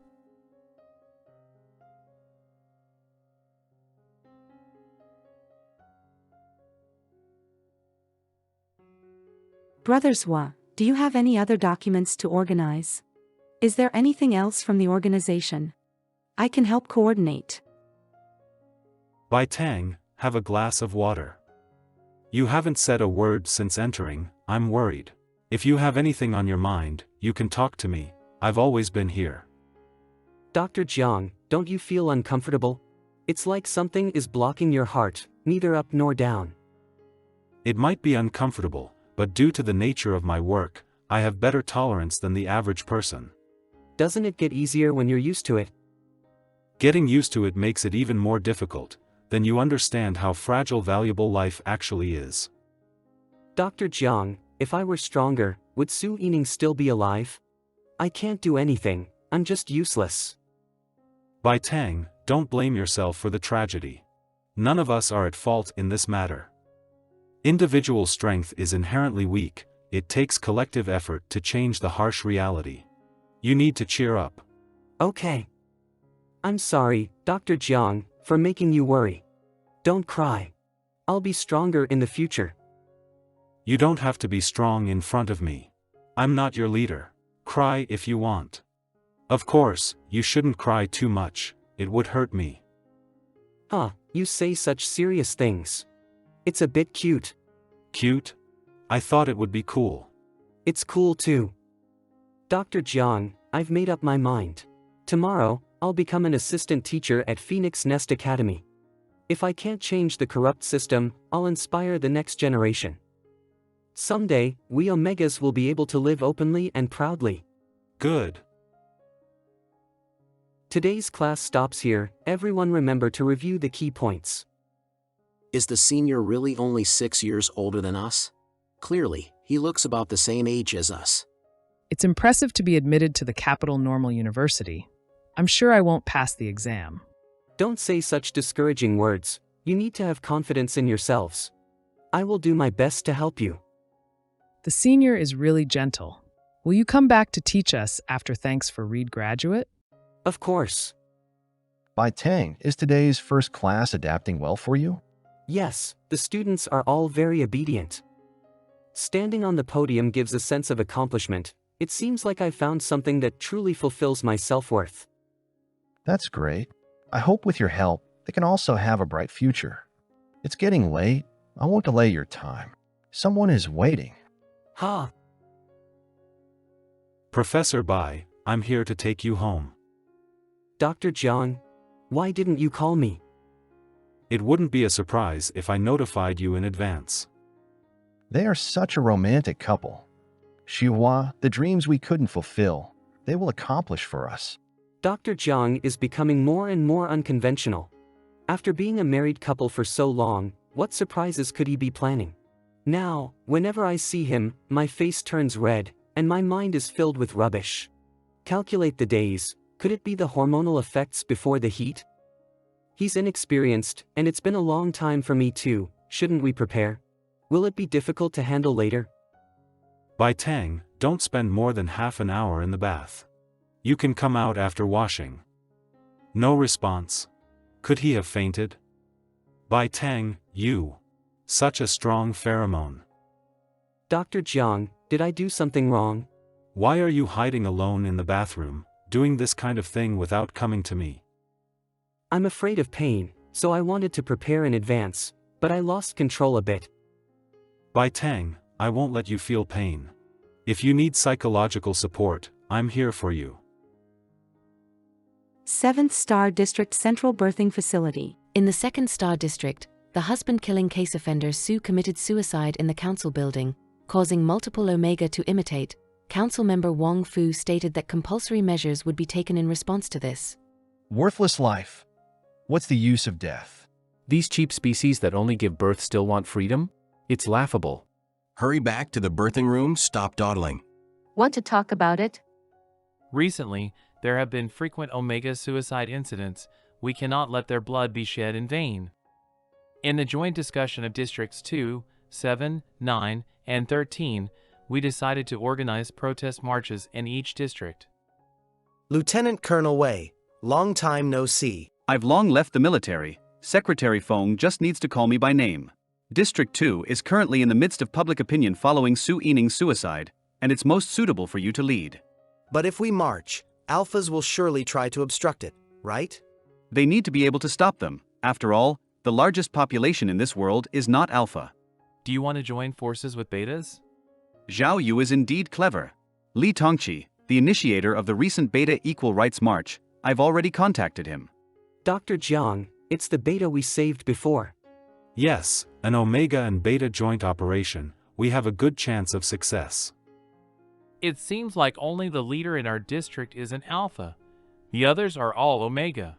Brothers Hua, do you have any other documents to organize? Is there anything else from the organization? I can help coordinate. By Tang, have a glass of water. You haven't said a word since entering, I'm worried. If you have anything on your mind, you can talk to me. I've always been here. Dr. Jang, don't you feel uncomfortable? It's like something is blocking your heart, neither up nor down. It might be uncomfortable, but due to the nature of my work, I have better tolerance than the average person. Doesn't it get easier when you're used to it? Getting used to it makes it even more difficult. Then you understand how fragile valuable life actually is. Dr. Jang, if I were stronger, would Su Yining still be alive? I can't do anything, I'm just useless. By Tang, don't blame yourself for the tragedy. None of us are at fault in this matter. Individual strength is inherently weak, it takes collective effort to change the harsh reality. You need to cheer up. Okay. I'm sorry, Dr. Jang, for making you worry. Don't cry. I'll be stronger in the future. You don't have to be strong in front of me. I'm not your leader. Cry if you want. Of course, you shouldn't cry too much, it would hurt me. You say such serious things. It's a bit cute. Cute? I thought it would be cool. It's cool too. Dr. Jang, I've made up my mind. Tomorrow, I'll become an assistant teacher at Phoenix Nest Academy. If I can't change the corrupt system, I'll inspire the next generation. Someday, we Omegas will be able to live openly and proudly. Good. Today's class stops here. Everyone remember to review the key points. Is the senior really only 6 years older than us? Clearly, he looks about the same age as us. It's impressive to be admitted to the Capital Normal University. I'm sure I won't pass the exam. Don't say such discouraging words. You need to have confidence in yourselves. I will do my best to help you. The senior is really gentle. Will you come back to teach us after thanks for Reed graduate? Of course. Bai Tang, is today's first class adapting well for you? Yes, the students are all very obedient. Standing on the podium gives a sense of accomplishment. It seems like I found something that truly fulfills my self-worth. That's great. I hope with your help, they can also have a bright future. It's getting late. I won't delay your time. Someone is waiting. Professor Bai, I'm here to take you home. Dr. Jang, why didn't you call me? It wouldn't be a surprise if I notified you in advance. They are such a romantic couple. Xiehua, the dreams we couldn't fulfill, they will accomplish for us. Dr. Jang is becoming more and more unconventional. After being a married couple for so long, what surprises could he be planning? Now, whenever I see him, my face turns red, and my mind is filled with rubbish. Calculate the days. Could it be the hormonal effects before the heat? He's inexperienced, and it's been a long time for me too. Shouldn't we prepare? Will it be difficult to handle later? Bai Tang, don't spend more than half an hour in the bath. You can come out after washing. No response. Could he have fainted? Bai Tang, you. Such a strong pheromone. Dr. Jang, did I do something wrong? Why are you hiding alone in the bathroom, doing this kind of thing without coming to me? I'm afraid of pain, so I wanted to prepare in advance, but I lost control a bit. Bai Tang, I won't let you feel pain. If you need psychological support, I'm here for you. 7th Star District Central Birthing Facility. In the 2nd Star District, the husband-killing case offender Sue committed suicide in the council building, causing multiple Omega to imitate. Council member Wong Fu stated that compulsory measures would be taken in response to this. Worthless life. What's the use of death? These cheap species that only give birth still want freedom? It's laughable. Hurry back to the birthing room, stop dawdling. Want to talk about it? Recently, there have been frequent Omega suicide incidents. We cannot let their blood be shed in vain. In the joint discussion of Districts 2, 7, 9, and 13, we decided to organize protest marches in each district. Lieutenant Colonel Wei, long time no see. I've long left the military. Secretary Fong just needs to call me by name. District 2 is currently in the midst of public opinion following Su Yining's suicide, and it's most suitable for you to lead. But if we march, alphas will surely try to obstruct it, right? They need to be able to stop them. After all, the largest population in this world is not alpha. Do you want to join forces with betas? Zhao Yu is indeed clever. Li Tongqi, the initiator of the recent Beta Equal Rights March, I've already contacted him. Dr. Jang, it's the beta we saved before. Yes, an Omega and Beta joint operation. We have a good chance of success. It seems like only the leader in our district is an alpha. The others are all Omega.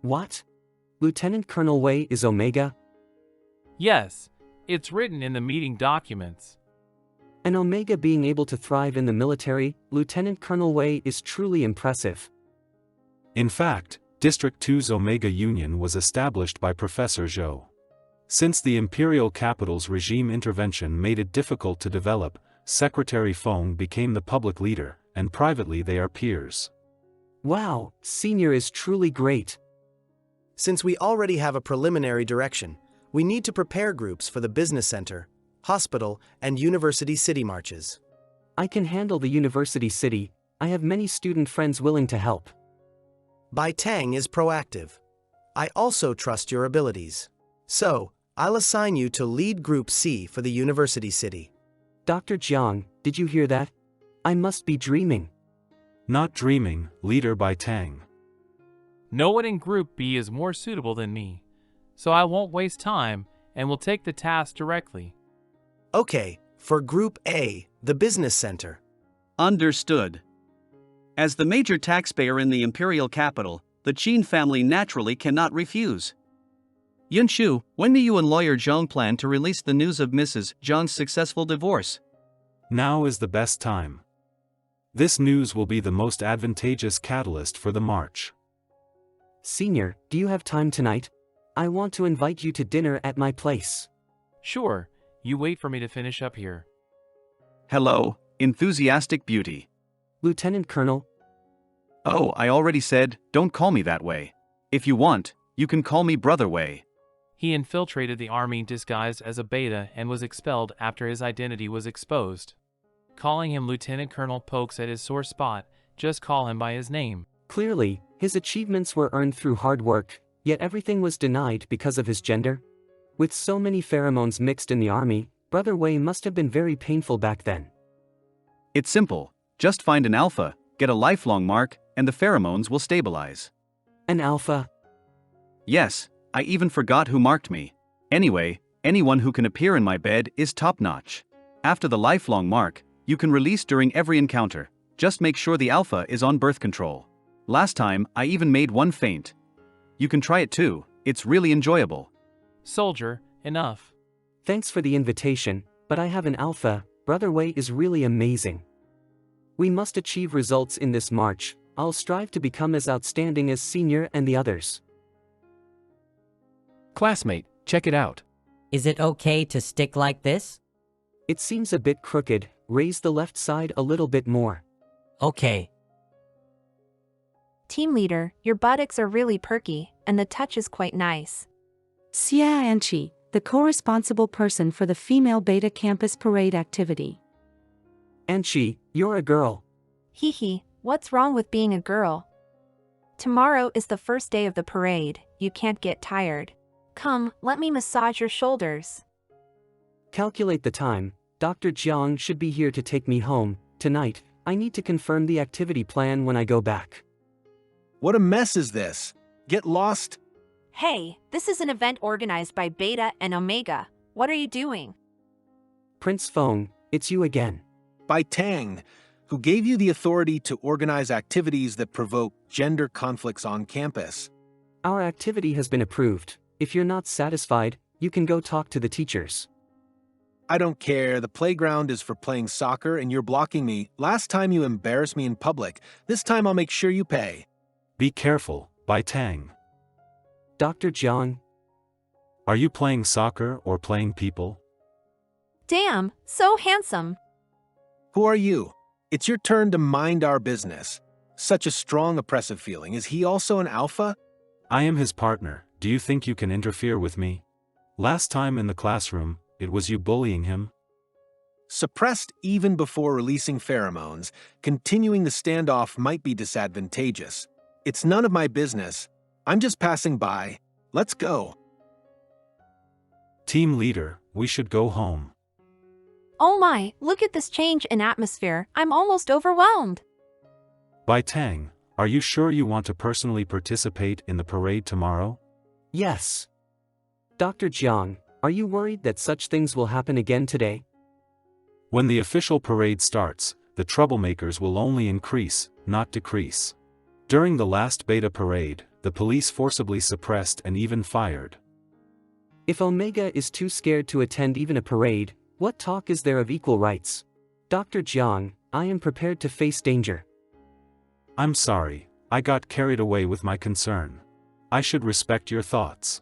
What? Lieutenant Colonel Wei is Omega? Yes, it's written in the meeting documents. An Omega being able to thrive in the military, Lieutenant Colonel Wei is truly impressive. In fact, District 2's Omega Union was established by Professor Zhou. Since the imperial capital's regime intervention made it difficult to develop, Secretary Fong became the public leader, and privately they are peers. Wow, Senior is truly great. Since we already have a preliminary direction, we need to prepare groups for the business center, hospital, and university city marches. I can handle the university city. I have many student friends willing to help. Bai Tang is proactive. I also trust your abilities. So, I'll assign you to lead Group C for the University City. Dr. Jiang, did you hear that? I must be dreaming. Not dreaming, leader by Tang. No one in Group B is more suitable than me, so I won't waste time and will take the task directly. Okay, for Group A, the business center. Understood. As the major taxpayer in the imperial capital, the Qin family naturally cannot refuse. Yunshu, when do you and lawyer Zhang plan to release the news of Mrs. Zhang's successful divorce? Now is the best time. This news will be the most advantageous catalyst for the march. Senior, do you have time tonight? I want to invite you to dinner at my place. Sure, you wait for me to finish up here. Hello, enthusiastic beauty. Lieutenant Colonel. Oh, I already said, don't call me that way. If you want, you can call me Brother Wei. He infiltrated the army disguised as a beta and was expelled after his identity was exposed. Calling him Lieutenant Colonel pokes at his sore spot, just call him by his name. Clearly, his achievements were earned through hard work, yet everything was denied because of his gender. With so many pheromones mixed in the army, Brother Wei must have been very painful back then. It's simple, just find an alpha, get a lifelong mark, and the pheromones will stabilize. An alpha? Yes, I even forgot who marked me. Anyway, anyone who can appear in my bed is top-notch. After the lifelong mark, you can release during every encounter. Just make sure the alpha is on birth control. Last time, I even made one faint. You can try it too, it's really enjoyable. Soldier, enough. Thanks for the invitation, but I have an alpha. Brother Wei is really amazing. We must achieve results in this march. I'll strive to become as outstanding as Senior and the others. Classmate, check it out. Is it okay to stick like this? It seems a bit crooked. Raise the left side a little bit more. Okay. Team leader, your buttocks are really perky, and the touch is quite nice. Xia Anqi, the co-responsible person for the female beta campus parade activity. Anqi, you're a girl. Hee hee, what's wrong with being a girl? Tomorrow is the first day of the parade, you can't get tired. Come, let me massage your shoulders. Calculate the time. Dr. Jiang should be here to take me home. Tonight, I need to confirm the activity plan when I go back. What a mess is this? Get lost? Hey, this is an event organized by Beta and Omega. What are you doing? Prince Feng, it's you again. By Tang, who gave you the authority to organize activities that provoke gender conflicts on campus. Our activity has been approved. If you're not satisfied, you can go talk to the teachers. I don't care, the playground is for playing soccer and you're blocking me. Last time you embarrassed me in public, this time I'll make sure you pay. Be careful, Bai Tang. Dr. Jiang. Are you playing soccer or playing people? Damn, so handsome. Who are you? It's your turn to mind our business. Such a strong oppressive feeling. Is he also an alpha? I am his partner. Do you think you can interfere with me? Last time in the classroom, it was you bullying him. Suppressed even before releasing pheromones, continuing the standoff might be disadvantageous. It's none of my business. I'm just passing by. Let's go. Team leader, we should go home. Oh my, look at this change in atmosphere. I'm almost overwhelmed. Bai Tang, are you sure you want to personally participate in the parade tomorrow? Yes. Dr. Jiang, are you worried that such things will happen again today? When the official parade starts, the troublemakers will only increase, not decrease. During the last beta parade, the police forcibly suppressed and even fired. If Omega is too scared to attend even a parade, what talk is there of equal rights? Dr. Jiang, I am prepared to face danger. I'm sorry, I got carried away with my concern. I should respect your thoughts.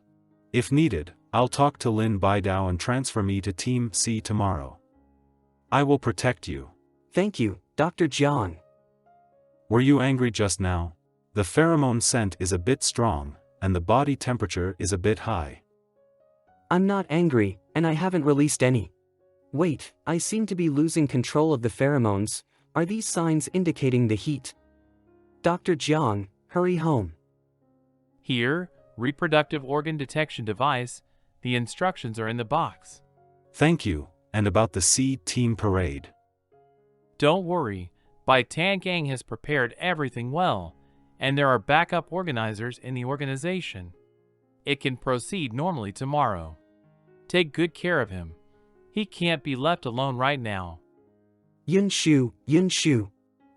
If needed, I'll talk to Lin Baidao and transfer me to Team C tomorrow. I will protect you. Thank you, Dr. Jiang. Were you angry just now? The pheromone scent is a bit strong, and the body temperature is a bit high. I'm not angry, and I haven't released any. Wait, I seem to be losing control of the pheromones. Are these signs indicating the heat? Dr. Jang, hurry home. Here, reproductive organ detection device. The instructions are in the box. Thank you, and about the C-Team parade. Don't worry, Bai Tang Gang has prepared everything well, and there are backup organizers in the organization. It can proceed normally tomorrow. Take good care of him. He can't be left alone right now. Yunshu.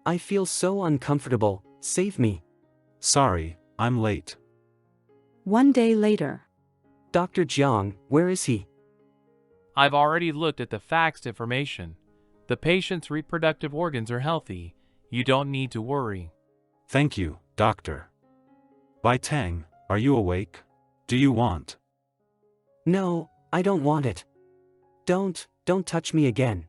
I feel so uncomfortable, save me. Sorry, I'm late. 1 day later. Dr. Jang, where is he? I've already looked at the faxed information. The patient's reproductive organs are healthy. You don't need to worry. Thank you, doctor. Bai Tang, are you awake? Do you want? No, I don't want it. Don't touch me again.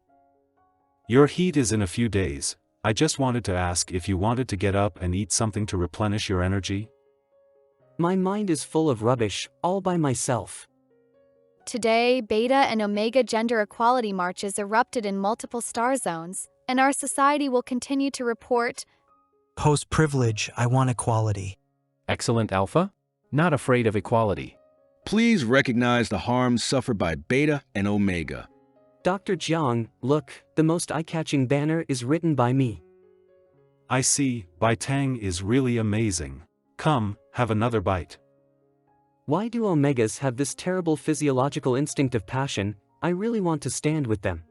Your heat is in a few days. I just wanted to ask if you wanted to get up and eat something to replenish your energy. My mind is full of rubbish, all by myself. Today, Beta and Omega gender equality marches erupted in multiple star zones, and our society will continue to report Post-privilege, I want equality. Excellent, Alpha. Not afraid of equality. Please recognize the harms suffered by Beta and Omega. Dr. Jang, look, the most eye-catching banner is written by me. I see, Bai Tang is really amazing. Come, have another bite. Why do Omegas have this terrible physiological instinct of passion? I really want to stand with them.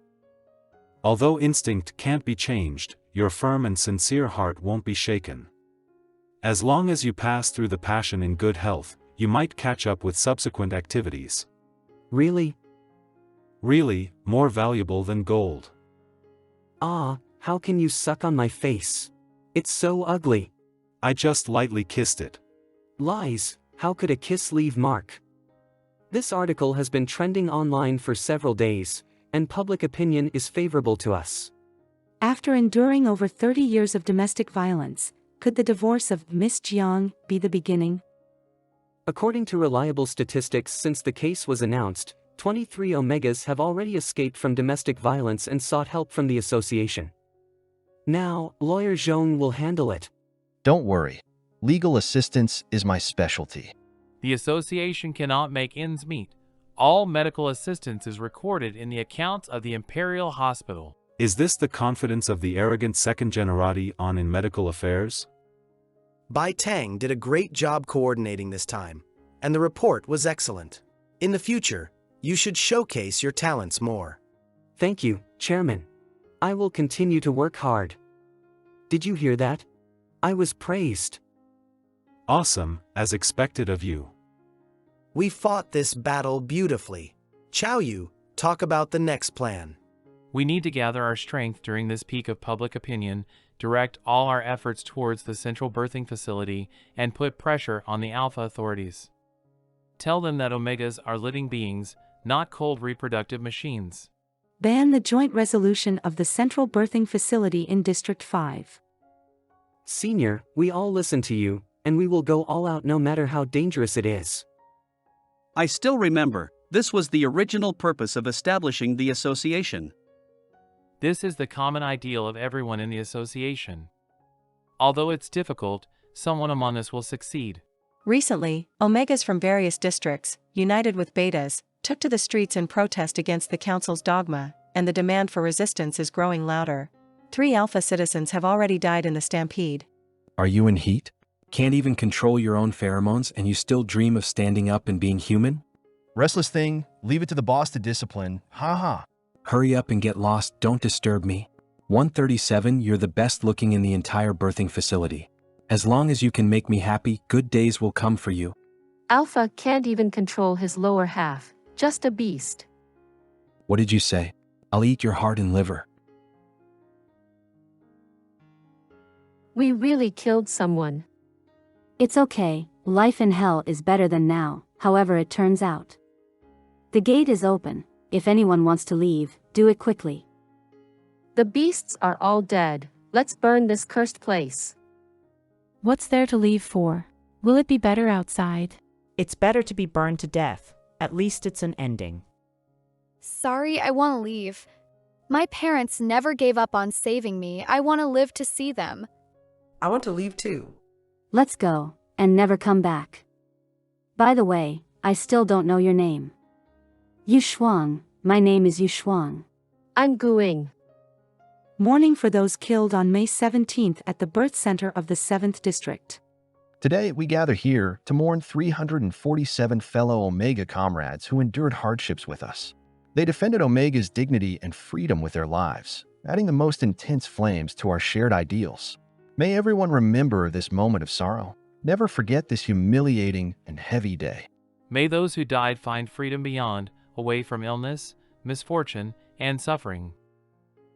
Although instinct can't be changed, your firm and sincere heart won't be shaken. As long as you pass through the passion in good health, you might catch up with subsequent activities. Really? Really, more valuable than gold. Ah, how can you suck on my face? It's so ugly. I just lightly kissed it. Lies, how could a kiss leave mark? This article has been trending online for several days, and public opinion is favorable to us. After enduring over 30 years of domestic violence, could the divorce of Miss Jiang be the beginning? According to reliable statistics since the case was announced, 23 Omegas have already escaped from domestic violence and sought help from the association. Now, lawyer Zhong will handle it. Don't worry. Legal assistance is my specialty. The association cannot make ends meet. All medical assistance is recorded in the accounts of the Imperial Hospital. Is this the confidence of the arrogant second generati on in medical affairs? Bai Tang did a great job coordinating this time, and the report was excellent. In the future, you should showcase your talents more. Thank you, Chairman. I will continue to work hard. Did you hear that? I was praised. Awesome, as expected of you. We fought this battle beautifully. Chow Yu, talk about the next plan. We need to gather our strength during this peak of public opinion, direct all our efforts towards the central birthing facility, and put pressure on the Alpha authorities. Tell them that Omegas are living beings, not cold reproductive machines. Ban the joint resolution of the central birthing facility in District 5. Senior, we all listen to you, and we will go all out no matter how dangerous it is. I still remember, this was the original purpose of establishing the association. This is the common ideal of everyone in the association. Although it's difficult, someone among us will succeed. Recently, Omegas from various districts, united with Betas, took to the streets in protest against the council's dogma, and the demand for resistance is growing louder. 3 Alpha citizens have already died in the stampede. Are you in heat? Can't even control your own pheromones and you still dream of standing up and being human? Restless thing, leave it to the boss to discipline, haha. Hurry up and get lost, don't disturb me. 137, you're the best looking in the entire birthing facility. As long as you can make me happy, good days will come for you. Alpha can't even control his lower half, just a beast. What did you say? I'll eat your heart and liver. We really killed someone. It's okay, life in hell is better than now, however it turns out. The gate is open. If anyone wants to leave, do it quickly. The beasts are all dead. Let's burn this cursed place. What's there to leave for? Will it be better outside? It's better to be burned to death. At least it's an ending. Sorry, I want to leave. My parents never gave up on saving me. I want to live to see them. I want to leave too. Let's go, and never come back. By the way, I still don't know your name. Yu Shuang, my name is Yu Shuang. I'm going. Mourning for those killed on May 17th at the birth center of the 7th District. Today, we gather here to mourn 347 fellow Omega comrades who endured hardships with us. They defended Omega's dignity and freedom with their lives, adding the most intense flames to our shared ideals. May everyone remember this moment of sorrow. Never forget this humiliating and heavy day. May those who died find freedom beyond, away from illness, misfortune, and suffering.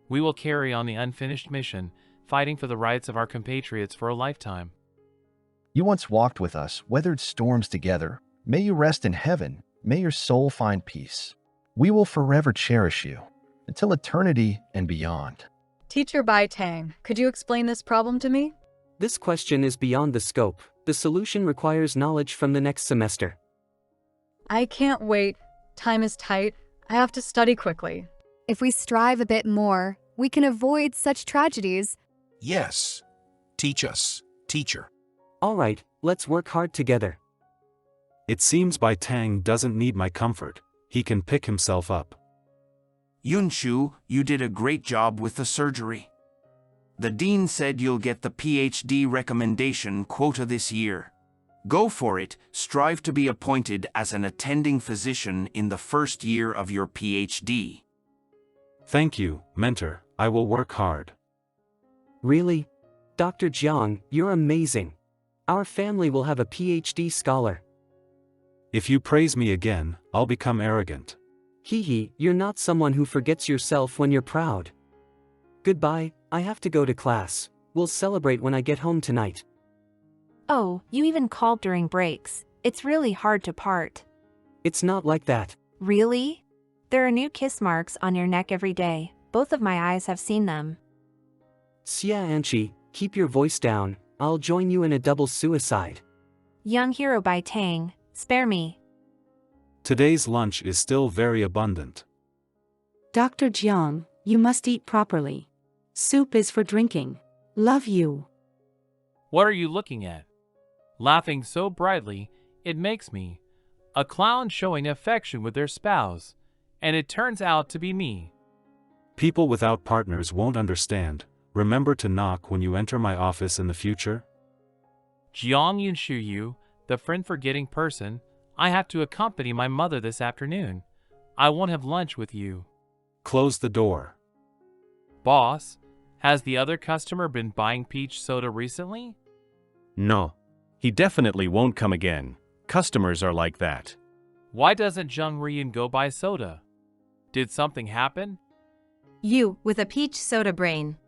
We will carry on the unfinished mission, fighting for the rights of our compatriots for a lifetime. You once walked with us, weathered storms together. May you rest in heaven. May your soul find peace. We will forever cherish you, until eternity and beyond. Teacher Bai Tang, could you explain this problem to me? This question is beyond the scope. The solution requires knowledge from the next semester. I can't wait. Time is tight. I have to study quickly. If we strive a bit more, we can avoid such tragedies. Yes. Teach us, teacher. All right, let's work hard together. It seems Bai Tang doesn't need my comfort. He can pick himself up. Yunshu, you did a great job with the surgery. The dean said you'll get the PhD recommendation quota this year. Go for it. Strive to be appointed as an attending physician in the first year of your PhD. Thank you, mentor. I will work hard. Really? Dr. Jang, you're amazing. Our family will have a PhD scholar. If you praise me again, I'll become arrogant. Hee, you're not someone who forgets yourself when you're proud. Goodbye, I have to go to class. We'll celebrate when I get home tonight. Oh, you even called during breaks. It's really hard to part. It's not like that. Really? There are new kiss marks on your neck every day. Both of my eyes have seen them. Xia Anchi, keep your voice down. I'll join you in a double suicide. Young hero Bai Tang, spare me. Today's lunch is still very abundant. Dr. Jiang, you must eat properly. Soup is for drinking. Love you. What are you looking at? Laughing so brightly, it makes me. A clown showing affection with their spouse, and it turns out to be me. People without partners won't understand. Remember to knock when you enter my office in the future. Jiang Yunshu, the friend-forgetting person, I have to accompany my mother this afternoon. I won't have lunch with you. Close the door. Boss, has the other customer been buying peach soda recently? No. He definitely won't come again. Customers are like that. Why doesn't Zheng Riyun go buy soda? Did something happen? You, with a peach soda brain.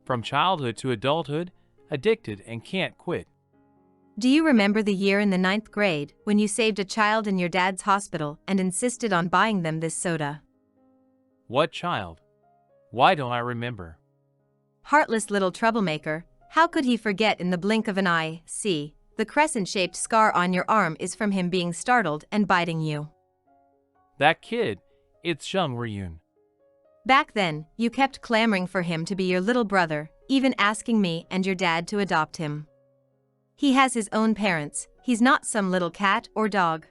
From childhood to adulthood, addicted and can't quit. Do you remember the year in the 9th grade when you saved a child in your dad's hospital and insisted on buying them this soda? What child? Why don't I remember? Heartless little troublemaker, how could he forget in the blink of an eye? See, the crescent-shaped scar on your arm is from him being startled and biting you. That kid, it's Zheng Riyun. Back then, you kept clamoring for him to be your little brother, even asking me and your dad to adopt him. He has his own parents. He's not some little cat or dog.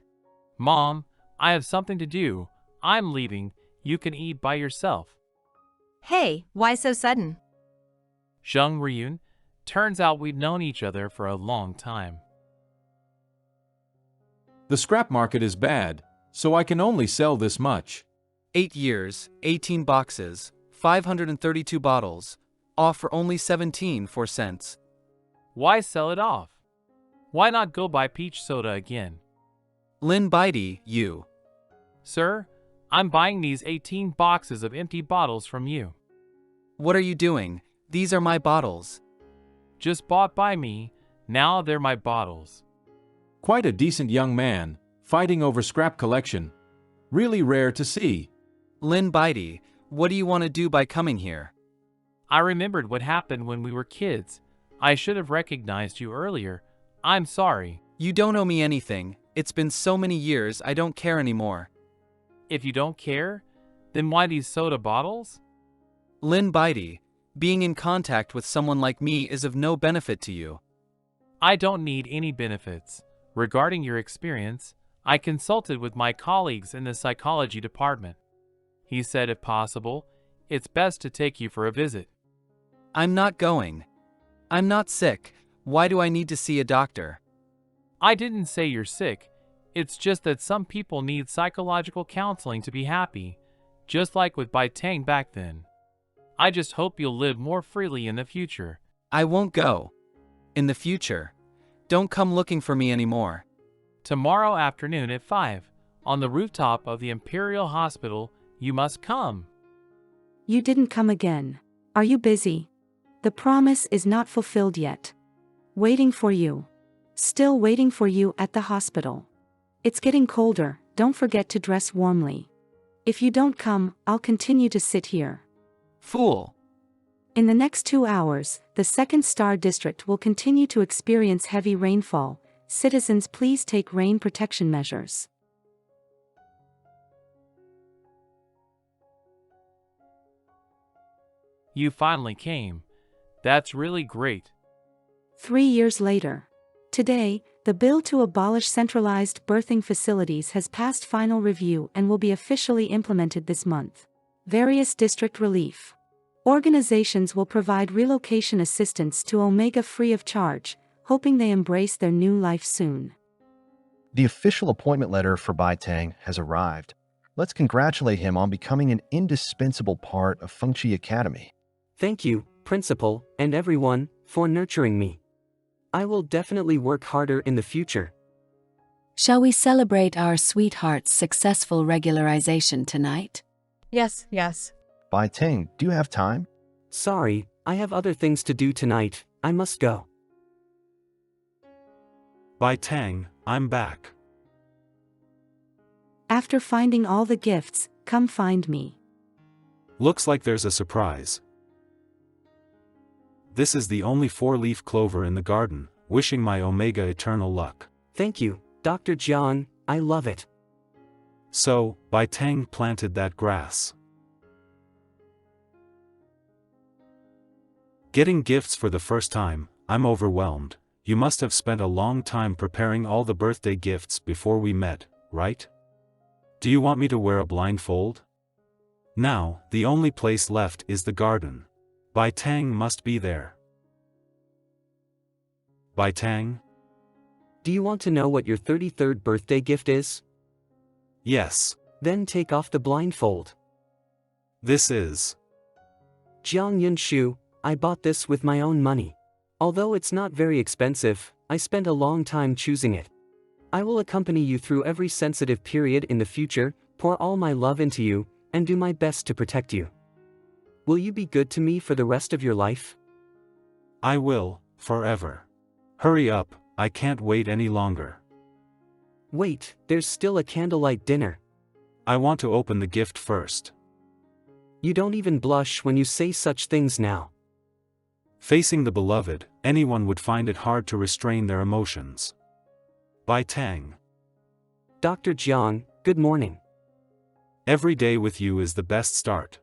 Mom, I have something to do. I'm leaving. You can eat by yourself. Hey, why so sudden? Zheng Riyun, turns out we've known each other for a long time. The scrap market is bad, so I can only sell this much. 8 years, 18 boxes, 532 bottles, off for only 17 cents. Why sell it off? Why not go buy peach soda again? Lin Baidi, you. Sir, I'm buying these 18 boxes of empty bottles from you. What are you doing? These are my bottles. Just bought by me, now they're my bottles. Quite a decent young man, fighting over scrap collection. Really rare to see. Lin Baidi, what do you want to do by coming here? I remembered what happened when we were kids. I should have recognized you earlier. I'm sorry. You don't owe me anything. It's been so many years, I don't care anymore. If you don't care, then why these soda bottles? Lin Beide, being in contact with someone like me is of no benefit to you. I don't need any benefits. Regarding your experience, I consulted with my colleagues in the psychology department. He said if possible, it's best to take you for a visit. I'm not going. I'm not sick. Why do I need to see a doctor? I didn't say you're sick. It's just that some people need psychological counseling to be happy, just like with Bai Tang back then. I just hope you'll live more freely in the future. I won't go. In the future. Don't come looking for me anymore. Tomorrow afternoon at 5, on the rooftop of the Imperial Hospital, you must come. You didn't come again. Are you busy? The promise is not fulfilled yet. Waiting for you. Still waiting for you at the hospital. It's getting colder, don't forget to dress warmly. If you don't come, I'll continue to sit here. Fool. In the next 2 hours, the Second Star District will continue to experience heavy rainfall. Citizens, please take rain protection measures. You finally came. That's really great. 3 years later. Today, the bill to abolish centralized birthing facilities has passed final review and will be officially implemented this month. Various district relief organizations will provide relocation assistance to Omega free of charge, hoping they embrace their new life soon. The official appointment letter for Bai Tang has arrived. Let's congratulate him on becoming an indispensable part of Fengqi Academy. Thank you, Principal, and everyone, for nurturing me. I will definitely work harder in the future. Shall we celebrate our sweetheart's successful regularization tonight? Yes, yes. Bai Tang, do you have time? Sorry, I have other things to do tonight. I must go. Bai Tang, I'm back. After finding all the gifts, come find me. Looks like there's a surprise. This is the only 4-leaf clover in the garden, wishing my Omega eternal luck. Thank you, Dr. Jang, I love it. So, Bai Tang planted that grass. Getting gifts for the first time, I'm overwhelmed. You must have spent a long time preparing all the birthday gifts before we met, right? Do you want me to wear a blindfold? Now, the only place left is the garden. Bai Tang must be there. Bai Tang? Do you want to know what your 33rd birthday gift is? Yes. Then take off the blindfold. This is Jiang Yunshu, I bought this with my own money. Although it's not very expensive, I spent a long time choosing it. I will accompany you through every sensitive period in the future, pour all my love into you, and do my best to protect you. Will you be good to me for the rest of your life? I will, forever. Hurry up, I can't wait any longer. Wait, there's still a candlelight dinner. I want to open the gift first. You don't even blush when you say such things now. Facing the beloved, anyone would find it hard to restrain their emotions. Bai Tang. Dr. Jiang, good morning. Every day with you is the best start.